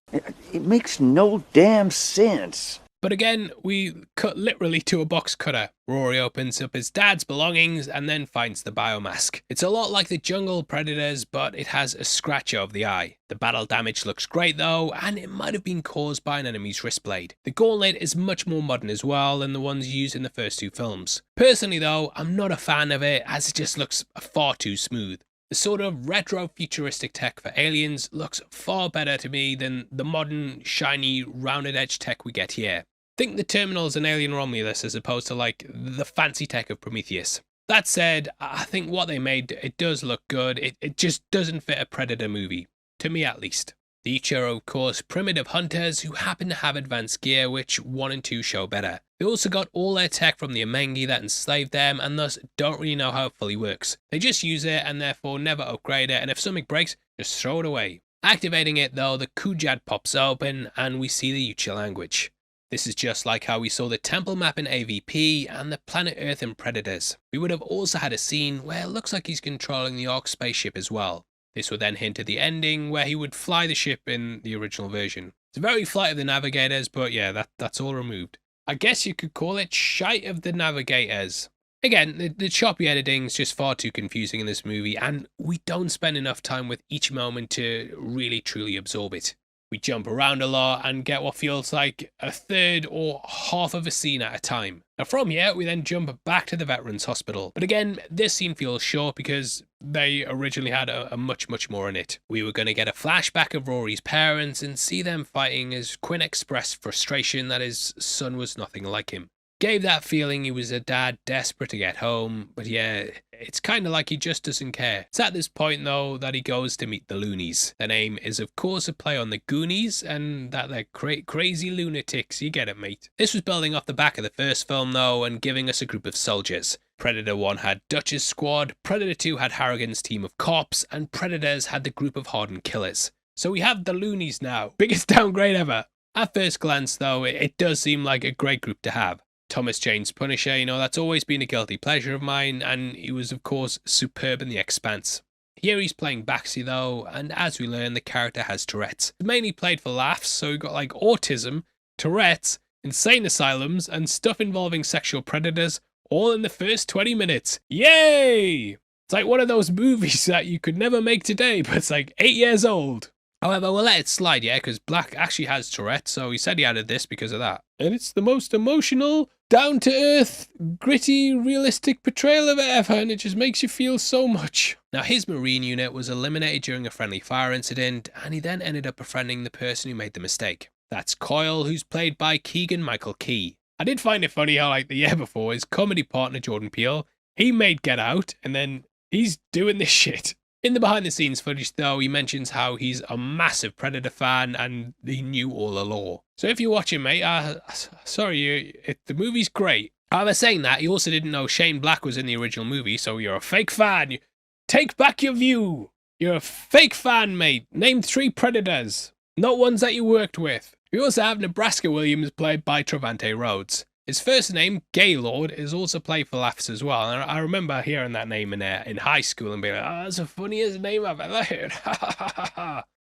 It makes no damn sense. But again, we cut literally to a box cutter. Rory opens up his dad's belongings and then finds the biomask. It's a lot like the Jungle Predators, but it has a scratch over the eye. The battle damage looks great though, and it might have been caused by an enemy's wrist blade. The gauntlet is much more modern as well than the ones used in the first two films. Personally though, I'm not a fan of it, as it just looks far too smooth. The sort of retro-futuristic tech for aliens looks far better to me than the modern, shiny, rounded edge tech we get here. Think the Terminal's an Alien Romulus as opposed to like the fancy tech of Prometheus. That said, I think what they made, it does look good. It just doesn't fit a Predator movie, to me at least. The Ichi are of course primitive hunters who happen to have advanced gear, which 1 and 2 show better. They also got all their tech from the Amengi that enslaved them and thus don't really know how it fully works. They just use it and therefore never upgrade it, and if something breaks, just throw it away. Activating it though, the Kujad pops open and we see the Yucha language. This is just like how we saw the temple map in AVP and the planet Earth in Predators. We would have also had a scene where it looks like he's controlling the Ark spaceship as well. This would then hint at the ending where he would fly the ship in the original version. It's very Flight of the Navigators, but yeah, that's all removed. I guess you could call it Shite of the Navigators. Again, the choppy editing is just far too confusing in this movie, and we don't spend enough time with each moment to really truly absorb it. We jump around a lot and get what feels like a third or half of a scene at a time. Now from here, we then jump back to the Veterans Hospital. But again, this scene feels short because they originally had a much more in it. We were going to get a flashback of Rory's parents and see them fighting as Quinn expressed frustration that his son was nothing like him. Gave that feeling he was a dad desperate to get home, but yeah, it's kind of like he just doesn't care. It's at this point though that he goes to meet the loonies. Their name is of course a play on the Goonies, and that they're crazy lunatics, you get it mate. This was building off the back of the first film though, and giving us a group of soldiers. Predator 1 had Dutch's squad, Predator 2 had Harrigan's team of cops, and Predators had the group of hardened killers. So we have the loonies now. Biggest downgrade ever. At first glance though, it does seem like a great group to have. Thomas Jane's Punisher, you know, that's always been a guilty pleasure of mine, and he was of course superb in The Expanse. Here he's playing Baxi though, and as we learn, the character has Tourette's. It's mainly played for laughs, so we've got like autism, Tourette's, insane asylums, and stuff involving sexual predators, all in the first 20 minutes. Yay! It's like one of those movies that you could never make today, but it's like 8 years old. However, we'll let it slide, yeah, because Black actually has Tourette's, so he said he added this because of that. And it's the most emotional, down-to-earth, gritty, realistic portrayal of it ever, and it just makes you feel so much. Now, his Marine unit was eliminated during a friendly fire incident, and he then ended up befriending the person who made the mistake. That's Coyle, who's played by Keegan-Michael Key. I did find it funny how, like, the year before, his comedy partner, Jordan Peele, he made Get Out, and then he's doing this shit. In the behind-the-scenes footage, though, he mentions how he's a massive Predator fan and he knew all the lore. So if you're watching, mate, the movie's great. However, saying that, he also didn't know Shane Black was in the original movie, so you're a fake fan. Take back your view. You're a fake fan, mate. Name 3 Predators, not ones that you worked with. We also have Nebraska Williams, played by Trevante Rhodes. His first name, Gaylord, is also played for laughs as well. And I remember hearing that name in high school and being like, oh, that's the funniest name I've ever heard.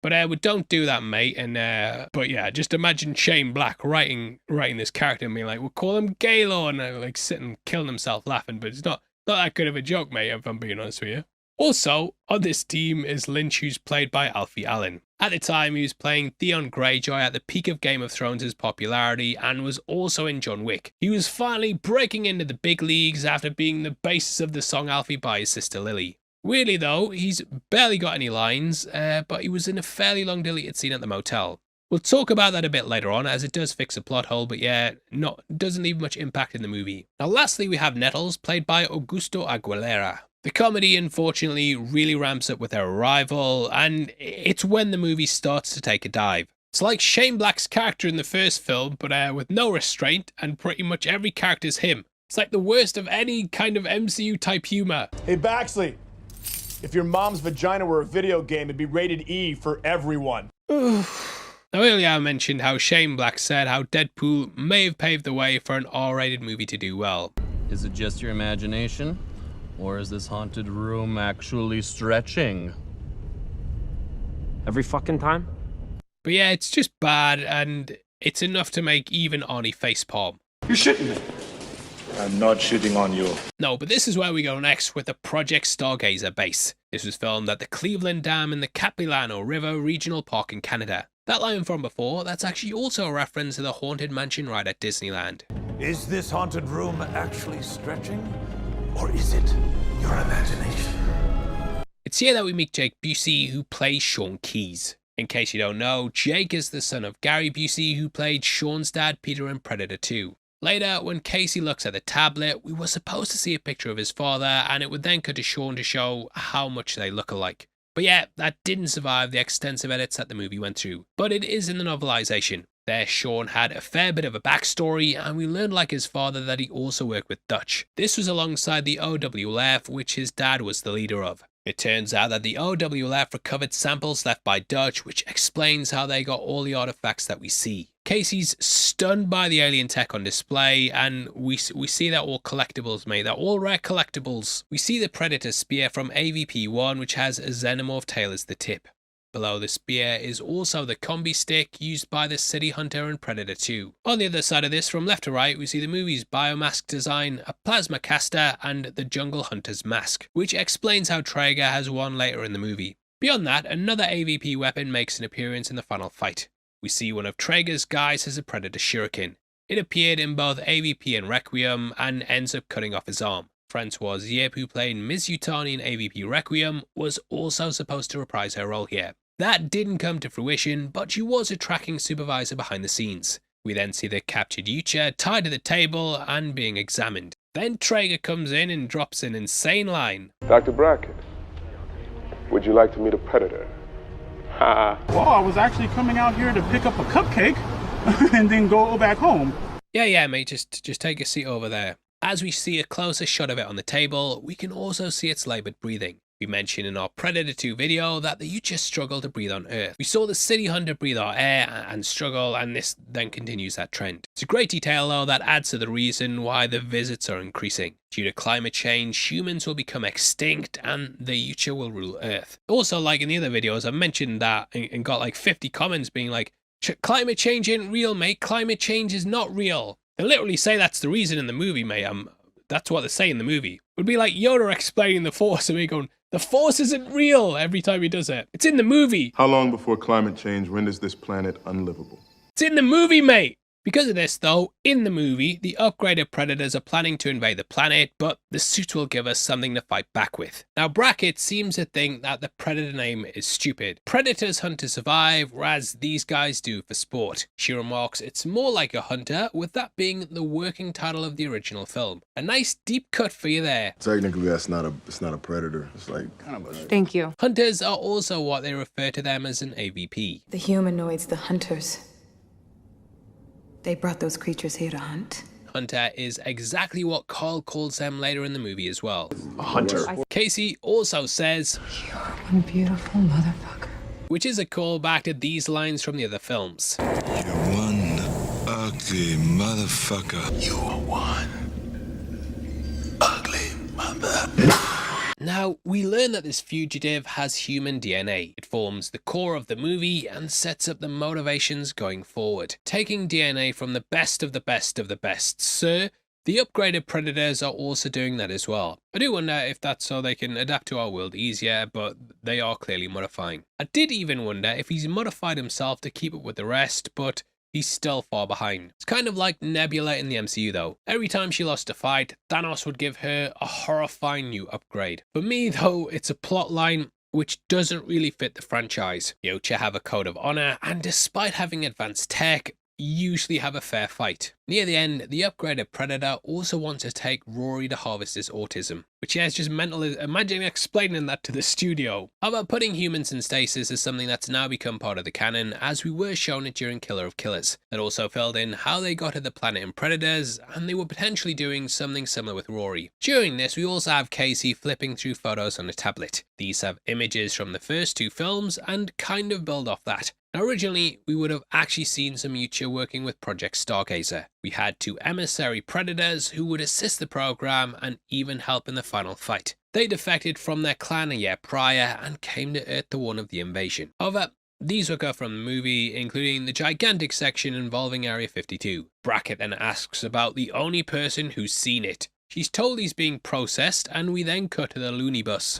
But we don't do that, mate. And but yeah, just imagine Shane Black writing this character and being like, we'll call him Gaylord, and like sitting killing himself laughing. But it's not that good of a joke, mate, if I'm being honest with you. Also, on this team is Lynch, who's played by Alfie Allen. At the time, he was playing Theon Greyjoy at the peak of Game of Thrones' popularity and was also in John Wick. He was finally breaking into the big leagues after being the basis of the song Alfie by his sister Lily. Weirdly though, he's barely got any lines, but he was in a fairly long deleted scene at the motel. We'll talk about that a bit later on, as it does fix a plot hole, but yeah, doesn't leave much impact in the movie. Now lastly, we have Nettles, played by Augusto Aguilera. The comedy, unfortunately, really ramps up with their arrival, and it's when the movie starts to take a dive. It's like Shane Black's character in the first film, but with no restraint, and pretty much every character's him. It's like the worst of any kind of MCU type humor. Hey Baxley, if your mom's vagina were a video game, it'd be rated E for everyone. Now earlier I mentioned how Shane Black said how Deadpool may have paved the way for an R-rated movie to do well. Is it just your imagination? Or is this haunted room actually stretching? Every fucking time? But yeah, it's just bad, and it's enough to make even Arnie facepalm. You're shitting me. I'm not shitting on you. No, but this is where we go next with the Project Stargazer base. This was filmed at the Cleveland Dam in the Capilano River Regional Park in Canada. That line from before, that's actually also a reference to the Haunted Mansion ride at Disneyland. Is this haunted room actually stretching? Or is it your imagination? It's here that we meet Jake Busey, who plays Sean Keyes. In case you don't know, Jake is the son of Gary Busey, who played Sean's dad Peter in Predator 2. Later, when Casey looks at the tablet, we were supposed to see a picture of his father, and it would then cut to Sean to show how much they look alike. But yeah, that didn't survive the extensive edits that the movie went through. But it is in the novelization. There, Sean had a fair bit of a backstory, and we learned, like his father, that he also worked with Dutch. This was alongside the OWLF, which his dad was the leader of. It turns out that the OWLF recovered samples left by Dutch, which explains how they got all the artifacts that we see. Casey's stunned by the alien tech on display, and we see they're all collectibles, mate. They're all rare collectibles. We see the Predator spear from AVP-1, which has a xenomorph tail as the tip. Below the spear is also the combi stick used by the City Hunter in Predator 2. On the other side of this, from left to right, we see the movie's biomask design, a plasma caster, and the Jungle Hunter's mask, which explains how Traeger has one later in the movie. Beyond that, another AVP weapon makes an appearance in the final fight. We see one of Traeger's guys has a Predator shuriken. It appeared in both AVP and Requiem, and ends up cutting off his arm. Francoise Yip, who played Ms. Yutani in AVP Requiem, was also supposed to reprise her role here. That didn't come to fruition, but she was a tracking supervisor behind the scenes. We then see the captured Yucha tied to the table and being examined. Then Traeger comes in and drops an insane line. Dr. Brackett, would you like to meet a predator? Well, I was actually coming out here to pick up a cupcake and then go back home. Yeah, mate, just take a seat over there. As we see a closer shot of it on the table, we can also see its laboured breathing. We mentioned in our Predator 2 video that the Yucha struggle to breathe on Earth. We saw the City Hunter breathe our air and struggle, and this then continues that trend. It's a great detail though that adds to the reason why the visits are increasing. Due to climate change, humans will become extinct and the Yucha will rule Earth. Also, like in the other videos, I mentioned that and got like 50 comments being like, climate change ain't real, mate. Climate change is not real. They literally say that's the reason in the movie, mate. That's what they say in the movie. It would be like Yoda explaining the Force and me going, the Force isn't real every time he does it. It's in the movie. How long before climate change renders this planet unlivable? It's in the movie, mate. Because of this, though, in the movie, the upgraded Predators are planning to invade the planet, but the suit will give us something to fight back with. Now, Brackett seems to think that the Predator name is stupid. Predators hunt to survive, whereas these guys do for sport. She remarks it's more like a hunter, with that being the working title of the original film. A nice deep cut for you there. Technically, it's not a predator. It's like kind of a... Thank you. Hunters are also what they refer to them as an AVP. The humanoids, the hunters. They brought those creatures here to hunt. Hunter is exactly what Carl calls them later in the movie as well. A hunter. Casey also says, "You're one beautiful motherfucker." Which is a callback to these lines from the other films. You're one Ugly motherfucker. You are one ugly mother. Now, we learn that this fugitive has human DNA. It forms the core of the movie and sets up the motivations going forward. Taking DNA from the best of the best of the best, sir. The upgraded Predators are also doing that as well. I do wonder if that's so they can adapt to our world easier, but they are clearly modifying. I did even wonder if he's modified himself to keep up with the rest, but he's still far behind. It's kind of like Nebula in the MCU though. Every time she lost a fight, Thanos would give her a horrifying new upgrade. For me though, it's a plot line which doesn't really fit the franchise. Yocha have a code of honor, and despite having advanced tech, usually have a fair fight. Near the end, the upgraded Predator also wants to take Rory to harvest his autism, which is just mental. Imagine explaining that to the studio. How about putting humans in stasis is something that's now become part of the canon, as we were shown it during Killer of Killers. That also filled in how they got to the planet in Predators, and they were potentially doing something similar with Rory. During this, we also have Casey flipping through photos on a tablet. These have images from the first two films and kind of build off that. Now, originally, we would have actually seen some Yucha working with Project Stargazer. We had two emissary Predators who would assist the program and even help in the final fight. They defected from their clan a year prior and came to Earth to warn of the invasion. However, these were cut from the movie, including the gigantic section involving Area 52. Brackett then asks about the only person who's seen it. She's told he's being processed, and we then cut to the loony bus.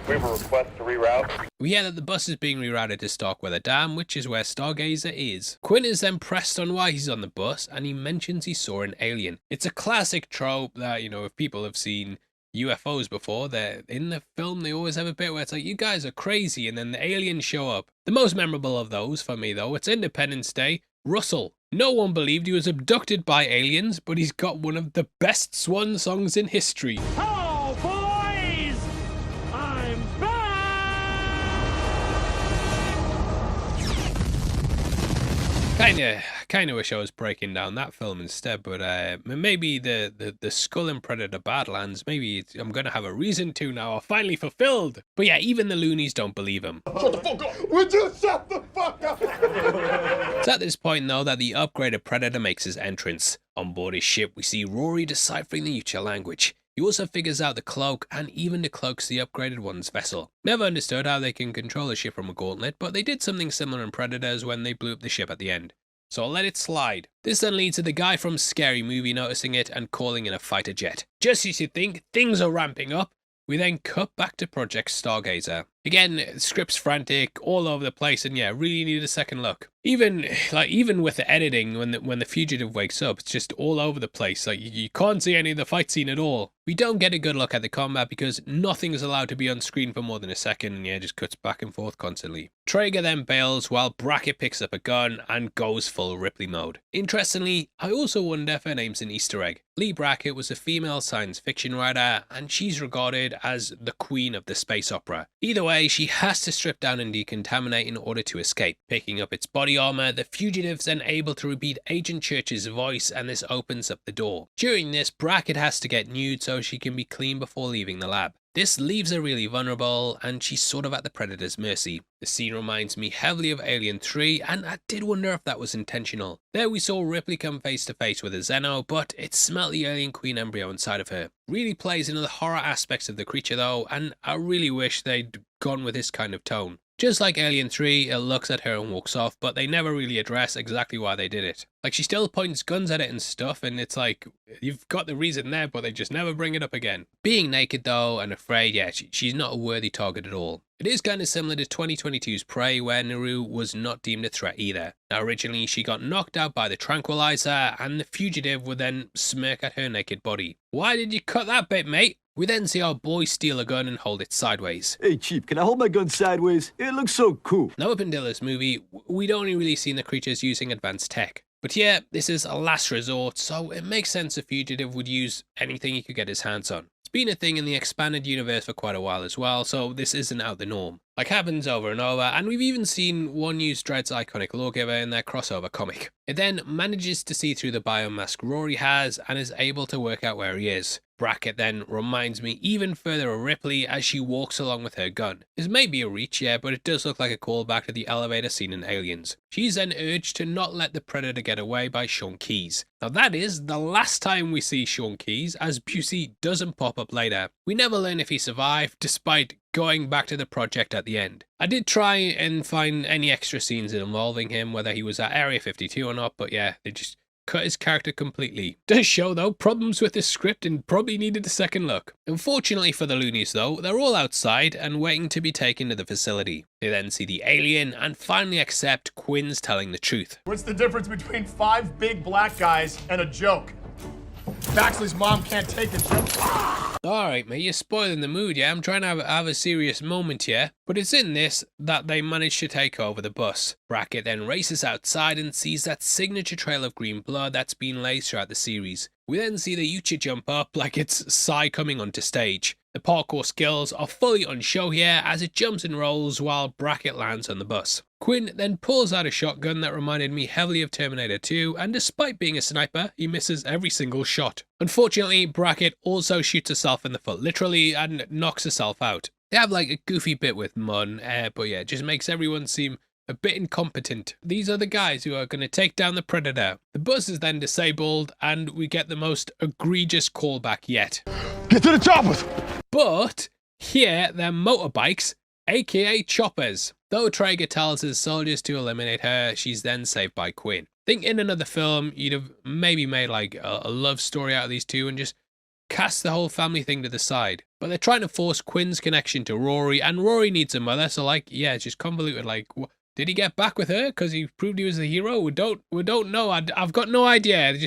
We have a request to reroute. We hear that the bus is being rerouted to Starkweather Dam, which is where Stargazer is. Quinn is then pressed on why he's on the bus, and he mentions he saw an alien. It's a classic trope that, you know, if people have seen UFOs before, they're in the film, they always have a bit where it's like, you guys are crazy, and then the aliens show up. The most memorable of those for me though, it's Independence Day. Russell. No one believed he was abducted by aliens, but he's got one of the best swan songs in history. Oh, boys! I'm back! Kinda wish I was breaking down that film instead, but maybe the Skull and Predator Badlands, maybe I'm gonna have a reason to now, or finally fulfilled. But yeah, even the loonies don't believe him. Shut the fuck up! Would you shut the fuck up? It's at this point though that the upgraded Predator makes his entrance. On board his ship, we see Rory deciphering the Yucha language. He also figures out the cloak and even decloaks the upgraded one's vessel. Never understood how they can control a ship from a gauntlet, but they did something similar in Predators when they blew up the ship at the end. So I'll let it slide. This then leads to the guy from Scary Movie noticing it and calling in a fighter jet. Just as you think things are ramping up, we then cut back to Project Stargazer. Again, script's frantic, all over the place, and yeah, really need a second look. Even with the editing, when the fugitive wakes up, it's just all over the place. Like you can't see any of the fight scene at all. We don't get a good look at the combat because nothing is allowed to be on screen for more than a second, and yeah, it just cuts back and forth constantly. Traeger then bails while Brackett picks up a gun and goes full Ripley mode. Interestingly, I also wonder if her name's an Easter egg. Lee Brackett was a female science fiction writer, and she's regarded as the queen of the space opera. Either way, she has to strip down and decontaminate in order to escape. Picking up its body armor, the fugitive's then able to repeat Agent Church's voice, and this opens up the door. During this, Brackett has to get nude so she can be clean before leaving the lab. This leaves her really vulnerable, and she's sort of at the Predator's mercy. The scene reminds me heavily of Alien 3, and I did wonder if that was intentional. There we saw Ripley come face to face with a Xeno, but it smelt the alien queen embryo inside of her. Really plays into the horror aspects of the creature though, and I really wish they'd gone with this kind of tone. Just like Alien 3, it looks at her and walks off, but they never really address exactly why they did it. Like, she still points guns at it and stuff, and it's like, you've got the reason there, but they just never bring it up again. Being naked though, and afraid, yeah, she's not a worthy target at all. It is kind of similar to 2022's Prey, where Naru was not deemed a threat either. Now, originally, she got knocked out by the tranquilizer, and the fugitive would then smirk at her naked body. Why did you cut that bit, mate? We then see our boy steal a gun and hold it sideways. Hey, Chief, can I hold my gun sideways? It looks so cool. Now, up until this movie, we'd only really seen the creatures using advanced tech. But yeah, this is a last resort, so it makes sense a fugitive would use anything he could get his hands on. It's been a thing in the expanded universe for quite a while as well, so this isn't out the norm. like happens over and over, and we've even seen one use Dredd's iconic lawgiver in their crossover comic. It then manages to see through the biomask Rory has and is able to work out where he is. Brackett then reminds me even further of Ripley as she walks along with her gun. This may be a reach, yeah, but it does look like a callback to the elevator scene in Aliens. She's then urged to not let the Predator get away by Sean Keyes. Now that is the last time we see Sean Keyes, as Busey doesn't pop up later. We never learn if he survived, despite going back to the project at the end. I did try and find any extra scenes involving him, whether he was at Area 52 or not, but yeah, they just cut his character completely. Does show though problems with the script and probably needed a second look. Unfortunately for the loonies though, they're all outside and waiting to be taken to the facility. They then see the alien and finally accept Quinn's telling the truth. What's the difference between 5 big black guys and a joke? Baxley's mom can't take a joke. Alright mate, you're spoiling the mood, yeah? I'm trying to have a serious moment here. But it's in this that they manage to take over the bus. Brackett then races outside and sees that signature trail of green blood that's been laid throughout the series. We then see the Yucha jump up like it's Psy coming onto stage. The parkour skills are fully on show here as it jumps and rolls while Brackett lands on the bus. Quinn then pulls out a shotgun that reminded me heavily of Terminator 2, and despite being a sniper, he misses every single shot. Unfortunately, Brackett also shoots herself in the foot literally and knocks herself out. They have like a goofy bit with Munn, but yeah, it just makes everyone seem a bit incompetent. These are the guys who are going to take down the Predator. The bus is then disabled and we get the most egregious callback yet. Get to the choppers! But here they're motorbikes, aka choppers. Though Traeger tells his soldiers to eliminate her, she's then saved by Quinn. I think in another film you'd have maybe made like a love story out of these two and just cast the whole family thing to the side. But they're trying to force Quinn's connection to Rory, and Rory needs a mother, so like, yeah, it's just convoluted. Like, did he get back with her because he proved he was the hero? We don't know. I've got no idea.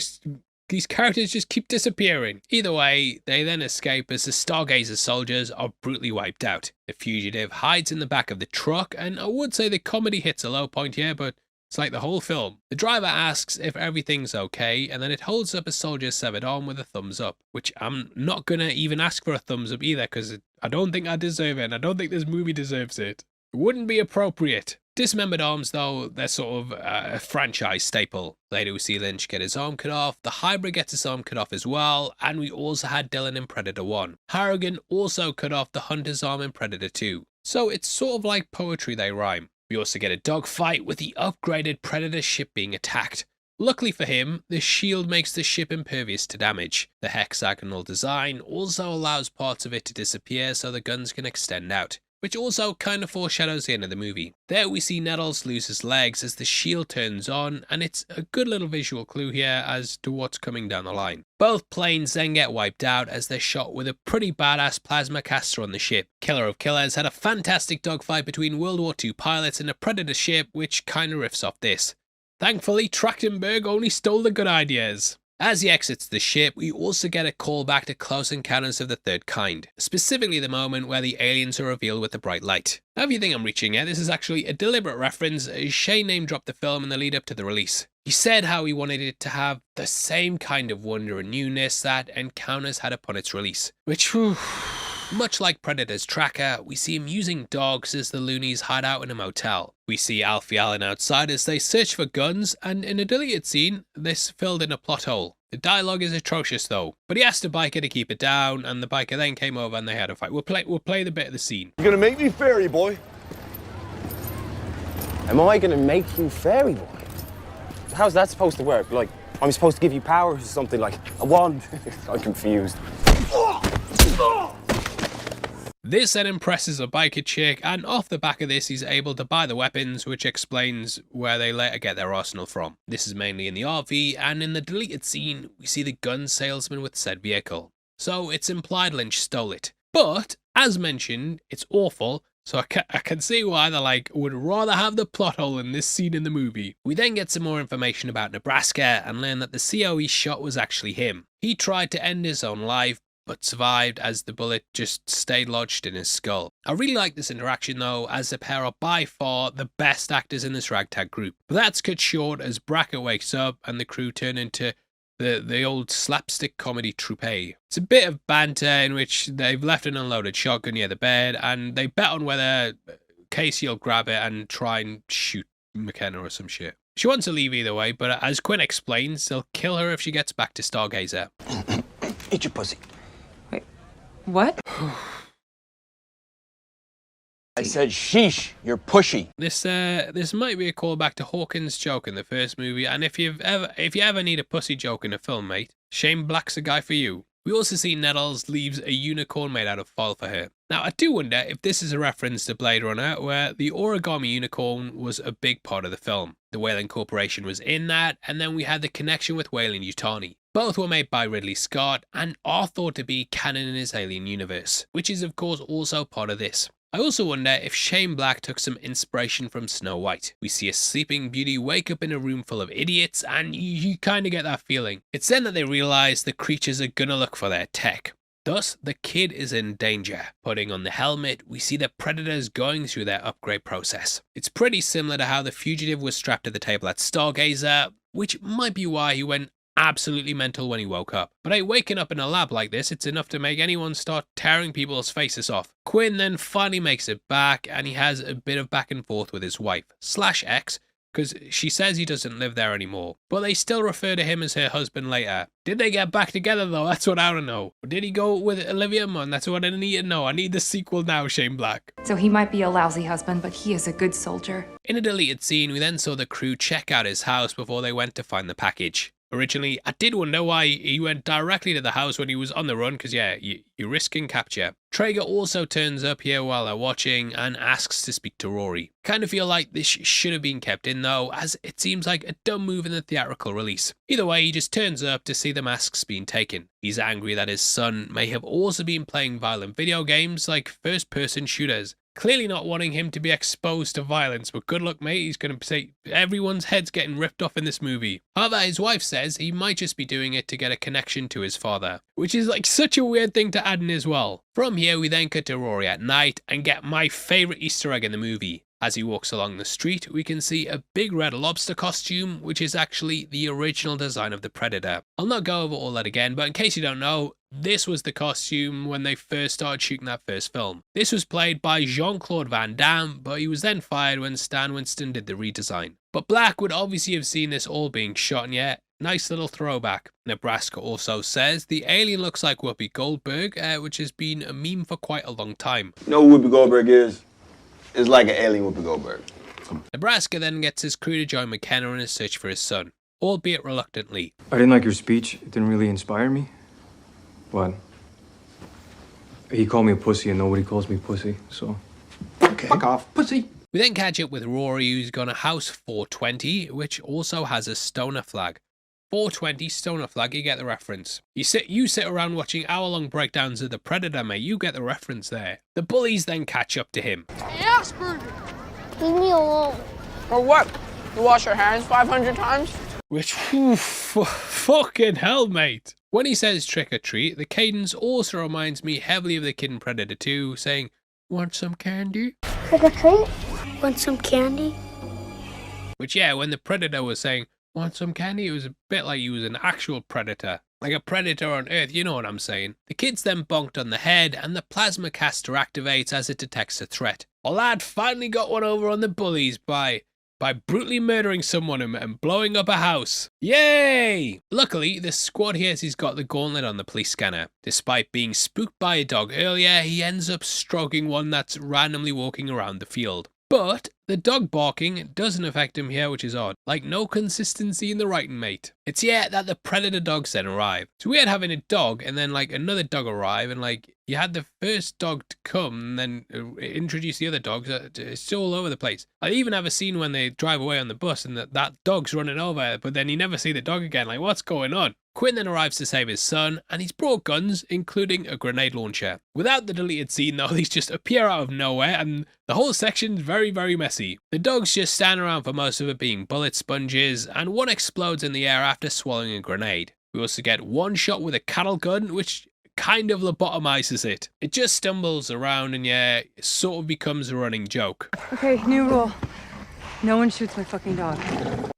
These characters just keep disappearing. Either way, they then escape as the Stargazer soldiers are brutally wiped out. The fugitive hides in the back of the truck, and I would say the comedy hits a low point here, but it's like the whole film. The driver asks if everything's okay, and then it holds up a soldier's severed arm with a thumbs up, which I'm not gonna even ask for a thumbs up either, because I don't think I deserve it, and I don't think this movie deserves it. It wouldn't be appropriate. Dismembered arms, though, they're sort of a franchise staple. Later we see Lynch get his arm cut off, the hybrid gets his arm cut off as well, and we also had Dylan in Predator 1. Harrigan also cut off the hunter's arm in Predator 2. So it's sort of like poetry they rhyme. We also get a dogfight with the upgraded Predator ship being attacked. Luckily for him, the shield makes the ship impervious to damage. The hexagonal design also allows parts of it to disappear so the guns can extend out, which also kind of foreshadows the end of the movie. There we see Nettles lose his legs as the shield turns on, and it's a good little visual clue here as to what's coming down the line. Both planes then get wiped out as they're shot with a pretty badass plasma caster on the ship. Killer of Killers had a fantastic dogfight between World War II pilots and a Predator ship, which kinda riffs off this. Thankfully, Trachtenberg only stole the good ideas. As he exits the ship, we also get a callback to Close Encounters of the Third Kind, specifically the moment where the aliens are revealed with the bright light. Now if you think I'm reaching here, this is actually a deliberate reference, as Shay name-dropped the film in the lead up to the release. He said how he wanted it to have the same kind of wonder and newness that Encounters had upon its release, which, much like Predator's tracker, we see him using dogs as the loonies hide out in a motel. We see Alfie Allen outside as they search for guns, and in a deleted scene, this filled in a plot hole. The dialogue is atrocious though, but he asked the biker to keep it down, and the biker then came over and they had a fight. We'll play the bit of the scene. You're gonna make me fairy boy? Am I gonna make you fairy boy? How's that supposed to work? Like, I'm supposed to give you powers or something, like a wand? I'm confused. This then impresses a biker chick, and off the back of this he's able to buy the weapons, which explains where they later get their arsenal from. This is mainly in the RV, and in the deleted scene we see the gun salesman with said vehicle. So it's implied Lynch stole it. But, as mentioned, it's awful, so I can see why they would rather have the plot hole in this scene in the movie. We then get some more information about Nebraska and learn that the COE shot was actually him. He tried to end his own life, but survived as the bullet just stayed lodged in his skull. I really like this interaction though, as the pair are by far the best actors in this ragtag group. But that's cut short as Brackett wakes up and the crew turn into the old slapstick comedy troupe. It's a bit of banter in which they've left an unloaded shotgun near the bed and they bet on whether Casey will grab it and try and shoot McKenna or some shit. She wants to leave either way, but as Quinn explains, they'll kill her if she gets back to Stargazer. Eat your pussy. Wait, what? I said sheesh, you're pushy. This might be a callback to Hawkins' joke in the first movie, and if you ever need a pussy joke in a film, mate, Shane Black's the guy for you. We also see Nettles leaves a unicorn made out of foil for her. Now, I do wonder if this is a reference to Blade Runner, where the origami unicorn was a big part of the film. The Weyland Corporation was in that, and then we had the connection with Weyland-Yutani. Both were made by Ridley Scott, and are thought to be canon in his Alien universe, which is of course also part of this. I also wonder if Shane Black took some inspiration from Snow White. We see a sleeping beauty wake up in a room full of idiots, and you kind of get that feeling. It's then that they realize the creatures are gonna look for their tech. Thus, the kid is in danger. Putting on the helmet, we see the Predators going through their upgrade process. It's pretty similar to how the fugitive was strapped to the table at Stargazer, which might be why he went absolutely mental when he woke up. But hey, waking up in a lab like this, it's enough to make anyone start tearing people's faces off. Quinn then finally makes it back, and he has a bit of back and forth with his wife, / ex, because she says he doesn't live there anymore. But they still refer to him as her husband later. Did they get back together though? That's what I don't know. Or did he go with Olivia Munn? That's what I need to know. I need the sequel now, Shane Black. So he might be a lousy husband, but he is a good soldier. In a deleted scene, we then saw the crew check out his house before they went to find the package. Originally, I did wonder why he went directly to the house when he was on the run, because yeah, you're risking capture. Traeger also turns up here while they're watching and asks to speak to Rory. Kind of feel like this should have been kept in though, as it seems like a dumb move in the theatrical release. Either way, he just turns up to see the masks being taken. He's angry that his son may have also been playing violent video games like first-person shooters. Clearly not wanting him to be exposed to violence, but good luck, mate. He's going to say everyone's head's getting ripped off in this movie. However, his wife says he might just be doing it to get a connection to his father, which is like such a weird thing to add in as well. From here, we then cut to Rory at night and get my favourite Easter egg in the movie. As he walks along the street, we can see a big red lobster costume, which is actually the original design of the Predator. I'll not go over all that again, but in case you don't know, this was the costume when they first started shooting that first film. This was played by Jean-Claude Van Damme, but he was then fired when Stan Winston did the redesign. But Black would obviously have seen this all being shot, and yeah, nice little throwback. Nebraska also says the alien looks like Whoopi Goldberg, which has been a meme for quite a long time. You know who Whoopi Goldberg is? It's like an alien Whoopi Goldberg. Nebraska then gets his crew to join McKenna in his search for his son, albeit reluctantly. I didn't like your speech. It didn't really inspire me. What? He called me a pussy and nobody calls me pussy, so... Okay. Fuck off, pussy. We then catch up with Rory, who's gone to House 420, which also has a stoner flag. 420 stoner flag, you get the reference. You sit around watching hour-long breakdowns of the Predator, mate, you get the reference there. The bullies then catch up to him. Asperger! Leave me alone. For what? You wash your hands 500 times? Which, fucking hell, mate. When he says trick or treat, the cadence also reminds me heavily of the kid in Predator 2 saying, "Want some candy?" Trick or treat? Want some candy? Which, yeah, when the Predator was saying, "Want some candy?" it was a bit like he was an actual predator. Like a predator on Earth, you know what I'm saying. The kid's then bonked on the head, and the plasma caster activates as it detects a threat. Our lad finally got one over on the bullies by brutally murdering someone and blowing up a house. Yay! Luckily, the squad hears he's got the gauntlet on the police scanner. Despite being spooked by a dog earlier, he ends up stroking one that's randomly walking around the field. But the dog barking doesn't affect him here, which is odd. Like, no consistency in the writing, mate. It's here that the Predator dogs then arrive. It's weird having a dog and then like another dog arrive, and like you had the first dog to come and then introduce the other dogs. It's all over the place. I even have a scene when they drive away on the bus and that dog's running over, but then you never see the dog again. Like, what's going on? Quinn then arrives to save his son, and he's brought guns, including a grenade launcher. Without the deleted scene though, these just appear out of nowhere, and the whole section's very, very messy. The dogs just stand around for most of it being bullet sponges, and one explodes in the air after swallowing a grenade. We also get one shot with a cattle gun, which kind of lobotomizes it. It just stumbles around, and yeah, it sort of becomes a running joke. Okay, new rule. No one shoots my fucking dog.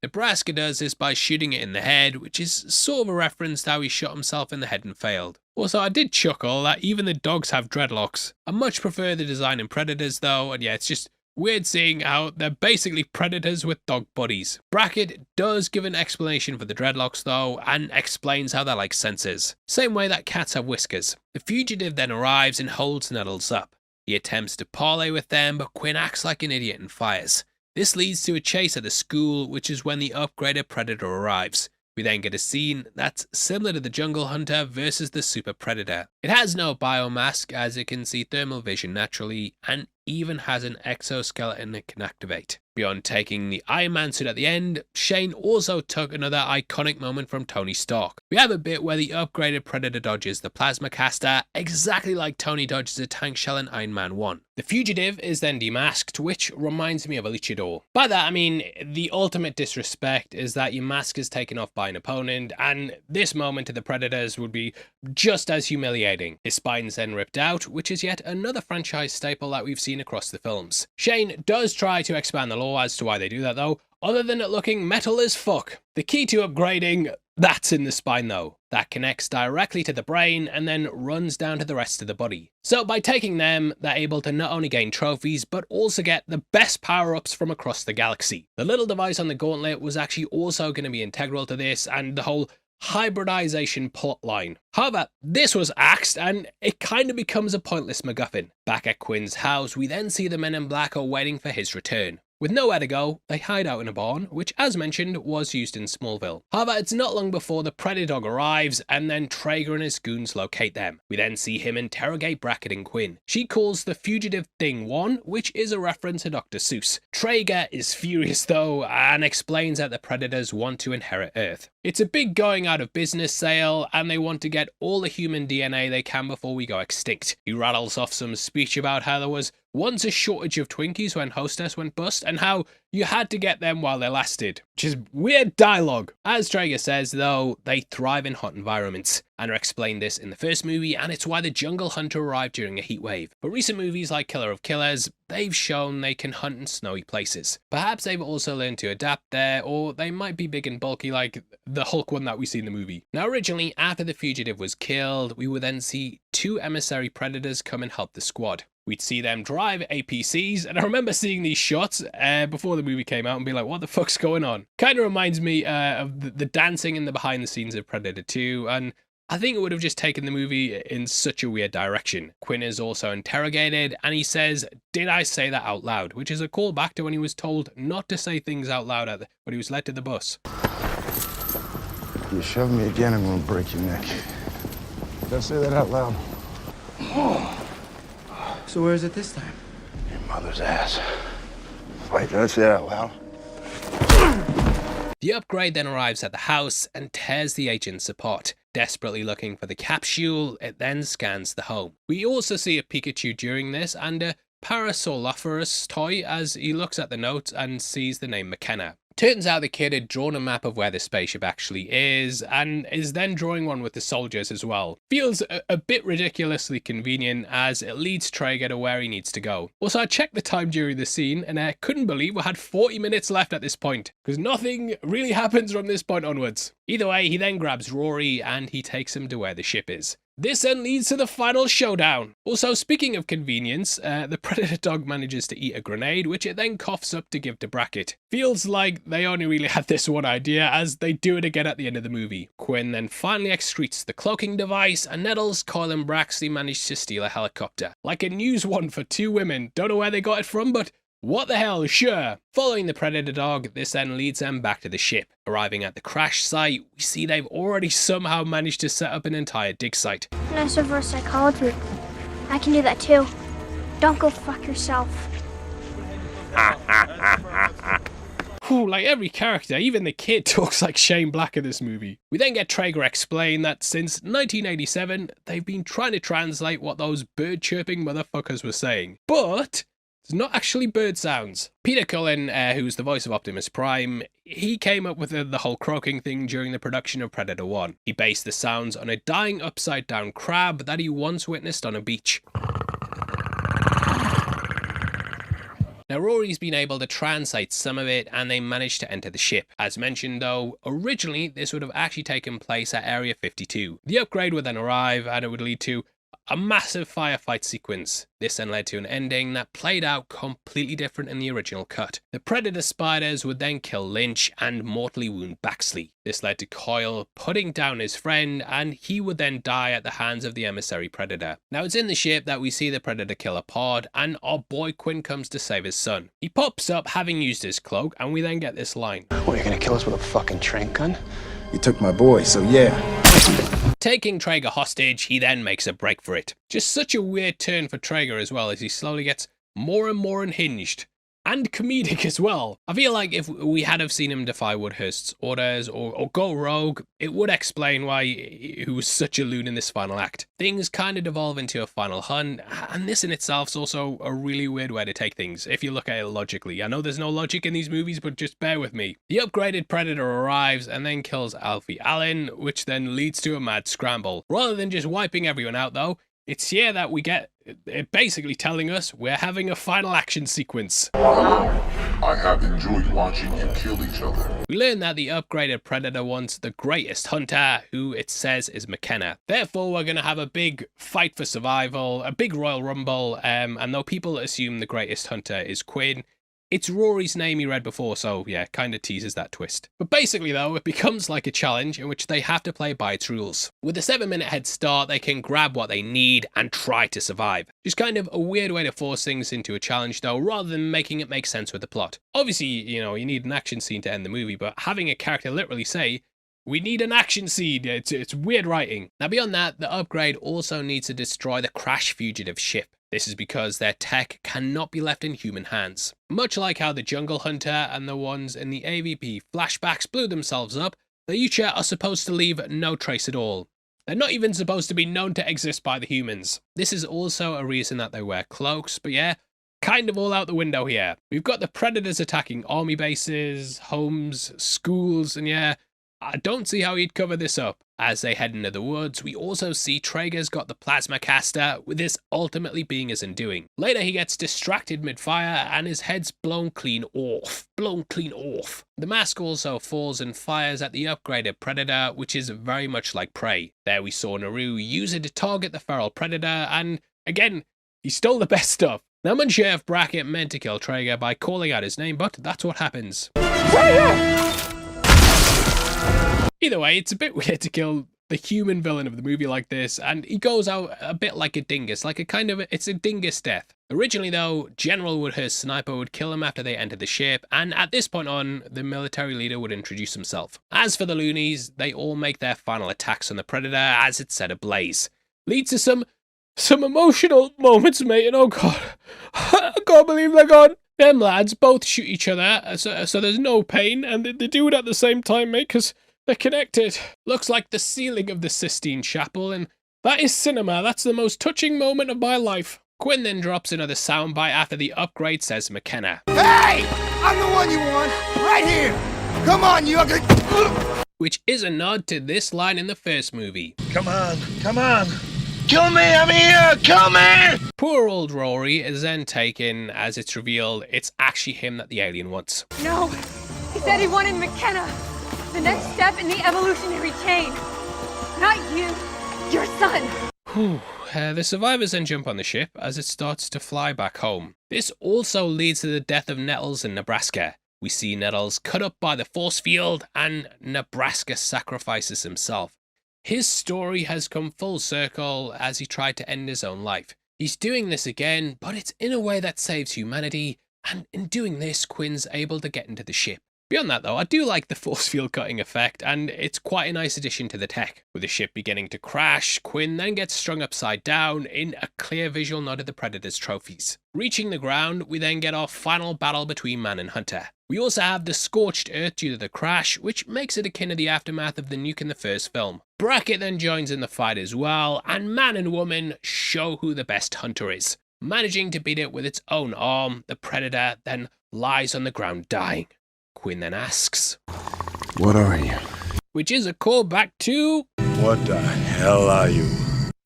Nebraska does this by shooting it in the head, which is sort of a reference to how he shot himself in the head and failed. Also, I did chuckle that even the dogs have dreadlocks. I much prefer the design in Predators though, and yeah, it's just weird seeing how they're basically predators with dog buddies. Brackett does give an explanation for the dreadlocks though, and explains how they're like sensors. Same way that cats have whiskers. The fugitive then arrives and holds Nettles up. He attempts to parley with them, but Quinn acts like an idiot and fires. This leads to a chase at the school, which is when the upgraded Predator arrives. We then get a scene that's similar to the Jungle Hunter versus the Super Predator. It has no biomask as it can see thermal vision naturally, and even has an exoskeleton it can activate. Beyond taking the Iron Man suit at the end, Shane also took another iconic moment from Tony Stark. We have a bit where the upgraded Predator dodges the plasma caster, exactly like Tony dodges a tank shell in Iron Man 1. The fugitive is then demasked, which reminds me of a luchador. By that I mean, the ultimate disrespect is that your mask is taken off by an opponent, and this moment to the Predators would be just as humiliating. His spine's then ripped out, which is yet another franchise staple that we've seen across the films. Shane does try to expand the lore as to why they do that though, other than it looking metal as fuck. The key to upgrading, that's in the spine though. That connects directly to the brain and then runs down to the rest of the body. So by taking them, they're able to not only gain trophies, but also get the best power-ups from across the galaxy. The little device on the gauntlet was actually also going to be integral to this and the whole hybridization plotline. However, this was axed and it kind of becomes a pointless MacGuffin. Back at Quinn's house, we then see the Men in Black are waiting for his return. With nowhere to go, they hide out in a barn, which as mentioned was used in Smallville. However, it's not long before the Predator dog arrives and then Traeger and his goons locate them. We then see him interrogate Brackett and Quinn. She calls the fugitive Thing 1, which is a reference to Dr. Seuss. Traeger is furious though and explains that the Predators want to inherit Earth. It's a big going out of business sale and they want to get all the human DNA they can before we go extinct. He rattles off some speech about how there was once a shortage of Twinkies when Hostess went bust and how you had to get them while they lasted, which is weird dialogue. As Traeger says though, they thrive in hot environments. Anna explained this in the first movie and it's why the Jungle Hunter arrived during a heat wave. But recent movies like Killer of Killers, they've shown they can hunt in snowy places. Perhaps they've also learned to adapt there, or they might be big and bulky like the Hulk one that we see in the movie. Now originally, after the fugitive was killed, we would then see 2 emissary predators come and help the squad. We'd see them drive APCs, and I remember seeing these shots before the movie came out and be like, what the fuck's going on? Kind of reminds me of the dancing in the behind the scenes of Predator 2, and I think it would have just taken the movie in such a weird direction. Quinn is also interrogated, and he says, "Did I say that out loud?" Which is a callback to when he was told not to say things out loud when he was led to the bus. You shove me again, I'm gonna break your neck. Did I say that out loud? So where is it this time? Your mother's ass. Wait, did I say that out loud? The upgrade then arrives at the house and tears the agents apart. Desperately looking for the capsule, it then scans the home. We also see a Pikachu during this and a Parasaurolophus toy as he looks at the note and sees the name McKenna. Turns out the kid had drawn a map of where the spaceship actually is and is then drawing one with the soldiers as well. Feels a bit ridiculously convenient as it leads Traeger to where he needs to go. Also, I checked the time during the scene and I couldn't believe we had 40 minutes left at this point because nothing really happens from this point onwards. Either way, he then grabs Rory and he takes him to where the ship is. This then leads to the final showdown. Also, speaking of convenience, the Predator dog manages to eat a grenade, which it then coughs up to give to Brackett. Feels like they only really had this one idea, as they do it again at the end of the movie. Quinn then finally excretes the cloaking device, and Nettles, Coyle and Braxley manage to steal a helicopter. Like a news one for 2 women. Don't know where they got it from, but what the hell, sure. Following the Predator dog, this then leads them back to the ship. Arriving at the crash site, we see they've already somehow managed to set up an entire dig site. Nice reverse psychology. I can do that too. Don't go fuck yourself. Whew, like every character, even the kid talks like Shane Black in this movie. We then get Traeger explain that since 1987, they've been trying to translate what those bird chirping motherfuckers were saying. But it's not actually bird sounds. Peter Cullen, who's the voice of Optimus Prime, he came up with the whole croaking thing during the production of Predator 1. He based the sounds on a dying upside down crab that he once witnessed on a beach. Now Rory's been able to translate some of it and they managed to enter the ship. As mentioned though, originally this would have actually taken place at Area 52. The upgrade would then arrive and it would lead to a massive firefight sequence. This then led to an ending that played out completely different in the original cut. The Predator spiders would then kill Lynch and mortally wound Baxley. This led to Coyle putting down his friend, and he would then die at the hands of the emissary Predator. Now it's in the ship that we see the Predator kill a pod, and our boy Quinn comes to save his son. He pops up having used his cloak, and we then get this line. What, you're gonna kill us with a fucking trank gun? You took my boy, so yeah. Taking Traeger hostage, he then makes a break for it. Just such a weird turn for Traeger as well, as he slowly gets more and more unhinged. And comedic as well. I feel like if we had have seen him defy Woodhurst's orders or go rogue, it would explain why he was such a loon in this final act. Things kind of devolve into a final hunt, and this in itself is also a really weird way to take things, if you look at it logically. I know there's no logic in these movies, but just bear with me. The upgraded Predator arrives and then kills Alfie Allen, which then leads to a mad scramble. Rather than just wiping everyone out though, it's here that we get it basically telling us we're having a final action sequence. I have enjoyed watching you kill each other. We learn that the upgraded Predator wants the greatest hunter, who it says is McKenna. Therefore, we're going to have a big fight for survival, a big Royal Rumble, and though people assume the greatest hunter is Quinn, it's Rory's name he read before, so yeah, kind of teases that twist. But basically though, it becomes like a challenge in which they have to play by its rules. With a 7-minute head start, they can grab what they need and try to survive. Just kind of a weird way to force things into a challenge though, rather than making it make sense with the plot. Obviously, you know, you need an action scene to end the movie, but having a character literally say, we need an action scene, it's weird writing. Now beyond that, the upgrade also needs to destroy the crash fugitive ship. This is because their tech cannot be left in human hands. Much like how the Jungle Hunter and the ones in the AVP flashbacks blew themselves up, the Ucha are supposed to leave no trace at all. They're not even supposed to be known to exist by the humans. This is also a reason that they wear cloaks, but yeah, kind of all out the window here. We've got the Predators attacking army bases, homes, schools, and yeah, I don't see how he'd cover this up. As they head into the woods, we also see Traeger's got the plasma caster, with this ultimately being his undoing. Later he gets distracted mid-fire and his head's blown clean off. The mask also falls and fires at the upgraded Predator, which is very much like Prey. There we saw Naru use it to target the feral Predator, and again, he stole the best stuff. Now I'm unsure if Brackett meant to kill Traeger by calling out his name, but that's what happens. Either way, it's a bit weird to kill the human villain of the movie like this, and he goes out a bit like a dingus, it's a dingus death. Originally though, General Woodhurst's sniper would kill him after they entered the ship, and at this point on, the military leader would introduce himself. As for the loonies, they all make their final attacks on the Predator as it's set ablaze. Leads to some emotional moments, mate, and oh god, I can't believe they're gone. Them lads both shoot each other, so there's no pain, and they do it at the same time, mate, because they're connected. Looks like the ceiling of the Sistine Chapel, and that is cinema. That's the most touching moment of my life. Quinn then drops another soundbite after the upgrade says McKenna. Hey! I'm the one you want! Right here! Come on, you ugly... Which is a nod to this line in the first movie. Come on, come on! Kill me, I'm here! Kill me! Poor old Rory is then taken as it's revealed it's actually him that the alien wants. No! He said he wanted McKenna! The next step in the evolutionary chain. Not you, your son. The survivors then jump on the ship as it starts to fly back home. This also leads to the death of Nettles in Nebraska. We see Nettles cut up by the force field, and Nebraska sacrifices himself. His story has come full circle as he tried to end his own life. He's doing this again, but it's in a way that saves humanity, and in doing this, Quinn's able to get into the ship. Beyond that though, I do like the force field cutting effect, and it's quite a nice addition to the tech. With the ship beginning to crash, Quinn then gets strung upside down in a clear visual nod of the Predator's trophies. Reaching the ground, we then get our final battle between man and hunter. We also have the scorched earth due to the crash, which makes it akin to the aftermath of the nuke in the first film. Brackett then joins in the fight as well, and man and woman show who the best hunter is. Managing to beat it with its own arm, the Predator then lies on the ground dying. Quinn then asks, "What are you?" Which is a callback to... What the hell are you?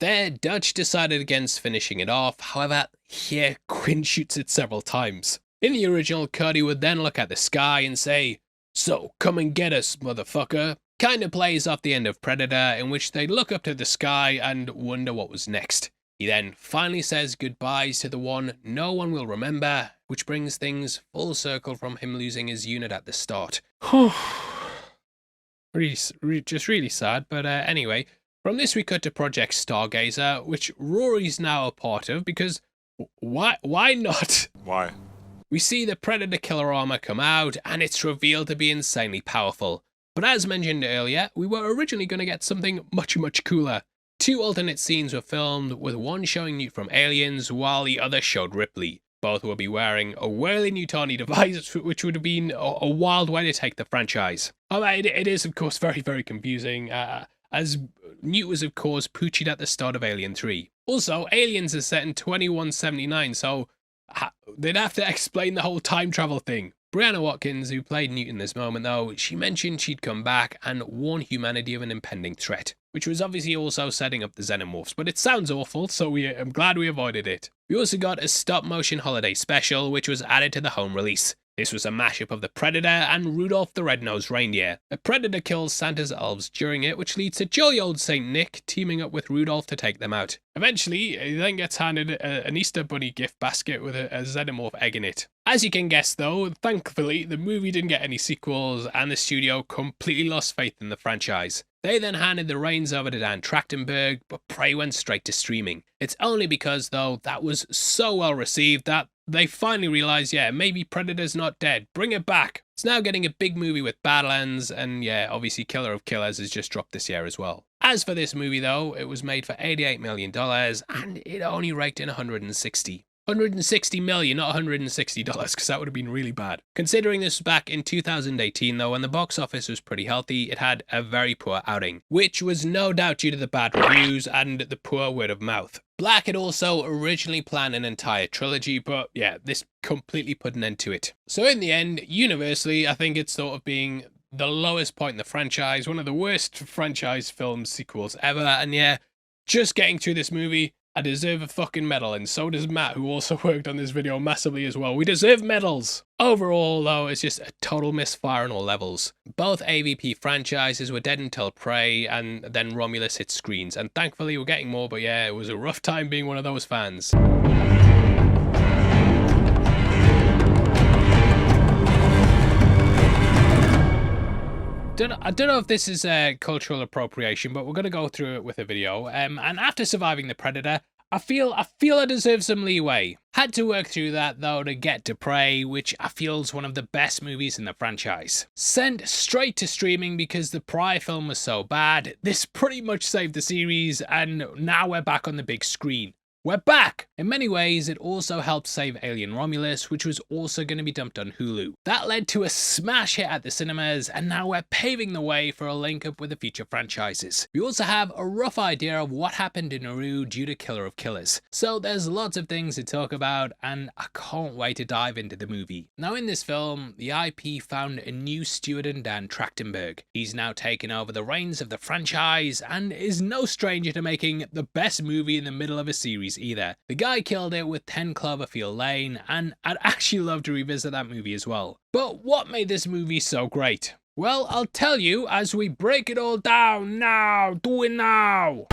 There, Dutch decided against finishing it off, however, here Quinn shoots it several times. In the original cut, he would then look at the sky and say, "So, come and get us, motherfucker." Kinda plays off the end of Predator, in which they look up to the sky and wonder what was next. He then finally says goodbyes to the one no one will remember, which brings things full circle from him losing his unit at the start. Just really sad, but anyway, from this we cut to Project Stargazer, which Rory's now a part of, because why not? Why? We see the Predator killer armor come out, and it's revealed to be insanely powerful. But as mentioned earlier, we were originally going to get something much cooler. 2 alternate scenes were filmed, with one showing Newt from Aliens, while the other showed Ripley. Both will be wearing a Whaley-Newtoni device, which would have been a wild way to take the franchise. It is, of course, very confusing, as Newt was, of course, poochied at the start of Alien 3. Also, Aliens is set in 2179, so they'd have to explain the whole time travel thing. Brianna Watkins, who played Newt in this moment, though, she mentioned she'd come back and warn humanity of an impending threat, which was obviously also setting up the Xenomorphs, but it sounds awful, so I'm glad we avoided it. We also got a stop-motion holiday special, which was added to the home release. This was a mashup of the Predator and Rudolph the Red-Nosed Reindeer. The Predator kills Santa's elves during it, which leads to jolly old Saint Nick teaming up with Rudolph to take them out. Eventually, he then gets handed an Easter Bunny gift basket with a Xenomorph egg in it. As you can guess though, thankfully, the movie didn't get any sequels and the studio completely lost faith in the franchise. They then handed the reins over to Dan Trachtenberg, but Prey went straight to streaming. It's only because, though, that was so well received that they finally realised, yeah, maybe Predator's not dead, bring it back. It's now getting a big movie with Badlands, and yeah, obviously Killer of Killers has just dropped this year as well. As for this movie though, it was made for $88 million, and it only raked in 160. 160 million, not $160, because that would have been really bad. Considering this was back in 2018 though, when the box office was pretty healthy, it had a very poor outing, which was no doubt due to the bad reviews and the poor word of mouth. Black had also originally planned an entire trilogy, but yeah, this completely put an end to it. So in the end, universally, I think it's thought of being the lowest point in the franchise, one of the worst franchise film sequels ever, and yeah, just getting through this movie, I deserve a fucking medal, and so does Matt, who also worked on this video massively as well. We deserve medals! Overall, though, it's just a total misfire on all levels. Both AVP franchises were dead until Prey, and then Romulus hit screens, and thankfully we're getting more, but yeah, it was a rough time being one of those fans. I don't know if this is cultural appropriation, but we're going to go through it with a video. And after surviving the Predator, I feel I deserve some leeway. Had to work through that though to get to Prey, which I feel is one of the best movies in the franchise. Sent straight to streaming because the prior film was so bad, this pretty much saved the series, and now we're back on the big screen. We're back! In many ways, it also helped save Alien Romulus, which was also going to be dumped on Hulu. That led to a smash hit at the cinemas, and now we're paving the way for a link up with the future franchises. We also have a rough idea of what happened in Nauru due to Killer of Killers. So there's lots of things to talk about, and I can't wait to dive into the movie. Now in this film, the IP found a new steward in Dan Trachtenberg. He's now taken over the reins of the franchise, and is no stranger to making the best movie in the middle of a series either. The guy killed it with 10 Cloverfield Lane, and I'd actually love to revisit that movie as well. But what made this movie so great? Well, I'll tell you as we break it all down now. Do it now!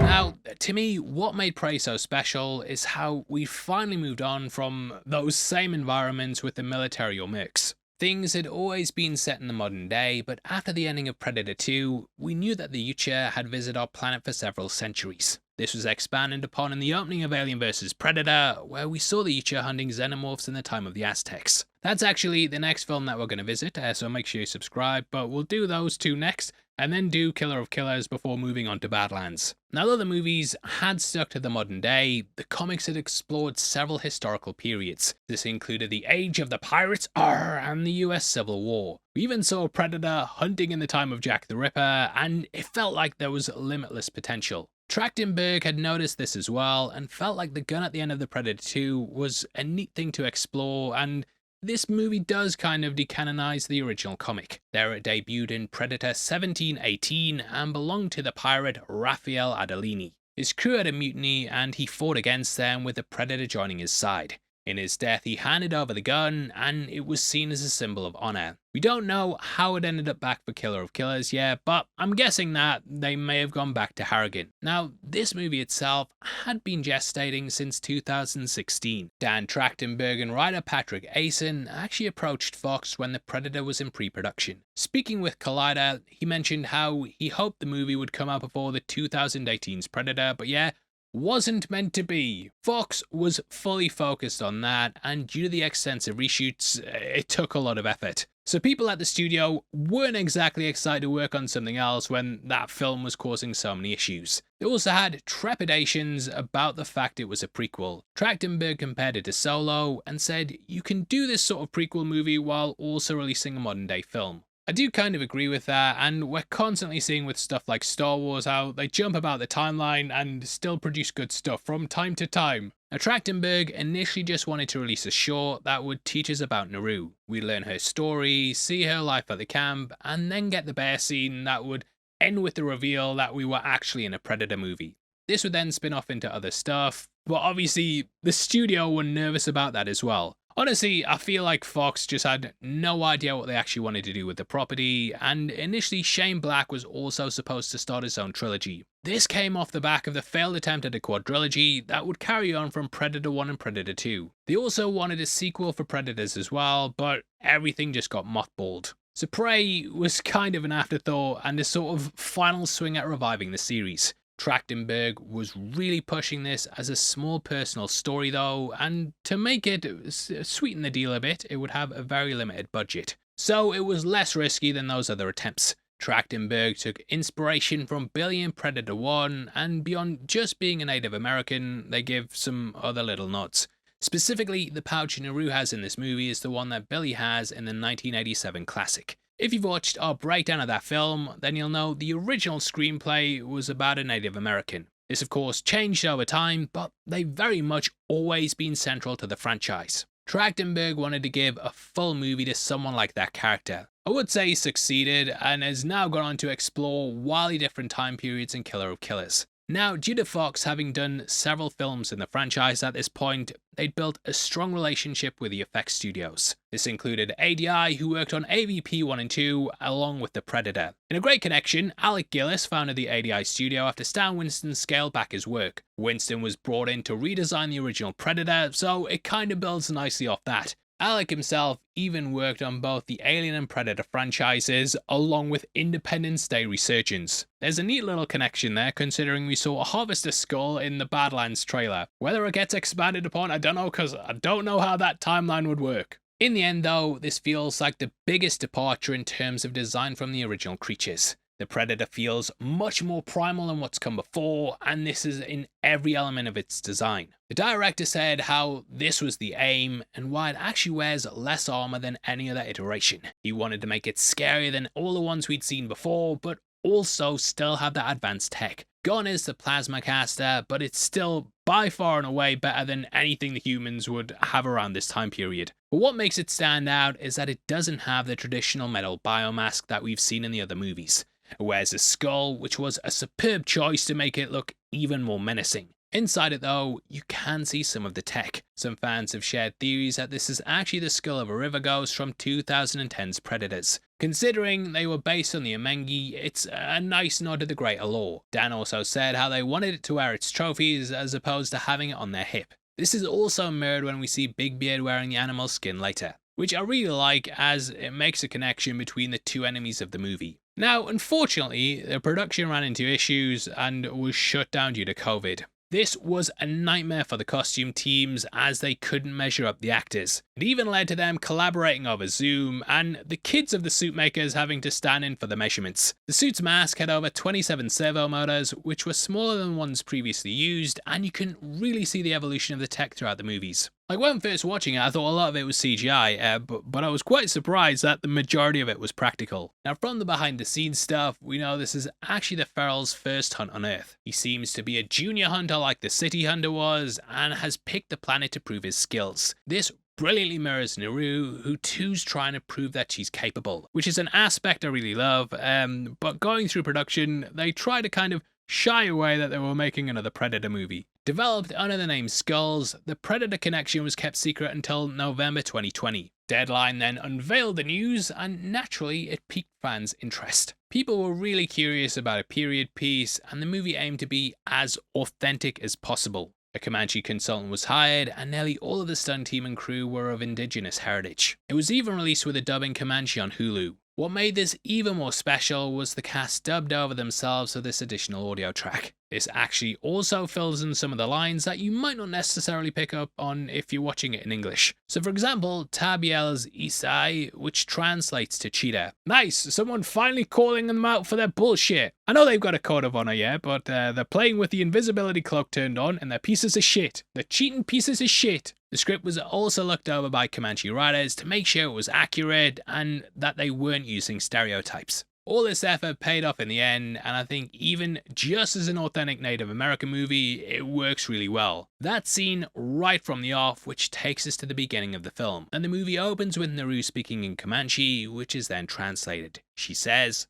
Now, to me, what made Prey so special is how we finally moved on from those same environments with the military or mercs. Things had always been set in the modern day, but after the ending of Predator 2, we knew that the Yucha had visited our planet for several centuries. This was expanded upon in the opening of Alien vs. Predator, where we saw the Yucha hunting xenomorphs in the time of the Aztecs. That's actually the next film that we're going to visit, so make sure you subscribe, but we'll do those two next, and then do Killer of Killers before moving on to Badlands. Now, though the movies had stuck to the modern day, the comics had explored several historical periods. This included the age of the pirates and the US Civil War. We even saw Predator hunting in the time of Jack the Ripper, and it felt like there was limitless potential. Trachtenberg had noticed this as well, and felt like the gun at the end of the Predator 2 was a neat thing to explore, and this movie does kind of decanonize the original comic. There it debuted in Predator 1718 and belonged to the pirate Raphael Adolini. His crew had a mutiny and he fought against them with the Predator joining his side. In his death, he handed over the gun, and it was seen as a symbol of honor. We don't know how it ended up back for Killer of Killers yet, but I'm guessing that they may have gone back to Harrigan. Now, this movie itself had been gestating since 2016. Dan Trachtenberg and writer Patrick Asen actually approached Fox when The Predator was in pre-production. Speaking with Collider, he mentioned how he hoped the movie would come out before the 2018's Predator, but yeah, wasn't meant to be. Fox was fully focused on that, and due to the extensive reshoots, it took a lot of effort. So people at the studio weren't exactly excited to work on something else when that film was causing so many issues. They also had trepidations about the fact it was a prequel. Trachtenberg compared it to Solo and said, you can do this sort of prequel movie while also releasing a modern day film. I do kind of agree with that, and we're constantly seeing with stuff like Star Wars how they jump about the timeline and still produce good stuff from time to time. Now, Trachtenberg initially just wanted to release a short that would teach us about Naru. We'd learn her story, see her life at the camp, and then get the bear scene that would end with the reveal that we were actually in a Predator movie. This would then spin off into other stuff, but obviously the studio were nervous about that as well. Honestly, I feel like Fox just had no idea what they actually wanted to do with the property, and initially Shane Black was also supposed to start his own trilogy. This came off the back of the failed attempt at a quadrilogy that would carry on from Predator 1 and Predator 2. They also wanted a sequel for Predators as well, but everything just got mothballed. So Prey was kind of an afterthought and a sort of final swing at reviving the series. Trachtenberg was really pushing this as a small personal story though, and to make it sweeten the deal a bit, it would have a very limited budget. So it was less risky than those other attempts. Trachtenberg took inspiration from Billy in Predator 1, and beyond just being a Native American, they give some other little nods. Specifically, the pouch Naru has in this movie is the one that Billy has in the 1987 classic. If you've watched our breakdown of that film, then you'll know the original screenplay was about a Native American. This of course changed over time, but they've very much always been central to the franchise. Trachtenberg wanted to give a full movie to someone like that character. I would say he succeeded, and has now gone on to explore wildly different time periods in Killer of Killers. Now, due to Fox having done several films in the franchise at this point, they'd built a strong relationship with the effects studios. This included ADI, who worked on AVP 1 and 2, along with The Predator. In a great connection, Alec Gillis founded the ADI studio after Stan Winston scaled back his work. Winston was brought in to redesign the original Predator, so it kind of builds nicely off that. Alec himself even worked on both the Alien and Predator franchises, along with Independence Day resurgence. There's a neat little connection there, considering we saw a Harvester skull in the Badlands trailer. Whether it gets expanded upon, I don't know, because I don't know how that timeline would work. In the end though, this feels like the biggest departure in terms of design from the original creatures. The Predator feels much more primal than what's come before, and this is in every element of its design. The director said how this was the aim, and why it actually wears less armor than any other iteration. He wanted to make it scarier than all the ones we'd seen before, but also still have that advanced tech. Gone is the plasma caster, but it's still by far and away better than anything the humans would have around this time period. But what makes it stand out is that it doesn't have the traditional metal biomask that we've seen in the other movies. It wears a skull, which was a superb choice to make it look even more menacing. Inside it though, you can see some of the tech. Some fans have shared theories that this is actually the skull of a river ghost from 2010's Predators. Considering they were based on the Amengi, it's a nice nod to the greater lore. Dan also said how they wanted it to wear its trophies as opposed to having it on their hip. This is also mirrored when we see Big Beard wearing the animal skin later, which I really like as it makes a connection between the two enemies of the movie. Now, unfortunately, the production ran into issues and was shut down due to COVID. This was a nightmare for the costume teams as they couldn't measure up the actors. It even led to them collaborating over Zoom and the kids of the suit makers having to stand in for the measurements. The suit's mask had over 27 servo motors, which were smaller than ones previously used, and you can really see the evolution of the tech throughout the movies. Like when first watching it, I thought a lot of it was CGI, but I was quite surprised that the majority of it was practical. Now from the behind the scenes stuff, we know this is actually the Feral's first hunt on Earth. He seems to be a junior hunter like the City Hunter was, and has picked the planet to prove his skills. This brilliantly mirrors Naru, who too's trying to prove that she's capable, which is an aspect I really love, but going through production, they try to kind of shy away that they were making another Predator movie. Developed under the name Skulls, the Predator connection was kept secret until November 2020. Deadline then unveiled the news, and naturally it piqued fans' interest. People were really curious about a period piece, and the movie aimed to be as authentic as possible. A Comanche consultant was hired, and nearly all of the stunt team and crew were of indigenous heritage. It was even released with a dub in Comanche on Hulu. What made this even more special was the cast dubbed over themselves for this additional audio track. This actually also fills in some of the lines that you might not necessarily pick up on if you're watching it in English. So for example, Tab yells Isai, which translates to cheetah. Nice, someone finally calling them out for their bullshit. I know they've got a code of honor yet, but they're playing with the invisibility cloak turned on and they're pieces of shit. They're cheating pieces of shit. The script was also looked over by Comanche writers to make sure it was accurate and that they weren't using stereotypes. All this effort paid off in the end, and I think even just as an authentic Native American movie, it works really well. That scene right from the off, which takes us to the beginning of the film, and the movie opens with Naru speaking in Comanche, which is then translated. She says,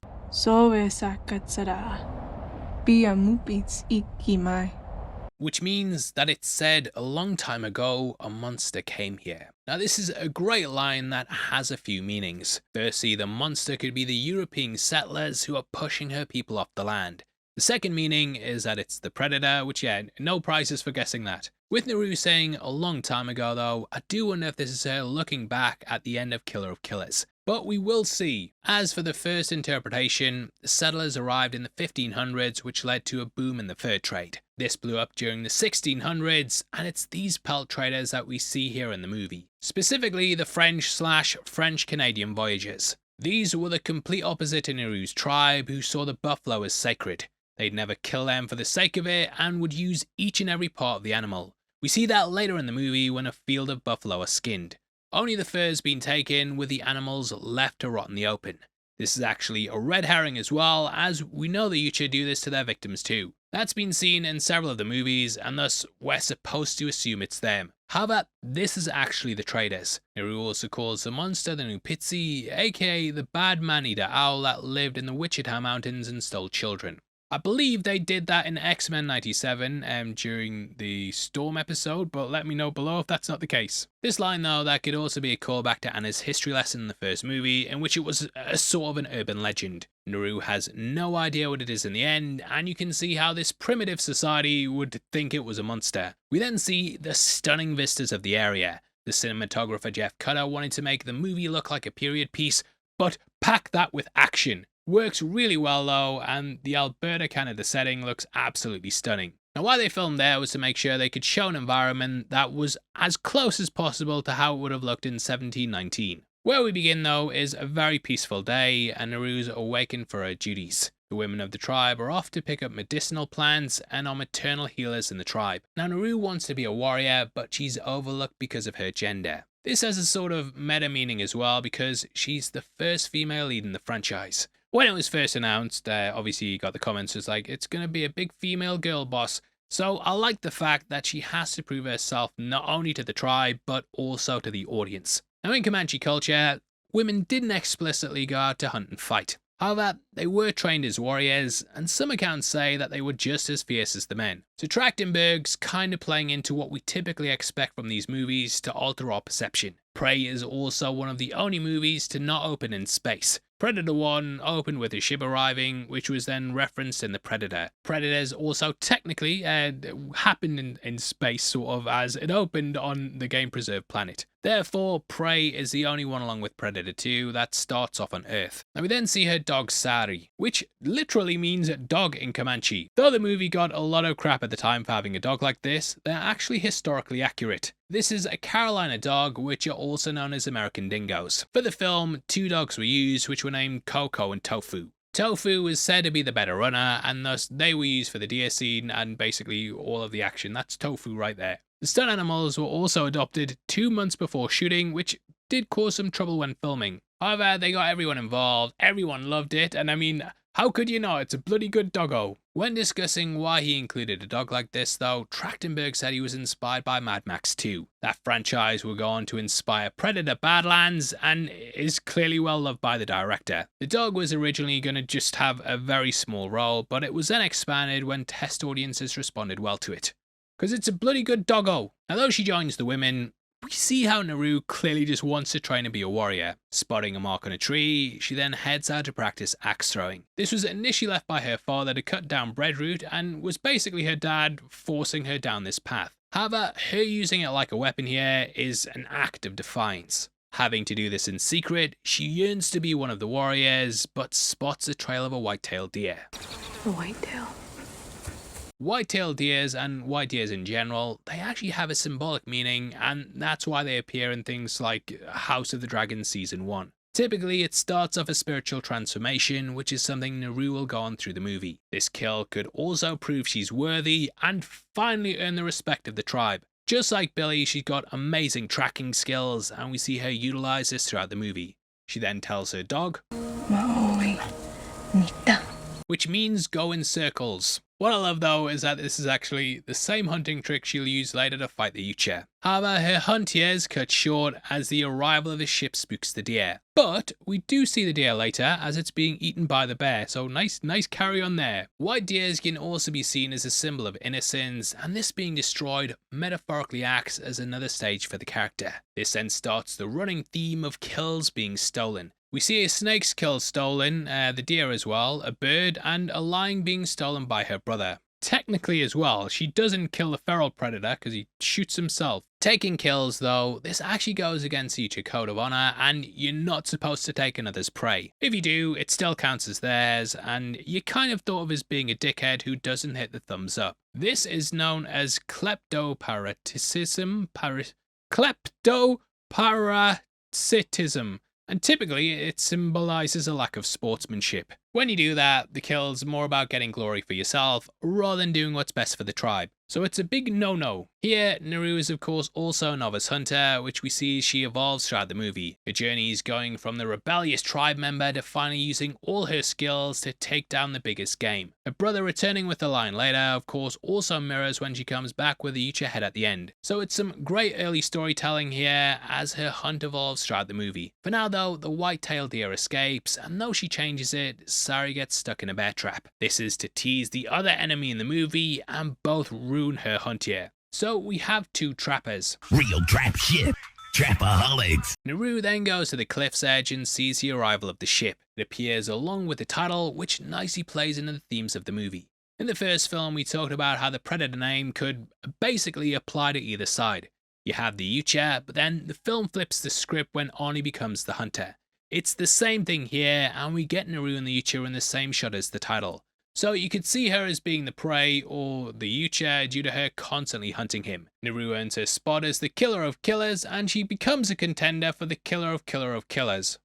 which means that it's said a long time ago a monster came here. Now this is a great line that has a few meanings. Firstly, the monster could be the European settlers who are pushing her people off the land. The second meaning is that it's the Predator, which no prizes for guessing that. With Naru saying a long time ago though, I do wonder if this is her looking back at the end of Killer of Killers. But we will see. As for the first interpretation, the settlers arrived in the 1500s, which led to a boom in the fur trade. This blew up during the 1600s, and it's these pelt traders that we see here in the movie. Specifically, the French/French-Canadian voyagers. These were the complete opposite to Naru's tribe, who saw the buffalo as sacred. They'd never kill them for the sake of it, and would use each and every part of the animal. We see that later in the movie when a field of buffalo are skinned. Only the furs being taken, with the animals left to rot in the open. This is actually a red herring as well, as we know the Yucha do this to their victims too. That's been seen in several of the movies, and thus we're supposed to assume it's them. However, this is actually the traders. Naru also calls the monster the Nupitsi, aka the bad man-eater owl that lived in the Wichita Mountains and stole children. I believe they did that in X-Men 97 during the Storm episode, but let me know below if that's not the case. This line though, that could also be a callback to Anna's history lesson in the first movie, in which it was a sort of an urban legend. Naru has no idea what it is in the end, and you can see how this primitive society would think it was a monster. We then see the stunning vistas of the area. The cinematographer Jeff Cutter wanted to make the movie look like a period piece, but pack that with action. Works really well though, and the Alberta, Canada setting looks absolutely stunning. Now why they filmed there was to make sure they could show an environment that was as close as possible to how it would have looked in 1719. Where we begin though is a very peaceful day, and Naru's awakened for her duties. The women of the tribe are off to pick up medicinal plants and are maternal healers in the tribe. Now Naru wants to be a warrior, but she's overlooked because of her gender. This has a sort of meta meaning as well, because she's the first female lead in the franchise. When it was first announced, obviously you got the comments was like, it's going to be a big female girl boss. So I like the fact that she has to prove herself not only to the tribe, but also to the audience. Now in Comanche culture, women didn't explicitly go out to hunt and fight. However, they were trained as warriors, and some accounts say that they were just as fierce as the men. So Trachtenberg's kind of playing into what we typically expect from these movies to alter our perception. Prey is also one of the only movies to not open in space. Predator 1 opened with a ship arriving, which was then referenced in the Predator. Predators also technically happened in space, sort of, as it opened on the game preserved planet. Therefore, Prey is the only one along with Predator 2 that starts off on Earth. Now we then see her dog Sari, which literally means dog in Comanche. Though the movie got a lot of crap at the time for having a dog like this, they're actually historically accurate. This is a Carolina dog, which are also known as American dingoes. For the film, 2 dogs were used, which were named Coco and Tofu. Tofu was said to be the better runner, and thus they were used for the deer scene and basically all of the action. That's Tofu right there. The stunt animals were also adopted 2 months before shooting, which did cause some trouble when filming. However, they got everyone involved, everyone loved it, and I mean, How could you not? It's a bloody good doggo. When discussing why he included a dog like this though, Trachtenberg said he was inspired by Mad Max 2. That franchise will go on to inspire Predator Badlands and is clearly well loved by the director. The dog was originally going to just have a very small role, but it was then expanded when test audiences responded well to it. Because it's a bloody good doggo. Now though she joins the women, we see how Naru clearly just wants to train and be a warrior. Spotting a mark on a tree, she then heads out to practice axe throwing. This was initially left by her father to cut down breadroot and was basically her dad forcing her down this path. However, her using it like a weapon here is an act of defiance. Having to do this in secret, she yearns to be one of the warriors, but spots a trail of a white-tailed deer. A whitetail. White-tailed deers and white deers in general, they actually have a symbolic meaning, and that's why they appear in things like House of the Dragon Season 1. Typically, it starts off a spiritual transformation, which is something Naru will go on through the movie. This kill could also prove she's worthy and finally earn the respect of the tribe. Just like Billy, she's got amazing tracking skills, and we see her utilize this throughout the movie. She then tells her dog, Maui, Nita. Which means go in circles. What I love though is that this is actually the same hunting trick she'll use later to fight the Ucha. However, her hunt here is cut short as the arrival of the ship spooks the deer. But we do see the deer later as it's being eaten by the bear, so nice carry on there. White deers can also be seen as a symbol of innocence, and this being destroyed metaphorically acts as another stage for the character. This then starts the running theme of kills being stolen. We see a snake's kill stolen, the deer as well, a bird, and a lion being stolen by her brother. Technically as well, she doesn't kill the feral predator because he shoots himself. Taking kills though, this actually goes against each code of honor, and you're not supposed to take another's prey. If you do, it still counts as theirs, and you're kind of thought of as being a dickhead who doesn't hit the thumbs up. This is known as kleptoparasitism, and typically it symbolizes a lack of sportsmanship. When you do that, the kill's more about getting glory for yourself rather than doing what's best for the tribe. So it's a big no-no. Here, Naru is of course also a novice hunter, which we see she evolves throughout the movie. Her journey is going from the rebellious tribe member to finally using all her skills to take down the biggest game. Her brother returning with the lion later, of course, also mirrors when she comes back with the Ucha head at the end. So it's some great early storytelling here as her hunt evolves throughout the movie. For now though, the white-tailed deer escapes, and though she changes it, Sari gets stuck in a bear trap. This is to tease the other enemy in the movie and both ruin her hunt here. So we have two trappers. Real trap shit. Trapaholics. Naru then goes to the cliff's edge and sees the arrival of the ship. It appears along with the title, which nicely plays into the themes of the movie. In the first film, we talked about how the Predator name could basically apply to either side. You have the Ucha, but then the film flips the script when Arnie becomes the hunter. It's the same thing here, and we get Naru and the Ucha in the same shot as the title. So you could see her as being the prey or the Ucha due to her constantly hunting him. Naru earns her spot as the killer of killers, and she becomes a contender for the killer of killers.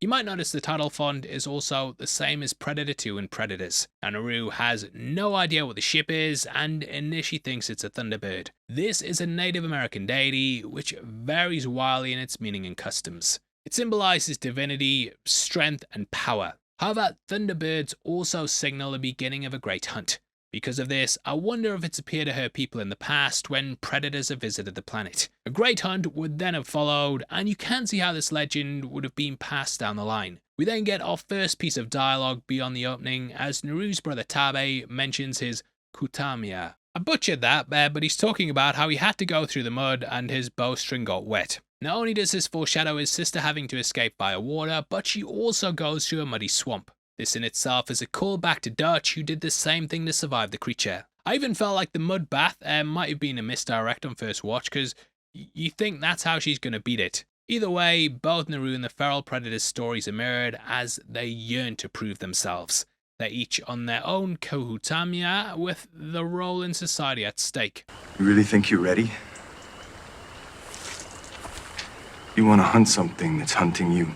You might notice the title font is also the same as Predator 2 and Predators. And Naru has no idea what the ship is and initially thinks it's a Thunderbird. This is a Native American deity which varies wildly in its meaning and customs. It symbolizes divinity, strength, and power. However, Thunderbirds also signal the beginning of a great hunt. Because of this, I wonder if it's appeared to her people in the past when predators have visited the planet. A great hunt would then have followed, and you can see how this legend would have been passed down the line. We then get our first piece of dialogue beyond the opening as Naru's brother Tabe mentions his kutamia. I butchered that, but he's talking about how he had to go through the mud and his bowstring got wet. Not only does this foreshadow his sister having to escape via water, but she also goes through a muddy swamp. This in itself is a callback to Dutch, who did the same thing to survive the creature. I even felt like the mud bath might have been a misdirect on first watch, because you think that's how she's going to beat it. Either way, both Naru and the feral predator's stories are mirrored as they yearn to prove themselves. They're each on their own kohutamia, with the role in society at stake. You really think you're ready? You want to hunt something that's hunting you.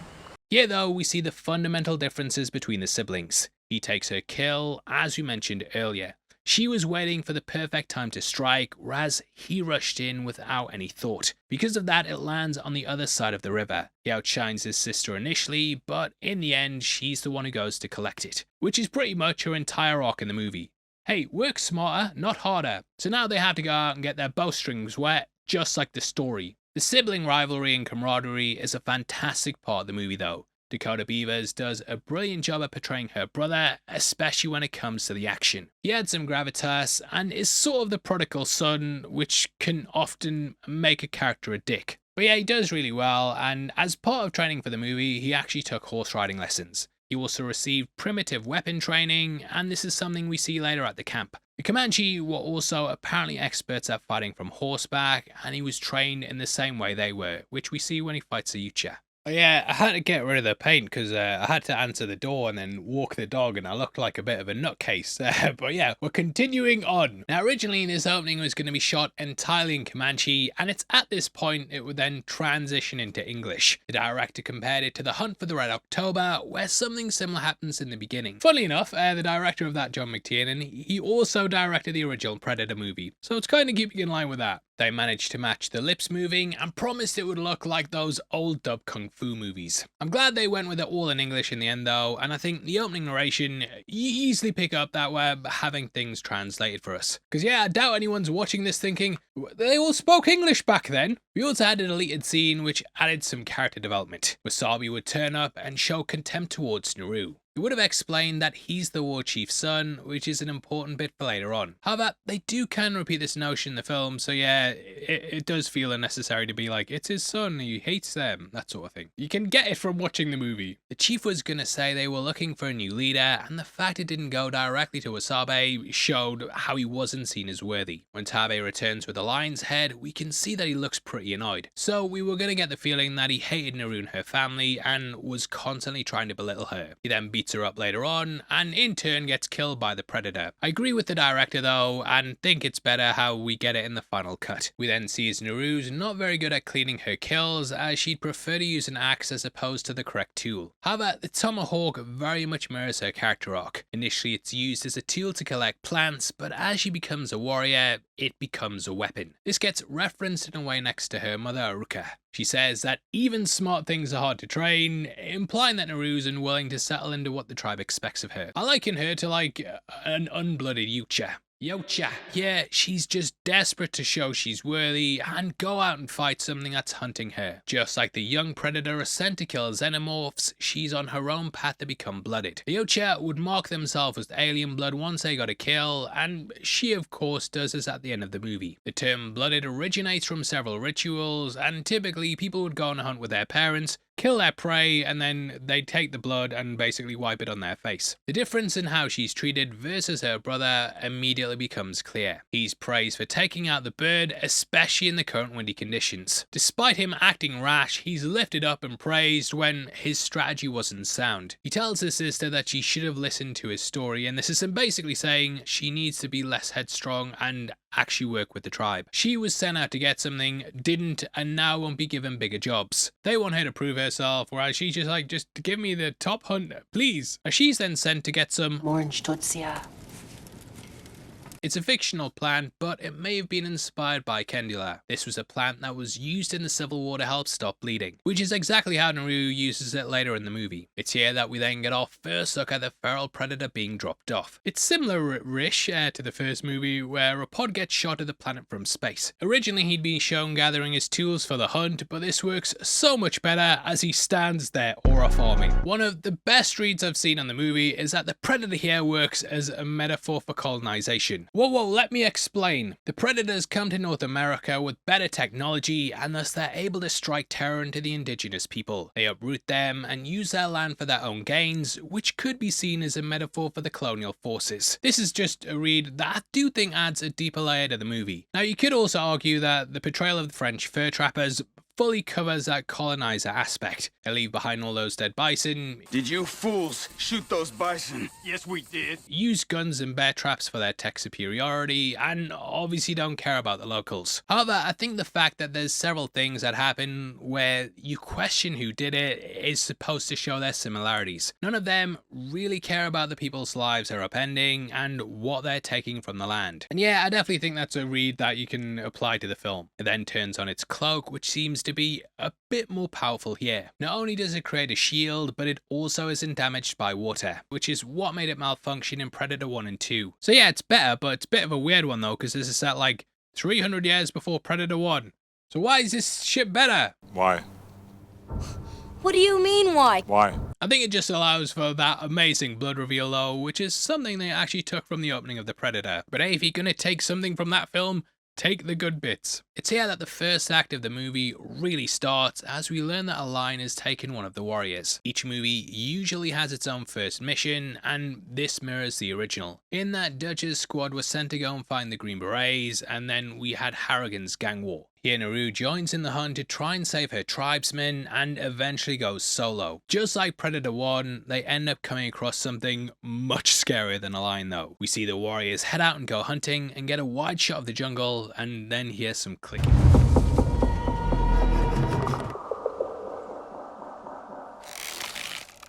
Here though, we see the fundamental differences between the siblings. He takes her kill, as we mentioned earlier. She was waiting for the perfect time to strike, whereas he rushed in without any thought. Because of that, it lands on the other side of the river. He outshines his sister initially, but in the end, she's the one who goes to collect it, which is pretty much her entire arc in the movie. Hey, work smarter, not harder. So now they have to go out and get their bowstrings wet, just like the story. The sibling rivalry and camaraderie is a fantastic part of the movie though. Dakota Beavers does a brilliant job at portraying her brother, especially when it comes to the action. He adds some gravitas and is sort of the prodigal son, which can often make a character a dick. But yeah, he does really well, and as part of training for the movie, he actually took horse riding lessons. He also received primitive weapon training, and this is something we see later at the camp. The Comanche were also apparently experts at fighting from horseback, and he was trained in the same way they were, which we see when he fights a Yucha. Oh yeah, I had to get rid of the paint because I had to answer the door and then walk the dog, and I looked like a bit of a nutcase. But yeah, we're continuing on. Now originally this opening was going to be shot entirely in Comanche, and it's at this point it would then transition into English. The director compared it to The Hunt for the Red October, where something similar happens in the beginning. Funnily enough, the director of that, John McTiernan, he also directed the original Predator movie, so it's kind of keeping in line with that. They managed to match the lips moving and promised it would look like those old dub kung fu movies. I'm glad they went with it all in English in the end though, and I think the opening narration, you easily pick up that we're having things translated for us. Because yeah, I doubt anyone's watching this thinking, they all spoke English back then. We also had a deleted scene which added some character development. Wasabi would turn up and show contempt towards Naru. It would have explained that he's the war chief's son, which is an important bit for later on. However, they do kind of repeat this notion in the film, so yeah, it does feel unnecessary to be like, it's his son, he hates them, that sort of thing. You can get it from watching the movie. The chief was gonna say they were looking for a new leader, and the fact it didn't go directly to Wasabi showed how he wasn't seen as worthy. When Tabe returns with the lion's head, we can see that he looks pretty annoyed. So we were gonna get the feeling that he hated Naru and her family, and was constantly trying to belittle her. He then beats her up later on, and in turn gets killed by the Predator. I agree with the director though, and think it's better how we get it in the final cut. We then see Naru's not very good at cleaning her kills, as she'd prefer to use an axe as opposed to the correct tool. However, the tomahawk very much mirrors her character arc. Initially it's used as a tool to collect plants, but as she becomes a warrior, it becomes a weapon. This gets referenced in a way next to her mother Aruka. She says that even smart things are hard to train, implying that Naru's unwilling to settle into what the tribe expects of her. I liken her to like an unblooded Yucha. Yocha. Yeah, she's just desperate to show she's worthy and go out and fight something that's hunting her. Just like the young predator is sent to kill xenomorphs, she's on her own path to become blooded. The Yocha would mark themselves as alien blood once they got a kill, and she of course does this at the end of the movie. The term blooded originates from several rituals, and typically people would go on a hunt with their parents, kill their prey, and then they take the blood and basically wipe it on their face. The difference in how she's treated versus her brother immediately becomes clear. He's praised for taking out the bird, especially in the current windy conditions. Despite him acting rash, he's lifted up and praised when his strategy wasn't sound. He tells his sister that she should have listened to his story, and this is him basically saying she needs to be less headstrong and actually work with the tribe. She was sent out to get something, didn't, and now won't be given bigger jobs. They want her to prove herself, whereas she's just like, just give me the top hunt, please. And she's then sent to get some Orange Tutsia. It's a fictional plant, but it may have been inspired by Kendula. This was a plant that was used in the Civil War to help stop bleeding, which is exactly how Naru uses it later in the movie. It's here that we then get our first look at the feral predator being dropped off. It's similar-ish to the first movie, where a pod gets shot at the planet from space. Originally he'd been shown gathering his tools for the hunt, but this works so much better as he stands there aura farming. One of the best reads I've seen on the movie is that the predator here works as a metaphor for colonization. Whoa, let me explain. The predators come to North America with better technology, and thus they're able to strike terror into the indigenous people. They uproot them and use their land for their own gains, which could be seen as a metaphor for the colonial forces. This is just a read that I do think adds a deeper layer to the movie. Now you could also argue that the portrayal of the French fur trappers fully covers that colonizer aspect. They leave behind all those dead bison. Did you fools shoot those bison? Yes, we did. Use guns and bear traps for their tech superiority, and obviously don't care about the locals. However, I think the fact that there's several things that happen where you question who did it is supposed to show their similarities. None of them really care about the people's lives they're upending and what they're taking from the land. And yeah, I definitely think that's a read that you can apply to the film. It then turns on its cloak, which seems to be a bit more powerful here. Not only does it create a shield, but it also isn't damaged by water, which is what made it malfunction in Predator 1 and 2. So yeah, it's better, but it's a bit of a weird one though, because this is set like 300 years before Predator 1. So why is this shit better? Why? What do you mean, why? Why? I think it just allows for that amazing blood reveal though, which is something they actually took from the opening of The Predator. But hey, if you're gonna take something from that film, take the good bits. It's here that the first act of the movie really starts as we learn that a lion has taken one of the warriors. Each movie usually has its own first mission, and this mirrors the original. In that, Dutch's squad was sent to go and find the Green Berets, and then we had Harrigan's gang war. Here Naru joins in the hunt to try and save her tribesmen and eventually goes solo. Just like Predator 1, they end up coming across something much scarier than a lion though. We see the warriors head out and go hunting and get a wide shot of the jungle and then hear some clicking.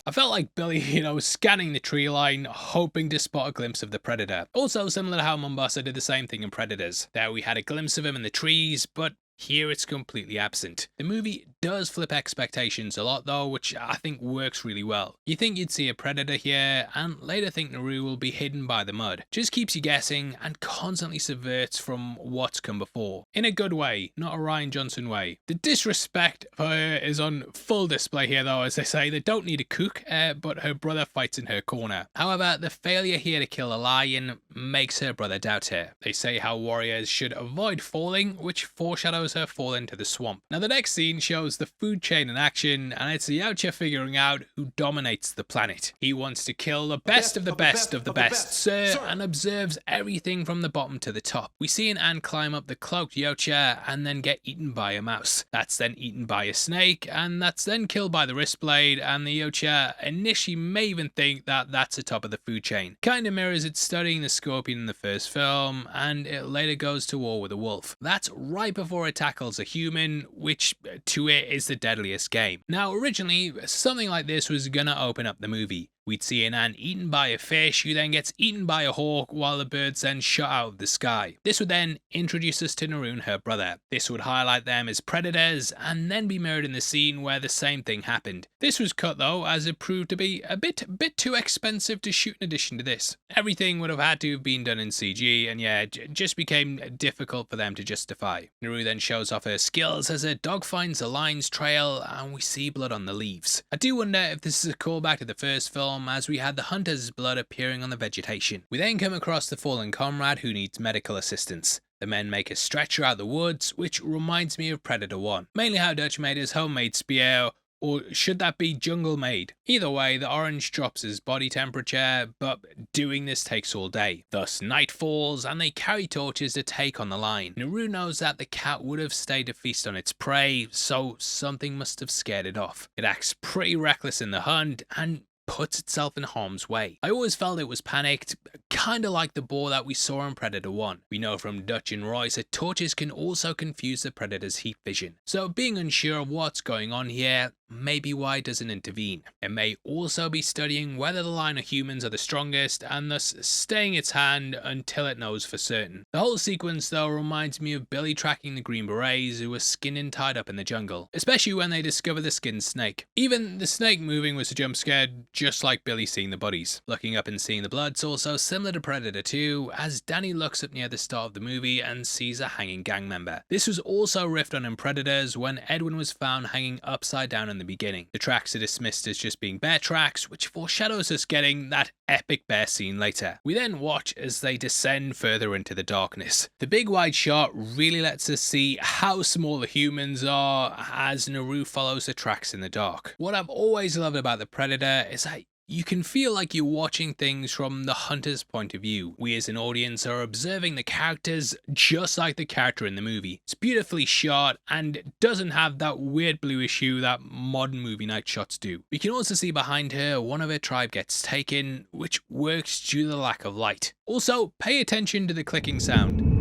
I felt like Billy, scanning the tree line, hoping to spot a glimpse of the Predator. Also similar to how Mombasa did the same thing in Predators. There we had a glimpse of him in the trees, but here it's completely absent. The movie does flip expectations a lot though, which I think works really well. You think you'd see a predator here, and later think Naru will be hidden by the mud. Just keeps you guessing and constantly subverts from what's come before. In a good way, not a Rian Johnson way. The disrespect for her is on full display here though, as they say. They don't need a cook, but her brother fights in her corner. However, the failure here to kill a lion makes her brother doubt her. They say how warriors should avoid falling, which foreshadows her fall into the swamp. Now the next scene shows the food chain in action, and it's Yautja figuring out who dominates the planet. He wants to kill the best of the best of the best, sir, and observes everything from the bottom to the top. We see an ant climb up the cloaked Yautja and then get eaten by a mouse. That's then eaten by a snake, and that's then killed by the wrist blade, and the Yautja initially may even think that that's the top of the food chain. Kinda mirrors it studying the scorpion in the first film, and it later goes to war with a wolf. That's right before it tackles a human, which to it is the deadliest game. Now originally, something like this was gonna open up the movie. We'd see an ant eaten by a fish who then gets eaten by a hawk while the bird's then shot out of the sky. This would then introduce us to Naru and her brother. This would highlight them as predators and then be mirrored in the scene where the same thing happened. This was cut though, as it proved to be a bit too expensive to shoot in addition to this. Everything would have had to have been done in CG, and yeah, it just became difficult for them to justify. Naru then shows off her skills as her dog finds a lion's trail and we see blood on the leaves. I do wonder if this is a callback to the first film, as we had the hunter's blood appearing on the vegetation. We then come across the fallen comrade who needs medical assistance. The men make a stretcher out the woods, which reminds me of Predator 1. Mainly how Dutch made his homemade spear, or should that be jungle made? Either way, the orange drops his body temperature, but doing this takes all day. Thus, night falls and they carry torches to take on the lion. Naru knows that the cat would have stayed to feast on its prey, so something must have scared it off. It acts pretty reckless in the hunt and puts itself in harm's way. I always felt it was panicked, kinda like the boar that we saw in Predator 1. We know from Dutch and Royce that torches can also confuse the predator's heat vision. So being unsure of what's going on here, maybe why it doesn't intervene. It may also be studying whether the line of humans are the strongest and thus staying its hand until it knows for certain. The whole sequence though reminds me of Billy tracking the Green Berets who were skinned and tied up in the jungle, especially when they discover the skinned snake. Even the snake moving was a jump scare, just like Billy seeing the bodies. Looking up and seeing the blood's also similar to Predator 2, as Danny looks up near the start of the movie and sees a hanging gang member. This was also riffed on in Predators when Edwin was found hanging upside down in the beginning. The tracks are dismissed as just being bear tracks, which foreshadows us getting that epic bear scene later. We then watch as they descend further into the darkness. The big wide shot really lets us see how small the humans are as Naru follows the tracks in the dark. What I've always loved about the Predator is that You can feel like you're watching things from the hunter's point of view. We as an audience are observing the characters just like the character in the movie. It's beautifully shot and doesn't have that weird bluish hue that modern movie night shots do. We can also see behind her one of her tribe gets taken, which works due to the lack of light. Also, pay attention to the clicking sound.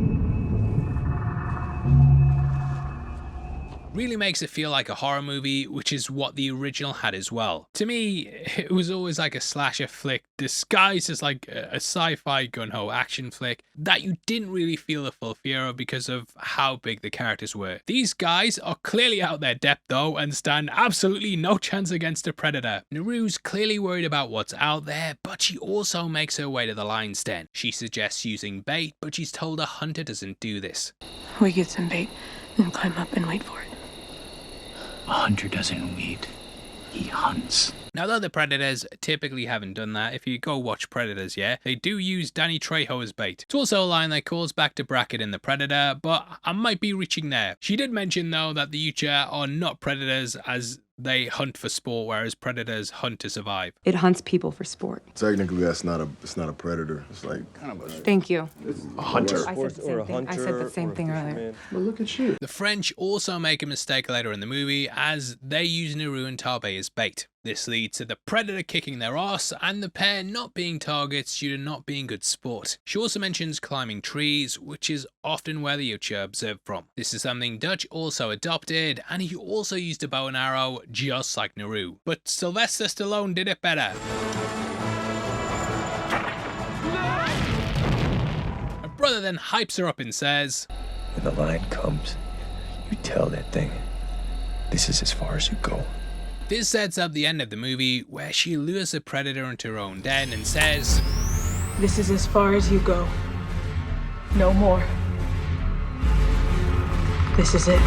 Really makes it feel like a horror movie, which is what the original had as well. To me, it was always like a slasher flick disguised as like a sci-fi gung-ho action flick that you didn't really feel the full fear of because of how big the characters were. These guys are clearly out their depth though and stand absolutely no chance against a predator. Naru's clearly worried about what's out there, but she also makes her way to the lion's den. She suggests using bait, but she's told a hunter doesn't do this. We get some bait and climb up and wait for it. A hunter doesn't wait, he hunts. Now, though the Predators typically haven't done that, if you go watch Predators, yeah, they do use Danny Trejo as bait. It's also a line that calls back to Brackett in The Predator, but I might be reaching there. She did mention, though, that the Ucha are not predators as they hunt for sport, whereas predators hunt to survive. It hunts people for sport. Technically, it's not a predator. It's like kind of a... Thank you. A hunter. I said the same thing. I said the same thing earlier. Well, look at you. The French also make a mistake later in the movie as they use Naru and Tarbé as bait. This leads to the predator kicking their ass and the pair not being targets due to not being good sport. She also mentions climbing trees, which is often where the Ucha observed from. This is something Dutch also adopted, and he also used a bow and arrow just like Naru. But Sylvester Stallone did it better. Her brother then hypes her up and says, "When the lion comes, you tell that thing, this is as far as you go." This sets up the end of the movie where she lures a predator into her own den and says, "This is as far as you go. No more. This is it."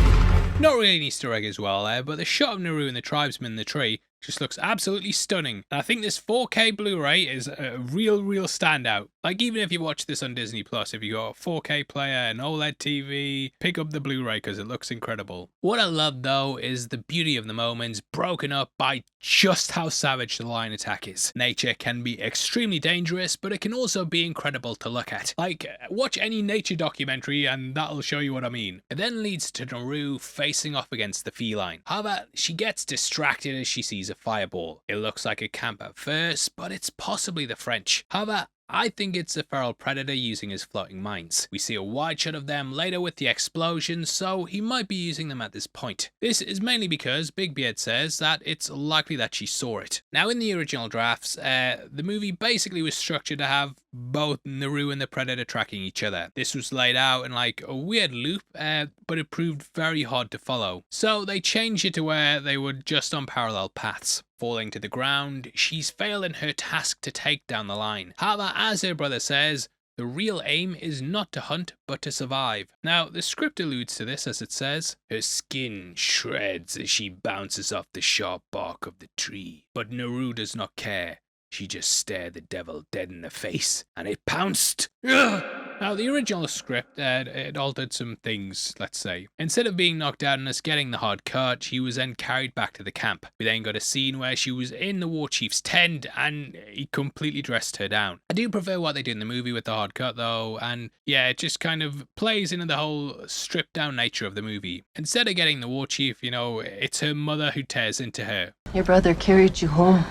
Not really an Easter egg as well there, but the shot of Naru and the tribesman in the tree just looks absolutely stunning. And I think this 4K Blu-ray is a real standout. Like, even if you watch this on Disney Plus, if you got a 4K player, an OLED TV, pick up the Blu-ray because it looks incredible. What I love though is the beauty of the moments broken up by just how savage the lion attack is. Nature can be extremely dangerous, but it can also be incredible to look at. Like, watch any nature documentary and that'll show you what I mean. It then leads to Naru facing off against the feline. However, she gets distracted as she sees a fireball. It looks like a camp at first, but it's possibly the French. However, I think it's a feral predator using his floating mines. We see a wide shot of them later with the explosion, so he might be using them at this point. This is mainly because Big Beard says that it's likely that she saw it. Now, in the original drafts, the movie basically was structured to have both Naru and the predator tracking each other. This was laid out in like a weird loop, but it proved very hard to follow. So they changed it to where they were just on parallel paths. Falling to the ground, she's failed in her task to take down the lion. However, as her brother says, the real aim is not to hunt, but to survive. Now, the script alludes to this as it says, "Her skin shreds as she bounces off the sharp bark of the tree. But Naru does not care. She just stared the devil dead in the face, and it pounced." Ugh! Now, the original script, it altered some things, let's say. Instead of being knocked out and us getting the hard cut, she was then carried back to the camp. We then got a scene where she was in the war chief's tent, and he completely dressed her down. I do prefer what they did in the movie with the hard cut, though, and yeah, it just kind of plays into the whole stripped down nature of the movie. Instead of getting the war chief, you know, it's her mother who tears into her. Your brother carried you home.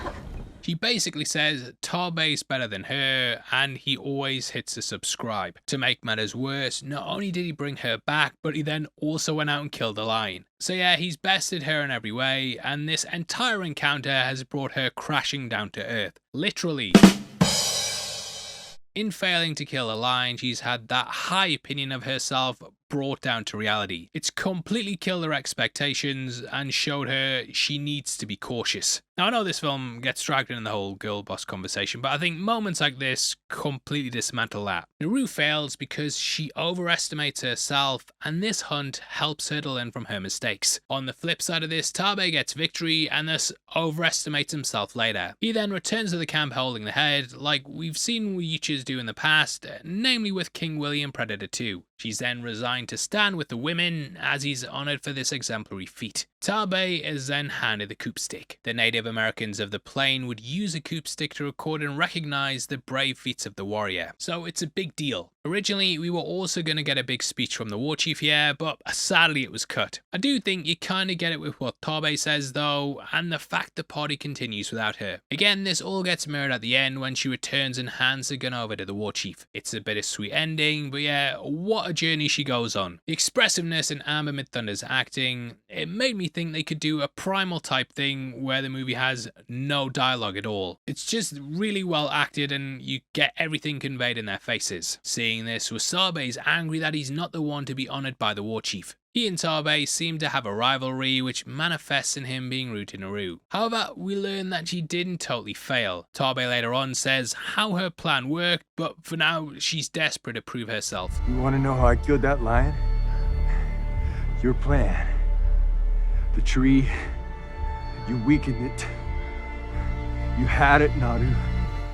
She basically says Tarbé's better than her, and he always hits the subscribe. To make matters worse, not only did he bring her back, but he then also went out and killed the lion. So yeah, he's bested her in every way, and this entire encounter has brought her crashing down to earth. Literally. In failing to kill a lion, she's had that high opinion of herself brought down to reality. It's completely killed her expectations and showed her she needs to be cautious. Now, I know this film gets dragged in the whole girl boss conversation, but I think moments like this completely dismantle that. Naru fails because she overestimates herself, and this hunt helps her to learn from her mistakes. On the flip side of this, Tarbé gets victory and thus overestimates himself later. He then returns to the camp holding the head, like we've seen Uchas do in the past, namely with King William Predator 2. She's then resigned to stand with the women as he's honoured for this exemplary feat. Taabe is then handed the coop stick. The Native Americans of the plain would use a coop stick to record and recognise the brave feats of the warrior, so it's a big deal. Originally, we were also going to get a big speech from the war chief here, but sadly it was cut. I do think you kind of get it with what Taabe says though, and the fact the party continues without her. Again, this all gets mirrored at the end when she returns and hands the gun over to the war chief. It's a bittersweet ending, but yeah, what a journey she goes on. The expressiveness in Amber Midthunder's acting, it made me think they could do a Primal type thing where the movie has no dialogue at all. It's just really well acted and you get everything conveyed in their faces. Seeing this, Wasabe is angry that he's not the one to be honoured by the war chief. He and Taabe seem to have a rivalry which manifests in him being rude to Naru. However, we learn that she didn't totally fail. Taabe later on says how her plan worked, but for now she's desperate to prove herself. You want to know how I killed that lion? Your plan. The tree. You weakened it. You had it, Naru.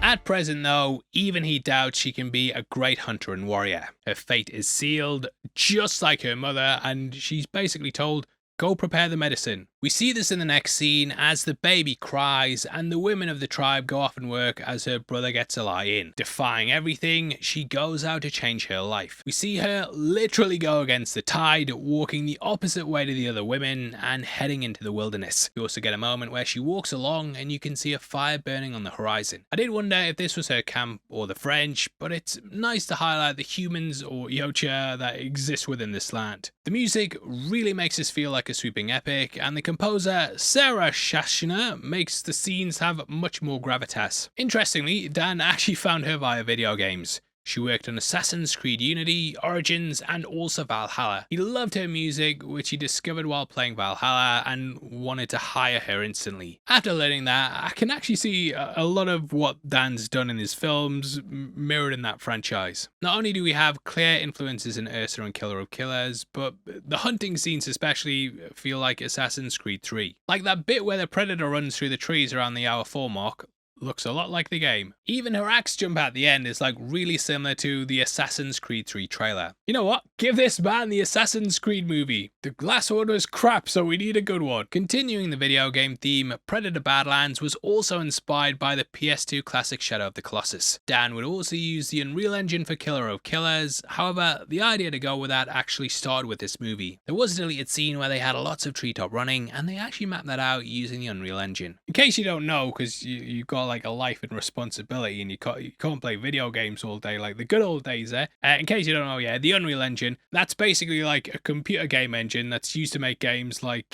At present though, even he doubts she can be a great hunter and warrior. Her fate is sealed, just like her mother, and she's basically told, go prepare the medicine. We see this in the next scene as the baby cries and the women of the tribe go off and work as her brother gets a lie in. Defying everything, she goes out to change her life. We see her literally go against the tide, walking the opposite way to the other women and heading into the wilderness. We also get a moment where she walks along and you can see a fire burning on the horizon. I did wonder if this was her camp or the French, but it's nice to highlight the humans or Yocha that exist within this land. The music really makes us feel like a sweeping epic, and the composer Sarah Shashina makes the scenes have much more gravitas. Interestingly, Dan actually found her via video games. She worked on Assassin's Creed Unity, Origins, and also Valhalla. He loved her music, which he discovered while playing Valhalla, and wanted to hire her instantly. After learning that, I can actually see a lot of what Dan's done in his films mirrored in that franchise. Not only do we have clear influences in Ursa and Killer of Killers, but the hunting scenes especially feel like Assassin's Creed 3. Like that bit where the Predator runs through the trees around the hour 4 mark, looks a lot like the game. Even her axe jump at the end is like really similar to the Assassin's Creed 3 trailer. You know what? Give this man the Assassin's Creed movie. The glass one was crap, so we need a good one. Continuing the video game theme, Predator Badlands was also inspired by the PS2 classic Shadow of the Colossus. Dan would also use the Unreal Engine for Killer of Killers, however, the idea to go with that actually started with this movie. There was a deleted scene where they had lots of treetop running, and they actually mapped that out using the Unreal Engine. In case you don't know, because you've got like a life and responsibility and you can't play video games all day like the good old days there. In case you don't know, yeah, the Unreal Engine, that's basically like a computer game engine that's used to make games like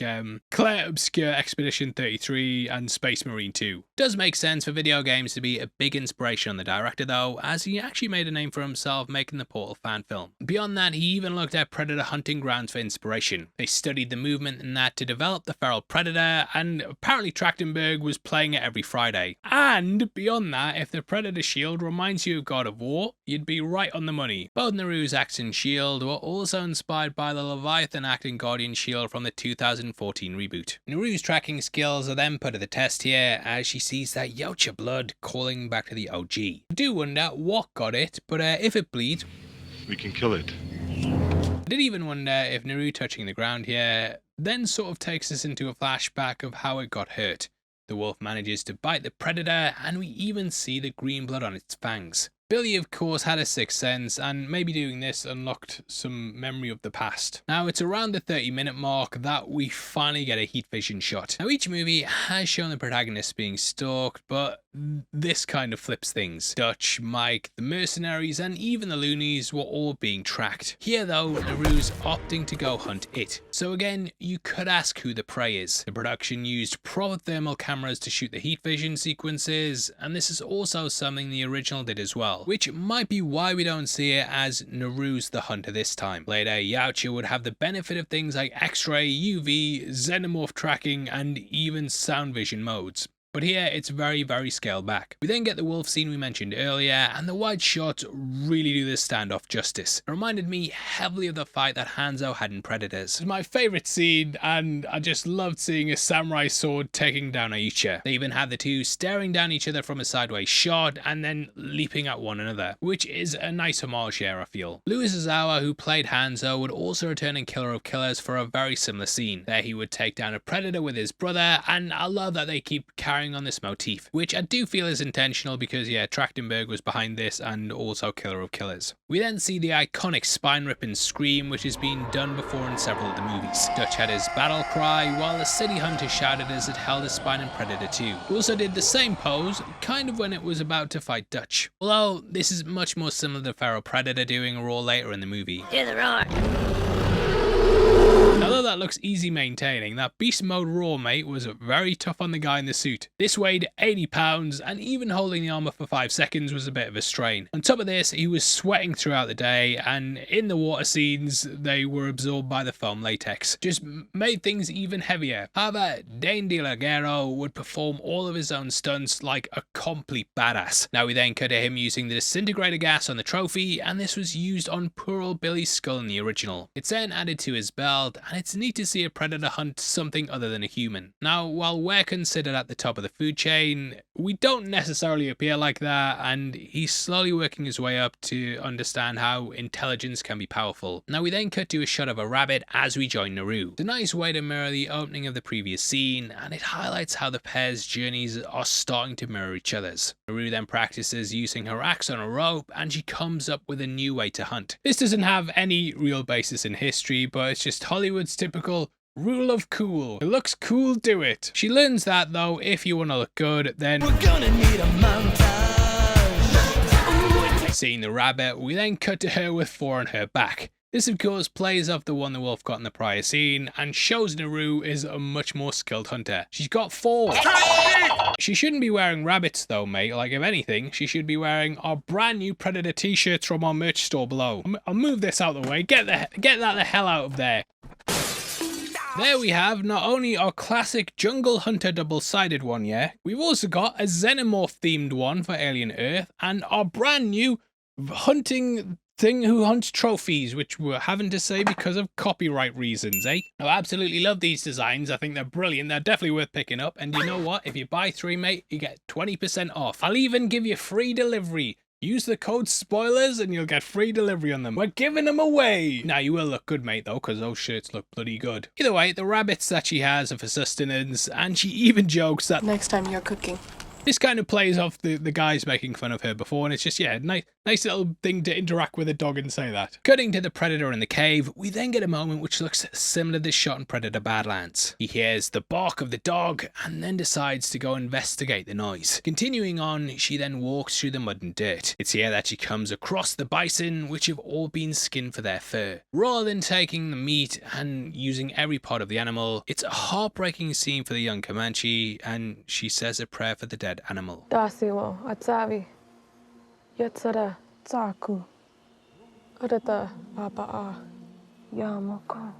Claire Obscure Expedition 33 and Space Marine 2. It does make sense for video games to be a big inspiration on the director though, as he actually made a name for himself making the Portal fan film. Beyond that, he even looked at Predator hunting grounds for inspiration. They studied the movement in that to develop the feral Predator, and apparently Trachtenberg was playing it every Friday. And beyond that, if the Predator shield reminds you of God of War, you'd be right on the money. Both Naru's axe and shield were also inspired by the Leviathan axe and Guardian shield from the 2014 reboot. Naru's tracking skills are then put to the test here as she sees that Yocha blood calling back to the OG. I do wonder what got it, but if it bleeds, we can kill it. I did even wonder if Naru touching the ground here then sort of takes us into a flashback of how it got hurt. The wolf manages to bite the Predator, and we even see the green blood on its fangs. Billy of course had a sixth sense, and maybe doing this unlocked some memory of the past. Now it's around the 30-minute mark that we finally get a heat vision shot. Now each movie has shown the protagonist being stalked, but this kind of flips things. Dutch, Mike, the mercenaries, and even the loonies were all being tracked. Here though, Naru's opting to go hunt it. So again, you could ask who the prey is. The production used proper thermal cameras to shoot the heat vision sequences, and this is also something the original did as well, which might be why we don't see it as Naru's the hunter this time. Later, Yautja would have the benefit of things like X-ray, UV, xenomorph tracking, and even sound vision modes. but here it's very, very scaled back. We then get the wolf scene we mentioned earlier, and the wide shots really do this standoff justice. It reminded me heavily of the fight that Hanzo had in Predators. It's my favourite scene, and I just loved seeing a samurai sword taking down Aicha. They even had the two staring down each other from a sideways shot, and then leaping at one another, which is a nice homage here, I feel. Louis Ozawa, who played Hanzo, would also return in Killer of Killers for a very similar scene. There he would take down a predator with his brother, and I love that they keep carrying on this motif, which I do feel is intentional because, yeah, Trachtenberg was behind this and also Killer of Killers. We then see the iconic spine-ripping scream, which has been done before in several of the movies. Dutch had his battle cry, while the city hunter shouted as it held his spine in Predator 2. He also did the same pose, kind of when it was about to fight Dutch. Although, this is much more similar to Feral Predator doing a roar later in the movie. Do the roar. Although that looks easy maintaining, that beast mode roar, mate, was very tough on the guy in the suit. This weighed 80 pounds, and even holding the armor for 5 seconds was a bit of a strain. On top of this, he was sweating throughout the day, and in the water scenes, they were absorbed by the foam latex. Just made things even heavier. However, Dane De La Guerra would perform all of his own stunts like a complete badass. Now we then cut to him using the disintegrator gas on the trophy, and this was used on poor old Billy's skull in the original. It's then added to his belt, and it's neat to see a predator hunt something other than a human. Now, while we're considered at the top of the food chain, we don't necessarily appear like that, and he's slowly working his way up to understand how intelligence can be powerful. Now we then cut to a shot of a rabbit as we join Naru. It's a nice way to mirror the opening of the previous scene, and it highlights how the pair's journeys are starting to mirror each other's. Naru then practices using her axe on a rope, and she comes up with a new way to hunt. This doesn't have any real basis in history, but it's just Hollywood's typical rule of cool. It looks cool, do it. She learns that though, if you want to look good, then we're gonna need a montage. Seeing the rabbit, we then cut to her with 4 on her back. This of course plays off the one the wolf got in the prior scene, and shows Naru is a much more skilled hunter. She's got 4. She shouldn't be wearing rabbits though, mate. Like, if anything, she should be wearing our brand new Predator t-shirts from our merch store below. I'll move this out of the way. Get that the hell out of there. There we have not only our classic Jungle Hunter double-sided one, yeah, we've also got a Xenomorph themed one for Alien Earth, and our brand new hunting thing who hunts trophies, which we're having to say because of copyright reasons, eh? I absolutely love these designs. I think they're brilliant. They're definitely worth picking up. And you know what? If you buy 3, mate, you get 20% off. I'll even give you free delivery. Use the code SPOILERS and you'll get free delivery on them. We're giving them away. Now, you will look good, mate, though, because those shirts look bloody good. Either way, the rabbits that she has are for sustenance, and she even jokes that next time you're cooking. This kind of plays off the guys making fun of her before, and it's just, yeah, nice little thing to interact with a dog and say that. Cutting to the Predator in the cave, we then get a moment which looks similar to this shot in Predator Badlands. He hears the bark of the dog and then decides to go investigate the noise. Continuing on, she then walks through the mud and dirt. It's here that she comes across the bison, which have all been skinned for their fur. Rather than taking the meat and using every part of the animal, it's a heartbreaking scene for the young Comanche, and she says a prayer for the dead animal. Dasilo, Atsavi, Yatsara, Tsaku, Urata, Papa, Yamoko.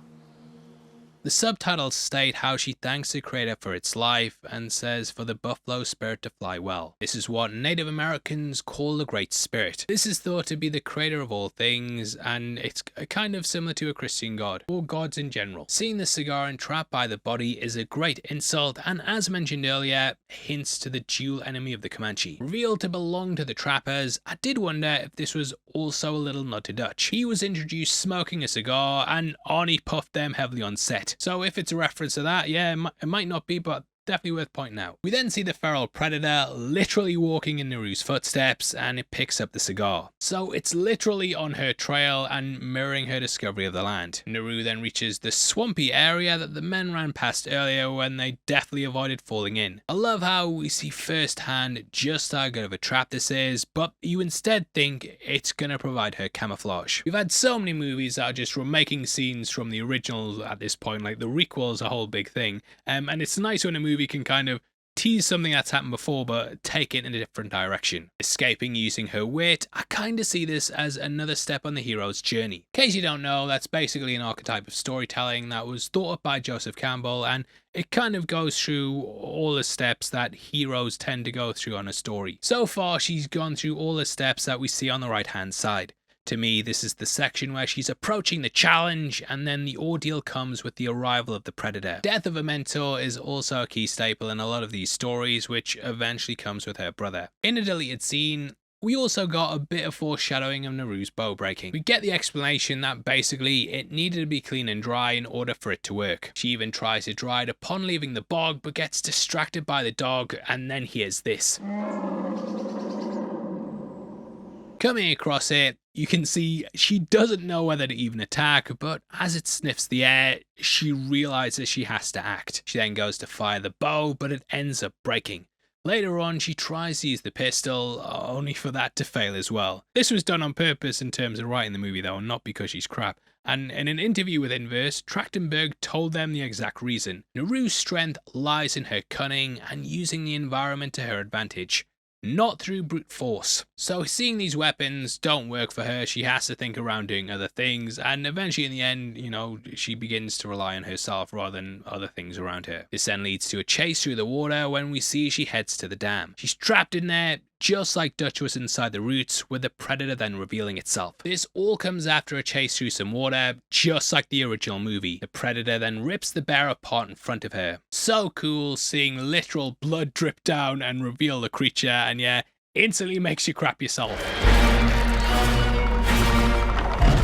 The subtitles state how she thanks the creator for its life and says for the buffalo spirit to fly well. This is what Native Americans call the Great Spirit. This is thought to be the creator of all things, and it's kind of similar to a Christian god, or gods in general. Seeing the cigar entrapped by the body is a great insult, and as mentioned earlier, hints to the dual enemy of the Comanche. Revealed to belong to the trappers, I did wonder if this was also a little nod to Dutch. He was introduced smoking a cigar, and Arnie puffed them heavily on set. So if it's a reference to that, yeah, it might not be, but definitely worth pointing out. We then see the feral predator literally walking in Naru's footsteps, and it picks up the cigar. So it's literally on her trail and mirroring her discovery of the land. Naru then reaches the swampy area that the men ran past earlier when they definitely avoided falling in. I love how we see firsthand just how good of a trap this is, but you instead think it's gonna provide her camouflage. We've had so many movies that are just remaking scenes from the original at this point, like the requel is a whole big thing, and it's nice when a movie can kind of tease something that's happened before but take it in a different direction. Escaping using her wit, I kinda see this as another step on the hero's journey. In case you don't know, that's basically an archetype of storytelling that was thought up by Joseph Campbell, and it kind of goes through all the steps that heroes tend to go through on a story. So far, she's gone through all the steps that we see on the right hand side. To me, this is the section where she's approaching the challenge, and then the ordeal comes with the arrival of the Predator. Death of a mentor is also a key staple in a lot of these stories, which eventually comes with her brother. In a deleted scene, we also got a bit of foreshadowing of Naru's bow breaking. We get the explanation that basically it needed to be clean and dry in order for it to work. She even tries to dry it upon leaving the bog, but gets distracted by the dog, and then hears this. Coming across it, you can see she doesn't know whether to even attack, but as it sniffs the air, she realizes she has to act. She then goes to fire the bow, but it ends up breaking. Later on, she tries to use the pistol, only for that to fail as well. This was done on purpose in terms of writing the movie though, not because she's crap. And in an interview with Inverse, Trachtenberg told them the exact reason. Naru's strength lies in her cunning and using the environment to her advantage, not through brute force. So seeing these weapons don't work for her, she has to think around doing other things, and eventually in the end, you know, she begins to rely on herself rather than other things around her. This then leads to a chase through the water when we see she heads to the dam. She's trapped in there, just like Dutch was inside the roots, with the Predator then revealing itself. This all comes after a chase through some water, just like the original movie. The Predator then rips the bear apart in front of her. So cool seeing literal blood drip down and reveal the creature, and yeah, instantly makes you crap yourself.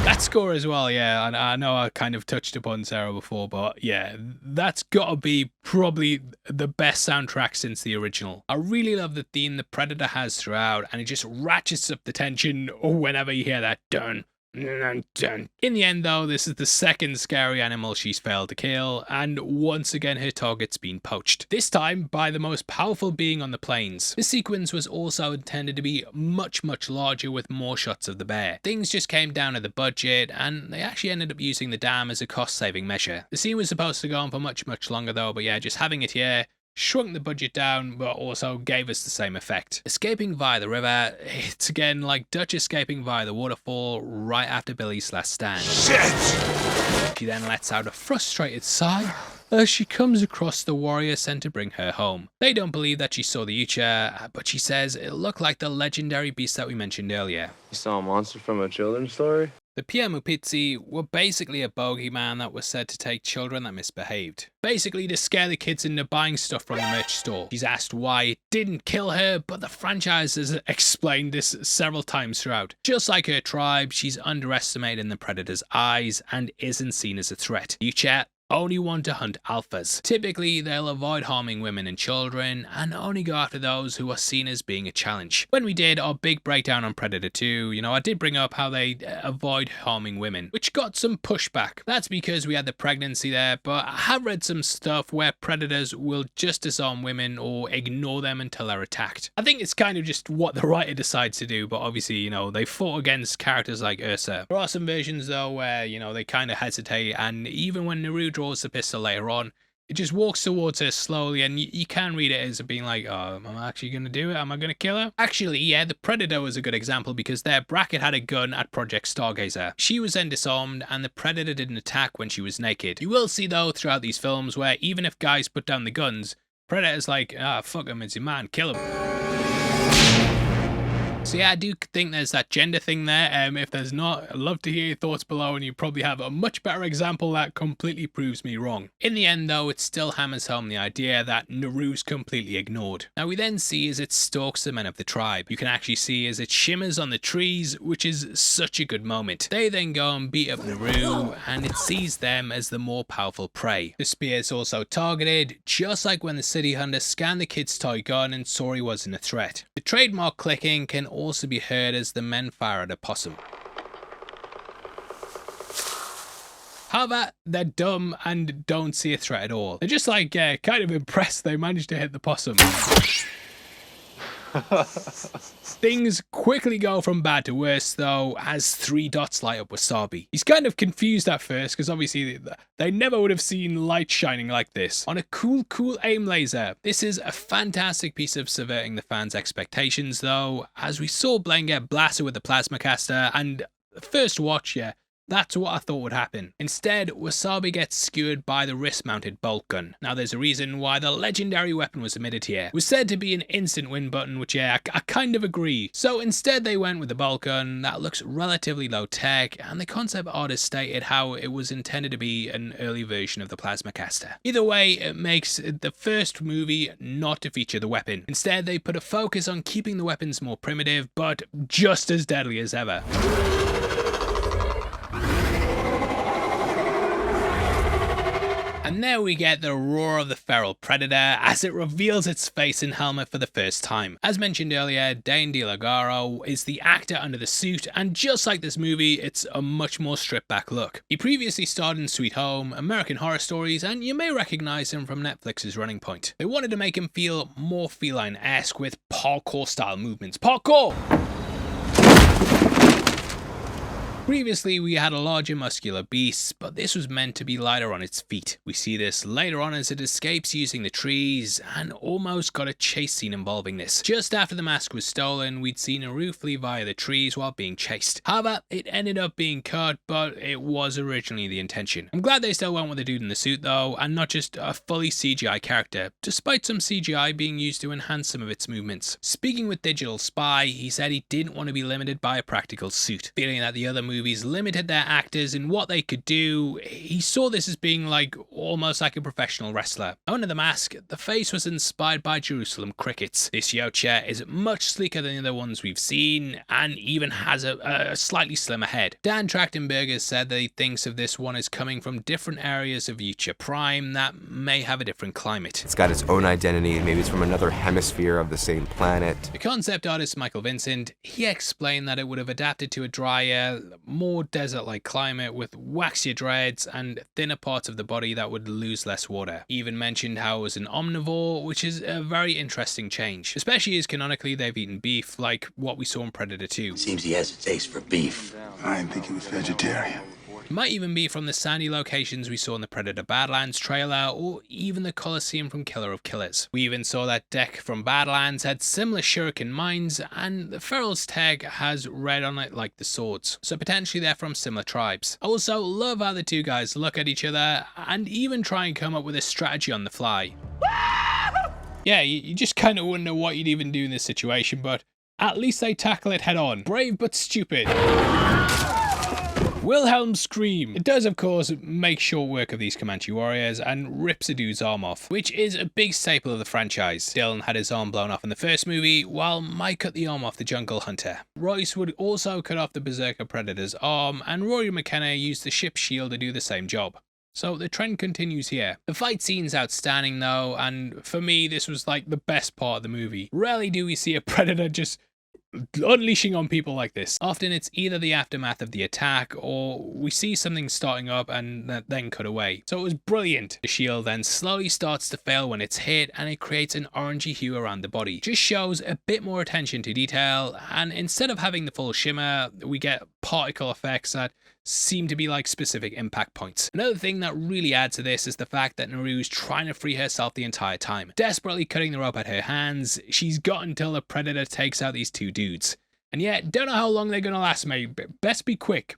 That score as well, yeah, and I know I kind of touched upon Sarah before, but yeah, that's gotta be probably the best soundtrack since the original. I really love the theme the Predator has throughout, and it just ratchets up the tension whenever you hear that dun. In the end though, this is the second scary animal she's failed to kill, and once again her target's been poached. This time by the most powerful being on the plains. This sequence was also intended to be much larger with more shots of the bear. Things just came down to the budget, and they actually ended up using the dam as a cost-saving measure. The scene was supposed to go on for much longer though, but yeah, just having it here shrunk the budget down, but also gave us the same effect. Escaping via the river, it's again like Dutch escaping via the waterfall right after Billy's last stand. Shit! She then lets out a frustrated sigh as she comes across the warrior sent to bring her home. They don't believe that she saw the Ucha, but she says it looked like the legendary beast that we mentioned earlier. You saw a monster from a children's story? The Piamupitsi were basically a bogeyman that was said to take children that misbehaved. Basically to scare the kids into buying stuff from the merch store. She's asked why it didn't kill her, but the franchise has explained this several times throughout. Just like her tribe, she's underestimated in the Predator's eyes and isn't seen as a threat. Ucha only want to hunt alphas. Typically, they'll avoid harming women and children, and only go after those who are seen as being a challenge. When we did our big breakdown on Predator 2, you know, I did bring up how they avoid harming women, which got some pushback. That's because we had the pregnancy there, but I have read some stuff where predators will just disarm women or ignore them until they're attacked. I think it's kind of just what the writer decides to do, but obviously, you know, they fought against characters like Ursa. There are some versions though where, you know, they kind of hesitate, and even when Naru draws the pistol later on, it just walks towards her slowly, and you can read it as being like, oh, am I actually going to do it? Am I going to kill her? Actually, yeah, the Predator was a good example because their Bracket had a gun at Project Stargazer. She was then disarmed, and the Predator didn't attack when she was naked. You will see though throughout these films where even if guys put down the guns, Predator's like, ah, fuck him, it's your man, kill him. So yeah, I do think there's that gender thing there. If there's not, I'd love to hear your thoughts below, and you probably have a much better example that completely proves me wrong. In the end though, it still hammers home the idea that Naru's completely ignored. Now we then see as it stalks the men of the tribe. You can actually see as it shimmers on the trees, which is such a good moment. They then go and beat up Naru, and it sees them as the more powerful prey. The spear is also targeted, just like when the city hunter scanned the kid's toy gun and saw he wasn't a threat. The trademark clicking can also be heard as the men fire at a possum. However, they're dumb and don't see a threat at all. They're just like kind of impressed they managed to hit the possum. Things quickly go from bad to worse though, as 3 dots light up Wasabi. He's kind of confused at first because obviously they never would have seen light shining like this on a cool aim laser. This is a fantastic piece of subverting the fans' expectations though, as we saw Blaine get blasted with the plasma caster, and first watch, yeah, that's what I thought would happen. Instead, Wasabi gets skewered by the wrist-mounted bolt gun. Now there's a reason why the legendary weapon was omitted here. It was said to be an instant win button, which yeah, I kind of agree. So instead they went with the bolt gun that looks relatively low tech, and the concept artist stated how it was intended to be an early version of the plasma caster. Either way, it makes the first movie not to feature the weapon. Instead, they put a focus on keeping the weapons more primitive, but just as deadly as ever. And there we get the roar of the feral predator as it reveals its face and helmet for the first time. As mentioned earlier, Dane DeLaGaro is the actor under the suit, and just like this movie, it's a much more stripped back look. He previously starred in Sweet Home, American Horror Stories, and you may recognize him from Netflix's Running Point. They wanted to make him feel more feline-esque with parkour style movements. Parkour! Previously, we had a larger muscular beast, but this was meant to be lighter on its feet. We see this later on as it escapes using the trees, and almost got a chase scene involving this. Just after the mask was stolen, we'd seen Naru flee via the trees while being chased. However, it ended up being cut, but it was originally the intention. I'm glad they still went with the dude in the suit though, and not just a fully CGI character, despite some CGI being used to enhance some of its movements. Speaking with Digital Spy, he said he didn't want to be limited by a practical suit, feeling that the other movies limited their actors in what they could do. He saw this as being like almost like a professional wrestler. Under the mask, the face was inspired by Jerusalem crickets. This Yocha is much sleeker than the other ones we've seen, and even has a slightly slimmer head. Dan Trachtenberger said that he thinks of this one as coming from different areas of Yocha Prime that may have a different climate. It's got its own identity, maybe it's from another hemisphere of the same planet. The concept artist Michael Vincent, he explained that it would have adapted to a drier, more desert-like climate with waxier dreads and thinner parts of the body that would lose less water. He even mentioned how it was an omnivore, which is a very interesting change, especially as canonically they've eaten beef like what we saw in Predator 2. Seems he has a taste for beef. I didn't think he was vegetarian. It might even be from the sandy locations we saw in the Predator Badlands trailer, or even the Coliseum from Killer of Killers. We even saw that deck from Badlands had similar shuriken mines, and the Feral's tag has red on it like the swords, so potentially they're from similar tribes. I also love how the two guys look at each other and even try and come up with a strategy on the fly. Yeah, you just kind of wonder what you'd even do in this situation, but at least they tackle it head on. Brave but stupid. Wilhelm's scream. It does of course make short work of these Comanche warriors and rips a dude's arm off, which is a big staple of the franchise. Dylan had his arm blown off in the first movie, while Mike cut the arm off the Jungle Hunter. Royce would also cut off the Berserker Predator's arm, and Rory McKenna used the ship's shield to do the same job. So the trend continues here. The fight scene's outstanding though, and for me this was like the best part of the movie. Rarely do we see a Predator just unleashing on people like this. Often it's either the aftermath of the attack, or we see something starting up and then cut away. So it was brilliant. The shield then slowly starts to fail when it's hit, and it creates an orangey hue around the body. Just shows a bit more attention to detail, and instead of having the full shimmer, we get particle effects that seem to be like specific impact points. Another thing that really adds to this is the fact that Naru's trying to free herself the entire time, desperately cutting the rope at her hands. She's got until the Predator takes out these two dudes, and yet don't know how long they're gonna last, mate, but best be quick.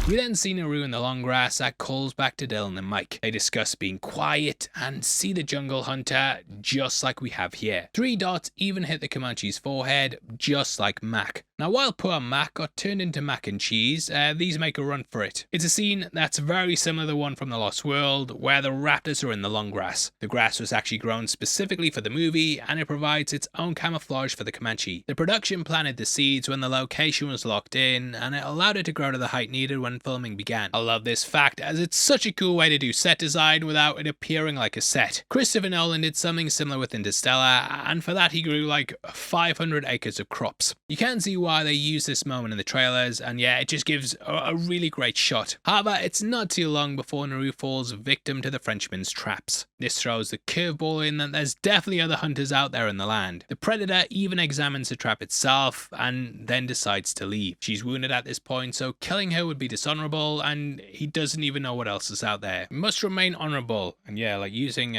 We then see Naru in the long grass that calls back to Dylan and Mike. They discuss being quiet and see the Jungle Hunter just like we have here. 3 dots even hit the Comanche's forehead just like Mac. Now while poor Mac got turned into mac and cheese, these make a run for it. It's a scene that's very similar to the one from The Lost World where the raptors are in the long grass. The grass was actually grown specifically for the movie, and it provides its own camouflage for the Comanche. The production planted the seeds when the location was locked in, and it allowed it to grow to the height needed when filming began. I love this fact as it's such a cool way to do set design without it appearing like a set. Christopher Nolan did something similar with Interstellar, and for that he grew like 500 acres of crops. You can see why why they use this moment in the trailers, and yeah, it just gives a really great shot. However, it's not too long before Naru falls victim to the Frenchman's traps. This throws the curveball in that there's definitely other hunters out there in the land. The Predator even examines the trap itself and then decides to leave. She's wounded at this point, so killing her would be dishonorable, and he doesn't even know what else is out there. He must remain honorable, and yeah, like using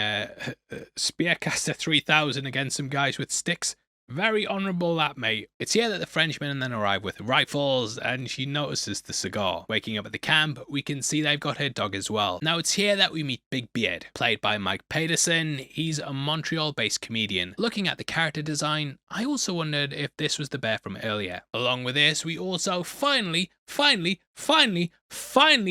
Spearcaster 3000 against some guys with sticks. Very honourable that, mate. It's here that the Frenchmen then arrive with rifles, and she notices the cigar. Waking up at the camp, we can see they've got her dog as well. Now it's here that we meet Big Beard, played by Mike Pedersen. He's a Montreal-based comedian. Looking at the character design, I also wondered if this was the bear from earlier. Along with this, we also finally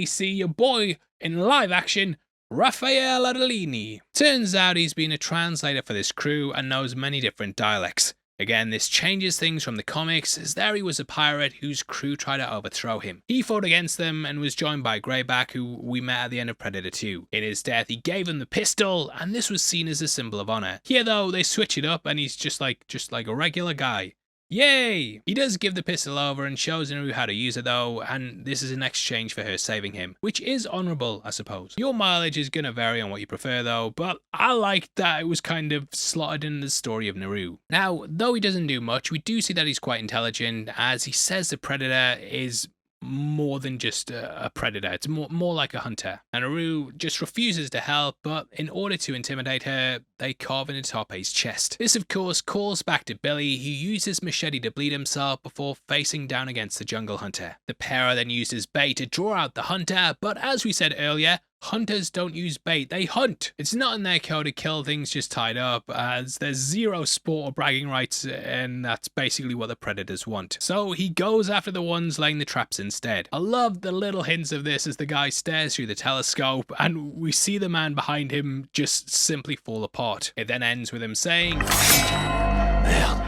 see your boy in live action, Raphael Adolini. Turns out he's been a translator for this crew and knows many different dialects. Again, this changes things from the comics, as there he was a pirate whose crew tried to overthrow him. He fought against them and was joined by Greyback, who we met at the end of Predator 2. In his death, he gave him the pistol, and this was seen as a symbol of honor. Here though, they switch it up and he's just like a regular guy. Yay! He does give the pistol over and shows Naru how to use it though, and this is in exchange for her saving him, which is honourable, I suppose. Your mileage is gonna vary on what you prefer though, but I like that it was kind of slotted in the story of Naru. Now, though he doesn't do much, we do see that he's quite intelligent, as he says the Predator is more than just a predator. It's more like a hunter. And Naru just refuses to help, but in order to intimidate her, they carve into Tarpe's chest. This of course calls back to Billy, who uses machete to bleed himself before facing down against the jungle hunter. The pair then uses bait to draw out the hunter, but as we said earlier, hunters don't use bait, they hunt. It's not in their code to kill things just tied up, as there's zero sport or bragging rights, and that's basically what the predators want. So he goes after the ones laying the traps instead. I love the little hints of this as the guy stares through the telescope and we see the man behind him just simply fall apart. It then ends with him saying, "Merde,"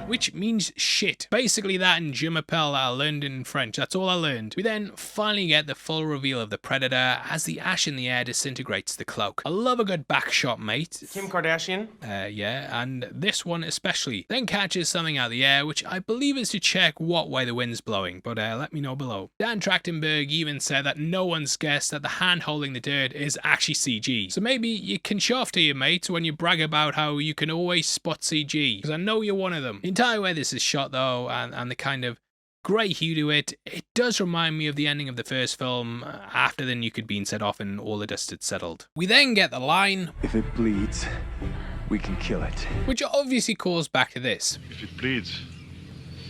which means shit. Basically that and Je m'appelle I learned in French, that's all I learned. We then finally get the full reveal of the Predator as the ash in the air disintegrates the cloak. I love a good back shot, mate. Kim Kardashian? Yeah, and this one especially. Then catches something out of the air, which I believe is to check what way the wind's blowing, but let me know below. Dan Trachtenberg even said that no one's guessed that the hand holding the dirt is actually CG. So maybe you can show off to your mates when you brag about how you can always spot CG, because I know you're one of them. The entire way this is shot though, and the kind of grey hue to it, it does remind me of the ending of the first film after the nuke had been set off and all the dust had settled. We then get the line, "If it bleeds, we can kill it." which obviously calls back to this. If it bleeds,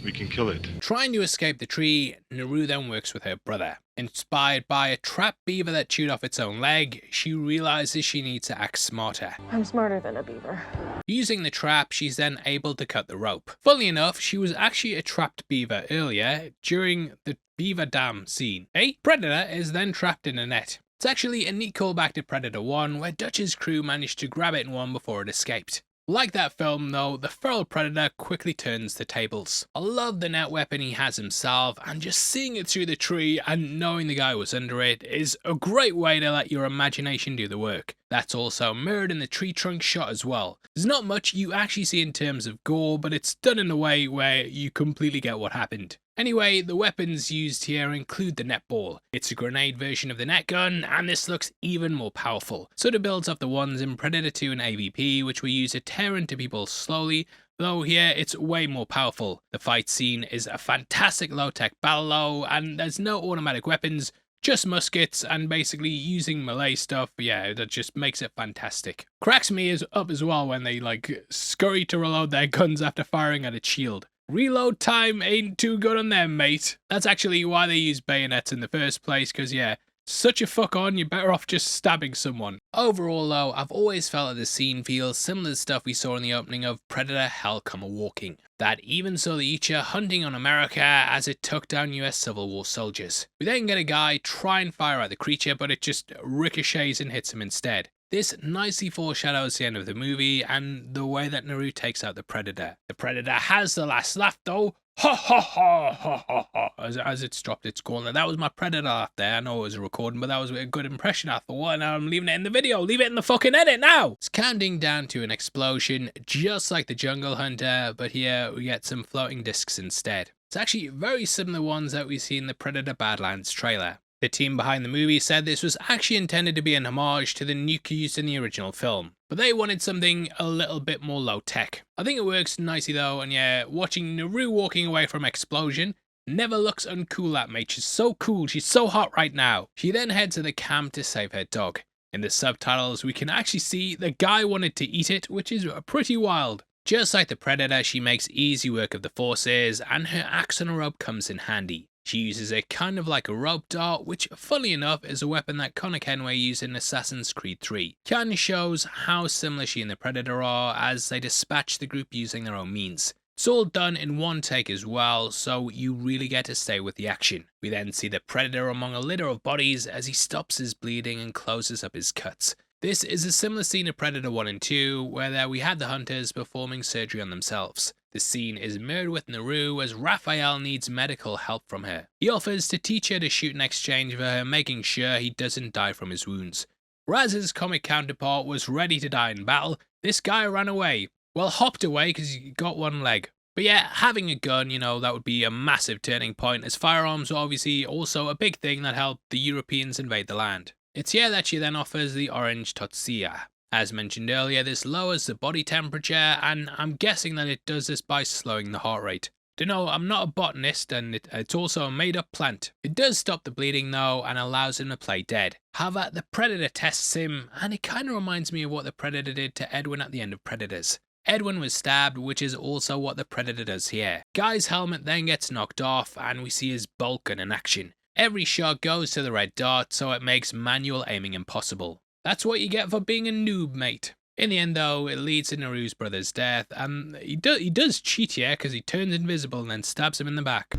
we can kill it. Trying to escape the tree, Naru then works with her brother. Inspired by a trapped beaver that chewed off its own leg, she realizes she needs to act smarter. I'm smarter than a beaver. Using the trap, she's then able to cut the rope. Funnily enough, she was actually a trapped beaver earlier during the beaver dam scene. A Predator is then trapped in a net. It's actually a neat callback to Predator 1, where Dutch's crew managed to grab it in one before it escaped. Like that film though, the feral predator quickly turns the tables. I love the net weapon he has himself, and just seeing it through the tree and knowing the guy was under it is a great way to let your imagination do the work. That's also mirrored in the tree trunk shot as well. There's not much you actually see in terms of gore, but it's done in a way where you completely get what happened. Anyway, the weapons used here include the netball. It's a grenade version of the net gun, and this looks even more powerful. Sort of builds off the ones in Predator 2 and AVP, which were used to tear into people slowly, though here it's way more powerful. The fight scene is a fantastic low-tech battle, and there's no automatic weapons, just muskets, and basically using melee stuff. Yeah, that just makes it fantastic. Cracks me up as well when they scurry to reload their guns after firing at its shield. Reload time ain't too good on them, mate. That's actually why they use bayonets in the first place, because yeah, such a fuck on, you're better off just stabbing someone. Overall though, I've always felt that the scene feels similar to stuff we saw in the opening of Predator Hell Come A-Walking. That even saw the Icha hunting on America as it took down US Civil War soldiers. We then get a guy try and fire at the creature, but it just ricochets and hits him instead. This nicely foreshadows the end of the movie and the way that Naru takes out the Predator. The Predator has the last laugh though, ha ha ha ha ha ha, as it's dropped its gauntlet. That was my Predator laugh there. I know it was a recording, but that was a good impression I thought, and I'm leaving it in the video. Leave it in the fucking edit now! It's counting down to an explosion, just like the Jungle Hunter, but here we get some floating discs instead. It's actually very similar to ones that we see in the Predator Badlands trailer. The team behind the movie said this was actually intended to be an homage to the nuke used in the original film, but they wanted something a little bit more low-tech. I think it works nicely though, and yeah, watching Naru walking away from explosion never looks uncool, that mate. She's so cool, she's so hot right now. She then heads to the camp to save her dog. In the subtitles, we can actually see the guy wanted to eat it, which is pretty wild. Just like the Predator, she makes easy work of the forces, and her axe and a rope comes in handy. She uses it kind of like a rope dart, which funnily enough is a weapon that Connor Kenway used in Assassin's Creed 3. Kind of shows how similar she and the Predator are as they dispatch the group using their own means. It's all done in one take as well, so you really get to stay with the action. We then see the Predator among a litter of bodies as he stops his bleeding and closes up his cuts. This is a similar scene of Predator 1 and 2, where there we had the hunters performing surgery on themselves. The scene is mirrored with Naru as Raphael needs medical help from her. He offers to teach her to shoot in exchange for her making sure he doesn't die from his wounds. Whereas his comic counterpart was ready to die in battle, this guy ran away. Well, hopped away because he got one leg. But yeah, having a gun, that would be a massive turning point, as firearms were obviously also a big thing that helped the Europeans invade the land. It's here that she then offers the orange Totsia. As mentioned earlier, this lowers the body temperature, and I'm guessing that it does this by slowing the heart rate. Dunno, I'm not a botanist, and it's also a made up plant. It does stop the bleeding though, and allows him to play dead. However, the Predator tests him, and it kind of reminds me of what the Predator did to Edwin at the end of Predators. Edwin was stabbed, which is also what the Predator does here. Guy's helmet then gets knocked off, and we see his bulk in action. Every shot goes to the red dot, so it makes manual aiming impossible. That's what you get for being a noob, mate. In the end though, it leads to Naru's brother's death, and he does cheat here because he turns invisible and then stabs him in the back.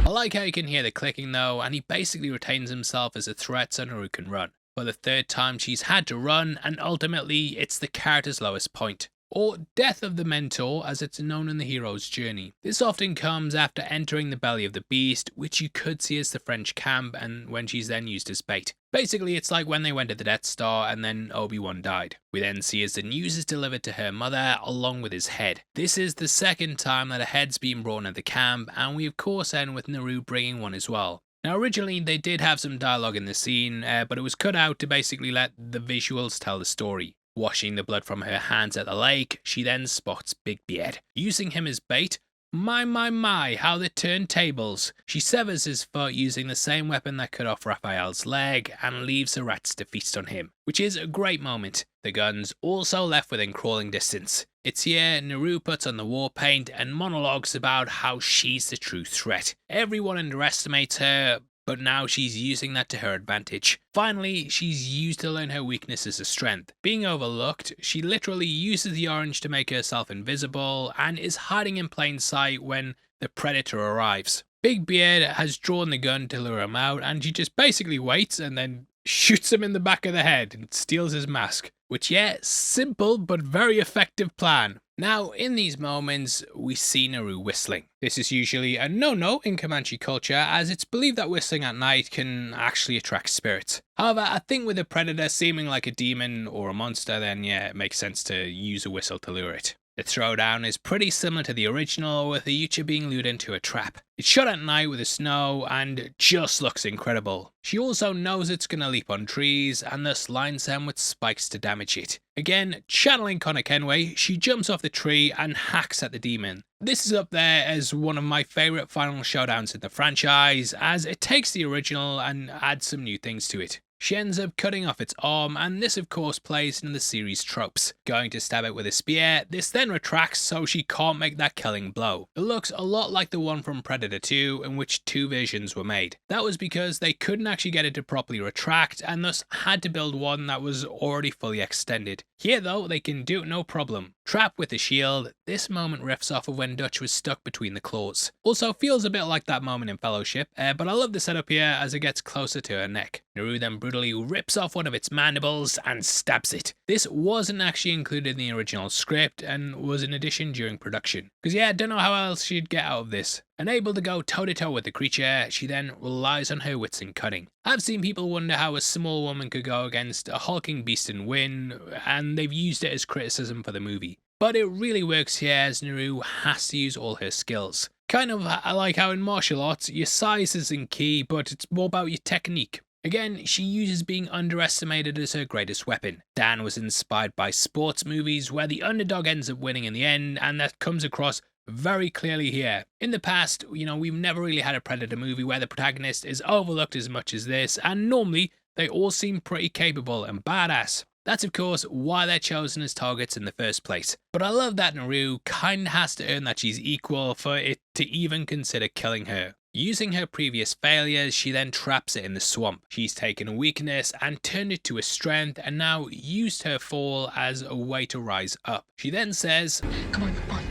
I like how you can hear the clicking though, and he basically retains himself as a threat so Naru can run. For the third time she's had to run, and ultimately it's the character's lowest point. Or death of the mentor as it's known in the hero's journey. This often comes after entering the belly of the beast, which you could see as the French camp, and when she's then used as bait. Basically it's like when they went to the Death Star and then Obi-Wan died. We then see as the news is delivered to her mother along with his head. This is the second time that a head's been brought at the camp, and we of course end with Naru bringing one as well. Now originally they did have some dialogue in the scene, but it was cut out to basically let the visuals tell the story. Washing the blood from her hands at the lake, she then spots Big Beard. Using him as bait, my, how they turn tables. She severs his foot using the same weapon that cut off Raphael's leg and leaves the rats to feast on him, which is a great moment. The gun's also left within crawling distance. It's here Naru puts on the war paint and monologues about how she's the true threat. Everyone underestimates her, but now she's using that to her advantage. Finally, she's used to learn her weakness as a strength. Being overlooked, she literally uses the orange to make herself invisible and is hiding in plain sight when the Predator arrives. Big Beard has drawn the gun to lure him out, and she just basically waits and then shoots him in the back of the head and steals his mask. Which, yeah, simple but very effective plan. Now, in these moments, we see Naru whistling. This is usually a no-no in Comanche culture, as it's believed that whistling at night can actually attract spirits. However, I think with a Predator seeming like a demon or a monster, then yeah, it makes sense to use a whistle to lure it. The throwdown is pretty similar to the original, with the Yucha being lured into a trap. It's shot at night with the snow and just looks incredible. She also knows it's gonna leap on trees and thus lines them with spikes to damage it. Again, channeling Connor Kenway, she jumps off the tree and hacks at the demon. This is up there as one of my favourite final showdowns in the franchise, as it takes the original and adds some new things to it. She ends up cutting off its arm, and this of course plays into the series tropes. Going to stab it with a spear, this then retracts so she can't make that killing blow. It looks a lot like the one from Predator 2, in which two versions were made. That was because they couldn't actually get it to properly retract, and thus had to build one that was already fully extended. Here though, they can do it no problem. Trapped with the shield, this moment riffs off of when Dutch was stuck between the claws. Also feels a bit like that moment in Fellowship, but I love the setup here as it gets closer to her neck. Naru then brutally rips off one of its mandibles and stabs it. This wasn't actually included in the original script and was an addition during production. Because yeah, I don't know how else she'd get out of this. Unable to go toe-to-toe with the creature, she then relies on her wits in cutting. I've seen people wonder how a small woman could go against a hulking beast and win, and they've used it as criticism for the movie. but it really works here as Naru has to use all her skills. Kind of like how in martial arts, your size isn't key, but it's more about your technique. Again, she uses being underestimated as her greatest weapon. Dan was inspired by sports movies where the underdog ends up winning in the end, and that comes across very clearly here. In the past, we've never really had a Predator movie where the protagonist is overlooked as much as this, and normally they all seem pretty capable and badass. That's of course why they're chosen as targets in the first place. But I love that Naru kinda has to earn that she's equal for it to even consider killing her. Using her previous failures, she then traps it in the swamp. She's taken a weakness and turned it to a strength, and now used her fall as a way to rise up. She then says, Come on.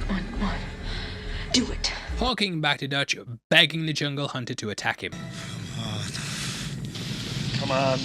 Do it. harking back to Dutch, begging the jungle hunter to attack him. Come on.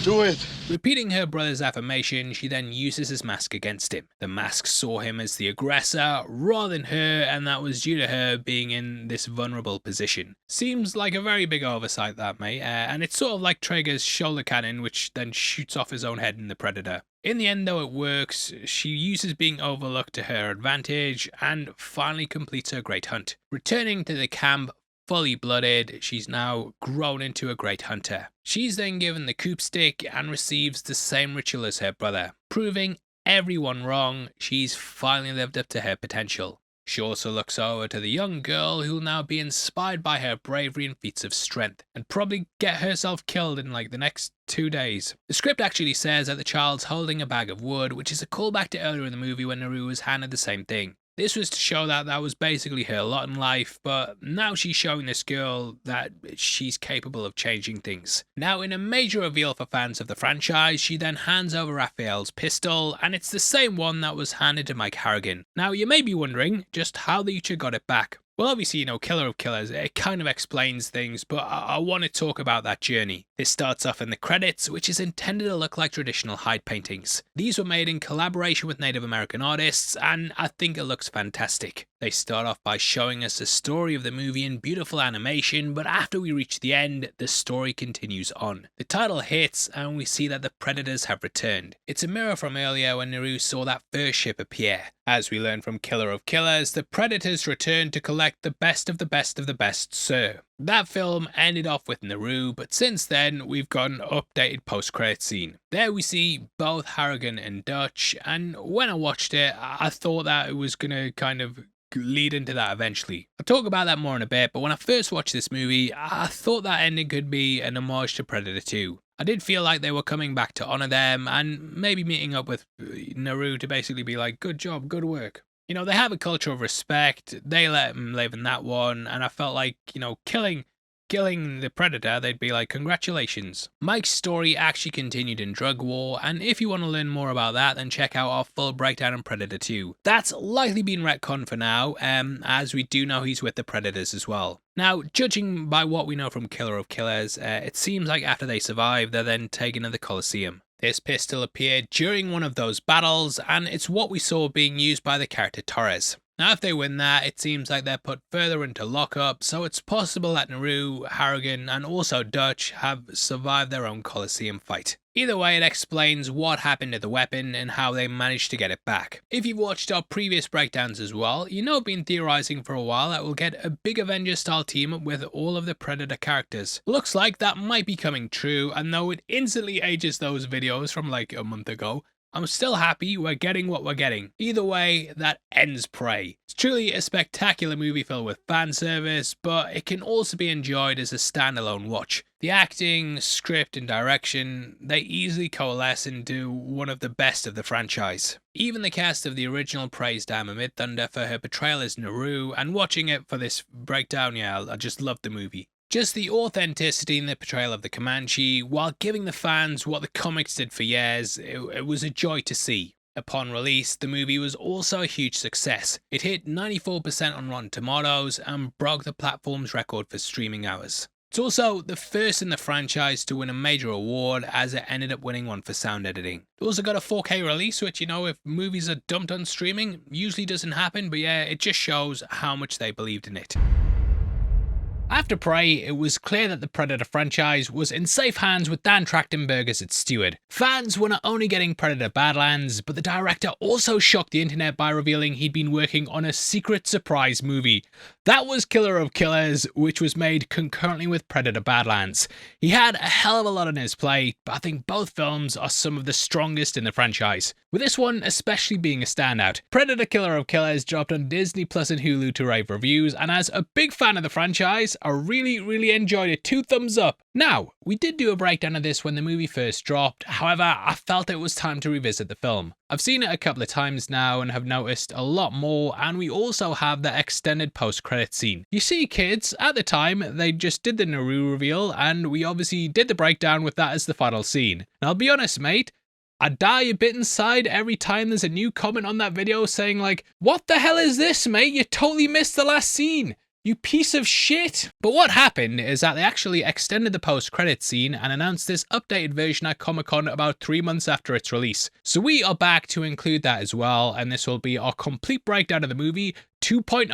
Do it. Repeating her brother's affirmation, she then uses his mask against him. The mask saw him as the aggressor rather than her, and that was due to her being in this vulnerable position. Seems like a very big oversight that, mate, and it's sort of like Traeger's shoulder cannon, which then shoots off his own head in the Predator. In the end though, it works. She uses being overlooked to her advantage and finally completes her great hunt. Returning to the camp fully blooded, she's now grown into a great hunter. She's then given the coop stick and receives the same ritual as her brother. Proving everyone wrong, she's finally lived up to her potential. She also looks over to the young girl who'll now be inspired by her bravery and feats of strength, and probably get herself killed in like the next 2 days. The script actually says that the child's holding a bag of wood, which is a callback to earlier in the movie when Naru was handed the same thing. This was to show that that was basically her lot in life, but now she's showing this girl that she's capable of changing things. Now, in a major reveal for fans of the franchise, she then hands over Raphael's pistol, and it's the same one that was handed to Mike Harrigan. Now, you may be wondering just how the Ucha got it back. Well, obviously, Killer of Killers, it kind of explains things, but I want to talk about that journey. This starts off in the credits, which is intended to look like traditional hide paintings. These were made in collaboration with Native American artists, and I think it looks fantastic. They start off by showing us the story of the movie in beautiful animation, but after we reach the end, the story continues on. The title hits, and we see that the Predators have returned. It's a mirror from earlier when Naru saw that first ship appear. As we learn from Killer of Killers, the Predators return to collect the best of the best of the best, sir. That film ended off with Naru, but since then we've got an updated post-credit scene. There we see both Harrigan and Dutch, and when I watched it, I thought that it was gonna kind of lead into that eventually. I'll talk about that more in a bit, but when I first watched this movie, I thought that ending could be an homage to Predator 2. I did feel like they were coming back to honour them and maybe meeting up with Naru to basically be like, good job, good work. They have a culture of respect, they let him live in that one, and I felt like, killing the Predator, they'd be like, congratulations. Mike's story actually continued in Drug War, and if you want to learn more about that, then check out our full breakdown on Predator 2. That's likely been retconned for now, as we do know he's with the Predators as well. Now, judging by what we know from Killer of Killers, it seems like after they survive, they're then taken to the Colosseum. This pistol appeared during one of those battles, and it's what we saw being used by the character Torres. Now, if they win that, it seems like they're put further into lockup, so it's possible that Naru, Harrigan, and also Dutch have survived their own Colosseum fight. Either way, it explains what happened to the weapon and how they managed to get it back. If you've watched our previous breakdowns as well, I've been theorizing for a while that we'll get a big Avengers style team up with all of the Predator characters. Looks like that might be coming true, and though it instantly ages those videos from like a month ago, I'm still happy we're getting what we're getting. Either way, that ends Prey. It's truly a spectacular movie filled with fan service, but it can also be enjoyed as a standalone watch. The acting, script, and direction, they easily coalesce into one of the best of the franchise. Even the cast of the original praised Dam Amid Thunder for her portrayal as Naru, and watching it for this breakdown, I just loved the movie. Just the authenticity in the portrayal of the Comanche, while giving the fans what the comics did for years, it was a joy to see. Upon release, the movie was also a huge success. It hit 94% on Rotten Tomatoes and broke the platform's record for streaming hours. It's also the first in the franchise to win a major award, as it ended up winning one for sound editing. It also got a 4K release, which, if movies are dumped on streaming, usually doesn't happen, but yeah, it just shows how much they believed in it. After Prey, it was clear that the Predator franchise was in safe hands with Dan Trachtenberg as its steward. Fans were not only getting Predator Badlands, but the director also shocked the internet by revealing he'd been working on a secret surprise movie. That was Killer of Killers, which was made concurrently with Predator Badlands. He had a hell of a lot on his plate, but I think both films are some of the strongest in the franchise, with this one especially being a standout. Predator Killer of Killers dropped on Disney Plus and Hulu to rave reviews, and as a big fan of the franchise, I really enjoyed it. 2 thumbs up. Now, we did do a breakdown of this when the movie first dropped, however, I felt it was time to revisit the film. I've seen it a couple of times now and have noticed a lot more, and we also have the extended post-credit scene. You see kids, at the time, they just did the Naru reveal, and we obviously did the breakdown with that as the final scene. And I'll be honest, mate, I die a bit inside every time there's a new comment on that video saying like, what the hell is this, mate? You totally missed the last scene. You piece of shit! But what happened is that they actually extended the post-credit scene and announced this updated version at Comic-Con about 3 months after its release. So we are back to include that as well, and this will be our complete breakdown of the movie 2.0.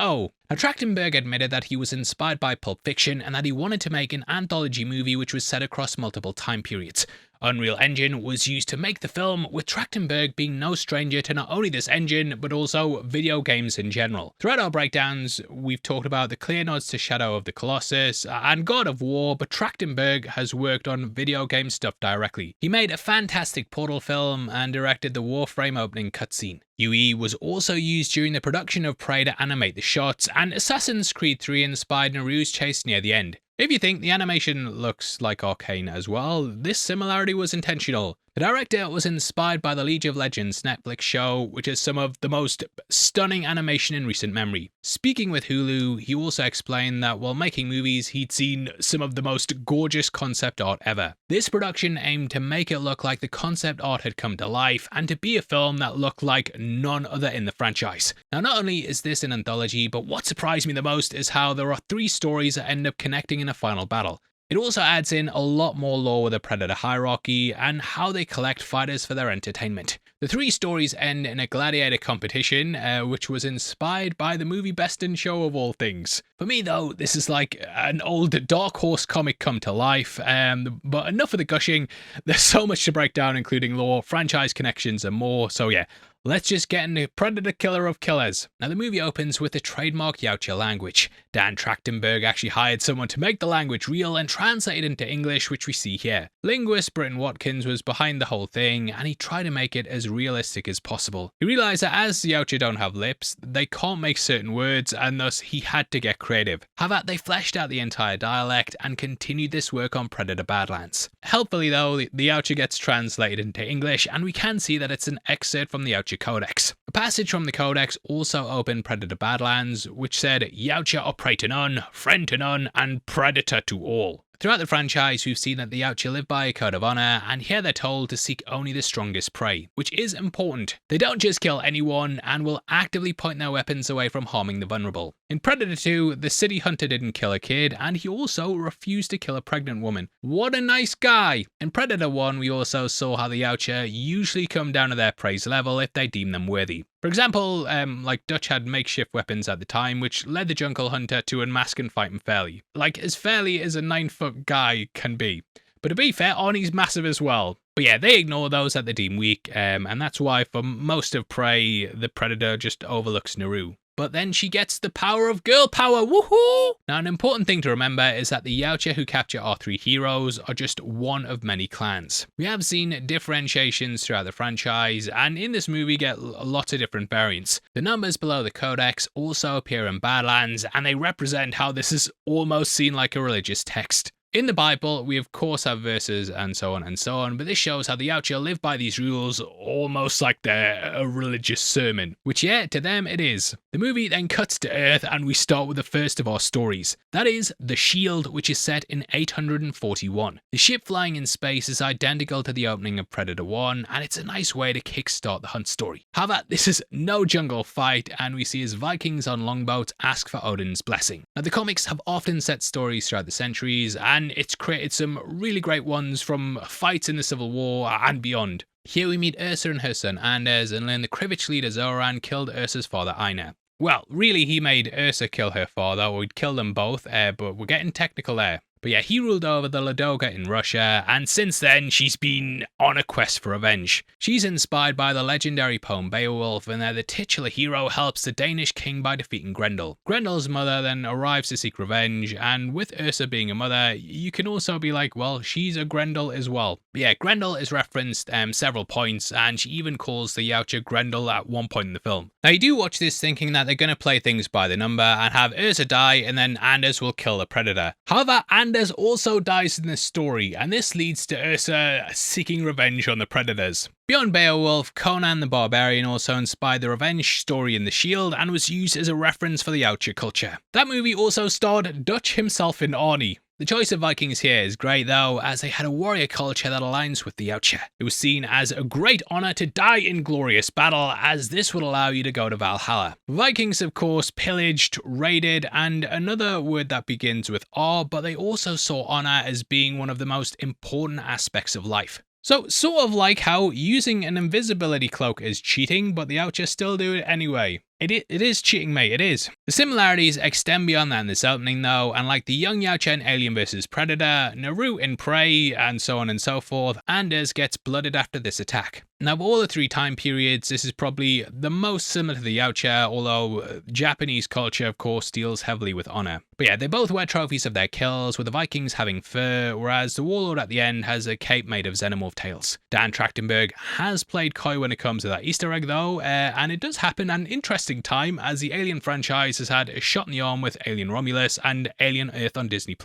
Now, Trachtenberg admitted that he was inspired by Pulp Fiction and that he wanted to make an anthology movie which was set across multiple time periods. Unreal Engine was used to make the film, with Trachtenberg being no stranger to not only this engine, but also video games in general. Throughout our breakdowns, we've talked about the clear nods to Shadow of the Colossus and God of War, but Trachtenberg has worked on video game stuff directly. He made a fantastic Portal film and directed the Warframe opening cutscene. UE was also used during the production of Prey to animate the shots, and Assassin's Creed 3 inspired Naru's chase near the end. If you think the animation looks like Arcane as well, this similarity was intentional. The director was inspired by the League of Legends Netflix show, which has some of the most stunning animation in recent memory. Speaking with Hulu, he also explained that while making movies, he'd seen some of the most gorgeous concept art ever. This production aimed to make it look like the concept art had come to life, and to be a film that looked like none other in the franchise. Now, not only is this an anthology, but what surprised me the most is how there are 3 stories that end up connecting in a final battle. It also adds in a lot more lore with the Predator hierarchy and how they collect fighters for their entertainment. The 3 stories end in a gladiator competition, which was inspired by the movie Best in Show of all things. For me though, this is like an old Dark Horse comic come to life, but enough of the gushing. There's so much to break down, including lore, franchise connections and more, so yeah. Let's just get into Predator Killer of Killers. Now, the movie opens with the trademark Yautja language. Dan Trachtenberg actually hired someone to make the language real and translate it into English, which we see here. Linguist Britton Watkins was behind the whole thing, and he tried to make it as realistic as possible. He realized that as the Yautja don't have lips, they can't make certain words, and thus he had to get creative. However, they fleshed out the entire dialect and continued this work on Predator Badlands. Helpfully though, the Yautja gets translated into English, and we can see that it's an excerpt from the Yautja Codex. A passage from the Codex also opened Predator Badlands, which said, Yautja are prey to none, friend to none, and predator to all. Throughout the franchise, we've seen that the Yautja live by a code of honor, and here they're told to seek only the strongest prey, which is important. They don't just kill anyone, and will actively point their weapons away from harming the vulnerable. In Predator 2, the city hunter didn't kill a kid, and he also refused to kill a pregnant woman. What a nice guy! In Predator 1, we also saw how the Yautja usually come down to their prey's level if they deem them worthy. For example, like Dutch had makeshift weapons at the time, which led the jungle hunter to unmask and fight him fairly. Like, as fairly as a 9-foot guy can be. But to be fair, Arnie's massive as well. But yeah, they ignore those that they deem weak, and that's why for most of Prey, the Predator just overlooks Naru. But then she gets the power of girl power, woohoo! Now, an important thing to remember is that the Yautja who capture our 3 heroes are just one of many clans. We have seen differentiations throughout the franchise, and in this movie get lots of different variants. The numbers below the Codex also appear in Badlands, and they represent how this is almost seen like a religious text. In the Bible, we of course have verses and so on, but this shows how the Yautja live by these rules almost like they're a religious sermon, which yeah, to them it is. The movie then cuts to Earth and we start with the first of our stories. That is, The Shield, which is set in 841. The ship flying in space is identical to the opening of Predator 1, and it's a nice way to kickstart the hunt story. However, this is no jungle fight, and we see as Vikings on longboats ask for Odin's blessing. Now, the comics have often set stories throughout the centuries, and it's created some really great ones from fights in the Civil War and beyond. Here we meet Ursa and her son Anders and learn the Krivich leader Zoran killed Ursa's father Einar. Well, really he made Ursa kill her father, or he'd kill them both, but we're getting technical there. But yeah, he ruled over the Ladoga in Russia, and since then she's been on a quest for revenge. She's inspired by the legendary poem Beowulf, and the titular hero helps the Danish king by defeating Grendel. Grendel's mother then arrives to seek revenge, and with Ursa being a mother, you can also be like, well, she's a Grendel as well. But yeah, Grendel is referenced several points, and she even calls the Yautja Grendel at one point in the film. Now you do watch this thinking that they're going to play things by the number and have Ursa die, and then Anders will kill the Predator. However, Anders also dies in this story, and this leads to Ursa seeking revenge on the Predators. Beyond Beowulf, Conan the Barbarian also inspired the revenge story in The Shield and was used as a reference for the Yautja culture. That movie also starred Dutch himself in Arnie. The choice of Vikings here is great though, as they had a warrior culture that aligns with the Yautja. It was seen as a great honour to die in glorious battle, as this would allow you to go to Valhalla. Vikings of course pillaged, raided, and another word that begins with R, but they also saw honour as being one of the most important aspects of life. So, sort of like how using an invisibility cloak is cheating, but the Yautja still do it anyway. It is cheating, mate, it is. The similarities extend beyond that in this opening though, and like the young Yautja in Alien vs Predator, Naru in Prey, and so on and so forth, Anders gets blooded after this attack. Now of all the three time periods, this is probably the most similar to the Yautja, although Japanese culture of course deals heavily with honour. But yeah, they both wear trophies of their kills, with the Vikings having fur, whereas the Warlord at the end has a cape made of xenomorph tails. Dan Trachtenberg has played coy when it comes to that Easter egg though, and it does happen an interesting time, as the Alien franchise has had a shot in the arm with Alien Romulus and Alien Earth on Disney+.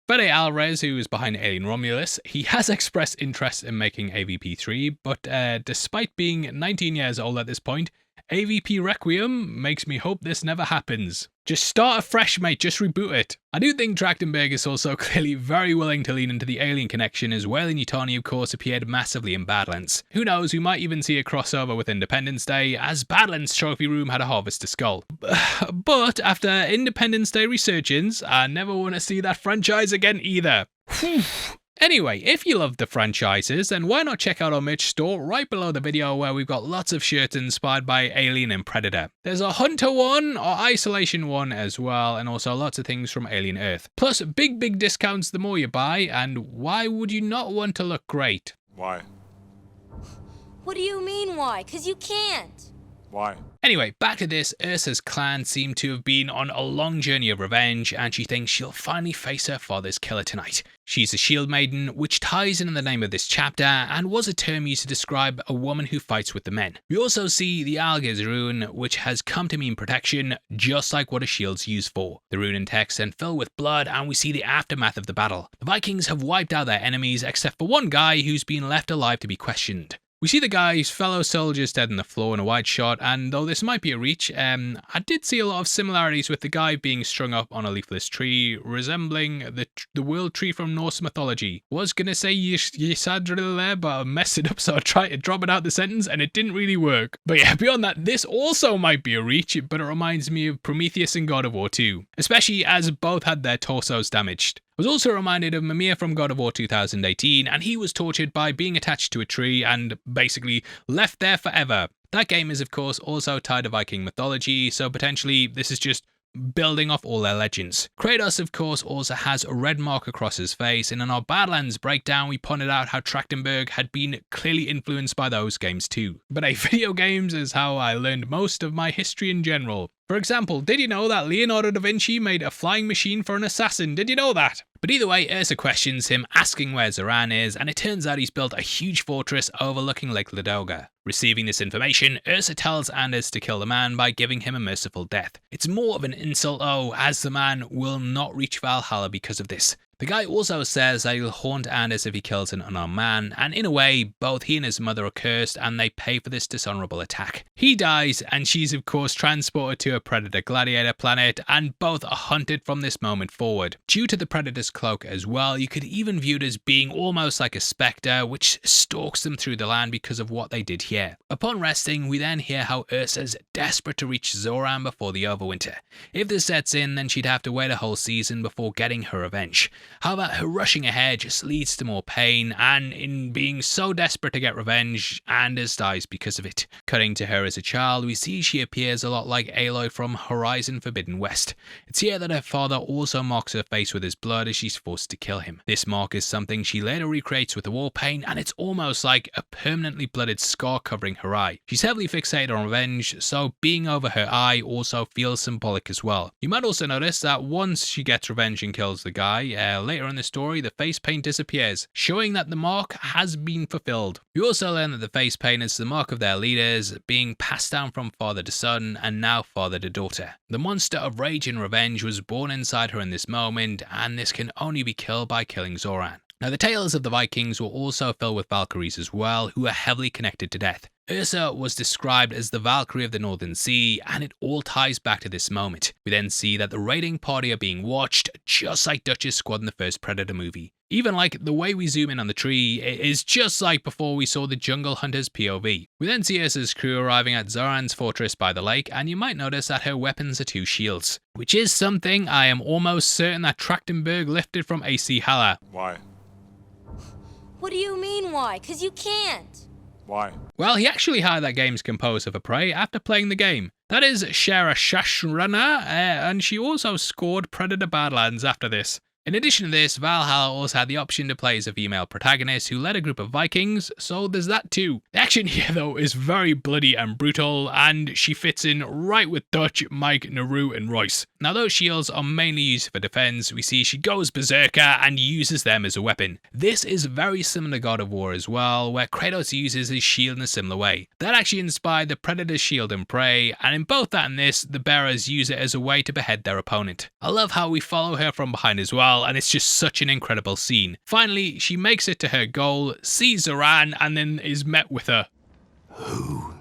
Fede Alvarez, who is behind Alien Romulus, he has expressed interest in making AVP3, but despite being 19 years old at this point, AVP Requiem makes me hope this never happens. Just start afresh, mate, just reboot it. I do think Trachtenberg is also clearly very willing to lean into the Alien connection, as Weyland-Yutani of course appeared massively in Badlands. Who knows, we might even see a crossover with Independence Day, as Badlands Trophy Room had a Harvester skull. But after Independence Day resurgence, I never want to see that franchise again either. Anyway, if you love the franchises, then why not check out our merch store right below the video, where we've got lots of shirts inspired by Alien and Predator. There's a Hunter one or Isolation one as well, and also lots of things from Alien Earth. Plus big discounts the more you buy, and why would you not want to look great? Why? What do you mean why? 'Cause you can't. Why? Anyway, back to this. Ursa's clan seem to have been on a long journey of revenge, and she thinks she'll finally face her father's killer tonight. She's a shield maiden, which ties in the name of this chapter, and was a term used to describe a woman who fights with the men. We also see the Algiz rune, which has come to mean protection, just like what a shield's used for. The rune in text and filled with blood, and we see the aftermath of the battle. The Vikings have wiped out their enemies, except for one guy who's been left alive to be questioned. We see the guy's fellow soldiers dead on the floor in a wide shot, and though this might be a reach, I did see a lot of similarities with the guy being strung up on a leafless tree, resembling the world tree from Norse mythology. Was gonna say Ysadril there, but I messed it up, so I tried to drop it out the sentence, and it didn't really work. But yeah, beyond that, this also might be a reach, but it reminds me of Prometheus and God of War 2, especially as both had their torsos damaged. I was also reminded of Mimir from God of War 2018, and he was tortured by being attached to a tree and basically left there forever. That game is of course also tied to Viking mythology, so potentially this is just building off all their legends. Kratos of course also has a red mark across his face, and in our Badlands breakdown we pointed out how Trachtenberg had been clearly influenced by those games too. But video games is how I learned most of my history in general. For example, did you know that Leonardo da Vinci made a flying machine for an assassin? Did you know that? But either way, Ursa questions him, asking where Zoran is, and it turns out he's built a huge fortress overlooking Lake Ladoga. Receiving this information, Ursa tells Anders to kill the man by giving him a merciful death. It's more of an insult though, as the man will not reach Valhalla because of this. The guy also says that he'll haunt Anders if he kills an unarmed man, and in a way, both he and his mother are cursed, and they pay for this dishonorable attack. He dies, and she's of course transported to a Predator gladiator planet, and both are hunted from this moment forward. Due to the Predator's cloak as well, you could even view it as being almost like a spectre, which stalks them through the land because of what they did here. Upon resting, we then hear how Ursa's desperate to reach Zoran before the overwinter. If this sets in, then she'd have to wait a whole season before getting her revenge. However, her rushing ahead just leads to more pain, and in being so desperate to get revenge, Anders dies because of it. Cutting to her as a child, we see she appears a lot like Aloy from Horizon Forbidden West. It's here that her father also marks her face with his blood as she's forced to kill him. This mark is something she later recreates with the war paint, and it's almost like a permanently blooded scar covering her eye. She's heavily fixated on revenge, so being over her eye also feels symbolic as well. You might also notice that once she gets revenge and kills the guy, later in the story the face paint disappears, showing that the mark has been fulfilled. We also learn that the face paint is the mark of their leaders, being passed down from father to son and now father to daughter. The monster of rage and revenge was born inside her in this moment, and this can only be killed by killing Zoran. Now, the tales of the Vikings were also filled with Valkyries as well, who are heavily connected to death. Ursa was described as the Valkyrie of the Northern Sea, and it all ties back to this moment. We then see that the raiding party are being watched, just like Dutch's squad in the first Predator movie. Even like the way we zoom in on the tree, it is just like before we saw the Jungle Hunter's POV. We then see Ursa's crew arriving at Zoran's fortress by the lake, and you might notice that her weapons are two shields, which is something I am almost certain that Trachtenberg lifted from AC Haller. Why? What do you mean why? 'Cause you can't. Why? Well, he actually hired that game's composer for Prey after playing the game. That is Shara Shashrana, and she also scored Predator Badlands after this. In addition to this, Valhalla also had the option to play as a female protagonist who led a group of Vikings, so there's that too. The action here though is very bloody and brutal, and she fits in right with Dutch, Mike, Naru and Royce. Now those shields are mainly used for defense. We see she goes berserker and uses them as a weapon. This is very similar to God of War as well, where Kratos uses his shield in a similar way. That actually inspired the Predator's shield in Prey, and in both that and this, the bearers use it as a way to behead their opponent. I love how we follow her from behind as well, and it's just such an incredible scene. Finally, she makes it to her goal, sees Zoran, and then is met with her. Who?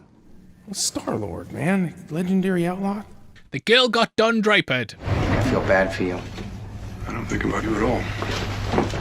Star-Lord, man. Legendary outlaw. The girl got done drapered. I feel bad for you. I don't think about you at all.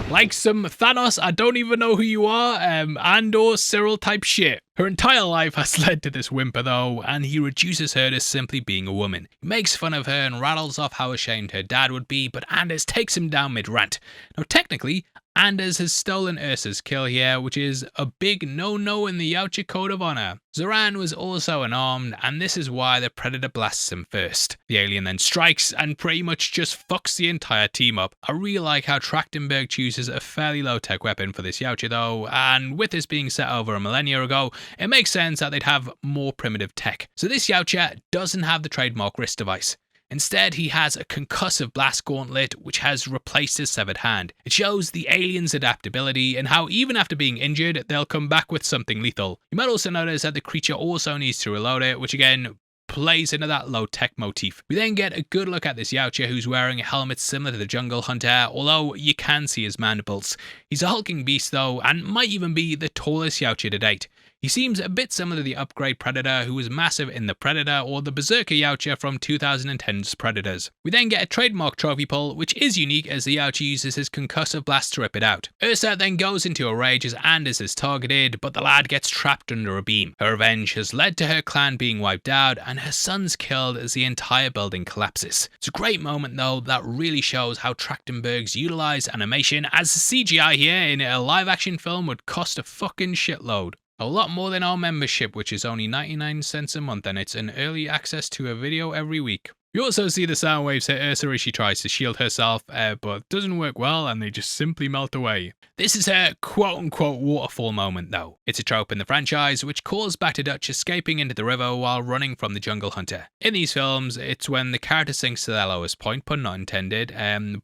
Like some Thanos, I don't even know who you are, and or Cyril type shit. Her entire life has led to this whimper though, and he reduces her to simply being a woman. He makes fun of her and rattles off how ashamed her dad would be, but Anders takes him down mid-rant. Now technically, Anders has stolen Ursa's kill here, which is a big no-no in the Yautja Code of Honor. Zoran was also unarmed, and this is why the Predator blasts him first. The alien then strikes and pretty much just fucks the entire team up. I really like how Trachtenberg chooses a fairly low-tech weapon for this Yautja though, and with this being set over a millennia ago, it makes sense that they'd have more primitive tech. So this Yautja doesn't have the trademark wrist device. Instead, he has a concussive blast gauntlet which has replaced his severed hand. It shows the alien's adaptability and how even after being injured, they'll come back with something lethal. You might also notice that the creature also needs to reload it, which again plays into that low-tech motif. We then get a good look at this Yautja who's wearing a helmet similar to the Jungle Hunter, although you can see his mandibles. He's a hulking beast though, and might even be the tallest Yautja to date. He seems a bit similar to the upgrade Predator who was massive in the Predator, or the Berserker Yautja from 2010's Predators. We then get a trademark trophy pull, which is unique as the Yautja uses his concussive blast to rip it out. Ursa then goes into a rage as Anders is targeted, but the lad gets trapped under a beam. Her revenge has led to her clan being wiped out, and her son's killed as the entire building collapses. It's a great moment though that really shows how Trachtenberg's utilized animation, as CGI here in a live action film would cost a fucking shitload. A lot more than our membership, which is only 99 cents a month, and it's an early access to a video every week. You also see the sound waves hit Ursa as she tries to shield herself, but doesn't work well and they just simply melt away. This is her quote-unquote waterfall moment though. It's a trope in the franchise which calls back to Dutch escaping into the river while running from the Jungle Hunter. In these films, it's when the character sinks to their lowest point, pun not intended,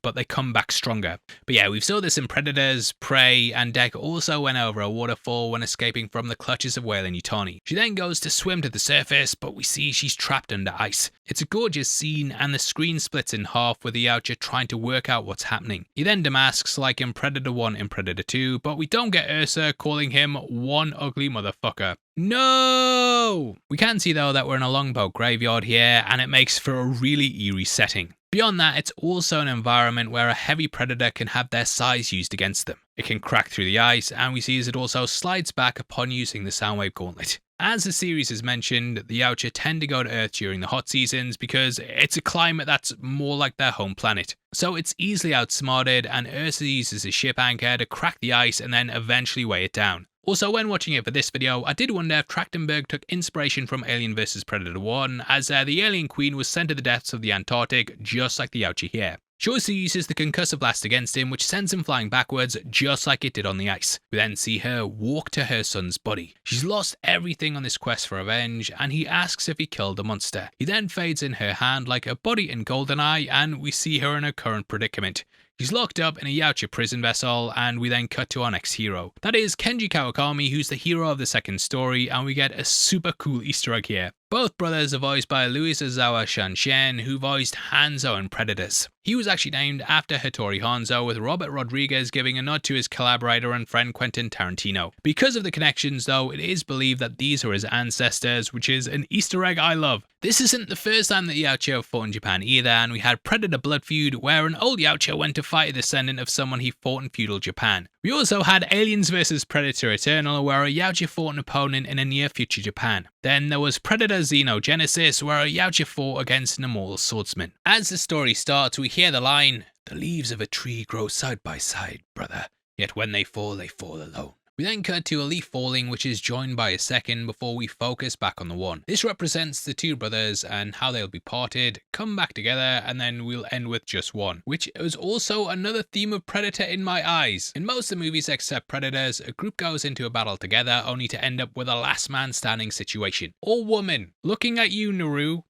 but they come back stronger. But yeah, we saw this in Predators, Prey, and Deck also went over a waterfall when escaping from the clutches of Weyland Yutani. She then goes to swim to the surface, but we see she's trapped under ice. It's a gorgeous scene, and the screen splits in half with the Yautja trying to work out what's happening. He then demasks like in Predator 1 and Predator 2, but we don't get Ursa calling him one ugly motherfucker. No! We can see though that we're in a longboat graveyard here, and it makes for a really eerie setting. Beyond that, it's also an environment where a heavy predator can have their size used against them. It can crack through the ice, and we see as it also slides back upon using the Soundwave Gauntlet. As the series has mentioned, the Yautja tend to go to Earth during the hot seasons because it's a climate that's more like their home planet. So it's easily outsmarted, and Ursa uses a ship anchor to crack the ice and then eventually weigh it down. Also, when watching it for this video, I did wonder if Trachtenberg took inspiration from Alien vs Predator 1, as the alien queen was sent to the depths of the Antarctic just like the Yautja here. She also uses the concussive blast against him, which sends him flying backwards just like it did on the ice. We then see her walk to her son's body. She's lost everything on this quest for revenge, and he asks if he killed the monster. He then fades in her hand like a body in GoldenEye, and we see her in her current predicament. She's locked up in a Yautja prison vessel, and we then cut to our next hero. That is Kenji Kawakami, who's the hero of the second story, and we get a super cool Easter egg here. Both brothers are voiced by Luis Ozawa Shanshen, who voiced Hanzo in Predators. He was actually named after Hattori Hanzo, with Robert Rodriguez giving a nod to his collaborator and friend Quentin Tarantino. Because of the connections though, it is believed that these are his ancestors, which is an Easter egg I love. This isn't the first time that Yautja have fought in Japan either, and we had Predator Blood Feud, where an old Yautja went to fight a descendant of someone he fought in feudal Japan. We also had Aliens vs Predator Eternal, where a Yautja fought an opponent in a near future Japan. Then there was Predator Xenogenesis, where a Yautja fought against an immortal swordsman. As the story starts, we hear the line, "The leaves of a tree grow side by side, brother, yet when they fall alone." We then cut to a leaf falling, which is joined by a second before we focus back on the one. This represents the two brothers and how they'll be parted, come back together, and then we'll end with just one, which is also another theme of Predator in my eyes. In most of the movies except Predators, a group goes into a battle together only to end up with a last man standing situation. Or woman. Looking at you, Naru.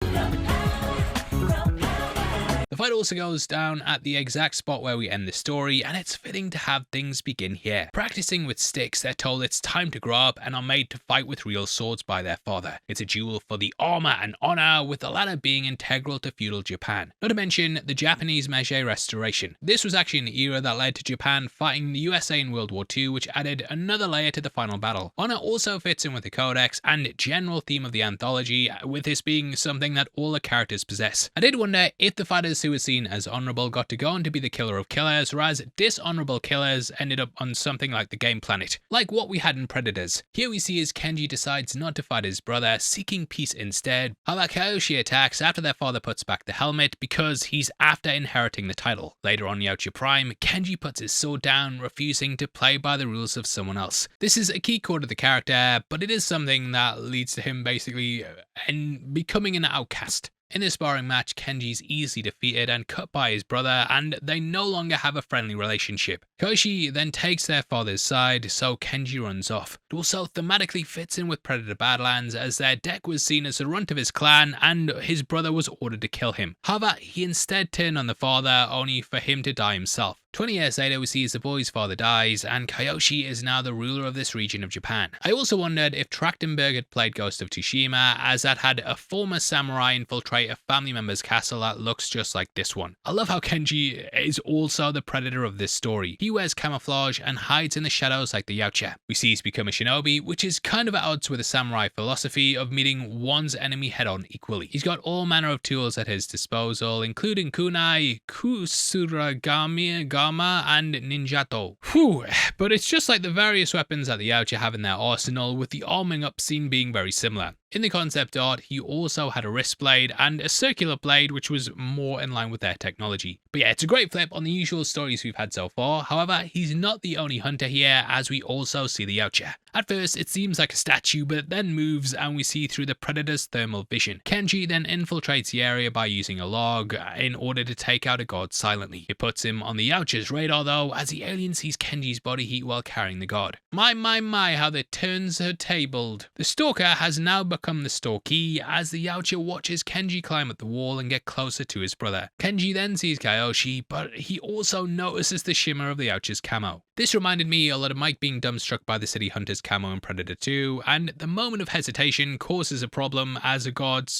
The fight also goes down at the exact spot where we end the story, and it's fitting to have things begin here. Practicing with sticks, they're told it's time to grow up and are made to fight with real swords by their father. It's a duel for the armor and honor, with the latter being integral to feudal Japan. Not to mention the Japanese Meiji Restoration. This was actually an era that led to Japan fighting the USA in World War II, which added another layer to the final battle. Honor also fits in with the codex and general theme of the anthology, with this being something that all the characters possess. I did wonder if the fighters who were seen as honorable got to go on to be the killer of killers, whereas dishonorable killers ended up on something like the game planet, like what we had in Predators. Here we see as Kenji decides not to fight his brother, seeking peace instead. However, Kyoshi attacks after their father puts back the helmet because he's after inheriting the title. Later on Yautja Prime, Kenji puts his sword down, refusing to play by the rules of someone else. This is a key core to the character, but it is something that leads to him basically becoming an outcast. In this sparring match, Kenji's easily defeated and cut by his brother, and they no longer have a friendly relationship. Kyoshi then takes their father's side, so Kenji runs off. It also thematically fits in with Predator Badlands, as their deck was seen as the runt of his clan and his brother was ordered to kill him. However, he instead turned on the father, only for him to die himself. 20 years later, we see as the boy's father dies, and Kyoshi is now the ruler of this region of Japan. I also wondered if Trachtenberg had played Ghost of Tsushima, as that had a former samurai infiltrate a family member's castle that looks just like this one. I love how Kenji is also the predator of this story. He wears camouflage and hides in the shadows like the Yautja. We see he's become a shinobi, which is kind of at odds with the samurai philosophy of meeting one's enemy head-on equally. He's got all manner of tools at his disposal, including kunai, kusuragami, and ninjato. Whew, but it's just like the various weapons that the Yautja have in their arsenal, with the arming up scene being very similar. In the concept art, he also had a wrist blade and a circular blade, which was more in line with their technology. But yeah, it's a great flip on the usual stories we've had so far. However, he's not the only hunter here, as we also see the Yautja. At first, it seems like a statue, but it then moves and we see through the predator's thermal vision. Kenji then infiltrates the area by using a log in order to take out a god silently. It puts him on the Yautja's radar though, as the alien sees Kenji's body heat while carrying the god. My, how the turns are tabled. The stalker has now become the stalkee, as the Yautja watches Kenji climb up the wall and get closer to his brother. Kenji then sees Kyoshi, but he also notices the shimmer of the Yautja's camo. This reminded me a lot of Mike being dumbstruck by the City Hunter's camo in Predator 2, and the moment of hesitation causes a problem as a god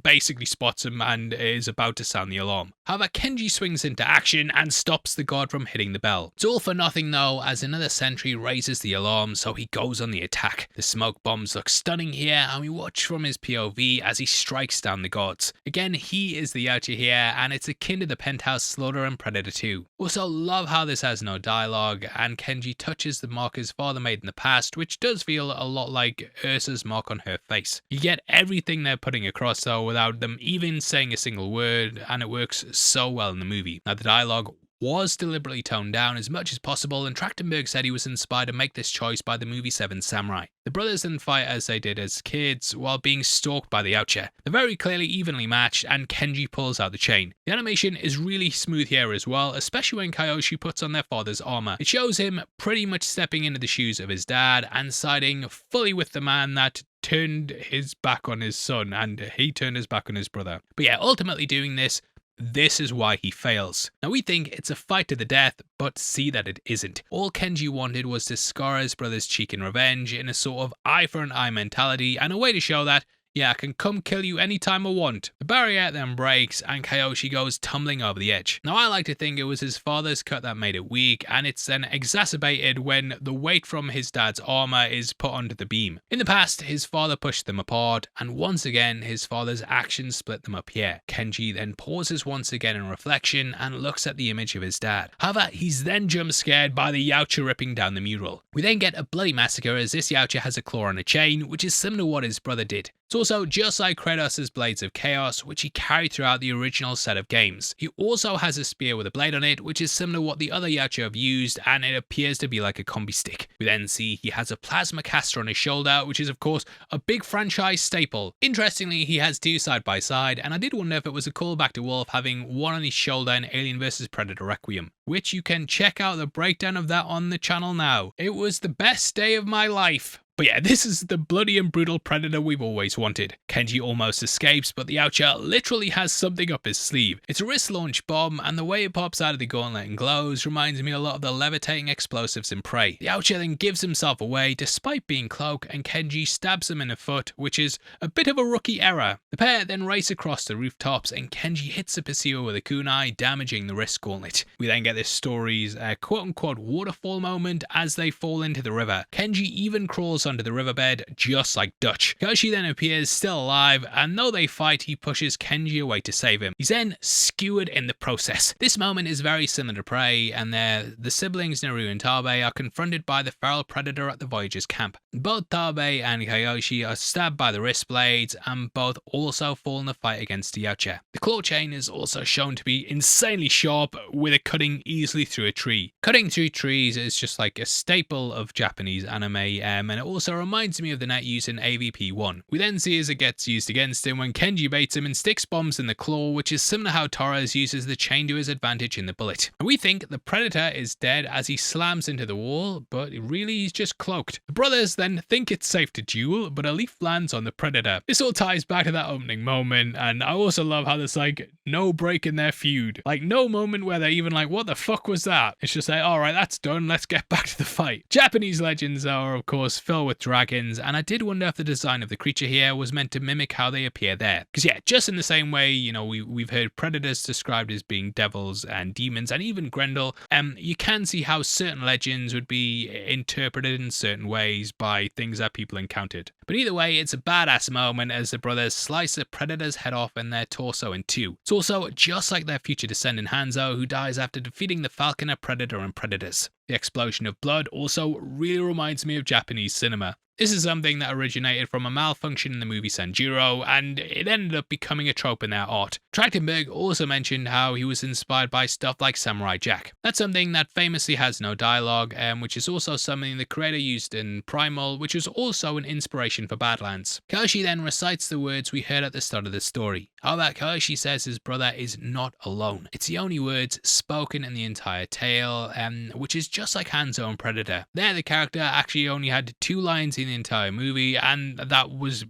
basically spots him and is about to sound the alarm. However, Kenji swings into action and stops the god from hitting the bell. It's all for nothing though, as another sentry raises the alarm, so he goes on the attack. The smoke bombs look stunning here, and we watch much from his POV as he strikes down the gods. Again, he is the Yautja here, and it's akin to the Penthouse slaughter in Predator 2. Also love how this has no dialogue, and Kenji touches the mark his father made in the past, which does feel a lot like Ursa's mark on her face. You get everything they're putting across though without them even saying a single word, and it works so well in the movie. Now the dialogue was deliberately toned down as much as possible, and Trachtenberg said he was inspired to make this choice by the movie Seven Samurai. The brothers then fight as they did as kids while being stalked by the Yautja. They're very clearly evenly matched, and Kenji pulls out the chain. The animation is really smooth here as well, especially when Kyoshi puts on their father's armor. It shows him pretty much stepping into the shoes of his dad and siding fully with the man that turned his back on his son, and he turned his back on his brother. But yeah, ultimately doing this is why he fails. Now we think it's a fight to the death, but see that it isn't. All Kenji wanted was to scar his brother's cheek in revenge in a sort of eye for an eye mentality, and a way to show that, yeah, I can come kill you anytime I want. The barrier then breaks and Kyoshi goes tumbling over the edge. Now I like to think it was his father's cut that made it weak, and it's then exacerbated when the weight from his dad's armor is put onto the beam. In the past, his father pushed them apart, and once again his father's actions split them up here. Kenji then pauses once again in reflection and looks at the image of his dad. However, he's then jump scared by the Yautja ripping down the mural. We then get a bloody massacre as this Yautja has a claw on a chain, which is similar to what his brother did. It's also just like Kratos' Blades of Chaos, which he carried throughout the original set of games. He also has a spear with a blade on it, which is similar to what the other Yautja have used, and it appears to be like a combi stick. We then see he has a plasma caster on his shoulder, which is of course a big franchise staple. Interestingly, he has two side by side, and I did wonder if it was a callback to Wolf having one on his shoulder in Alien vs Predator Requiem, which you can check out the breakdown of that on the channel now. It was the best day of my life. But yeah, this is the bloody and brutal Predator we've always wanted. Kenji almost escapes, but the Yautja literally has something up his sleeve. It's a wrist launch bomb, and the way it pops out of the gauntlet and glows reminds me a lot of the levitating explosives in Prey. The Yautja then gives himself away despite being cloaked, and Kenji stabs him in the foot, which is a bit of a rookie error. The pair then race across the rooftops, and Kenji hits the pursuer with a kunai, damaging the wrist gauntlet. We then get this story's quote-unquote waterfall moment as they fall into the river. Kenji even crawls under the riverbed just like Dutch. Kyoshi then appears still alive, and though they fight, he pushes Kenji away to save him. He's then skewered in the process. This moment is very similar to Prey, and the siblings Naru and Tabe are confronted by the feral predator at the Voyagers camp. Both Tabe and Kyoshi are stabbed by the wrist blades, and both also fall in the fight against the Yautja. The claw chain is also shown to be insanely sharp, with it cutting easily through a tree. Cutting through trees is just like a staple of Japanese anime, and it also reminds me of the net used in AVP 1. We then see as it gets used against him when Kenji baits him and sticks bombs in the claw, which is similar to how Torres uses the chain to his advantage in the bullet. And we think the Predator is dead as he slams into the wall, but really he's just cloaked. The brothers then think it's safe to duel, but a leaf lands on the Predator. This all ties back to that opening moment, and I also love how there's like no break in their feud. Like no moment where they're even like, what the fuck was that? It's just like, alright, that's done, let's get back to the fight. Japanese legends are of course filled with dragons, and I did wonder if the design of the creature here was meant to mimic how they appear there. Because yeah, just in the same way, you know, we've heard predators described as being devils and demons, and even Grendel, you can see how certain legends would be interpreted in certain ways by things that people encountered. But either way, it's a badass moment as the brothers slice the predator's head off and their torso in two. It's also just like their future descendant Hanzo, who dies after defeating the Falconer Predator and Predators. The explosion of blood also really reminds me of Japanese cinema. This is something that originated from a malfunction in the movie Sanjuro, and it ended up becoming a trope in their art. Trachtenberg also mentioned how he was inspired by stuff like Samurai Jack. That's something that famously has no dialogue, which is also something the creator used in Primal, which was also an inspiration for Badlands. Kyoshi then recites the words we heard at the start of the story. However, Kyoshi says his brother is not alone. It's the only words spoken in the entire tale, which is just like Hanzo and Predator. There, the character actually only had 2 lines in the entire movie, and that was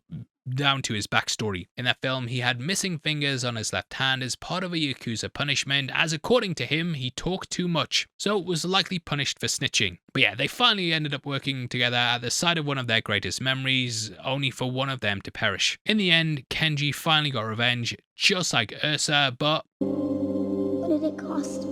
down to his backstory. In that film, he had missing fingers on his left hand as part of a Yakuza punishment, as according to him, he talked too much, so was likely punished for snitching. But yeah, they finally ended up working together at the site of one of their greatest memories, only for one of them to perish. In the end, Kenji finally got revenge, just like Ursa, but what did it cost?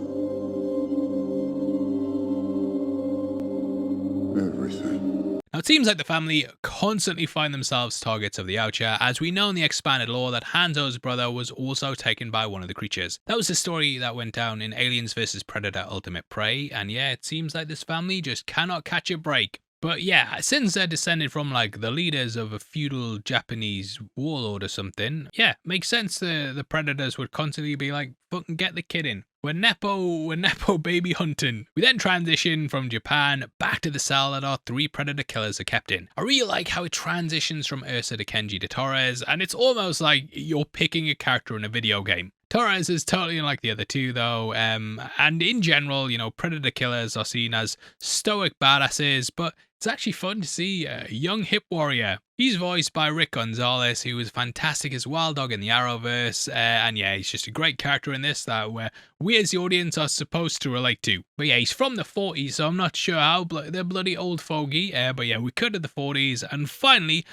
Everything. Now it seems like the family constantly find themselves targets of the Oucher, as we know in the expanded lore that Hanzo's brother was also taken by one of the creatures. That was the story that went down in Aliens vs Predator Ultimate Prey, and yeah, it seems like this family just cannot catch a break. But yeah, since they're descended from like the leaders of a feudal Japanese warlord or something, yeah, makes sense the Predators would constantly be like, fucking get the kid in. We're Nepo baby hunting. We then transition from Japan back to the cell that our 3 Predator killers are kept in. I really like how it transitions from Ursa to Kenji to Torres, and it's almost like you're picking a character in a video game. Torres is totally unlike the other 2 though, and in general, you know, Predator killers are seen as stoic badasses, but it's actually fun to see a young hip warrior. He's voiced by Rick Gonzalez, who was fantastic as Wild Dog in the Arrowverse, and yeah, he's just a great character in this that we as the audience are supposed to relate to. But yeah, he's from the 40s, so I'm not sure how they're bloody old fogey, but yeah, we cut to the 40s, and finally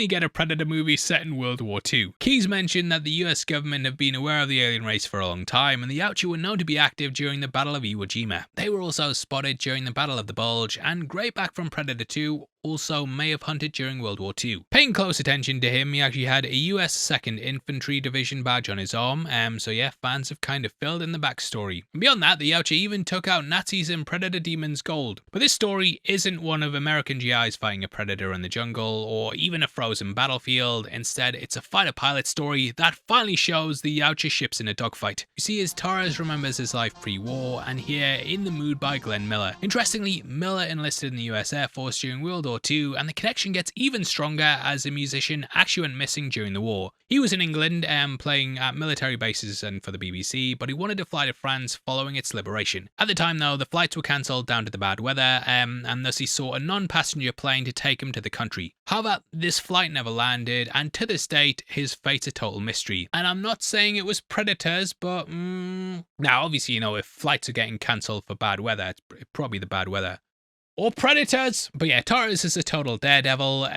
get a Predator movie set in World War II. Keyes mentioned that the US government have been aware of the alien race for a long time, and the Oucher were known to be active during the Battle of Iwo Jima. They were also spotted during the Battle of the Bulge, and Greyback from Predator 2 also may have hunted during World War II. Paying close attention to him, he actually had a US 2nd Infantry Division badge on his arm, so yeah, fans have kind of filled in the backstory. And beyond that, the Oucher even took out Nazis in Predator Demon's Gold. But this story isn't one of American GIs fighting a predator in the jungle, or even a frozen battlefield. Instead, it's a fighter pilot story that finally shows the Oucher ships in a dogfight. You see as Torres remembers his life pre-war, and here In the Mood by Glenn Miller. Interestingly, Miller enlisted in the US Air Force during World War II, and the connection gets even stronger as a musician actually went missing during the war. He was in England playing at military bases and for the BBC, but he wanted to fly to France following its liberation. At the time though, the flights were cancelled down to the bad weather, and thus he sought a non-passenger plane to take him to the country. However, this flight never landed, and to this date, his fate's a total mystery. And I'm not saying it was Predators, but now obviously, you know, if flights are getting cancelled for bad weather, it's probably the bad weather. Or Predators. But yeah, Torres is a total daredevil,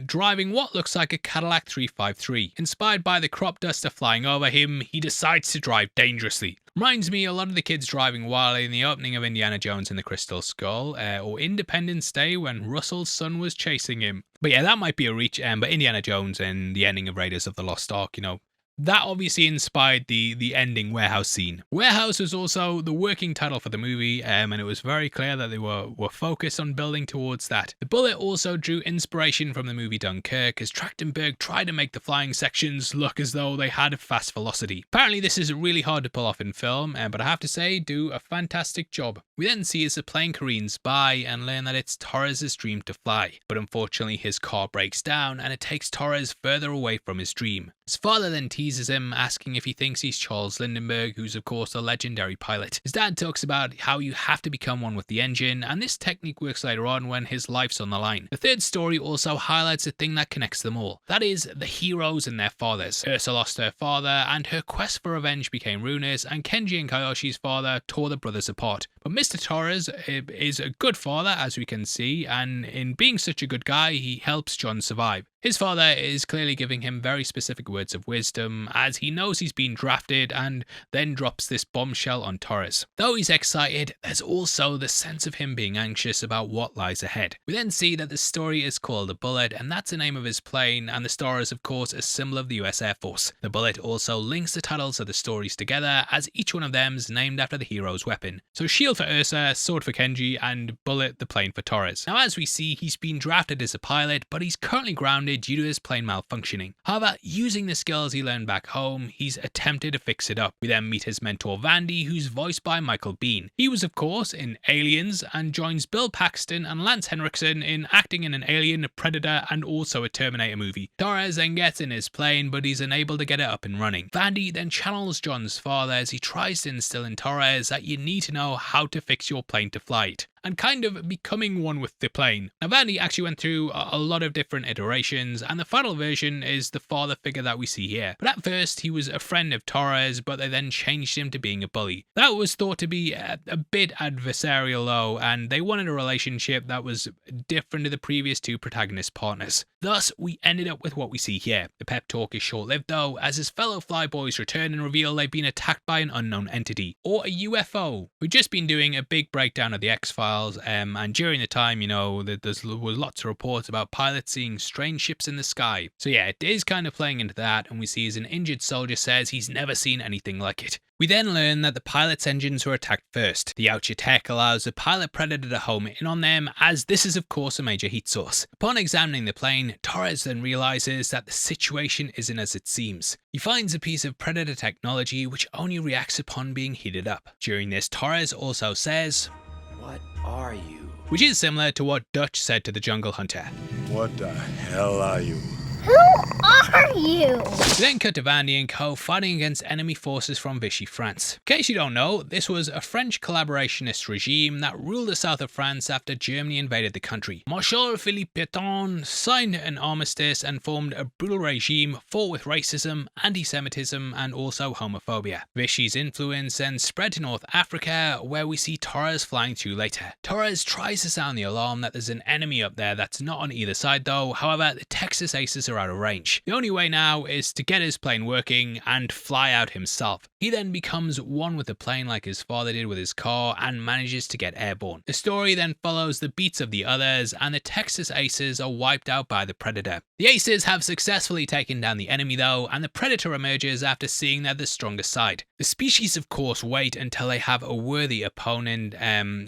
driving what looks like a Cadillac 353. Inspired by the crop duster flying over him, he decides to drive dangerously. Reminds me a lot of the kids driving wildly in the opening of Indiana Jones and the Crystal Skull, or Independence Day when Russell's son was chasing him. But yeah, that might be a reach, but Indiana Jones and the ending of Raiders of the Lost Ark, you know, that obviously inspired the ending warehouse scene. Warehouse was also the working title for the movie, and it was very clear that they were focused on building towards that. The bullet also drew inspiration from the movie Dunkirk, as Trachtenberg tried to make the flying sections look as though they had a fast velocity. Apparently this is really hard to pull off in film, but I have to say, do a fantastic job. We then see as the plane careens by and learn that it's Torres' dream to fly, but unfortunately his car breaks down and it takes Torres further away from his dream. His father then teases him, asking if he thinks he's Charles Lindbergh, who's of course a legendary pilot. His dad talks about how you have to become one with the engine, and this technique works later on when his life's on the line. The third story also highlights a thing that connects them all. That is, the heroes and their fathers. Ursa lost her father, and her quest for revenge became ruinous, and Kenji and Kayoshi's father tore the brothers apart. But Mr. Torres is a good father, as we can see, and in being such a good guy, he helps John survive. His father is clearly giving him very specific words of wisdom, as he knows he's been drafted and then drops this bombshell on Torres. Though he's excited, there's also the sense of him being anxious about what lies ahead. We then see that the story is called The Bullet, and that's the name of his plane, and the star is of course a symbol of the US Air Force. The Bullet also links the titles of the stories together, as each one of them is named after the hero's weapon. So Shield for Ursa, Sword for Kenji, and Bullet the plane for Torres. Now as we see, he's been drafted as a pilot, but he's currently grounded due to his plane malfunctioning. However, using the skills he learned back home, he's attempted to fix it up. We then meet his mentor Vandy, who's voiced by Michael Biehn. He was of course in Aliens, and joins Bill Paxton and Lance Henriksen in acting in an Alien, a Predator, and also a Terminator movie. Torres then gets in his plane, but he's unable to get it up and running. Vandy then channels John's father as he tries to instill in Torres that you need to know how to fix your plane to fly it, and kind of becoming one with the plane. Now Vandy actually went through a lot of different iterations, and the final version is the father figure that we see here. But at first he was a friend of Torres, but they then changed him to being a bully. That was thought to be a bit adversarial though, and they wanted a relationship that was different to the previous two protagonist partners. Thus, we ended up with what we see here. The pep talk is short-lived though, as his fellow flyboys return and reveal they've been attacked by an unknown entity, or a UFO. We've just been doing a big breakdown of the X-Files, trials, and during the time, you know, there was lots of reports about pilots seeing strange ships in the sky. So yeah, it is kind of playing into that, and we see as an injured soldier says he's never seen anything like it. We then learn that the pilot's engines were attacked first. The Yautja tech allows the pilot Predator to home in on them, as this is of course a major heat source. Upon examining the plane, Torres then realizes that the situation isn't as it seems. He finds a piece of Predator technology which only reacts upon being heated up. During this, Torres also says, "What are you?" which is similar to what Dutch said to the Jungle Hunter. "What the hell are you?" Who are you? We then cut to Vandy and co fighting against enemy forces from Vichy, France. In case you don't know, this was a French collaborationist regime that ruled the south of France after Germany invaded the country. Marshal Philippe Pétain signed an armistice and formed a brutal regime fought with racism, anti-Semitism and also homophobia. Vichy's influence then spread to North Africa, where we see Torres flying through later. Torres tries to sound the alarm that there's an enemy up there that's not on either side though, however the Texas Aces are out of range. The only way now is to get his plane working and fly out himself. He then becomes one with the plane like his father did with his car and manages to get airborne. The story then follows the beats of the others and the Texas Aces are wiped out by the Predator. The Aces have successfully taken down the enemy though, and the Predator emerges after seeing they're the strongest side. The species of course wait until they have a worthy opponent,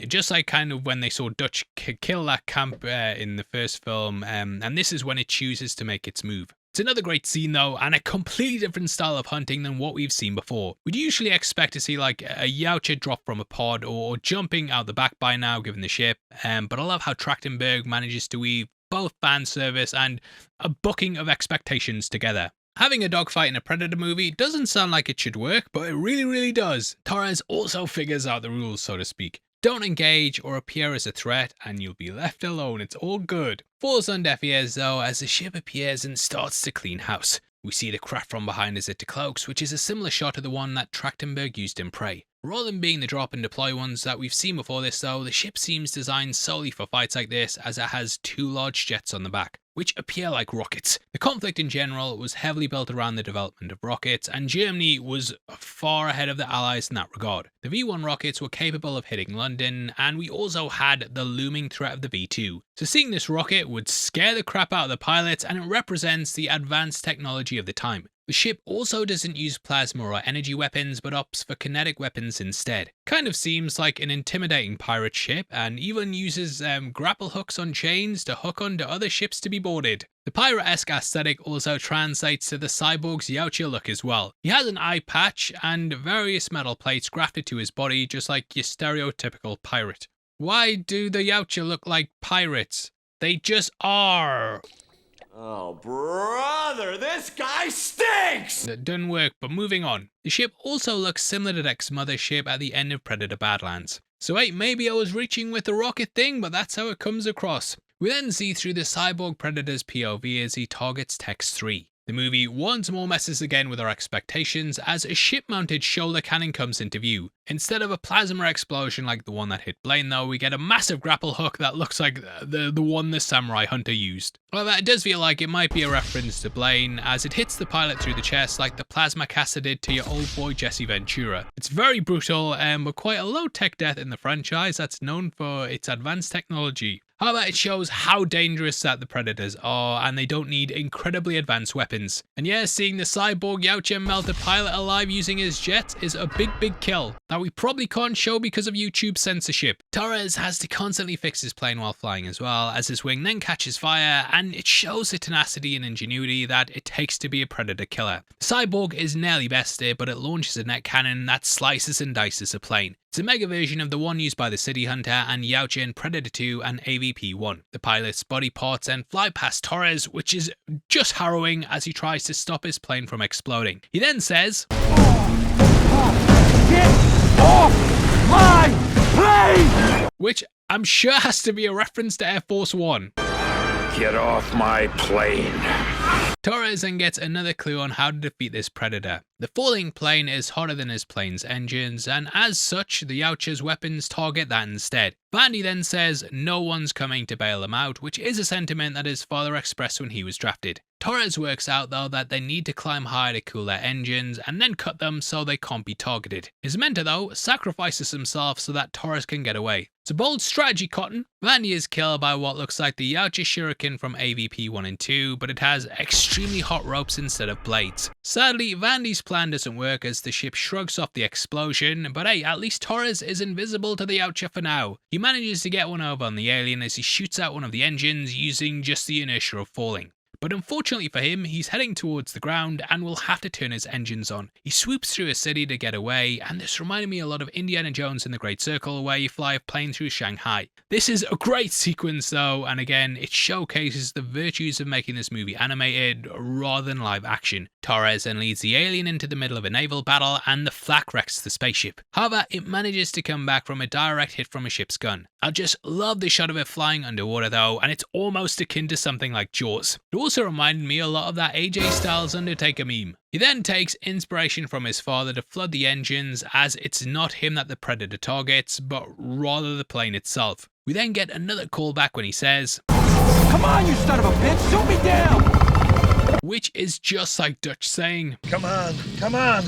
just like kind of when they saw Dutch kill that camp in the first film, and this is when it chooses to make its move. It's another great scene though, and a completely different style of hunting than what we've seen before. We'd usually expect to see like a Yautja drop from a pod or jumping out the back by now given the ship, but I love how Trachtenberg manages to weave both fan service and a bucking of expectations together. Having a dogfight in a Predator movie doesn't sound like it should work, but it really does. Torres also figures out the rules, so to speak. Don't engage or appear as a threat and you'll be left alone, it's all good. Falls on deaf ears though as the ship appears and starts to clean house. We see the craft from behind as it decloaks, which is a similar shot to the one that Trachtenberg used in Prey. Rather than being the drop and deploy ones that we've seen before this though, the ship seems designed solely for fights like this as it has two large jets on the back, which appear like rockets. The conflict in general was heavily built around the development of rockets, and Germany was far ahead of the Allies in that regard. The V1 rockets were capable of hitting London, and we also had the looming threat of the V2. So seeing this rocket would scare the crap out of the pilots, and it represents the advanced technology of the time. The ship also doesn't use plasma or energy weapons, but opts for kinetic weapons instead. Kind of seems like an intimidating pirate ship, and even uses grapple hooks on chains to hook onto other ships to be boarded. The pirate-esque aesthetic also translates to the cyborg's Yautja look as well. He has an eye patch and various metal plates grafted to his body, just like your stereotypical pirate. Why do the Yautja look like pirates? They just are. Oh, brother, this guy stinks! That doesn't work, but moving on. The ship also looks similar to Deck's mother ship at the end of Predator Badlands. So hey, maybe I was reaching with the rocket thing, but that's how it comes across. We then see through the cyborg Predator's POV as he targets Tex 3. The movie once more messes again with our expectations as a ship-mounted shoulder cannon comes into view. Instead of a plasma explosion like the one that hit Blaine though, we get a massive grapple hook that looks like the one the samurai hunter used. However, it does feel like it might be a reference to Blaine as it hits the pilot through the chest like the plasma caster did to your old boy Jesse Ventura. It's very brutal but quite a low-tech death in the franchise that's known for its advanced technology. However, it shows how dangerous that the Predators are, and they don't need incredibly advanced weapons. And yeah, seeing the cyborg Yautja melt a pilot alive using his jet is a big kill that we probably can't show because of YouTube censorship. Torres has to constantly fix his plane while flying as well, as his wing then catches fire, and it shows the tenacity and ingenuity that it takes to be a Predator killer. The cyborg is nearly bested, but it launches a net cannon that slices and dices a plane. It's a mega version of the one used by the City Hunter and Yautja in Predator 2 and AVP-1. The pilot's body parts then fly past Torres, which is just harrowing as he tries to stop his plane from exploding. He then says, "Get off my plane!" Which I'm sure has to be a reference to Air Force One. Get off my plane. Torres then gets another clue on how to defeat this Predator. The falling plane is hotter than his plane's engines, and as such, the Yautja's weapons target that instead. Vandy then says no one's coming to bail him out, which is a sentiment that his father expressed when he was drafted. Torres works out though that they need to climb high to cool their engines and then cut them so they can't be targeted. His mentor though sacrifices himself so that Torres can get away. It's a bold strategy, Cotton. Vandy is killed by what looks like the Yautja Shuriken from AVP 1 and 2, but it has extremely hot ropes instead of blades. Sadly, Vandy's plan doesn't work as the ship shrugs off the explosion, but hey, at least Torres is invisible to the Yautja for now. He manages to get one over on the alien as he shoots out one of the engines using just the inertia of falling. But unfortunately for him, he's heading towards the ground and will have to turn his engines on. He swoops through a city to get away, and this reminded me a lot of Indiana Jones in the Great Circle, where you fly a plane through Shanghai. This is a great sequence though, and again, it showcases the virtues of making this movie animated rather than live action. Torres then leads the alien into the middle of a naval battle, and the flak wrecks the spaceship. However, it manages to come back from a direct hit from a ship's gun. I just love the shot of it flying underwater though, and it's almost akin to something like Jaws. It also reminded me a lot of that AJ Styles Undertaker meme. He then takes inspiration from his father to flood the engines, as it's not him that the Predator targets, but rather the plane itself. We then get another callback when he says, Come on, you son of a bitch, shoot me down! Which is just like Dutch saying, Come on, come on!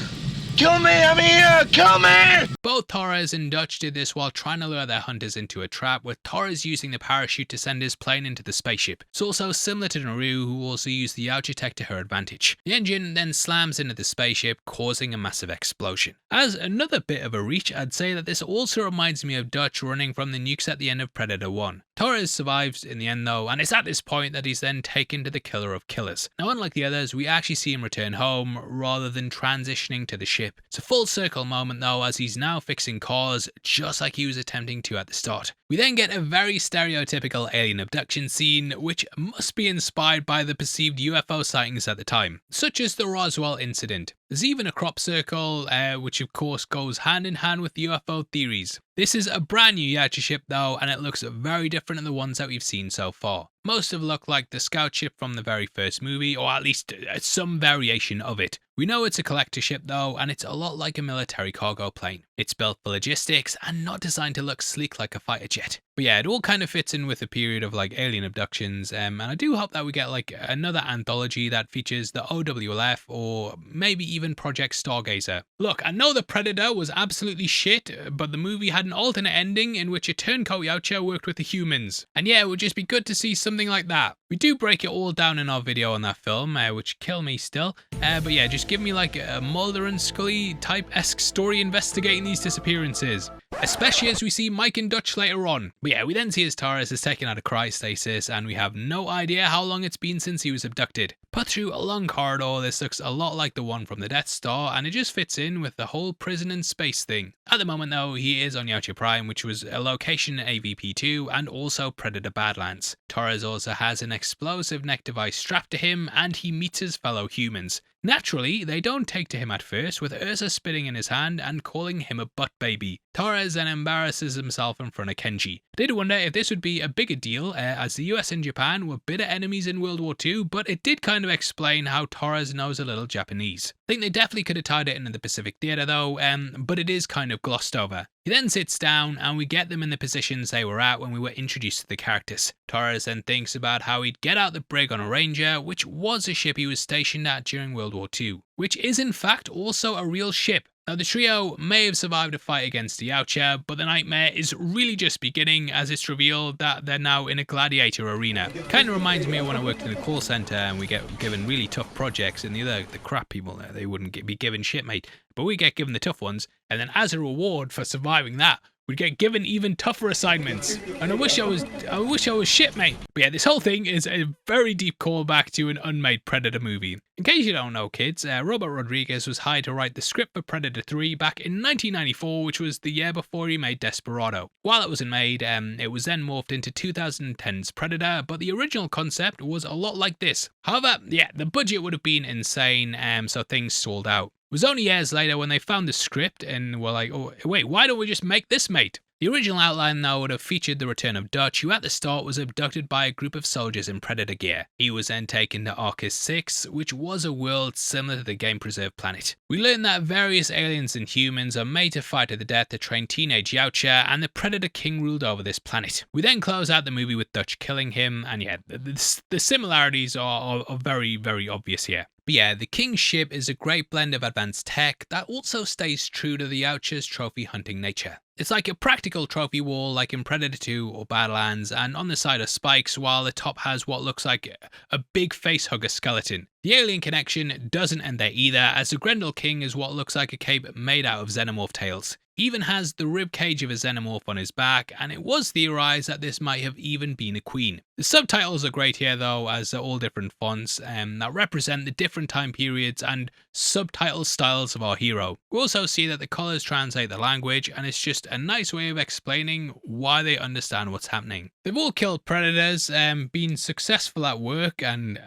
Kill me, I'm here! Kill me! Both Torres and Dutch did this while trying to lure their hunters into a trap, with Torres using the parachute to send his plane into the spaceship. It's also similar to Naru, who also used the Yautja tech to her advantage. The engine then slams into the spaceship, causing a massive explosion. As another bit of a reach, I'd say that this also reminds me of Dutch running from the nukes at the end of Predator 1. Torres survives in the end though, and it's at this point that he's then taken to the killer of killers. Now unlike the others, we actually see him return home rather than transitioning to the ship. It's a full circle moment though, as he's now fixing cars just like he was attempting to at the start. We then get a very stereotypical alien abduction scene, which must be inspired by the perceived UFO sightings at the time, such as the Roswell incident. There's even a crop circle, which of course goes hand in hand with UFO theories. This is a brand new Yautja ship though, and it looks very different than the ones that we've seen so far. Most have looked like the scout ship from the very first movie, or at least some variation of it. We know it's a collector ship though, and it's a lot like a military cargo plane. It's built for logistics and not designed to look sleek like a fighter jet. But yeah, it all kind of fits in with a period of like alien abductions, and I do hope that we get like another anthology that features the OWLF or maybe even Project Stargazer. Look, I know the Predator was absolutely shit, but the movie had an alternate ending in which a turncoat Yautja worked with the humans. And yeah, it would just be good to see something like that. We do break it all down in our video on that film, which kill me still. But yeah, just give me like a Mulder and Scully type-esque story investigating these disappearances. Especially as we see Mike and Dutch later on. But yeah, we then see as Torres is taken out of cryostasis, and we have no idea how long it's been since he was abducted. Put through a long corridor, this looks a lot like the one from the Death Star, and it just fits in with the whole prison and space thing. At the moment though, he is on Yautja Prime, which was a location in AVP2 and also Predator Badlands. Torres also has an explosive neck device strapped to him, and he meets his fellow humans. Naturally, they don't take to him at first, with Ursa spitting in his hand and calling him a butt baby. Torres then embarrasses himself in front of Kenji. I did wonder if this would be a bigger deal, as the US and Japan were bitter enemies in World War II, but it did kind of explain how Torres knows a little Japanese. I think they definitely could have tied it into the Pacific Theater though, but it is kind of glossed over. He then sits down, and we get them in the positions they were at when we were introduced to the characters. Torres then thinks about how he'd get out the brig on a Ranger, which was a ship he was stationed at during World War II, which is in fact also a real ship. Now the trio may have survived a fight against the Yautja, but the nightmare is really just beginning as it's revealed that they're now in a gladiator arena. Kind of reminds me of when I worked in a call center and we get given really tough projects, and the crap people there, they wouldn't be given shit, mate. But we get given the tough ones, and then as a reward for surviving that, we'd get given even tougher assignments. And I wish I was shit, mate. But yeah, this whole thing is a very deep callback to an unmade Predator movie. In case you don't know, kids, Robert Rodriguez was hired to write the script for Predator 3 back in 1994, which was the year before he made Desperado. While it wasn't made, it was then morphed into 2010's Predator, but the original concept was a lot like this. However, yeah, the budget would have been insane, so things stalled out. It was only years later when they found the script and were like, oh wait, why don't we just make this, mate? The original outline though would have featured the return of Dutch, who at the start was abducted by a group of soldiers in Predator gear. He was then taken to Arcus 6, which was a world similar to the game preserved planet. We learn that various aliens and humans are made to fight to the death to train teenage Yautja, and the Predator King ruled over this planet. We then close out the movie with Dutch killing him, and yeah, the similarities are very, very obvious here. But yeah, the King's ship is a great blend of advanced tech that also stays true to the Yautja's trophy hunting nature. It's like a practical trophy wall like in Predator 2 or Badlands, and on the side are spikes while the top has what looks like a big facehugger skeleton. The alien connection doesn't end there either, as the Grendel King is what looks like a cape made out of xenomorph tails. He even has the rib cage of a xenomorph on his back, and it was theorized that this might have even been a queen. The subtitles are great here though, as they're all different fonts that represent the different time periods and subtitle styles of our hero. We also see that the colours translate the language, and it's just a nice way of explaining why they understand what's happening. They've all killed predators, been successful at work, and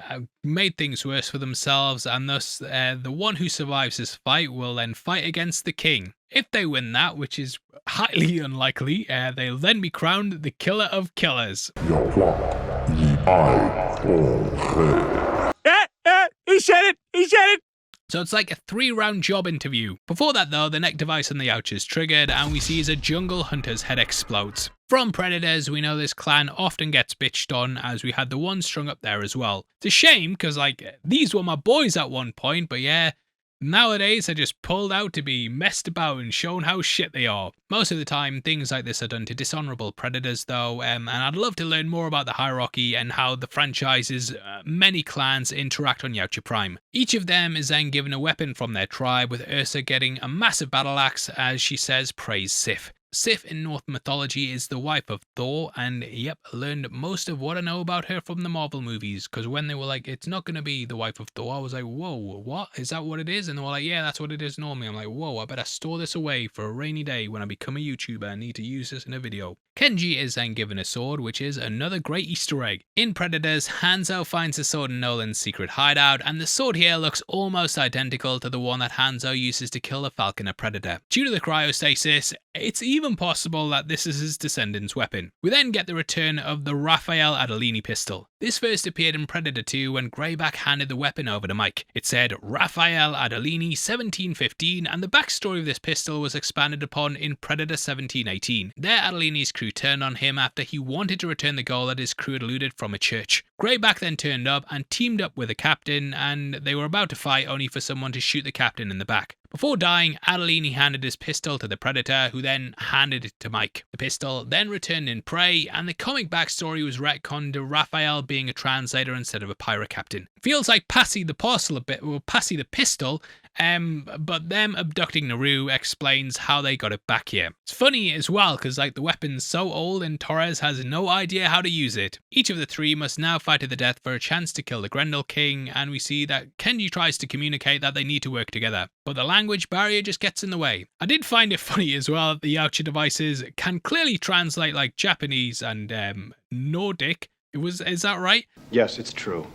made things worse for themselves, and thus the one who survives this fight will then fight against the king. If they win that, which is highly unlikely, they'll then be crowned the killer of killers. He said it! He said it! So it's like a 3-round job interview. Before that though, the neck device on the Yautja is triggered, and we see as a jungle hunter's head explodes. From Predators, we know this clan often gets bitched on, as we had the one strung up there as well. It's a shame, because like, these were my boys at one point, but yeah, nowadays they're just pulled out to be messed about and shown how shit they are. Most of the time, things like this are done to dishonorable predators though, and I'd love to learn more about the hierarchy and how the franchise's many clans interact on Yautja Prime. Each of them is then given a weapon from their tribe, with Ursa getting a massive battle axe, as she says praise Sif. Sif in Norse mythology is the wife of Thor, and yep, I learned most of what I know about her from the Marvel movies, because when they were like, it's not going to be the wife of Thor, I was like, whoa, what? Is that what it is? And they were like, yeah, that's what it is normally. I'm like, whoa, I better store this away for a rainy day when I become a YouTuber and need to use this in a video. Kenji is then given a sword, which is another great Easter egg. In Predators, Hanzo finds the sword in Nolan's secret hideout, and the sword here looks almost identical to the one that Hanzo uses to kill the Falconer Predator. Due to the cryostasis, it's even possible that this is his descendant's weapon. We then get the return of the Raphael Adolini pistol. This first appeared in Predator 2 when Greyback handed the weapon over to Mike. It said Raphael Adolini 1715, and the backstory of this pistol was expanded upon in Predator 1718. There, Adolini's crew turned on him after he wanted to return the gold that his crew had looted from a church. Greyback then turned up and teamed up with the captain, and they were about to fight only for someone to shoot the captain in the back. Before dying, Adolini handed his pistol to the Predator, who then handed it to Mike. The pistol then returned in Prey, and the comic backstory was retconned to Raphael being a translator instead of a pirate captain. Feels like Passy the parcel a bit, or Passy the pistol, but them abducting Naru explains how they got it back here. It's funny as well, because like the weapon's so old and Torres has no idea how to use it. Each of the three must now fight to the death for a chance to kill the Grendel King, and we see that Kenji tries to communicate that they need to work together, but the language barrier just gets in the way. I did find it funny as well that the Yautja devices can clearly translate like Japanese and Nordic. Is that right? Yes, it's true.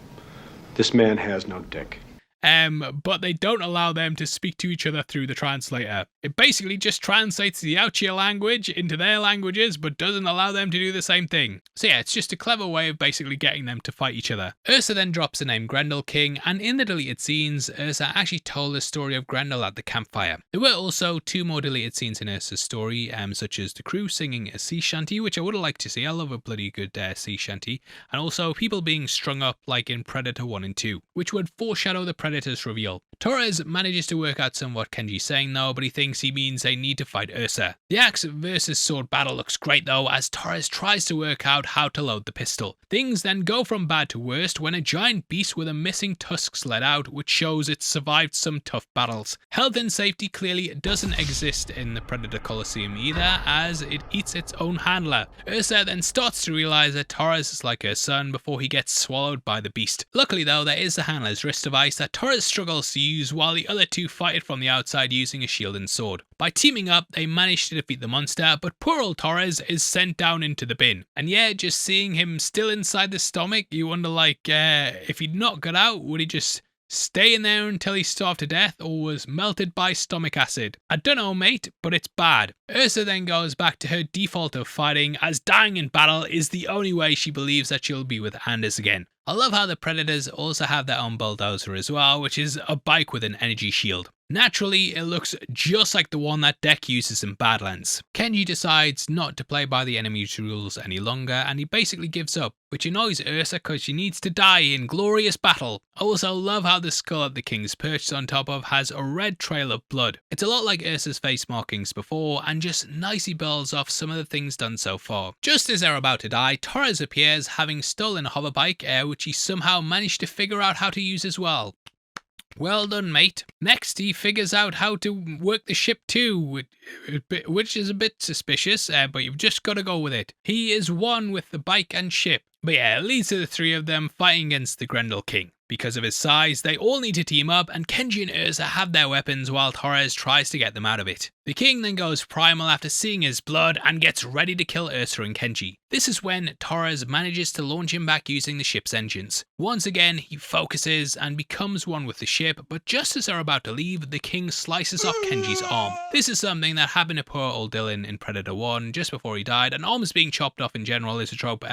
This man has no dick. But they don't allow them to speak to each other through the translator. It basically just translates the Yautja language into their languages, but doesn't allow them to do the same thing. So yeah, it's just a clever way of basically getting them to fight each other. Ursa then drops the name Grendel King, and in the deleted scenes, Ursa actually told the story of Grendel at the campfire. There were also 2 more deleted scenes in Ursa's story, such as the crew singing a sea shanty, which I would have liked to see. I love a bloody good sea shanty, and also people being strung up like in Predator 1 and 2, which would foreshadow the Predator's reveal. Torres manages to work out some what Kenji's saying though, but he thinks he means they need to fight Ursa. The axe versus sword battle looks great though, as Torres tries to work out how to load the pistol. Things then go from bad to worst when a giant beast with a missing tusk's let out, which shows it's survived some tough battles. Health and safety clearly doesn't exist in the Predator Coliseum either, as it eats its own handler. Ursa then starts to realize that Torres is like her son before he gets swallowed by the beast. Luckily though, there is the handler's wrist device that Torres struggles to use, while the other 2 fight it from the outside using a shield and sword. By teaming up, they manage to defeat the monster, but poor old Torres is sent down into the bin. And yeah, just seeing him still inside the stomach, you wonder like, if he'd not got out, would he just stay in there until he starved to death or was melted by stomach acid. I don't know, mate, but it's bad. Ursa then goes back to her default of fighting, as dying in battle is the only way she believes that she'll be with Anders again. I love how the Predators also have their own bulldozer as well, which is a bike with an energy shield. Naturally, it looks just like the one that Deck uses in Badlands. Kenji decides not to play by the enemy's rules any longer, and he basically gives up, which annoys Ursa because she needs to die in glorious battle. I also love how the skull that the king's perched on top of has a red trail of blood. It's a lot like Ursa's face markings before, and just nicely builds off some of the things done so far. Just as they're about to die, Torres appears, having stolen a hoverbike, which he somehow managed to figure out how to use as well. Well done, mate. Next, he figures out how to work the ship too, which is a bit suspicious, but you've just got to go with it. He is one with the bike and ship. But yeah, it leads to the three of them fighting against the Grendel King. Because of his size, they all need to team up, and Kenji and Ursa have their weapons while Torres tries to get them out of it. The king then goes primal after seeing his blood and gets ready to kill Ursa and Kenji. This is when Torres manages to launch him back using the ship's engines. Once again, he focuses and becomes one with the ship, but just as they're about to leave, the king slices off Kenji's arm. This is something that happened to poor old Dylan in Predator 1 just before he died, and arms being chopped off in general is a trope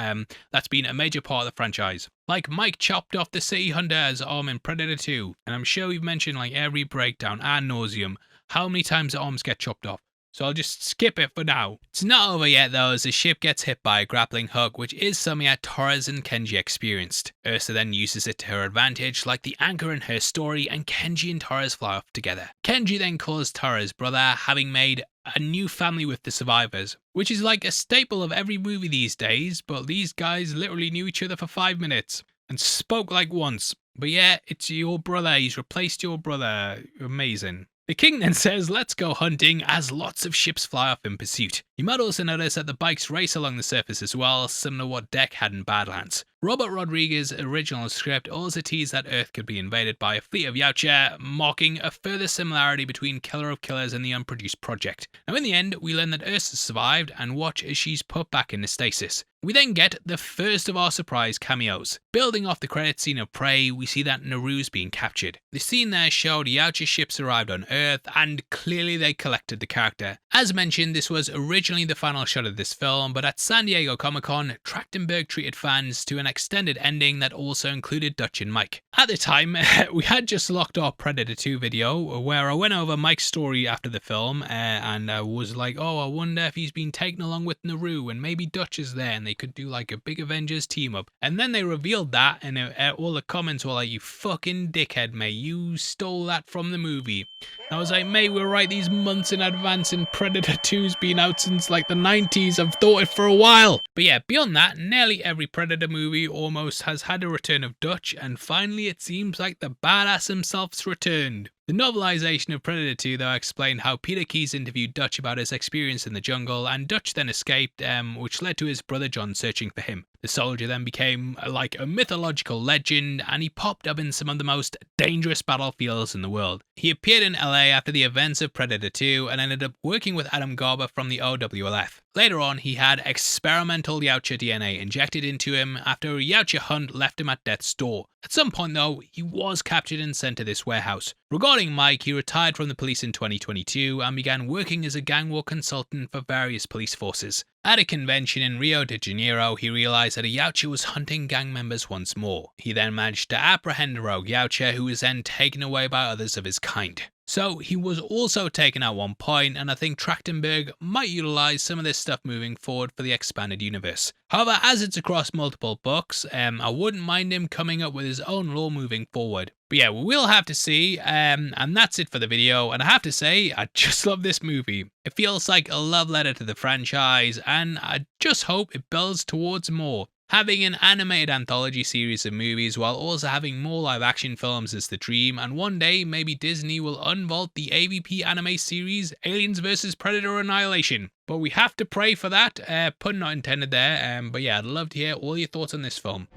that's been a major part of the franchise. Like Mike chopped off the City Hunter's arm in Predator 2, and I'm sure we've mentioned like every breakdown ad nauseum how many times the arms get chopped off, so I'll just skip it for now. It's not over yet though, as the ship gets hit by a grappling hook, which is something that Torres and Kenji experienced. Ursa then uses it to her advantage, like the anchor in her story, and Kenji and Torres fly off together. Kenji then calls Torres' brother, having made a new family with the survivors, which is like a staple of every movie these days, but these guys literally knew each other for 5 minutes and spoke like once. But yeah, it's your brother, he's replaced your brother. Amazing. The king then says, let's go hunting, as lots of ships fly off in pursuit. You might also notice that the bikes race along the surface as well, similar to what Deck had in Badlands. Robert Rodriguez's original script also teased that Earth could be invaded by a fleet of Yautja, marking a further similarity between Killer of Killers and the unproduced project. Now in the end, we learn that Ursa survived and watch as she's put back into stasis. We then get the first of our surprise cameos. Building off the credit scene of Prey, we see that Naru's being captured. The scene there showed Yautja ships arrived on Earth, and clearly they collected the character. As mentioned, this was originally the final shot of this film, but at San Diego Comic-Con, Trachtenberg treated fans to an extended ending that also included Dutch and Mike. At the time, we had just locked our Predator 2 video, where I went over Mike's story after the film, and I was like, oh, I wonder if he's been taken along with Naru, and maybe Dutch is there, and they could do like a big Avengers team up. And then they revealed that, and all the comments were like, you fucking dickhead, mate, you stole that from the movie. And I was like, mate, we're right these months in advance, and Predator 2's been out since like the 90s. I've thought it for a while. But yeah, beyond that, nearly every Predator movie almost has had a return of Dutch, and finally it seems like the badass himself's returned. The novelization of Predator 2 though explained how Peter Keyes interviewed Dutch about his experience in the jungle, and Dutch then escaped, which led to his brother John searching for him. The soldier then became like a mythological legend, and he popped up in some of the most dangerous battlefields in the world. He appeared in LA after the events of Predator 2 and ended up working with Adam Garber from the OWLF. Later on, he had experimental Yautja DNA injected into him after a Yautja hunt left him at death's door. At some point though, he was captured and sent to this warehouse. Regarding Mike, he retired from the police in 2022 and began working as a gang war consultant for various police forces. At a convention in Rio de Janeiro, he realized that a Yautja was hunting gang members once more. He then managed to apprehend a rogue Yautja, who was then taken away by others of his kind. So he was also taken at one point, and I think Trachtenberg might utilize some of this stuff moving forward for the expanded universe. However, as it's across multiple books, I wouldn't mind him coming up with his own lore moving forward. But yeah, we'll have to see, and that's it for the video, and I have to say, I just love this movie. It feels like a love letter to the franchise, and I just hope it builds towards more. Having an animated anthology series of movies while also having more live action films is the dream, and one day maybe Disney will unvault the AVP anime series Aliens vs Predator Annihilation. But we have to pray for that, pun not intended there, but yeah, I'd love to hear all your thoughts on this film.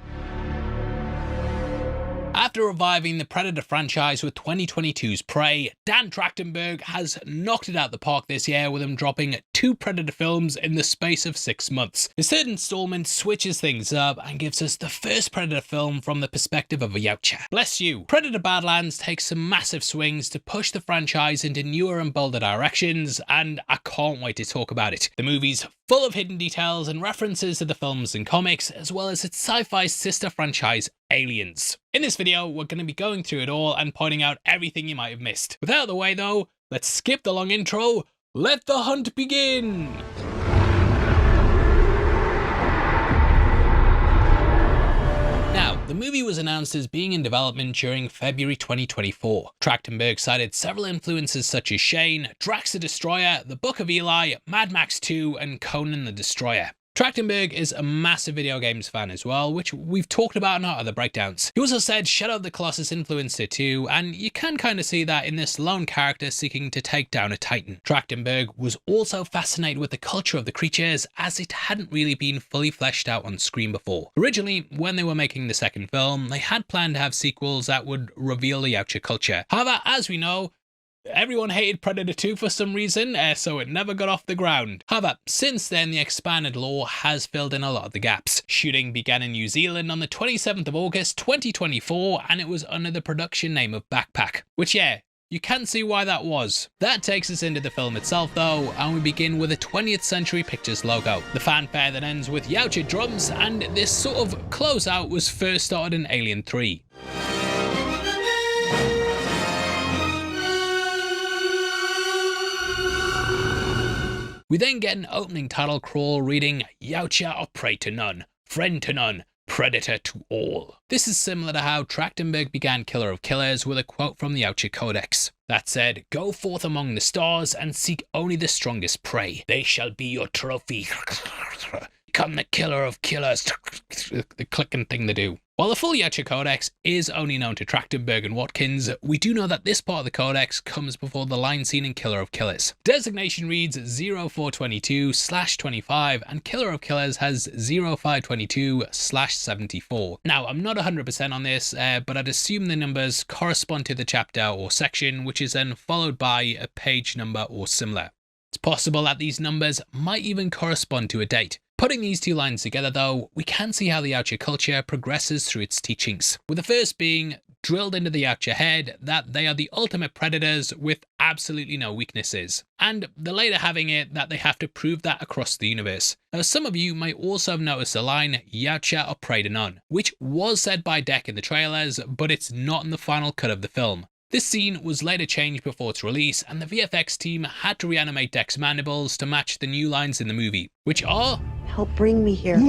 After reviving the Predator franchise with 2022's Prey, Dan Trachtenberg has knocked it out the park this year with him dropping 2 Predator films in the space of 6 months. His third installment switches things up and gives us the first Predator film from the perspective of a Yautja. Bless you. Predator Badlands takes some massive swings to push the franchise into newer and bolder directions, and I can't wait to talk about it. The movie's full of hidden details and references to the films and comics, as well as its sci-fi sister franchise, Aliens. In this video, we're going to be going through it all and pointing out everything you might have missed. Without the way though, let's skip the long intro, let the hunt begin! Now, the movie was announced as being in development during February 2024. Trachtenberg cited several influences such as Shane, Drax the Destroyer, The Book of Eli, Mad Max 2, and Conan the Destroyer. Trachtenberg is a massive video games fan as well, which we've talked about in our other breakdowns. He also said Shadow of the Colossus influenced it too, and you can kind of see that in this lone character seeking to take down a titan. Trachtenberg was also fascinated with the culture of the creatures, as it hadn't really been fully fleshed out on screen before. Originally, when they were making the second film, they had planned to have sequels that would reveal the Yautja culture. However, as we know, everyone hated Predator 2 for some reason, so it never got off the ground. However, since then, the expanded lore has filled in a lot of the gaps. Shooting began in New Zealand on the 27th of August 2024, and it was under the production name of Backpack, which yeah, you can see why that was. That takes us into the film itself though, and we begin with a 20th Century Pictures logo. The fanfare that ends with Yautja drums, and this sort of closeout was first started in Alien 3. We then get an opening title crawl reading, "Yautja are prey to none, friend to none, predator to all." This is similar to how Trachtenberg began Killer of Killers with a quote from the Yautja Codex. That said, "Go forth among the stars and seek only the strongest prey. They shall be your trophy. Come the killer of killers." The clicking thing they do. While the full Yautja Codex is only known to Trachtenberg and Watkins, we do know that this part of the Codex comes before the line scene in Killer of Killers. Designation reads 0422/25 and Killer of Killers has 0522/74. Now, I'm not 100% on this, but I'd assume the numbers correspond to the chapter or section, which is then followed by a page number or similar. It's possible that these numbers might even correspond to a date. Putting these two lines together though, we can see how the Yautja culture progresses through its teachings, with the first being drilled into the Yautja head that they are the ultimate predators with absolutely no weaknesses, and the later having it that they have to prove that across the universe. Now, some of you might also have noticed the line, "Yautja are prey to none," which was said by Deck in the trailers, but it's not in the final cut of the film. This scene was later changed before its release, and the VFX team had to reanimate Deck's mandibles to match the new lines in the movie, which are, "Help bring me here."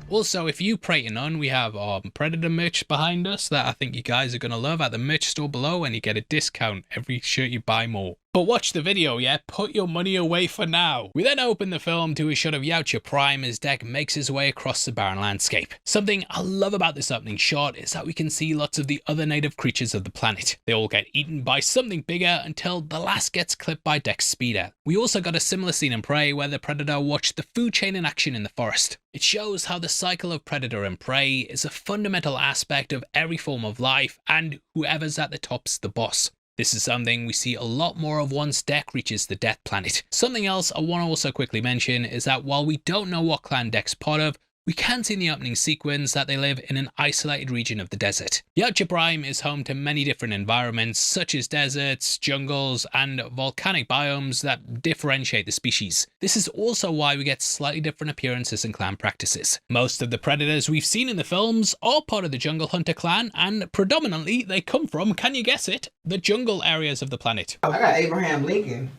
Also, if you pray to none, we have our Predator merch behind us that I think you guys are going to love at the merch store below, and you get a discount every shirt you buy more. But watch the video, yeah? Put your money away for now. We then open the film to a shot of Yautja Prime as Deck makes his way across the barren landscape. Something I love about this opening shot is that we can see lots of the other native creatures of the planet. They all get eaten by something bigger until the last gets clipped by Deck's speeder. We also got a similar scene in Prey where the Predator watched the food chain in action in the forest. It shows how the cycle of predator and prey is a fundamental aspect of every form of life, and whoever's at the top's the boss. This is something we see a lot more of once Deck reaches the Death Planet. Something else I want to also quickly mention is that while we don't know what clan Deck's part of, we can see in the opening sequence that they live in an isolated region of the desert. Yautja Prime is home to many different environments such as deserts, jungles, and volcanic biomes that differentiate the species. This is also why we get slightly different appearances and clan practices. Most of the predators we've seen in the films are part of the Jungle Hunter clan, and predominantly they come from, can you guess it, the jungle areas of the planet. I got Abraham Lincoln.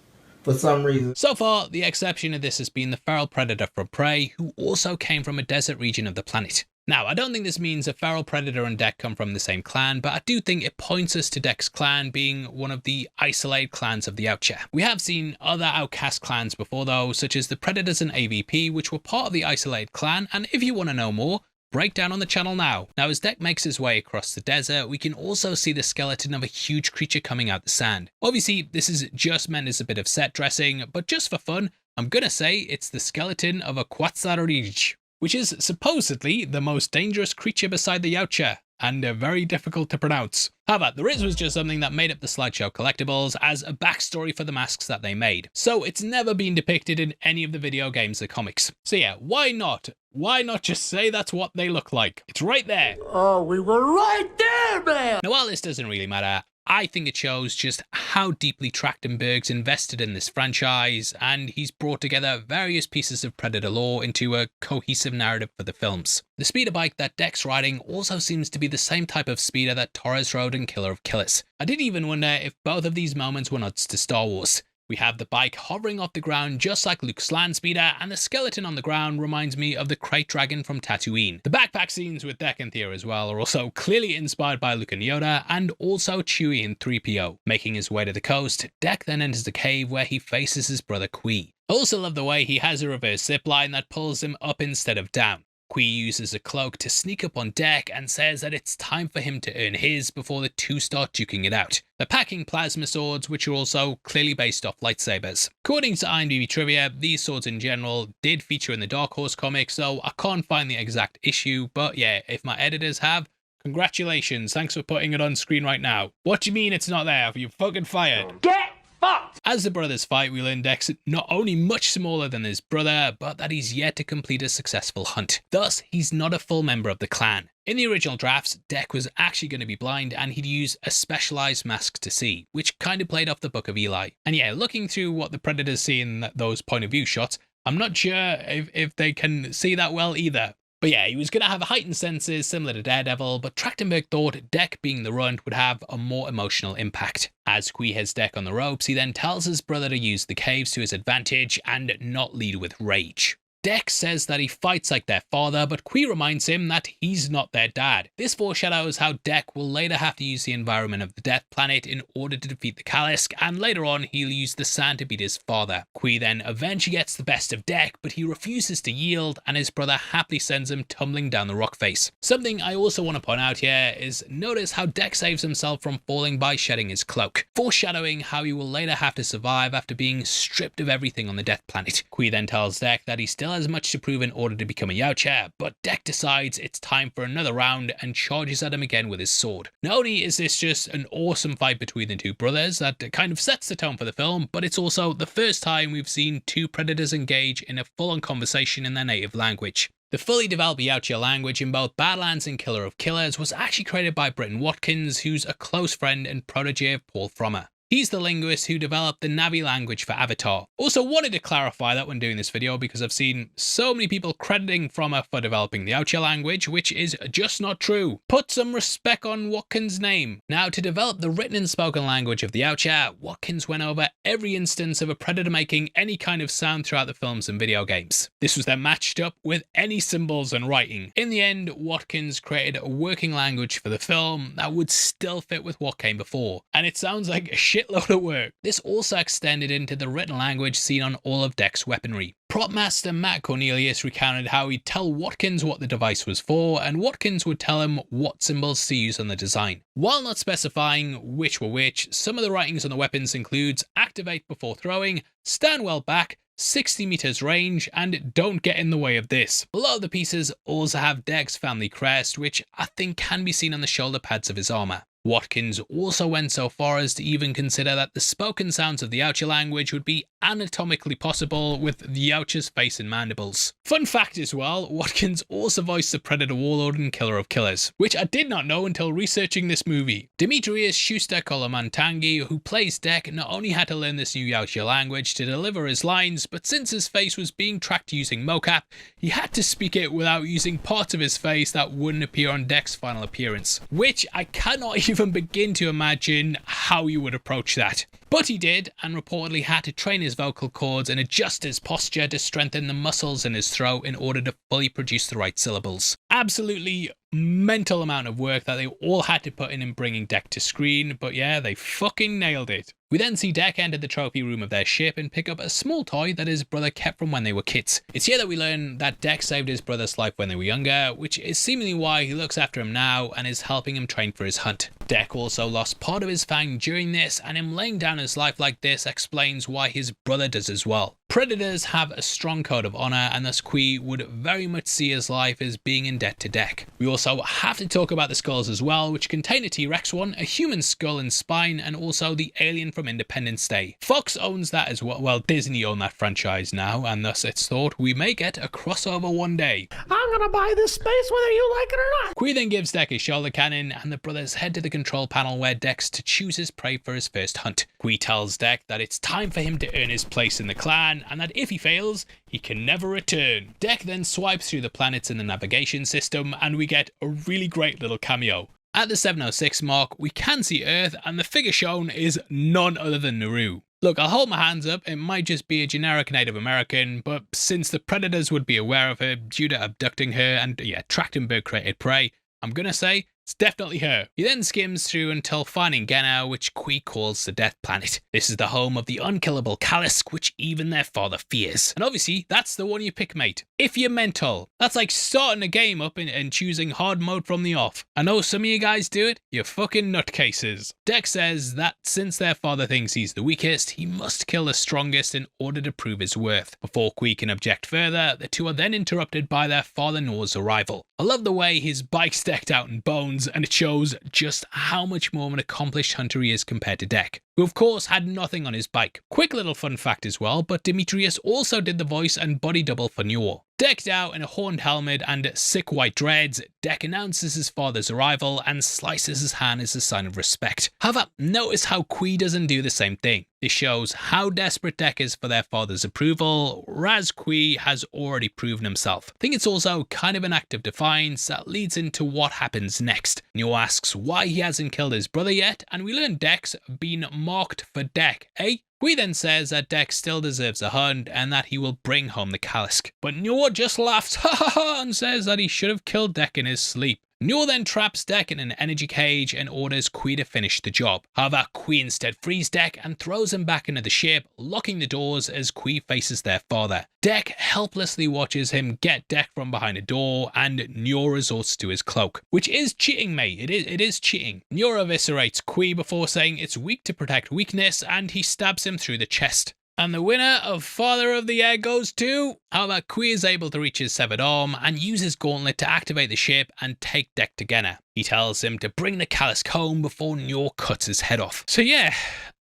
For some reason. So far, the exception of this has been the feral predator from Prey, who also came from a desert region of the planet. Now, I don't think this means a feral predator and Deck come from the same clan, but I do think it points us to Deck's clan being one of the isolated clans of the Yautja. We have seen other outcast clans before though, such as the Predators and AVP, which were part of the isolated clan, and if you want to know more, breakdown on the channel now. Now, as Deck makes his way across the desert, we can also see the skeleton of a huge creature coming out the sand. Obviously, this is just meant as a bit of set dressing, but just for fun, I'm gonna say it's the skeleton of a Quetzalcoatl. which is supposedly the most dangerous creature beside the Yautja, and very difficult to pronounce. However, the Riz was just something that made up the slideshow collectibles as a backstory for the masks that they made, so it's never been depicted in any of the video games or comics. So yeah, why not? Why not just say that's what they look like? It's right there. Oh, we were right there, man! Now, while this doesn't really matter, I think it shows just how deeply Trachtenberg's invested in this franchise, and he's brought together various pieces of Predator lore into a cohesive narrative for the films. The speeder bike that Deck's riding also seems to be the same type of speeder that Torres rode in Killer of Killers. I did even wonder if both of these moments were nods to Star Wars. We have the bike hovering off the ground just like Luke's land speeder, and the skeleton on the ground reminds me of the Krayt Dragon from Tatooine. The backpack scenes with Deck and Thea as well are also clearly inspired by Luke and Yoda, and also Chewie and 3PO. Making his way to the coast, Deck then enters the cave where he faces his brother Qui. I also love the way he has a reverse zipline that pulls him up instead of down. Qui uses a cloak to sneak up on Deck and says that it's time for him to earn his before the two start duking it out. They're packing plasma swords, which are also clearly based off lightsabers. According to IMDb trivia, these swords in general did feature in the Dark Horse comic, so I can't find the exact issue, but yeah, if my editors have, congratulations, thanks for putting it on screen right now. What do you mean it's not there? Are you fucking fired? Get fucked! As the brothers fight, we learn Deck's not only much smaller than his brother, but that he's yet to complete a successful hunt. Thus, he's not a full member of the clan. In the original drafts, Deck was actually going to be blind and he'd use a specialized mask to see, which kind of played off the Book of Eli. And yeah, looking through what the Predators see in those point of view shots, I'm not sure if they can see that well either. But yeah, he was going to have heightened senses similar to Daredevil, but Trachtenberg thought Deck being the runt would have a more emotional impact. As Qui has Deck on the ropes, he then tells his brother to use the caves to his advantage and not lead with rage. Deck says that he fights like their father, but Qui reminds him that he's not their dad. This foreshadows how Deck will later have to use the environment of the Death Planet in order to defeat the Kalisk, and later on he'll use the sand to beat his father. Qui then eventually gets the best of Deck, but he refuses to yield, and his brother happily sends him tumbling down the rock face. Something I also want to point out here is notice how Deck saves himself from falling by shedding his cloak, foreshadowing how he will later have to survive after being stripped of everything on the Death Planet. Qui then tells Deck that he still has much to prove in order to become a Yautja, but Deck decides it's time for another round and charges at him again with his sword. Not only is this just an awesome fight between the two brothers that kind of sets the tone for the film, but it's also the first time we've seen two Predators engage in a full-on conversation in their native language. The fully developed Yautja language in both Badlands and Killer of Killers was actually created by Britton Watkins, who's a close friend and protege of Paul Frommer. He's the linguist who developed the Navi language for Avatar. Also wanted to clarify that when doing this video because I've seen so many people crediting Frommer for developing the Yautja language, which is just not true. Put some respect on Watkins' name. Now, to develop the written and spoken language of the Yautja, Watkins went over every instance of a Predator making any kind of sound throughout the films and video games. This was then matched up with any symbols and writing. In the end, Watkins created a working language for the film that would still fit with what came before, and it sounds like a shitload of work. This also extended into the written language seen on all of Deck's weaponry. Prop master Matt Cornelius recounted how he'd tell Watkins what the device was for, and Watkins would tell him what symbols to use on the design. While not specifying which were which, some of the writings on the weapons includes activate before throwing, stand well back, 60 meters range, and don't get in the way of this. A lot of the pieces also have Deck's family crest, which I think can be seen on the shoulder pads of his armor. Watkins also went so far as to even consider that the spoken sounds of the Yautja language would be anatomically possible with the Yautja's face and mandibles. Fun fact as well, Watkins also voiced the Predator Warlord in Killer of Killers, which I did not know until researching this movie. Demetrius Schuster-Colomantangi, who plays Deck, not only had to learn this new Yautja language to deliver his lines, but since his face was being tracked using mocap, he had to speak it without using parts of his face that wouldn't appear on Deck's final appearance, which I cannot even begin to imagine how you would approach that. But he did, and reportedly had to train his vocal cords and adjust his posture to strengthen the muscles in his throat in order to fully produce the right syllables. Absolutely mental amount of work that they all had to put in bringing Deck to screen, but yeah, they fucking nailed it. We then see Deck enter the trophy room of their ship and pick up a small toy that his brother kept from when they were kids. It's here that we learn that Deck saved his brother's life when they were younger, which is seemingly why he looks after him now and is helping him train for his hunt. Deck also lost part of his fang during this, and him laying down his life like this explains why his brother does as well. Predators have a strong code of honor, and thus Kui would very much see his life as being in debt to Deck. We also have to talk about the skulls as well, which contain a T-Rex one, a human skull and spine, and also the alien from Independence Day. Fox owns that as well. Well, Disney own that franchise now, and thus it's thought we may get a crossover one day. I'm gonna buy this space whether you like it or not. Kui then gives Deck his shoulder cannon, and the brothers head to the control panel where Deck's to choose his prey for his first hunt. Kui tells Deck that it's time for him to earn his place in the clan, and that if he fails, he can never return. Deck then swipes through the planets in the navigation system, and we get a really great little cameo. At the 706 mark, we can see Earth, and the figure shown is none other than Naru. Look, I'll hold my hands up, it might just be a generic Native American, but since the Predators would be aware of her due to abducting her and, yeah, Trachtenberg created prey, I'm gonna say it's definitely her. He then skims through until finding Genna, which Kui calls the Death Planet. This is the home of the unkillable Kalisk, which even their father fears. And obviously, that's the one you pick, mate. If you're mental. That's like starting a game up and choosing hard mode from the off. I know some of you guys do it, you're fucking nutcases. Deck says that since their father thinks he's the weakest, he must kill the strongest in order to prove his worth. Before Kui can object further, the two are then interrupted by their father Nor's arrival. I love the way his bike's decked out in bones, and it shows just how much more of an accomplished hunter he is compared to Deck, who of course had nothing on his bike. Quick little fun fact as well, but Demetrius also did the voice and body double for Njor. Decked out in a horned helmet and sick white dreads, Deck announces his father's arrival and slices his hand as a sign of respect. However, notice how Kui doesn't do the same thing. This shows how desperate Deck is for their father's approval, whereas Kui has already proven himself. I think it's also kind of an act of defiance that leads into what happens next. Njor asks why he hasn't killed his brother yet, and we learn Deck's been marked for Deck, eh? Kui then says that Deck still deserves a hunt and that he will bring home the Kalisk. But Njor just laughs ha ha ha and says that he should have killed Deck in his sleep. Njor then traps Deck in an energy cage and orders Kui to finish the job. However, Kui instead frees Deck and throws him back into the ship, locking the doors as Kui faces their father. Deck helplessly watches him get Deck from behind a door, and Njor resorts to his cloak. Which is cheating, mate. It is cheating. Njor eviscerates Kui before saying it's weak to protect weakness, and he stabs him through the chest. And the winner of Father of the Air goes to... However, Kui is able to reach his severed arm and use his gauntlet to activate the ship and take Deck to Genna. He tells him to bring the Kalisk home before Njor cuts his head off. So yeah,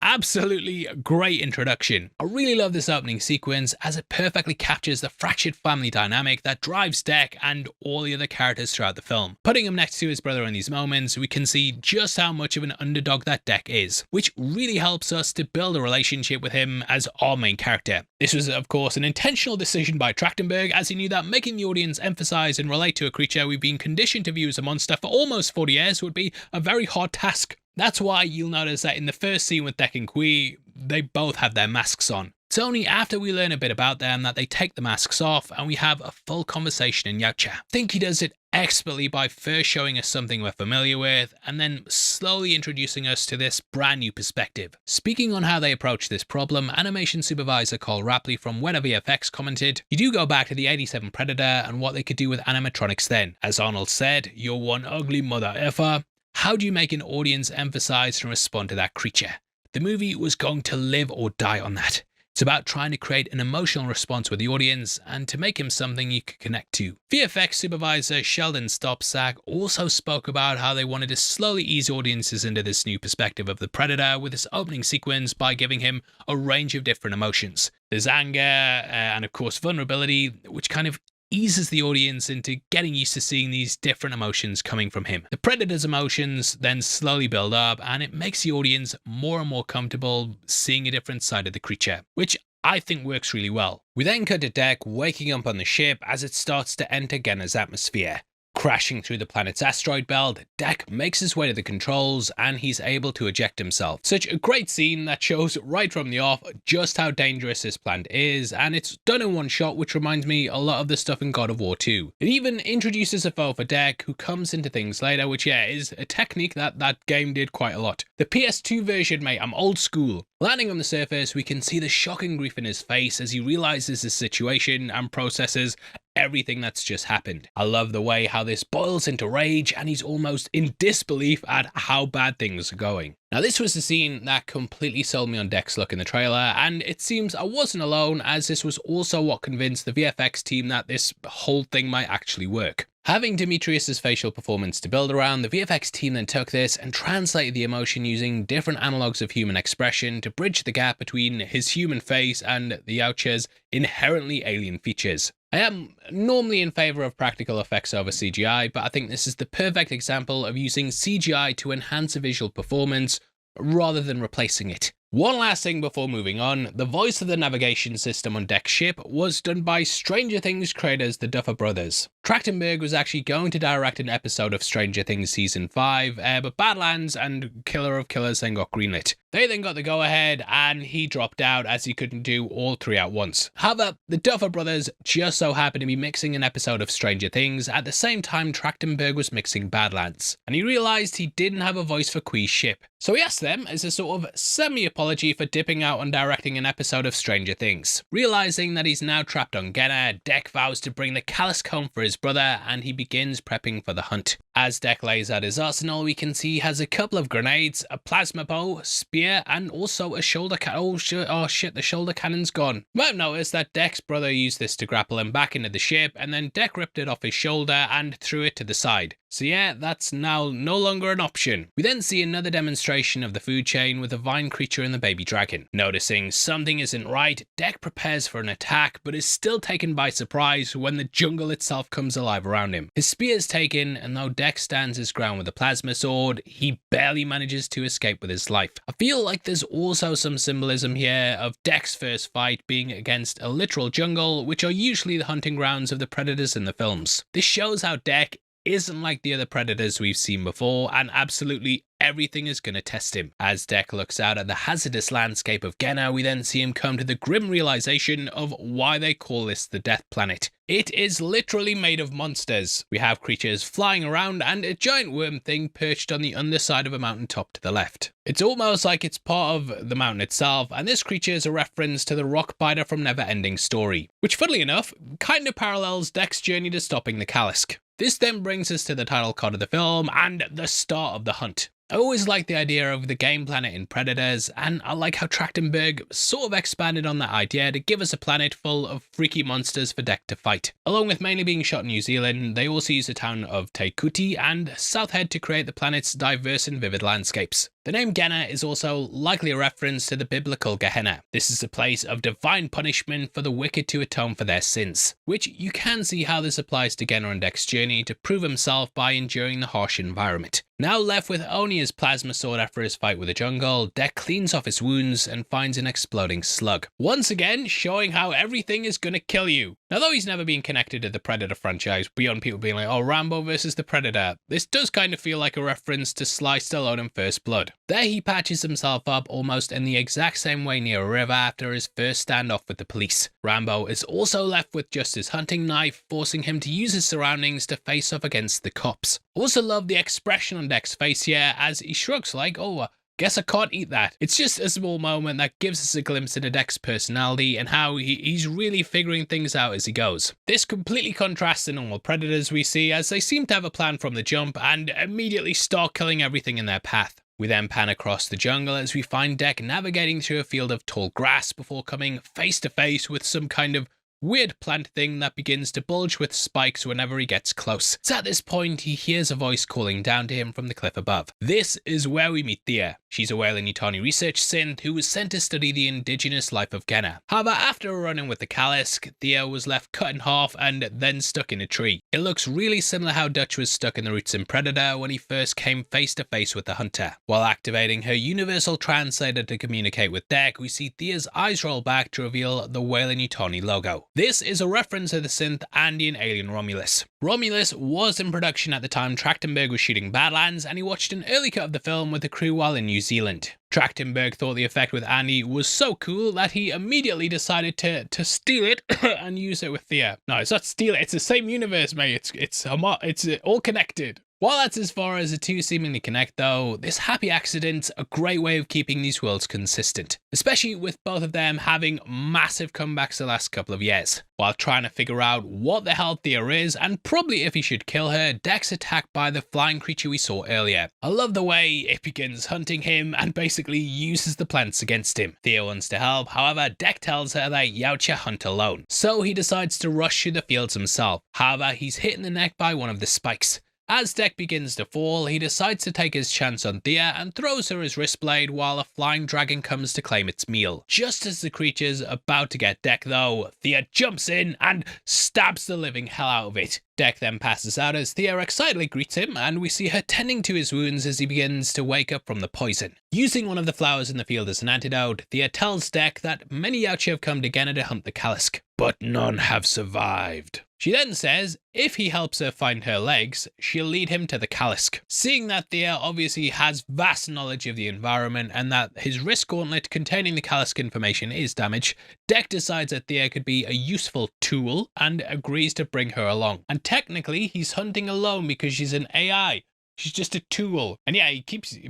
absolutely great introduction. I really love this opening sequence as it perfectly captures the fractured family dynamic that drives Deck and all the other characters throughout the film. Putting him next to his brother in these moments, we can see just how much of an underdog that Deck is, which really helps us to build a relationship with him as our main character. This was of course an intentional decision by Trachtenberg, as he knew that making the audience emphasize and relate to a creature we've been conditioned to view as a monster for almost 40 years would be a very hard task. That's why you'll notice that in the first scene with Deck and Kui, they both have their masks on. It's only after we learn a bit about them that they take the masks off and we have a full conversation in Yautja. I think he does it expertly by first showing us something we're familiar with and then slowly introducing us to this brand new perspective. Speaking on how they approach this problem, animation supervisor Cole Rapley from Weta VFX commented, "You do go back to the 87 Predator and what they could do with animatronics then. As Arnold said, you're one ugly mother effer. How do you make an audience emphasize and respond to that creature? The movie was going to live or die on that. It's about trying to create an emotional response with the audience and to make him something you could connect to." VFX supervisor Sheldon Stopsack also spoke about how they wanted to slowly ease audiences into this new perspective of the Predator with this opening sequence by giving him a range of different emotions. There's anger and of course vulnerability, which kind of eases the audience into getting used to seeing these different emotions coming from him. The Predator's emotions then slowly build up and it makes the audience more and more comfortable seeing a different side of the creature, which I think works really well. We then cut to Deck waking up on the ship as it starts to enter Genna's atmosphere. Crashing through the planet's asteroid belt, Dek makes his way to the controls and he's able to eject himself. Such a great scene that shows right from the off just how dangerous this planet is, and it's done in one shot, which reminds me a lot of the stuff in God of War 2. It even introduces a foe for Dek who comes into things later, which is a technique that game did quite a lot. The PS2 version, mate, I'm old school. Landing on the surface, we can see the shocking grief in his face as he realizes his situation and processes everything that's just happened. I love the way how this boils into rage and he's almost in disbelief at how bad things are going. Now this was the scene that completely sold me on Dek's look in the trailer, and it seems I wasn't alone, as this was also what convinced the VFX team that this whole thing might actually work. Having Demetrius's facial performance to build around, the VFX team then took this and translated the emotion using different analogues of human expression to bridge the gap between his human face and the Yautja's inherently alien features. I am normally in favour of practical effects over CGI, but I think this is the perfect example of using CGI to enhance a visual performance rather than replacing it. One last thing before moving on, the voice of the navigation system on Dek's ship was done by Stranger Things creators, the Duffer Brothers. Trachtenberg was actually going to direct an episode of Stranger Things Season 5, but Badlands and Killer of Killers then got greenlit. They then got the go-ahead and he dropped out as he couldn't do all three at once. However, the Duffer Brothers just so happened to be mixing an episode of Stranger Things at the same time Trachtenberg was mixing Badlands, and he realised he didn't have a voice for Quee's ship. So he asked them as a sort of semi-apology for dipping out on directing an episode of Stranger Things. Realising that he's now trapped on Genna, Dek vows to bring the Calisk home for his brother and he begins prepping for the hunt. As Dek lays out his arsenal, we can see he has a couple of grenades, a plasma bow, spear, and also a shoulder cannon. Oh shit, the shoulder cannon's gone. You might have noticed that Dek's brother used this to grapple him back into the ship, and then Dek ripped it off his shoulder and threw it to the side. So yeah, that's now no longer an option. We then see another demonstration of the food chain with the vine creature and the baby dragon. Noticing something isn't right, Dek prepares for an attack, but is still taken by surprise when the jungle itself comes alive around him. His spear is taken, and though Dek stands his ground with a plasma sword, he barely manages to escape with his life. I feel like there's also some symbolism here of Dek's first fight being against a literal jungle, which are usually the hunting grounds of the predators in the films. This shows how Dek isn't like the other predators we've seen before, and absolutely everything is going to test him. As Dek looks out at the hazardous landscape of Genna, we then see him come to the grim realization of why they call this the Death Planet. It is literally made of monsters. We have creatures flying around and a giant worm thing perched on the underside of a mountaintop to the left. It's almost like it's part of the mountain itself, and this creature is a reference to the rock biter from Neverending Story, which funnily enough kind of parallels Dek's journey to stopping the Calisk. This then brings us to the title card of the film and the start of the hunt. I always like the idea of the game planet in Predators, and I like how Trachtenberg sort of expanded on that idea to give us a planet full of freaky monsters for Dek to fight. Along with mainly being shot in New Zealand, they also use the town of Te Kuti and Southhead to create the planet's diverse and vivid landscapes. The name Genna is also likely a reference to the biblical Gehenna. This is a place of divine punishment for the wicked to atone for their sins, which you can see how this applies to Genna and Dek's journey to prove himself by enduring the harsh environment. Now left with only his plasma sword after his fight with the jungle, Dek cleans off his wounds and finds an exploding slug. Once again, showing how everything is gonna kill you. Now though he's never been connected to the Predator franchise, beyond people being like, oh, Rambo versus the Predator, this does kind of feel like a reference to Sly Stallone in First Blood. There he patches himself up almost in the exact same way near a river after his first standoff with the police. Rambo is also left with just his hunting knife, forcing him to use his surroundings to face off against the cops. Also love the expression on Dek's face here as he shrugs like, oh, guess I can't eat that. It's just a small moment that gives us a glimpse into Dek's personality and how he's really figuring things out as he goes. This completely contrasts the normal predators we see, as they seem to have a plan from the jump and immediately start killing everything in their path. We then pan across the jungle as we find Dek navigating through a field of tall grass before coming face to face with some kind of weird plant thing that begins to bulge with spikes whenever he gets close. So at this point, he hears a voice calling down to him from the cliff above. This is where we meet Thea. She's a Weyland-Yutani research synth who was sent to study the indigenous life of Genna. However, after a run-in with the Calisk, Thea was left cut in half and then stuck in a tree. It looks really similar how Dutch was stuck in the roots in Predator when he first came face to face with the hunter. While activating her universal translator to communicate with Dek, we see Thea's eyes roll back to reveal the Weyland-Yutani logo. This is a reference to the synth Andean alien Romulus. Romulus was in production at the time Trachtenberg was shooting Badlands, and he watched an early cut of the film with the crew while in New Zealand. Trachtenberg thought the effect with Andy was so cool that he immediately decided to steal it and use it with Thea. No, it's not steal it, it's the same universe, mate. It's all connected. While that's as far as the two seemingly connect though, this happy accident's a great way of keeping these worlds consistent, especially with both of them having massive comebacks the last couple of years. While trying to figure out what the hell Thea is and probably if he should kill her, Deck's attacked by the flying creature we saw earlier. I love the way it begins hunting him and basically uses the plants against him. Thea wants to help, however Deck tells her that Yautja hunt alone, so he decides to rush through the fields himself. However, he's hit in the neck by one of the spikes. As Deck begins to fall, he decides to take his chance on Thea and throws her his wrist blade while a flying dragon comes to claim its meal. Just as the creature's about to get Deck though, Thea jumps in and stabs the living hell out of it. Deck then passes out as Thea excitedly greets him, and we see her tending to his wounds as he begins to wake up from the poison. Using one of the flowers in the field as an antidote, Thea tells Deck that many Yautja have come together to hunt the Kalisk, but none have survived. She then says if he helps her find her legs, she'll lead him to the Kalisk. Seeing that Thea obviously has vast knowledge of the environment and that his wrist gauntlet containing the Kalisk information is damaged, Deck decides that Thea could be a useful tool and agrees to bring her along. And technically, he's hunting alone because she's an AI. She's just a tool. And yeah, he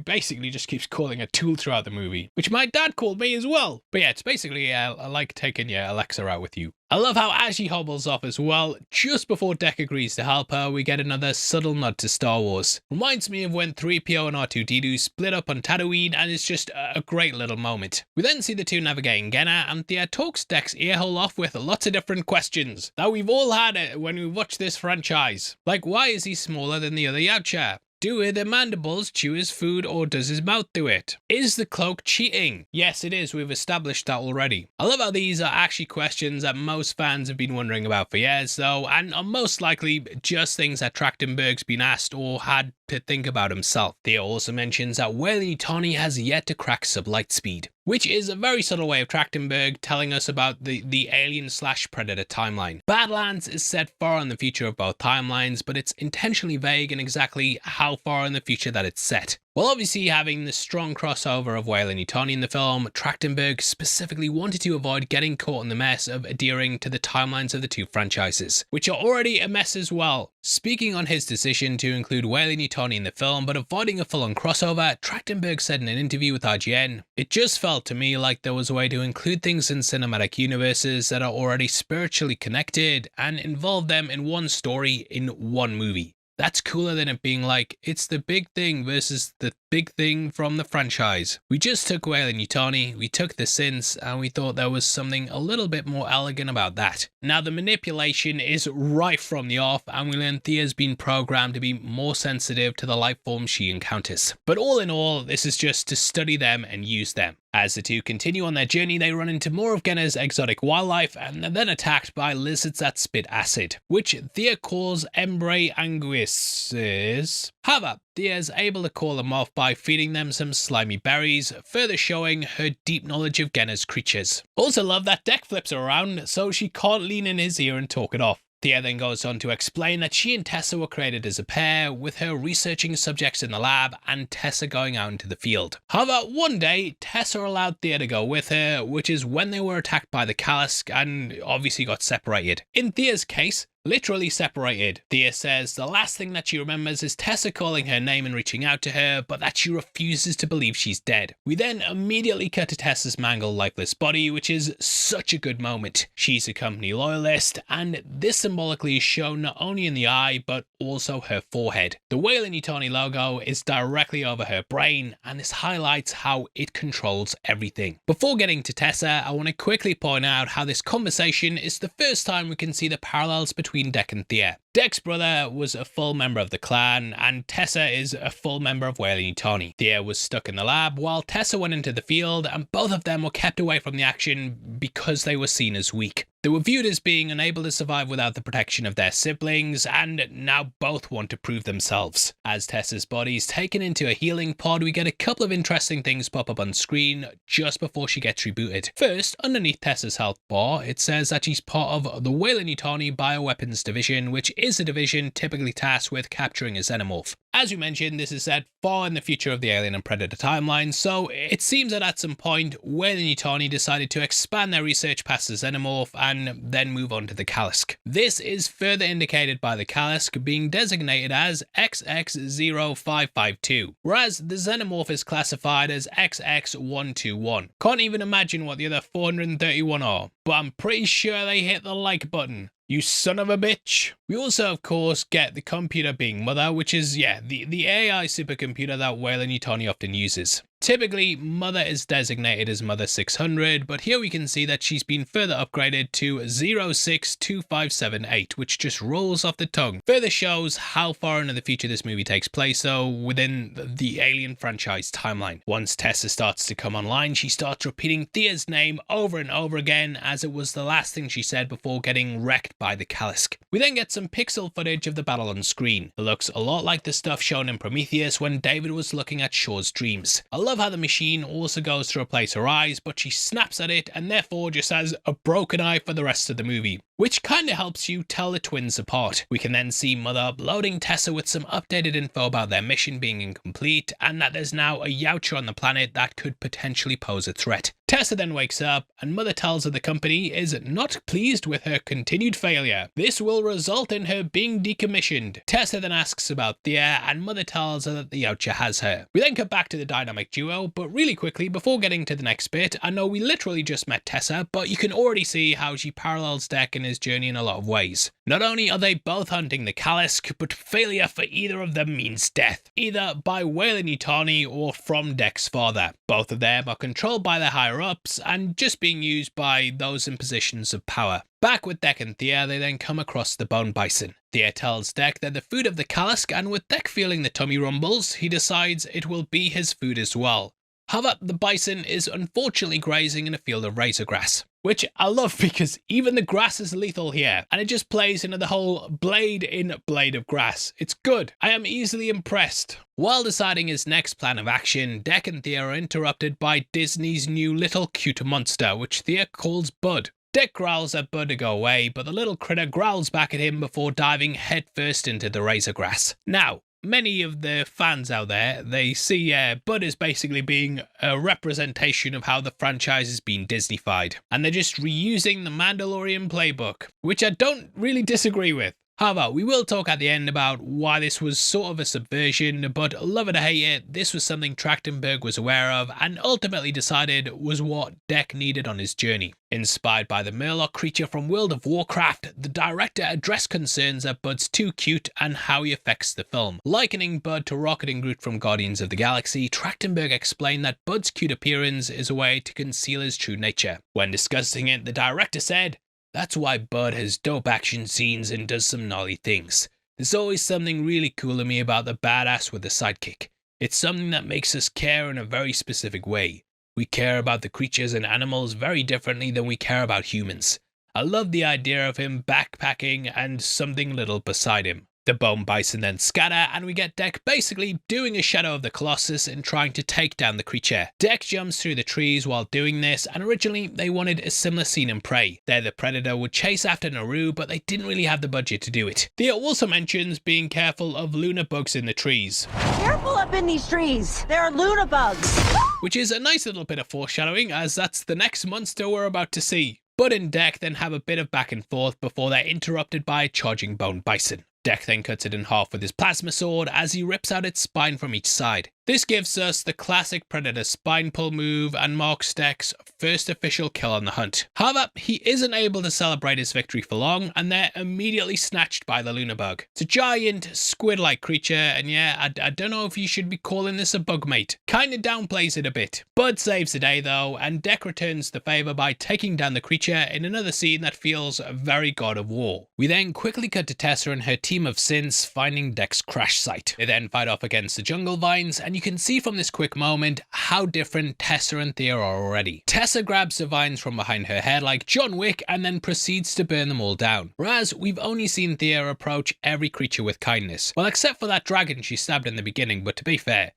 basically just keeps calling her tool throughout the movie, which my dad called me as well. But yeah, it's basically I like taking your Alexa out with you. I love how as she hobbles off as well, just before Deck agrees to help her, we get another subtle nod to Star Wars. Reminds me of when 3PO and R2-D2 split up on Tatooine, and it's just a great little moment. We then see the two navigating Genna, and Thea talks Deck's earhole off with lots of different questions that we've all had when we watch this franchise. Like, why is he smaller than the other Yautja? Do the mandibles chew his food, or does his mouth do it? Is the cloak cheating? Yes, it is. We've established that already. I love how these are actually questions that most fans have been wondering about for years, though, and are most likely just things that Trachtenberg's been asked or had to think about himself. Thea also mentions that Weyland-Yutani has yet to crack sublight speed, which is a very subtle way of Trachtenberg telling us about the Alien/Predator timeline. Badlands is set far in the future of both timelines, but it's intentionally vague in exactly how far in the future that it's set. While obviously having the strong crossover of Weyland-Yutani in the film, Trachtenberg specifically wanted to avoid getting caught in the mess of adhering to the timelines of the two franchises, which are already a mess as well. Speaking on his decision to include Weyland-Yutani in the film but avoiding a full-on crossover, Trachtenberg said in an interview with IGN, "It just felt to me like there was a way to include things in cinematic universes that are already spiritually connected and involve them in one story in one movie. That's cooler than it being like, it's the big thing versus the big thing from the franchise. We just took Weyland-Yutani, we took the synths, and we thought there was something a little bit more elegant about that. Now the manipulation is right from the off, and we learn Thea's been programmed to be more sensitive to the life forms she encounters. But all in all, this is just to study them and use them. As the two continue on their journey, they run into more of Genna's exotic wildlife and are then attacked by lizards that spit acid, which Thea calls embrae anguisses. However, Thea is able to call them off by feeding them some slimy berries, further showing her deep knowledge of Genna's creatures. Also love that Deck flips her around so she can't lean in his ear and talk it off. Thea then goes on to explain that she and Tessa were created as a pair, with her researching subjects in the lab and Tessa going out into the field. However, one day, Tessa allowed Thea to go with her, which is when they were attacked by the Kalisk and obviously got separated. In Thea's case, literally separated. Thea says the last thing that she remembers is Tessa calling her name and reaching out to her, but that she refuses to believe she's dead. We then immediately cut to Tessa's mangled, lifeless body, which is such a good moment. She's a company loyalist, and this symbolically is shown not only in the eye, but also her forehead. The Weyland-Yutani logo is directly over her brain, and this highlights how it controls everything. Before getting to Tessa, I want to quickly point out how this conversation is the first time we can see the parallels between Deck and Thea. Deck's brother was a full member of the clan, and Tessa is a full member of Weyland-Yutani. Thea was stuck in the lab while Tessa went into the field, and both of them were kept away from the action because they were seen as weak. They were viewed as being unable to survive without the protection of their siblings, and now both want to prove themselves. As Tessa's body is taken into a healing pod, we get a couple of interesting things pop up on screen just before she gets rebooted. First, underneath Tessa's health bar, it says that she's part of the Weyland-Yutani Bioweapons Division, which is a division typically tasked with capturing a xenomorph. As we mentioned, this is set far in the future of the Alien and Predator timeline, so it seems that at some point, Weyland-Yutani decided to expand their research past the xenomorph and then move on to the Kalisk. This is further indicated by the Kalisk being designated as XX0552, whereas the xenomorph is classified as XX121. Can't even imagine what the other 431 are, but I'm pretty sure they hit the like button. You son of a bitch. We also, of course, get the computer being Mother, which is, the AI supercomputer that Weyland-Yutani often uses. Typically, Mother is designated as Mother 600, but here we can see that she's been further upgraded to 062578, which just rolls off the tongue. Further shows how far into the future this movie takes place, though, within the Alien franchise timeline. Once Tessa starts to come online, she starts repeating Thea's name over and over again, as it was the last thing she said before getting wrecked by the Kalisk. We then get some pixel footage of the battle on screen. It looks a lot like the stuff shown in Prometheus when David was looking at Shaw's dreams. I love how the machine also goes to replace her eyes, but she snaps at it and therefore just has a broken eye for the rest of the movie, which kinda helps you tell the twins apart. We can then see Mother uploading Tessa with some updated info about their mission being incomplete and that there's now a Yautja on the planet that could potentially pose a threat. Tessa then wakes up and Mother tells her the company is not pleased with her continued failure. This will result in her being decommissioned. Tessa then asks about Thea and Mother tells her that the Yautja has her. We then cut back to the dynamic duo, but really quickly before getting to the next bit, I know we literally just met Tessa, but you can already see how she parallels Deck in his journey in a lot of ways. Not only are they both hunting the Kalisk, but failure for either of them means death, either by Weyland-Yutani or from Deck's father. Both of them are controlled by their higher ups and just being used by those in positions of power. Back with Deck and Thea, they then come across the bone bison. Thea tells Deck they're the food of the Kalisk, and with Deck feeling the tummy rumbles, he decides it will be his food as well. However, the bison is unfortunately grazing in a field of razor grass, which I love because even the grass is lethal here, and it just plays into the whole blade in blade of grass. It's good. I am easily impressed. While deciding his next plan of action, Deck and Thea are interrupted by Disney's new little cute monster, which Thea calls Bud. Deck growls at Bud to go away, but the little critter growls back at him before diving headfirst into the razor grass. Now, many of the fans out there, they see Bud as basically being a representation of how the franchise has been Disney-fied, and they're just reusing the Mandalorian playbook, which I don't really disagree with. However, we will talk at the end about why this was sort of a subversion, but love it or hate it, this was something Trachtenberg was aware of and ultimately decided was what Deck needed on his journey. Inspired by the Murloc creature from World of Warcraft, the director addressed concerns that Bud's too cute and how he affects the film. Likening Bud to Rocket and Groot from Guardians of the Galaxy, Trachtenberg explained that Bud's cute appearance is a way to conceal his true nature. When discussing it, the director said, "That's why Bud has dope action scenes and does some gnarly things. There's always something really cool to me about the badass with a sidekick. It's something that makes us care in a very specific way. We care about the creatures and animals very differently than we care about humans. I love the idea of him backpacking and something little beside him." The bone bison then scatter, and we get Deck basically doing a Shadow of the Colossus and trying to take down the creature. Deck jumps through the trees while doing this, and originally they wanted a similar scene in Prey. There the Predator would chase after Naru, but they didn't really have the budget to do it. Thea also mentions being careful of Luna bugs in the trees. Careful up in these trees! There are Luna bugs! Which is a nice little bit of foreshadowing, as that's the next monster we're about to see. Bud and Deck then have a bit of back and forth before they're interrupted by a charging bone bison. Deck then cuts it in half with his plasma sword as he rips out its spine from each side. This gives us the classic Predator spine pull move and marks Deck's first official kill on the hunt. However, he isn't able to celebrate his victory for long, and they're immediately snatched by the Luna bug. It's a giant squid-like creature, and yeah, I don't know if you should be calling this a bug mate. Kinda downplays it a bit. Bud saves the day though, and Deck returns the favour by taking down the creature in another scene that feels very God of War. We then quickly cut to Tessa and her team of synths finding Deck's crash site. They then fight off against the jungle vines, and you can see from this quick moment how different Tessa and Thea are already. Tessa grabs the vines from behind her head like John Wick and then proceeds to burn them all down, whereas we've only seen Thea approach every creature with kindness. Well, except for that dragon she stabbed in the beginning, but to be fair,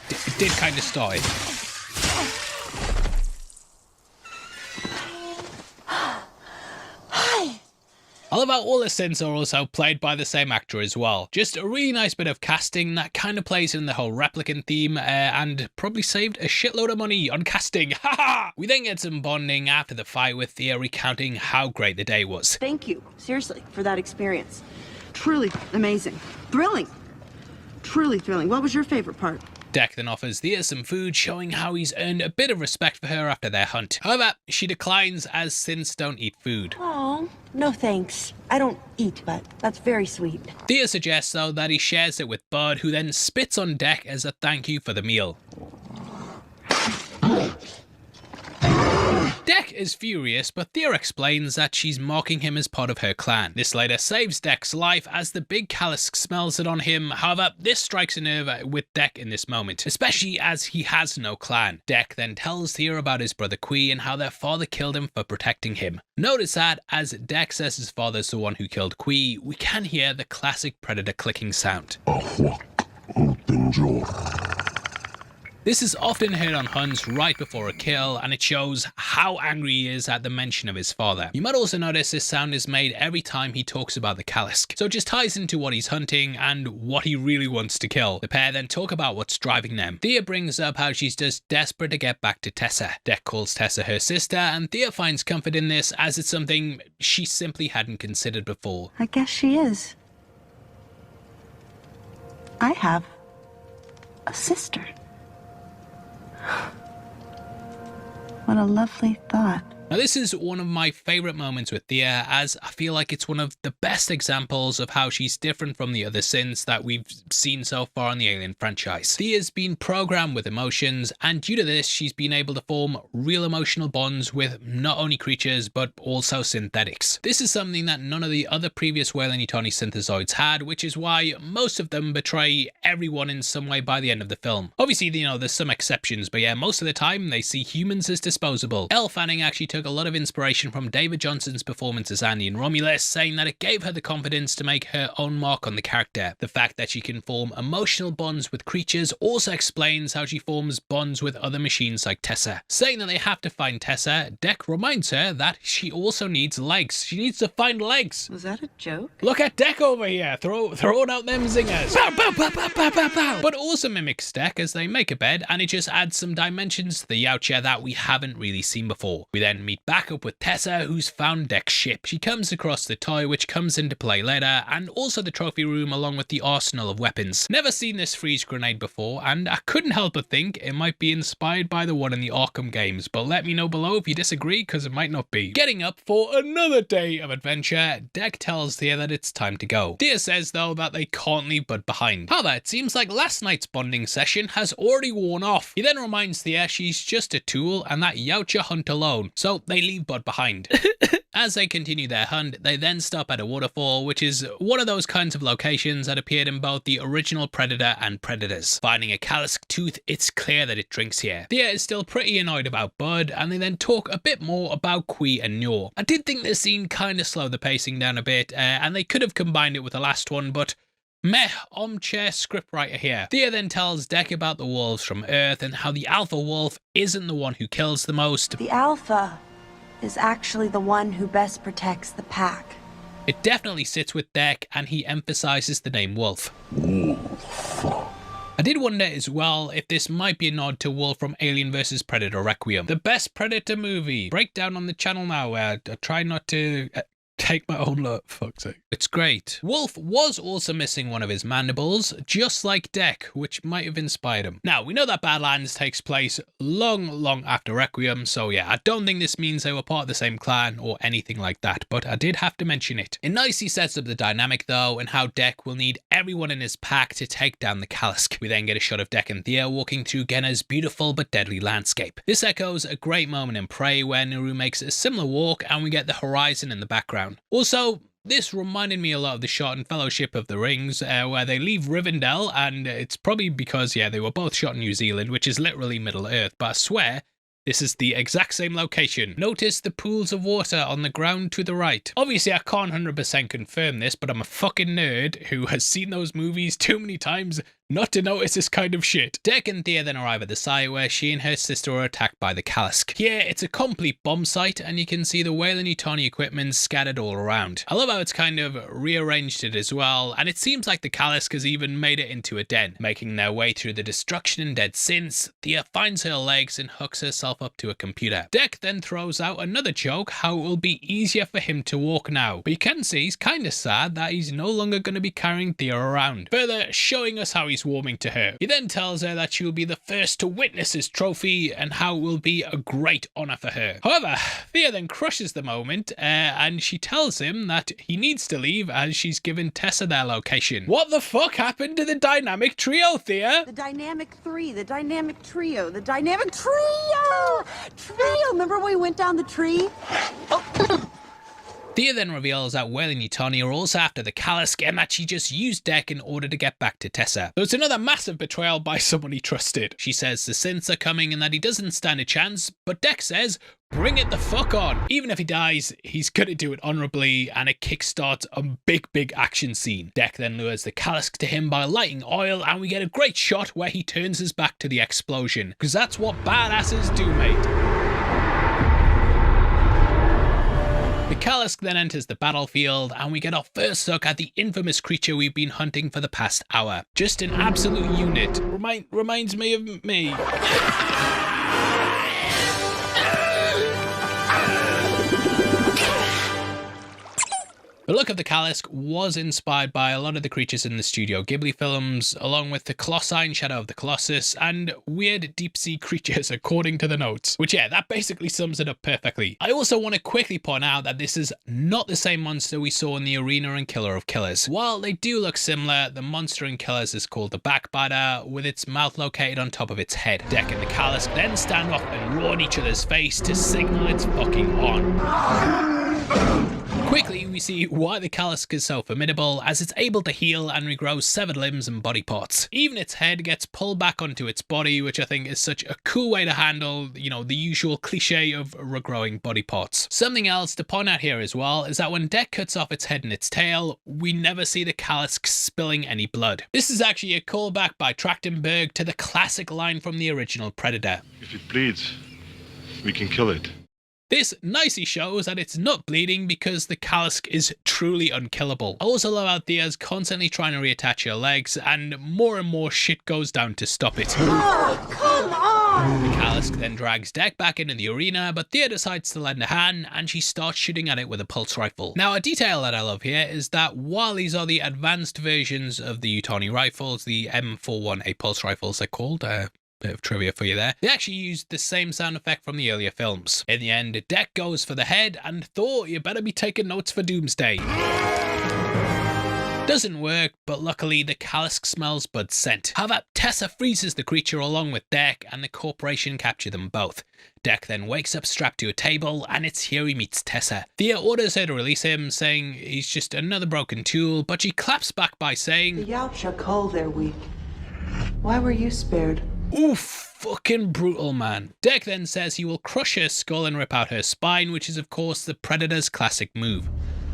it did kind of start it. I love how all the synths are also played by the same actor as well. Just a really nice bit of casting that kind of plays in the whole replicant theme and probably saved a shitload of money on casting. Haha! We then get some bonding after the fight with Thea recounting how great the day was. Thank you, seriously, for that experience. Truly amazing. Thrilling. Truly thrilling. What was your favorite part? Deck then offers Thea some food, showing how he's earned a bit of respect for her after their hunt. However, she declines as synths don't eat food. Oh, no thanks. I don't eat, but that's very sweet. Thea suggests though that he shares it with Bud, who then spits on Deck as a thank you for the meal. Deck is furious, but Thea explains that she's mocking him as part of her clan. This later saves Deck's life as the big Kalisk smells it on him. However, this strikes a nerve with Deck in this moment, especially as he has no clan. Deck then tells Thea about his brother Qui and how their father killed him for protecting him. Notice that as Deck says his father's the one who killed Qui, we can hear the classic Predator clicking sound. This is often heard on hunts right before a kill, and it shows how angry he is at the mention of his father. You might also notice this sound is made every time he talks about the Kalisk, so it just ties into what he's hunting and what he really wants to kill. The pair then talk about what's driving them. Thea brings up how she's just desperate to get back to Tessa. Deck calls Tessa her sister, and Thea finds comfort in this as it's something she simply hadn't considered before. I guess she is. I have a sister. What a lovely thought. Now this is one of my favourite moments with Thea, as I feel like it's one of the best examples of how she's different from the other synths that we've seen so far in the Alien franchise. Thea's been programmed with emotions, and due to this she's been able to form real emotional bonds with not only creatures but also synthetics. This is something that none of the other previous Weyland-Yutani synthezoids had, which is why most of them betray everyone in some way by the end of the film. Obviously, you know, there's some exceptions, but yeah, most of the time they see humans as disposable. Elle Fanning actually took a lot of inspiration from David Johnson's performance as Andy in Romulus, saying that it gave her the confidence to make her own mark on the character. The fact that she can form emotional bonds with creatures also explains how she forms bonds with other machines like Tessa. Saying that they have to find Tessa, Deck reminds her that she also needs legs. She needs to find legs. Was that a joke? Look at Deck over here, throwing out them zingers. Bow, bow, bow, bow, bow, bow, bow. But also mimics Deck as they make a bed, and it just adds some dimensions to the Yautja that we haven't really seen before. We then meet back up with Tessa, who's found Deck's ship. She comes across the toy, which comes into play later, and also the trophy room along with the arsenal of weapons. Never seen this freeze grenade before, and I couldn't help but think it might be inspired by the one in the Arkham games, but let me know below if you disagree, because it might not be. Getting up for another day of adventure, Deck tells Thea that it's time to go. Thea says though that they can't leave Bud behind. However, it seems like last night's bonding session has already worn off. He then reminds Thea she's just a tool and that Yautja hunt alone, so they leave Bud behind. As they continue their hunt, they then stop at a waterfall, which is one of those kinds of locations that appeared in both the original Predator and Predators. Finding a Kalisk tooth, it's clear that it drinks here. Thea is still pretty annoyed about Bud, and they then talk a bit more about Qui and Nyor. I did think this scene kind of slowed the pacing down a bit, and they could have combined it with the last one, but meh, armchair scriptwriter here. Thea then tells Deck about the wolves from Earth and how the alpha wolf isn't the one who kills the most. The alpha is actually the one who best protects the pack. It definitely sits with Deck, and he emphasizes the name Wolf. I did wonder as well if this might be a nod to Wolf from Alien vs Predator Requiem, the best Predator movie. Breakdown on the channel now. I try not to take my own look, fuck's sake. It's great. Wolf was also missing one of his mandibles, just like Deck, which might have inspired him. Now, we know that Badlands takes place long after Requiem, so yeah, I don't think this means they were part of the same clan or anything like that, but I did have to mention it. It nicely sets up the dynamic though, and how Deck will need everyone in his pack to take down the Kalisk. We then get a shot of Deck and Thea walking through Genna's beautiful but deadly landscape. This echoes a great moment in Prey where Naru makes a similar walk, and we get the horizon in the background. Also, This reminded me a lot of the shot in Fellowship of the Rings, where they leave Rivendell, and it's probably because, yeah, they were both shot in New Zealand, which is literally Middle Earth, but I swear, this is the exact same location. Notice the pools of water on the ground to the right. Obviously, I can't 100% confirm this, but I'm a fucking nerd who has seen those movies too many times not to notice this kind of shit. Dec and Thea then arrive at the site where she and her sister are attacked by the Kalisk. Here, it's a complete bomb site, and you can see the Weyland-Yutani equipment scattered all around. I love how it's kind of rearranged it as well, and it seems like the Kalisk has even made it into a den. Making their way through the destruction and dead synths, Thea finds her legs and hooks herself up to a computer. Dec then throws out another joke how it will be easier for him to walk now, but you can see he's kind of sad that he's no longer going to be carrying Thea around, further showing us how he's warming to her. He then tells her that she will be the first to witness his trophy and how it will be a great honor for her. However, Thea then crushes the moment and she tells him that he needs to leave as she's given Tessa their location. What the fuck happened to the dynamic trio, Thea? The dynamic three, the dynamic trio, the dynamic trio! Remember when we went down the tree? Thea then reveals that Weyland-Yutani are also after the Kalisk and that she just used Dec in order to get back to Tessa. So it's another massive betrayal by someone he trusted. She says the synths are coming and that he doesn't stand a chance, but Dec says, bring it the fuck on. Even if he dies, he's gonna do it honorably, and it kickstarts a big action scene. Dec then lures the Kalisk to him by lighting oil, and we get a great shot where he turns his back to the explosion, because that's what badasses do, mate. The Kalisk then enters the battlefield, and we get our first look at the infamous creature we've been hunting for the past hour. Just an absolute unit. Reminds me of me. The look of the Kalisk was inspired by a lot of the creatures in the Studio Ghibli films, along with the Colossi in Shadow of the Colossus, and weird deep-sea creatures according to the notes. Which, yeah, that basically sums it up perfectly. I also want to quickly point out that this is not the same monster we saw in the Arena and Killer of Killers. While they do look similar, the monster in Killers is called the Backbiter, with its mouth located on top of its head. Dec and the Kalisk then stand off and roar in each other's face to signal it's fucking on. Quickly, we see why the Kalisk is so formidable, as it's able to heal and regrow severed limbs and body parts. Even its head gets pulled back onto its body, which I think is such a cool way to handle, you know, the usual cliche of regrowing body parts. Something else to point out here as well is that when Dec cuts off its head and its tail, we never see the Kalisk spilling any blood. This is actually a callback by Trachtenberg to the classic line from the original Predator. If it bleeds, we can kill it. This nicely shows that it's not bleeding because the Kalisk is truly unkillable. I also love how Thea's constantly trying to reattach her legs, and more shit goes down to stop it. Oh, come on! The Kalisk then drags Dec back into the arena, but Thea decides to lend a hand, and she starts shooting at it with a pulse rifle. Now, a detail that I love here is that while these are the advanced versions of the Yutani rifles, the M41A pulse rifles they're called, bit of trivia for you there. They actually used the same sound effect from the earlier films. In the end, Dec goes for the head, and Thor, you better be taking notes for Doomsday. Doesn't work, but luckily the Kalisk smells Bud's scent. However, Tessa freezes the creature along with Dec, and the corporation capture them both. Dec then wakes up strapped to a table, and it's here he meets Tessa. Thea orders her to release him, saying he's just another broken tool, but she claps back by saying, The Yautja are cold, they're weak. Why were you spared? Oof, fucking brutal, man. Dec then says he will crush her skull and rip out her spine, which is of course the Predator's classic move.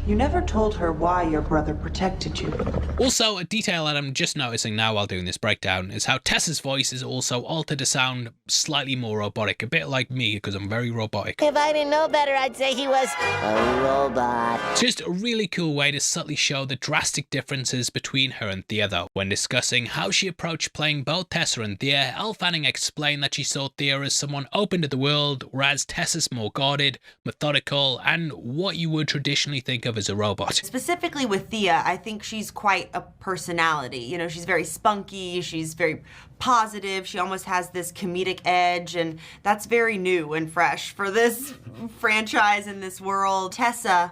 You never told her why your brother protected you. Also, a detail that I'm just noticing now while doing this breakdown is how Tessa's voice is also altered to sound slightly more robotic, a bit like me because I'm very robotic. If I didn't know better, I'd say he was a robot. It's just a really cool way to subtly show the drastic differences between her and Thea though. When discussing how she approached playing both Tessa and Thea, Elle Fanning explained that she saw Thea as someone open to the world, whereas Tessa's more guarded, methodical, and what you would traditionally think of as a robot. Specifically with Thea, I think she's quite a personality. You know, she's very spunky, she's very positive, she almost has this comedic edge, and that's very new and fresh for this franchise in this world. Tessa,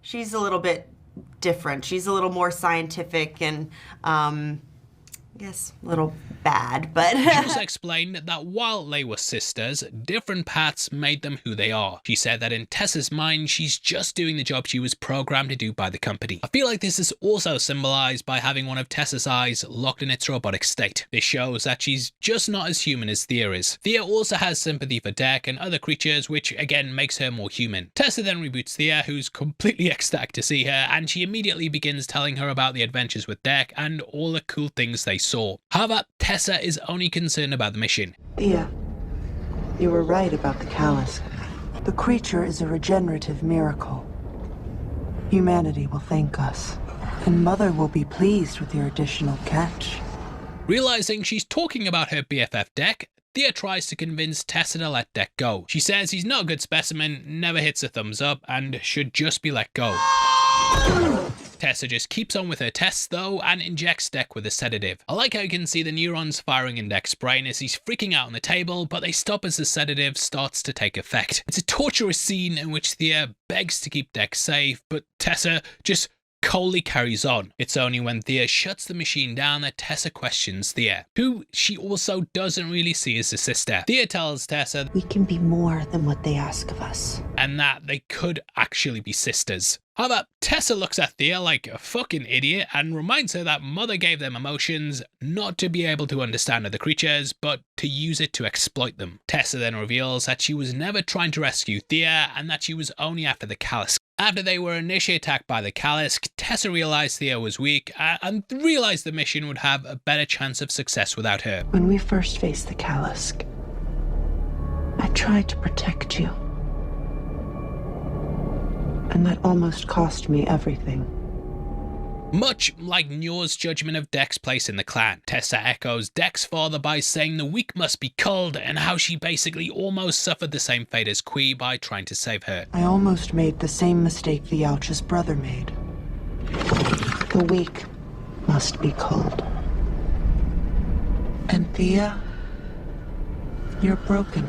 she's a little bit different. She's a little more scientific and, I guess a little bad, but... She also explained that while they were sisters, different paths made them who they are. She said that in Tessa's mind, she's just doing the job she was programmed to do by the company. I feel like this is also symbolized by having one of Tessa's eyes locked in its robotic state. This shows that she's just not as human as Thea is. Thea also has sympathy for Dec and other creatures, which again makes her more human. Tessa then reboots Thea, who's completely ecstatic to see her, and she immediately begins telling her about the adventures with Dec and all the cool things they saw. However, Tessa is only concerned about the mission. Thea, you were right about the callus. The creature is a regenerative miracle. Humanity will thank us, and Mother will be pleased with your additional catch. Realizing she's talking about her BFF Dec, Thea tries to convince Tessa to let Dec go. She says he's not a good specimen, never hits a thumbs up, and should just be let go. Tessa just keeps on with her tests though and injects Dec with a sedative. I like how you can see the neurons firing in Dec's brain as he's freaking out on the table, but they stop as the sedative starts to take effect. It's a torturous scene in which Thea begs to keep Dec safe, but Tessa just coldly carries on. It's only when Thea shuts the machine down that Tessa questions Thea, who she also doesn't really see as a sister. Thea tells Tessa we can be more than what they ask of us, and that they could actually be sisters. However, Tessa looks at Thea like a fucking idiot and reminds her that Mother gave them emotions not to be able to understand other creatures, but to use it to exploit them. Tessa then reveals that she was never trying to rescue Thea and that she was only after the callus. After they were initially attacked by the callus, Tessa realized Thea was weak and realized the mission would have a better chance of success without her. When we first faced the callus, I tried to protect you. And that almost cost me everything. Much like Njor's judgment of Dec's place in the clan, Tessa echoes Dec's father by saying the weak must be culled and how she basically almost suffered the same fate as Kui by trying to save her. I almost made the same mistake the Yautja's brother made. The weak must be culled. And Thea, you're broken.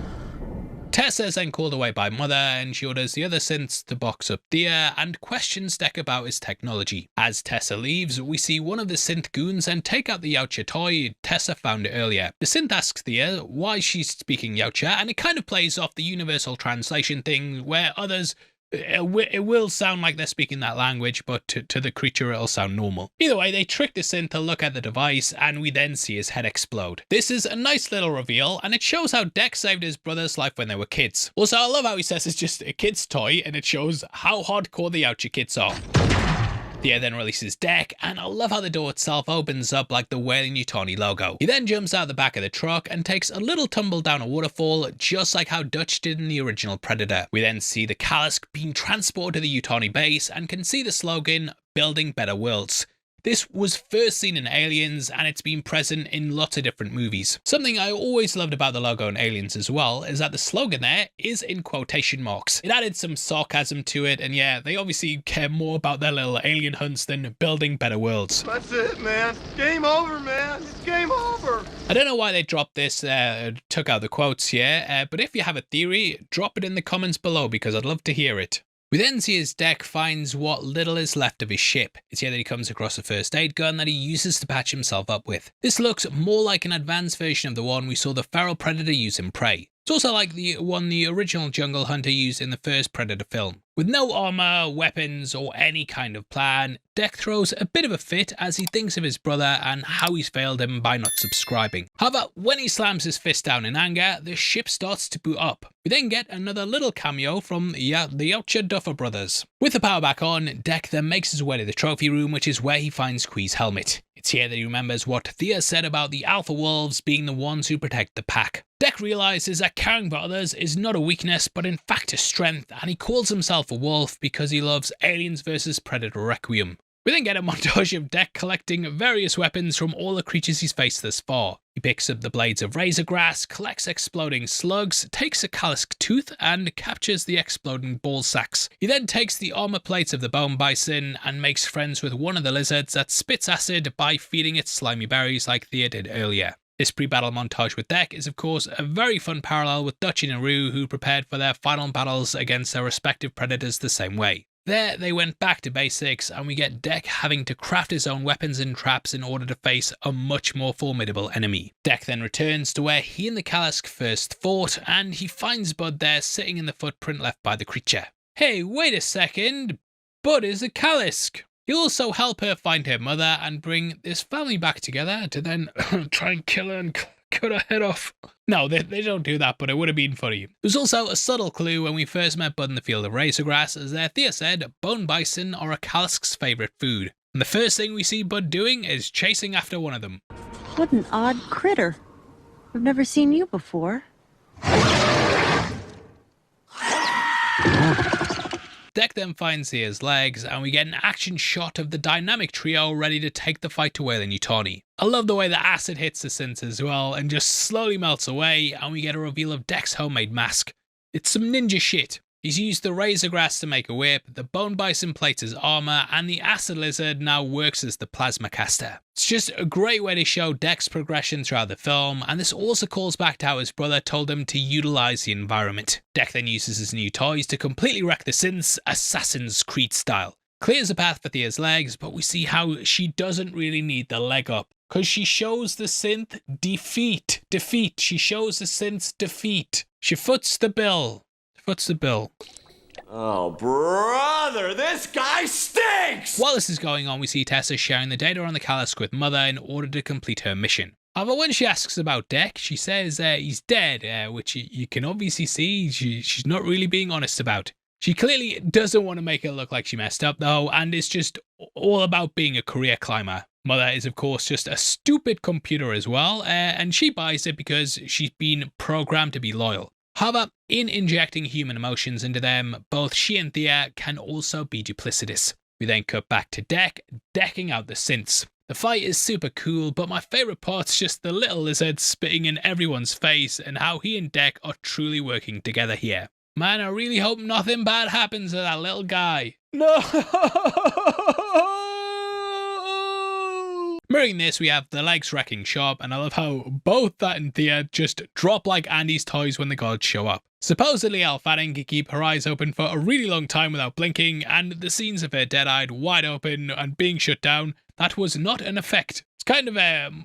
Tessa is then called away by Mother and she orders the other synths to box up Thea and questions Dec about his technology. As Tessa leaves, we see one of the synth goons and take out the Yautja toy Tessa found earlier. The synth asks Thea why she's speaking Yautja, and it kind of plays off the universal translation thing where others it will sound like they're speaking that language, but to the creature it'll sound normal. Either way, they trick the synth to look at the device and we then see his head explode. This is a nice little reveal and it shows how Dec saved his brother's life when they were kids. Also, I love how he says it's just a kid's toy and it shows how hardcore the Yautja kids are. Thea then releases Dec, and I love how the door itself opens up like the Wailing Yutani logo. He then jumps out the back of the truck and takes a little tumble down a waterfall, just like how Dutch did in the original Predator. We then see the callus being transported to the Yutani base and can see the slogan, "Building Better Worlds." This was first seen in Aliens and it's been present in lots of different movies. Something I always loved about the logo in Aliens as well is that the slogan there is in quotation marks. It added some sarcasm to it, and yeah, they obviously care more about their little alien hunts than building better worlds. That's it, man. Game over, man. It's game over. I don't know why they dropped this, took out the quotes here, but if you have a theory, drop it in the comments below because I'd love to hear it. We then see as Dec finds what little is left of his ship. It's here that he comes across a first aid gun that he uses to patch himself up with. This looks more like an advanced version of the one we saw the feral Predator use in Prey. It's also like the one the original Jungle Hunter used in the first Predator film. With no armor, weapons, or any kind of plan, Dec throws a bit of a fit as he thinks of his brother and how he's failed him by not subscribing. However, when he slams his fist down in anger, the ship starts to boot up. We then get another little cameo from the Yautja Duffer brothers. With the power back on, Dec then makes his way to the trophy room, which is where he finds Kui's helmet. It's here that he remembers what Thea said about the Alpha Wolves being the ones who protect the pack. Dec realizes that caring for others is not a weakness, but in fact a strength, and he calls himself a wolf because he loves Aliens vs Predator Requiem. We then get a montage of Dec collecting various weapons from all the creatures he's faced thus far. He picks up the blades of razor grass, collects exploding slugs, takes a callus tooth, and captures the exploding ball sacks. He then takes the armor plates of the bone bison and makes friends with one of the lizards that spits acid by feeding it slimy berries like Thea did earlier. This pre-battle montage with Dec is of course a very fun parallel with Dutch and Naru, who prepared for their final battles against their respective predators the same way. There, they went back to basics, and we get Deck having to craft his own weapons and traps in order to face a much more formidable enemy. Deck then returns to where he and the Kalisk first fought, and he finds Bud there sitting in the footprint left by the creature. Hey, wait a second, Bud is a Kalisk. He'll also help her find her mother and bring this family back together to then try and kill her and cut her head off. No, they don't do that, but it would have been funny. There's also a subtle clue when we first met Bud in the field of razorgrass, as Thea said bone bison are a Kalisk's favourite food. And the first thing we see Bud doing is chasing after one of them. What an odd critter. I've never seen you before. Deck then finds Thea's legs, and we get an action shot of the dynamic trio ready to take the fight to Weyland-Yutani. I love the way the acid hits the synth as well and just slowly melts away, and we get a reveal of Deck's homemade mask. It's some ninja shit. He's used the razor grass to make a whip, the bone bison plates as armor, and the acid lizard now works as the plasma caster. It's just a great way to show Deck's progression throughout the film, and this also calls back to how his brother told him to utilize the environment. Deck then uses his new toys to completely wreck the synths, Assassin's Creed style. Clears a path for Thea's legs, but we see how she doesn't really need the leg up, because she shows the synth defeat. She shows the synth's defeat. She foots the bill. Oh, brother, this guy stinks! While this is going on, we see Tessa sharing the data on the Kalisk with Mother in order to complete her mission. However, when she asks about Deck, she says he's dead, which you can obviously see she's not really being honest about. She clearly doesn't want to make it look like she messed up though, and it's just all about being a career climber. Mother is of course just a stupid computer as well, and she buys it because she's been programmed to be loyal. However, in injecting human emotions into them, both she and Thea can also be duplicitous. We then cut back to Deck, decking out the synths. The fight is super cool, but my favourite part's just the little lizard spitting in everyone's face and how he and Deck are truly working together here. Man, I really hope nothing bad happens to that little guy. No! Mirroring this, we have the legs wrecking shop, and I love how both that and Thea just drop like Andy's toys when the gods show up. Supposedly, Elle Fanning can keep her eyes open for a really long time without blinking, and the scenes of her dead-eyed, wide open, and being shut down, that was not an effect. It's kind of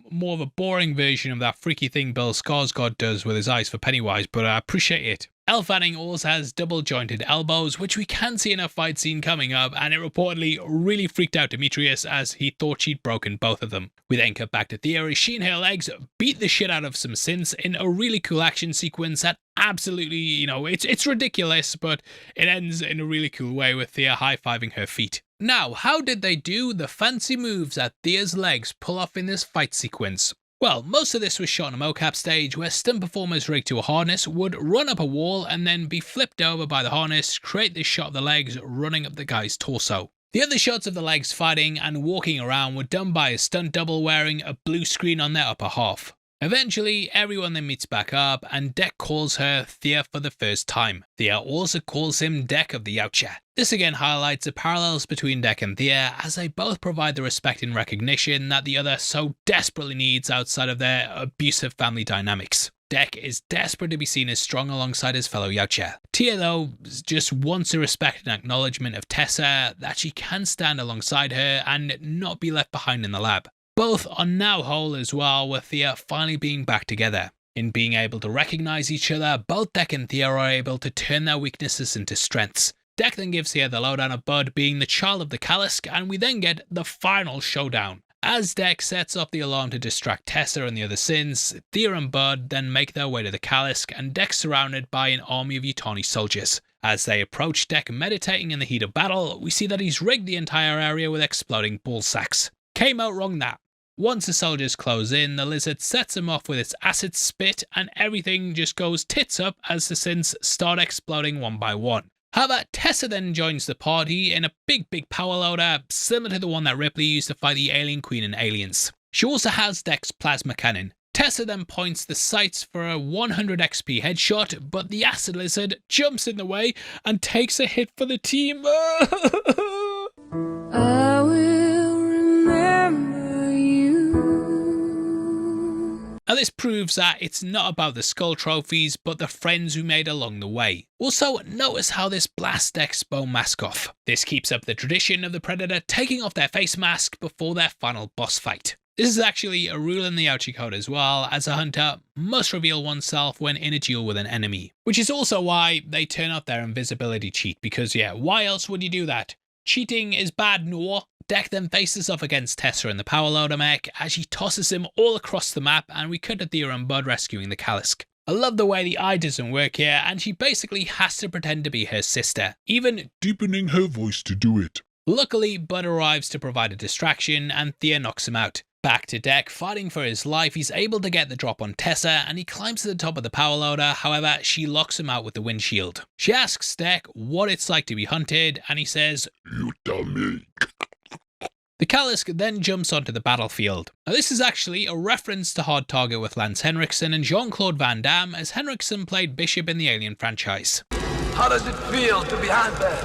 more of a boring version of that freaky thing Bill Skarsgård does with his eyes for Pennywise, but I appreciate it. Elle Fanning also has double-jointed elbows, which we can see in a fight scene coming up, and it reportedly really freaked out Demetrius as he thought she'd broken both of them. We then cut back to Thea as she and her legs beat the shit out of some synths in a really cool action sequence that absolutely, it's ridiculous, but it ends in a really cool way with Thea high-fiving her feet. Now, how did they do the fancy moves that Thea's legs pull off in this fight sequence? Well, most of this was shot on a mocap stage where stunt performers rigged to a harness would run up a wall and then be flipped over by the harness, create this shot of the legs running up the guy's torso. The other shots of the legs fighting and walking around were done by a stunt double wearing a blue screen on their upper half. Eventually, everyone then meets back up, and Deck calls her Thea for the first time. Thea also calls him Deck of the Yautja. This again highlights the parallels between Deck and Thea, as they both provide the respect and recognition that the other so desperately needs outside of their abusive family dynamics. Deck is desperate to be seen as strong alongside his fellow Yautja. Thea, though, just wants the respect and acknowledgement of Tessa that she can stand alongside her and not be left behind in the lab. Both are now whole as well, with Thea finally being back together. In being able to recognize each other, both Deck and Thea are able to turn their weaknesses into strengths. Deck then gives Thea the lowdown of Bud being the child of the Kalisk, and we then get the final showdown. As Deck sets off the alarm to distract Tessa and the other synths, Thea and Bud then make their way to the Kalisk, and Deck's surrounded by an army of Yutani soldiers. As they approach Deck meditating in the heat of battle, we see that he's rigged the entire area with exploding ball sacks. Came out wrong that. Once the soldiers close in, the lizard sets them off with its acid spit, and everything just goes tits up as the synths start exploding one by one. However, Tessa then joins the party in a big power loader, similar to the one that Ripley used to fight the Alien Queen in Aliens. She also has Deck's plasma cannon. Tessa then points the sights for a 100 XP headshot, but the acid lizard jumps in the way and takes a hit for the team. Now this proves that it's not about the skull trophies, but the friends we made along the way. Also, notice how this blasts Deck's bone mask off. This keeps up the tradition of the Predator taking off their face mask before their final boss fight. This is actually a rule in the Ouija code as well, as a hunter must reveal oneself when in a duel with an enemy. Which is also why they turn off their invisibility cheat, because yeah, why else would you do that? Cheating is bad, no. Deck then faces off against Tessa in the power loader mech as she tosses him all across the map, and we cut to Thea and Bud rescuing the Kalisk. I love the way the eye doesn't work here, and she basically has to pretend to be her sister, even deepening her voice to do it. Luckily, Bud arrives to provide a distraction and Thea knocks him out. Back to Deck, fighting for his life, he's able to get the drop on Tessa and he climbs to the top of the power loader, however she locks him out with the windshield. She asks Deck what it's like to be hunted and he says, "You tell me." The Kalisk then jumps onto the battlefield. Now this is actually a reference to Hard Target with Lance Henriksen and Jean-Claude Van Damme, as Henriksen played Bishop in the Alien franchise. How does it feel to be hunted?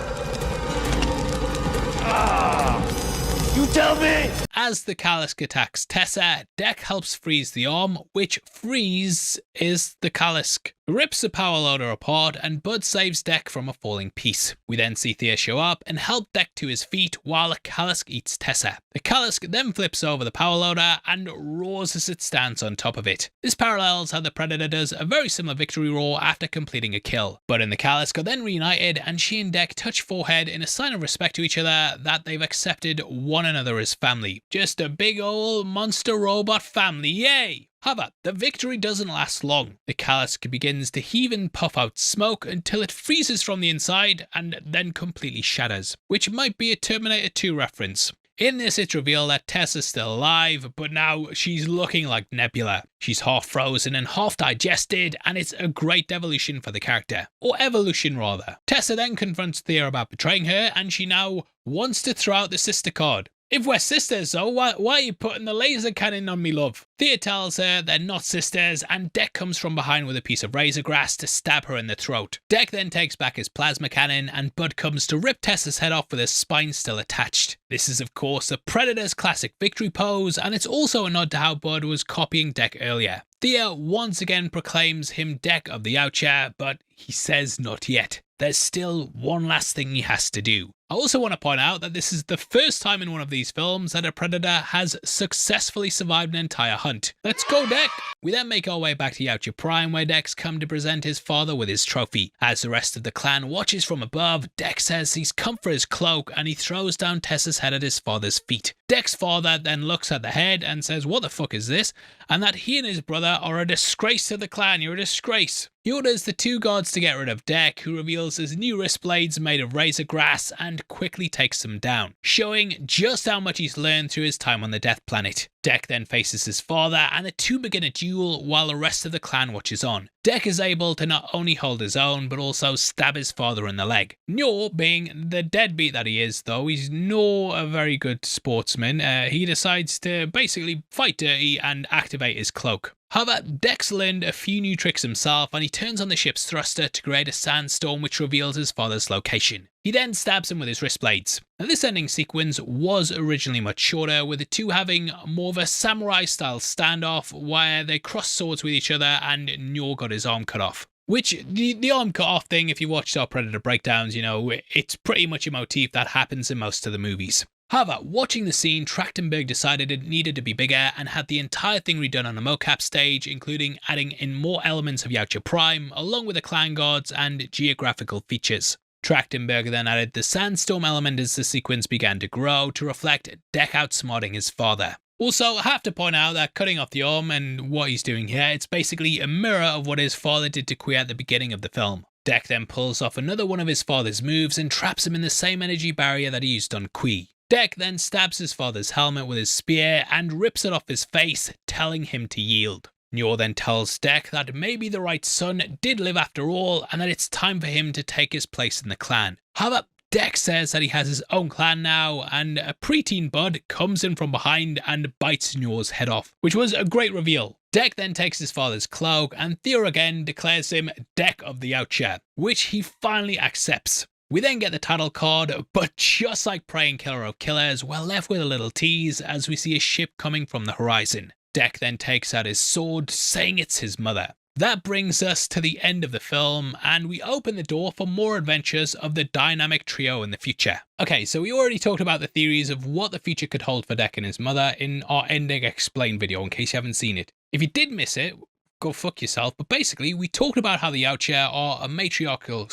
You tell me! As the Kalisk attacks Tessa, Deck helps freeze the arm, which freeze is the Kalisk. Rips the power loader apart and Bud saves Deck from a falling piece. We then see Thea show up and help Deck to his feet while the Kalisk eats Tessa. The Kalisk then flips over the power loader and roars as it stands on top of it. This parallels how the Predator does a very similar victory roar after completing a kill. Bud and the Kalisk are then reunited and she and Deck touch forehead in a sign of respect to each other that they've accepted one another as family. Just a big old monster robot family, yay! However, the victory doesn't last long. The Kalisk begins to heave and puff out smoke until it freezes from the inside and then completely shatters, which might be a Terminator 2 reference. In this, it's revealed that Tessa's still alive, but now she's looking like Nebula. She's half frozen and half digested, and it's a great devolution for the character. Or evolution, rather. Tessa then confronts Thea about betraying her, and she now wants to throw out the sister card. If we're sisters though, why are you putting the laser cannon on me, love? Thea tells her they're not sisters, and Deck comes from behind with a piece of razor grass to stab her in the throat. Deck then takes back his plasma cannon, and Bud comes to rip Tessa's head off with his spine still attached. This is of course the Predator's classic victory pose, and it's also a nod to how Bud was copying Deck earlier. Thea once again proclaims him Deck of the Oucher, but he says not yet. There's still one last thing he has to do. I also want to point out that this is the first time in one of these films that a Predator has successfully survived an entire hunt. Let's go, Deck! We then make our way back to Yautja Prime, where Deck's come to present his father with his trophy. As the rest of the clan watches from above, Deck says he's come for his cloak and he throws down Tessa's head at his father's feet. Deck's father then looks at the head and says, "What the fuck is this?" and that he and his brother are a disgrace to the clan. You're a disgrace. He orders the two guards to get rid of Deck, who reveals his new wrist blades made of razor grass and quickly takes them down, showing just how much he's learned through his time on the Death Planet. Deck then faces his father and the two begin a duel while the rest of the clan watches on. Deck is able to not only hold his own but also stab his father in the leg. Njor, being the deadbeat that he is though, he's not a very good sportsman. He decides to basically fight dirty and activate his cloak. However, Deck's learned a few new tricks himself and he turns on the ship's thruster to create a sandstorm which reveals his father's location. He then stabs him with his wrist blades. Now this ending sequence was originally much shorter, with the two having more of a samurai style standoff where they cross swords with each other and Njor got his arm cut off. Which, the arm cut off thing, if you watched our Predator breakdowns, you know, it's pretty much a motif that happens in most of the movies. However, watching the scene, Trachtenberg decided it needed to be bigger and had the entire thing redone on a mocap stage, including adding in more elements of Yautja Prime, along with the clan guards and geographical features. Trachtenberg then added the sandstorm element as the sequence began to grow to reflect Deck outsmarting his father. Also, I have to point out that cutting off the arm and what he's doing here, it's basically a mirror of what his father did to Qui at the beginning of the film. Deck then pulls off another one of his father's moves and traps him in the same energy barrier that he used on Qui. Deck then stabs his father's helmet with his spear and rips it off his face, telling him to yield. Njor then tells Deck that maybe the right son did live after all and that it's time for him to take his place in the clan. However, Deck says that he has his own clan now, and a preteen Bud comes in from behind and bites Njor's head off, which was a great reveal. Deck then takes his father's cloak and Thea again declares him Deck of the Oucher, which he finally accepts. We then get the title card, but just like Prey and Killer of Killers, we're left with a little tease as we see a ship coming from the horizon. Deck then takes out his sword, saying it's his mother. That brings us to the end of the film, and we open the door for more adventures of the dynamic trio in the future. Okay, so we already talked about the theories of what the future could hold for Deck and his mother in our Ending Explained video, in case you haven't seen it. If you did miss it, go fuck yourself, but basically we talked about how the Outshare are a matriarchal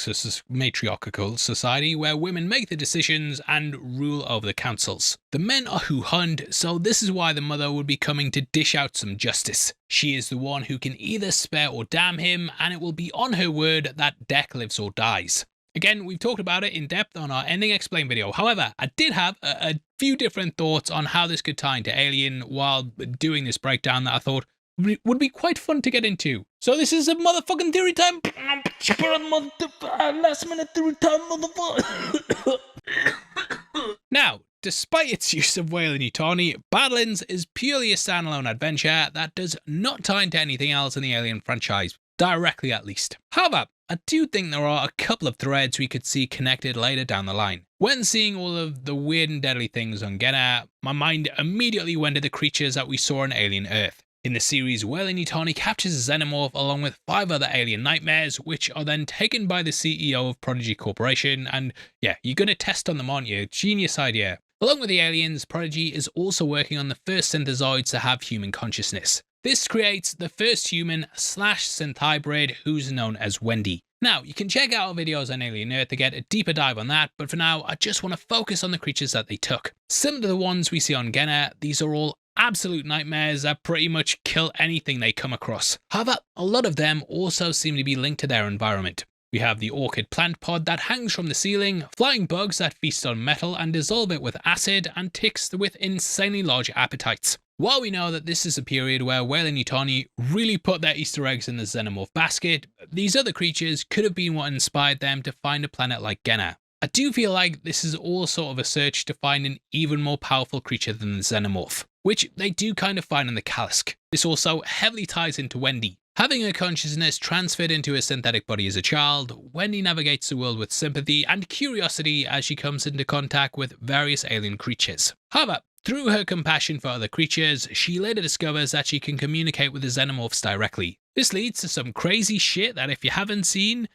society where women make the decisions and rule over the councils. The men are who hunt, so this is why the mother would be coming to dish out some justice. She is the one who can either spare or damn him, and it will be on her word that Deck lives or dies. Again, we've talked about it in depth on our Ending Explained video. However, I did have a few different thoughts on how this could tie into Alien while doing this breakdown that I thought would be quite fun to get into. So this is a motherfucking theory time. Last minute theory time, motherfucker. Now, despite its use of Weyland-Yutani, Badlands is purely a standalone adventure that does not tie into anything else in the Alien franchise, directly at least. However, I do think there are a couple of threads we could see connected later down the line. When seeing all of the weird and deadly things on Genna, my mind immediately went to the creatures that we saw on Alien Earth. In the series, Weyland-Yutani captures a xenomorph along with 5 other alien nightmares, which are then taken by the CEO of Prodigy Corporation, and yeah, you're gonna test on them, aren't you? Genius idea. Along with the aliens, Prodigy is also working on the first synthezoids to have human consciousness. This creates the first human/synth hybrid, who's known as Wendy. Now, you can check out our videos on Alien Earth to get a deeper dive on that, but for now, I just want to focus on the creatures that they took. Similar to the ones we see on Genna, these are all absolute nightmares that pretty much kill anything they come across. However, a lot of them also seem to be linked to their environment. We have the orchid plant pod that hangs from the ceiling, flying bugs that feast on metal and dissolve it with acid, and ticks with insanely large appetites. While we know that this is a period where Weyland-Yutani really put their Easter eggs in the xenomorph basket, these other creatures could have been what inspired them to find a planet like Genna. I do feel like this is all sort of a search to find an even more powerful creature than the xenomorph, which they do kind of find in the Kalisk. This also heavily ties into Wendy. Having her consciousness transferred into a synthetic body as a child, Wendy navigates the world with sympathy and curiosity as she comes into contact with various alien creatures. However, through her compassion for other creatures, she later discovers that she can communicate with the xenomorphs directly. This leads to some crazy shit that if you haven't seen,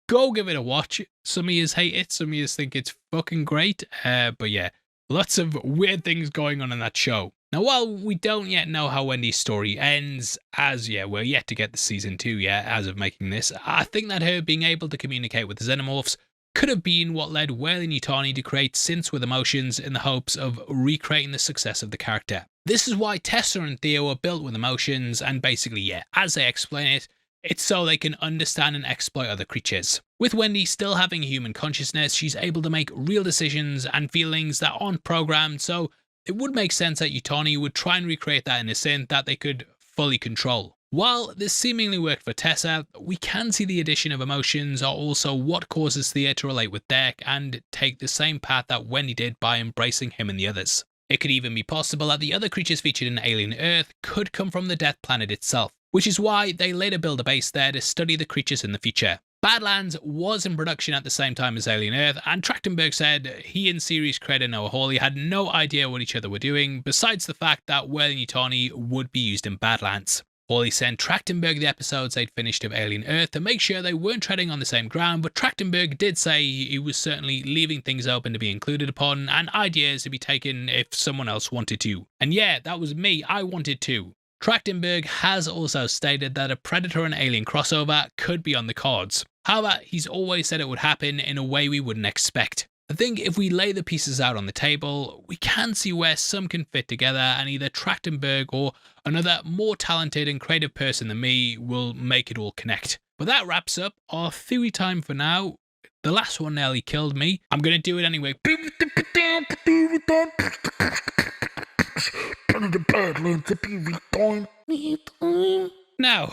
go give it a watch. Some of yous hate it, some of yous think it's fucking great, but yeah, lots of weird things going on in that show. Now, while we don't yet know how Wendy's story ends, as we're yet to get the season 2 as of making this, I think that her being able to communicate with the xenomorphs could have been what led Weyland-Yutani to create synths with emotions in the hopes of recreating the success of the character. This is why Tessa and Theo are built with emotions, and basically, as they explain it, it's so they can understand and exploit other creatures. With Wendy still having a human consciousness, she's able to make real decisions and feelings that aren't programmed, so it would make sense that Yutani would try and recreate that in a synth that they could fully control. While this seemingly worked for Tessa, we can see the addition of emotions are also what causes Thea to relate with Deck and take the same path that Wendy did by embracing him and the others. It could even be possible that the other creatures featured in Alien Earth could come from the Death Planet itself, which is why they later build a base there to study the creatures in the future. Badlands was in production at the same time as Alien Earth, and Trachtenberg said he and series creator Noah Hawley had no idea what each other were doing, besides the fact that Weyland-Yutani would be used in Badlands. Hawley sent Trachtenberg the episodes they'd finished of Alien Earth to make sure they weren't treading on the same ground, but Trachtenberg did say he was certainly leaving things open to be included upon, and ideas to be taken if someone else wanted to. And yeah, that was me, I wanted to. Trachtenberg has also stated that a Predator and Alien crossover could be on the cards. However, he's always said it would happen in a way we wouldn't expect. I think if we lay the pieces out on the table, we can see where some can fit together, and either Trachtenberg or another more talented and creative person than me will make it all connect. But that wraps up our theory time for now. The last one nearly killed me. I'm going to do it anyway. Now,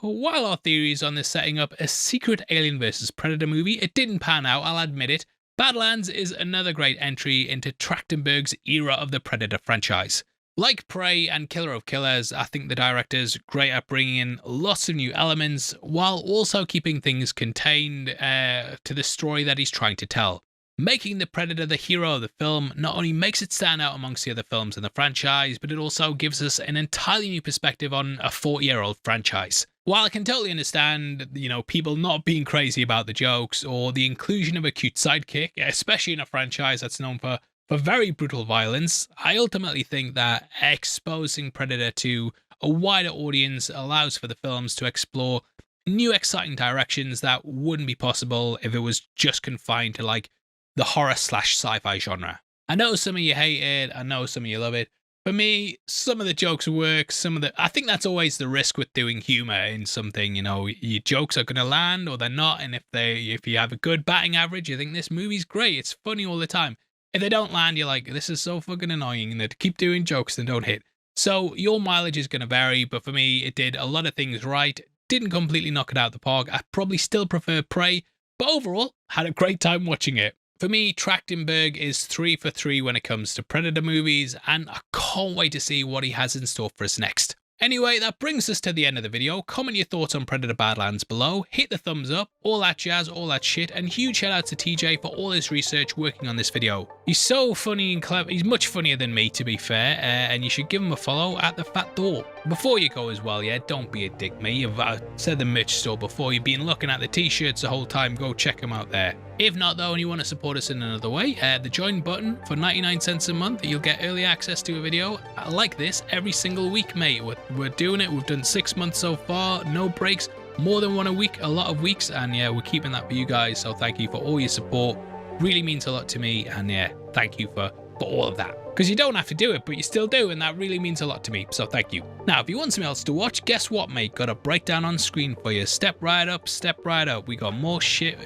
while our theories on this setting up a secret Alien vs Predator movie, it didn't pan out, I'll admit it. Badlands is another great entry into Trachtenberg's era of the Predator franchise. Like Prey and Killer of Killers, I think the director's great at bringing in lots of new elements while also keeping things contained to the story that he's trying to tell. Making the Predator the hero of the film not only makes it stand out amongst the other films in the franchise, but it also gives us an entirely new perspective on a 40-year-old franchise. While I can totally understand, people not being crazy about the jokes or the inclusion of a cute sidekick, especially in a franchise that's known for very brutal violence, I ultimately think that exposing Predator to a wider audience allows for the films to explore new exciting directions that wouldn't be possible if it was just confined to like the horror/sci-fi genre. I know some of you hate it, I know some of you love it. For me, some of the jokes work, I think that's always the risk with doing humor in something, your jokes are going to land or they're not, and if you have a good batting average, you think this movie's great, it's funny all the time. If they don't land, you're like, this is so fucking annoying, and they keep doing jokes that don't hit. So your mileage is going to vary, but for me, it did a lot of things right, didn't completely knock it out of the park. I probably still prefer Prey, but overall, had a great time watching it. For me, Trachtenberg is 3 for 3 when it comes to Predator movies, and I can't wait to see what he has in store for us next. Anyway, that brings us to the end of the video. Comment your thoughts on Predator Badlands below, hit the thumbs up, all that jazz, all that shit, and huge shout out to TJ for all his research working on this video. He's so funny and clever, he's much funnier than me to be fair, and you should give him a follow at the Fat Door. Before you go as well, yeah, don't be a dick mate. I've said the merch store before, you've been looking at the t-shirts the whole time, go check them out there. If not though, and you want to support us in another way, the join button for 99 cents a month, you'll get early access to a video like this every single week, mate. We're doing it, we've done 6 months so far, no breaks, more than one a week, a lot of weeks, and yeah, we're keeping that for you guys, so thank you for all your support, really means a lot to me, and yeah, thank you for all of that. Because you don't have to do it, but you still do, and that really means a lot to me, so thank you. Now, if you want something else to watch, guess what, mate? Got a breakdown on screen for you. Step right up, step right up. We got more shit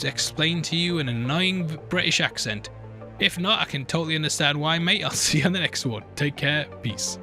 explained to you in an annoying British accent. If not, I can totally understand why, mate. I'll see you on the next one. Take care. Peace.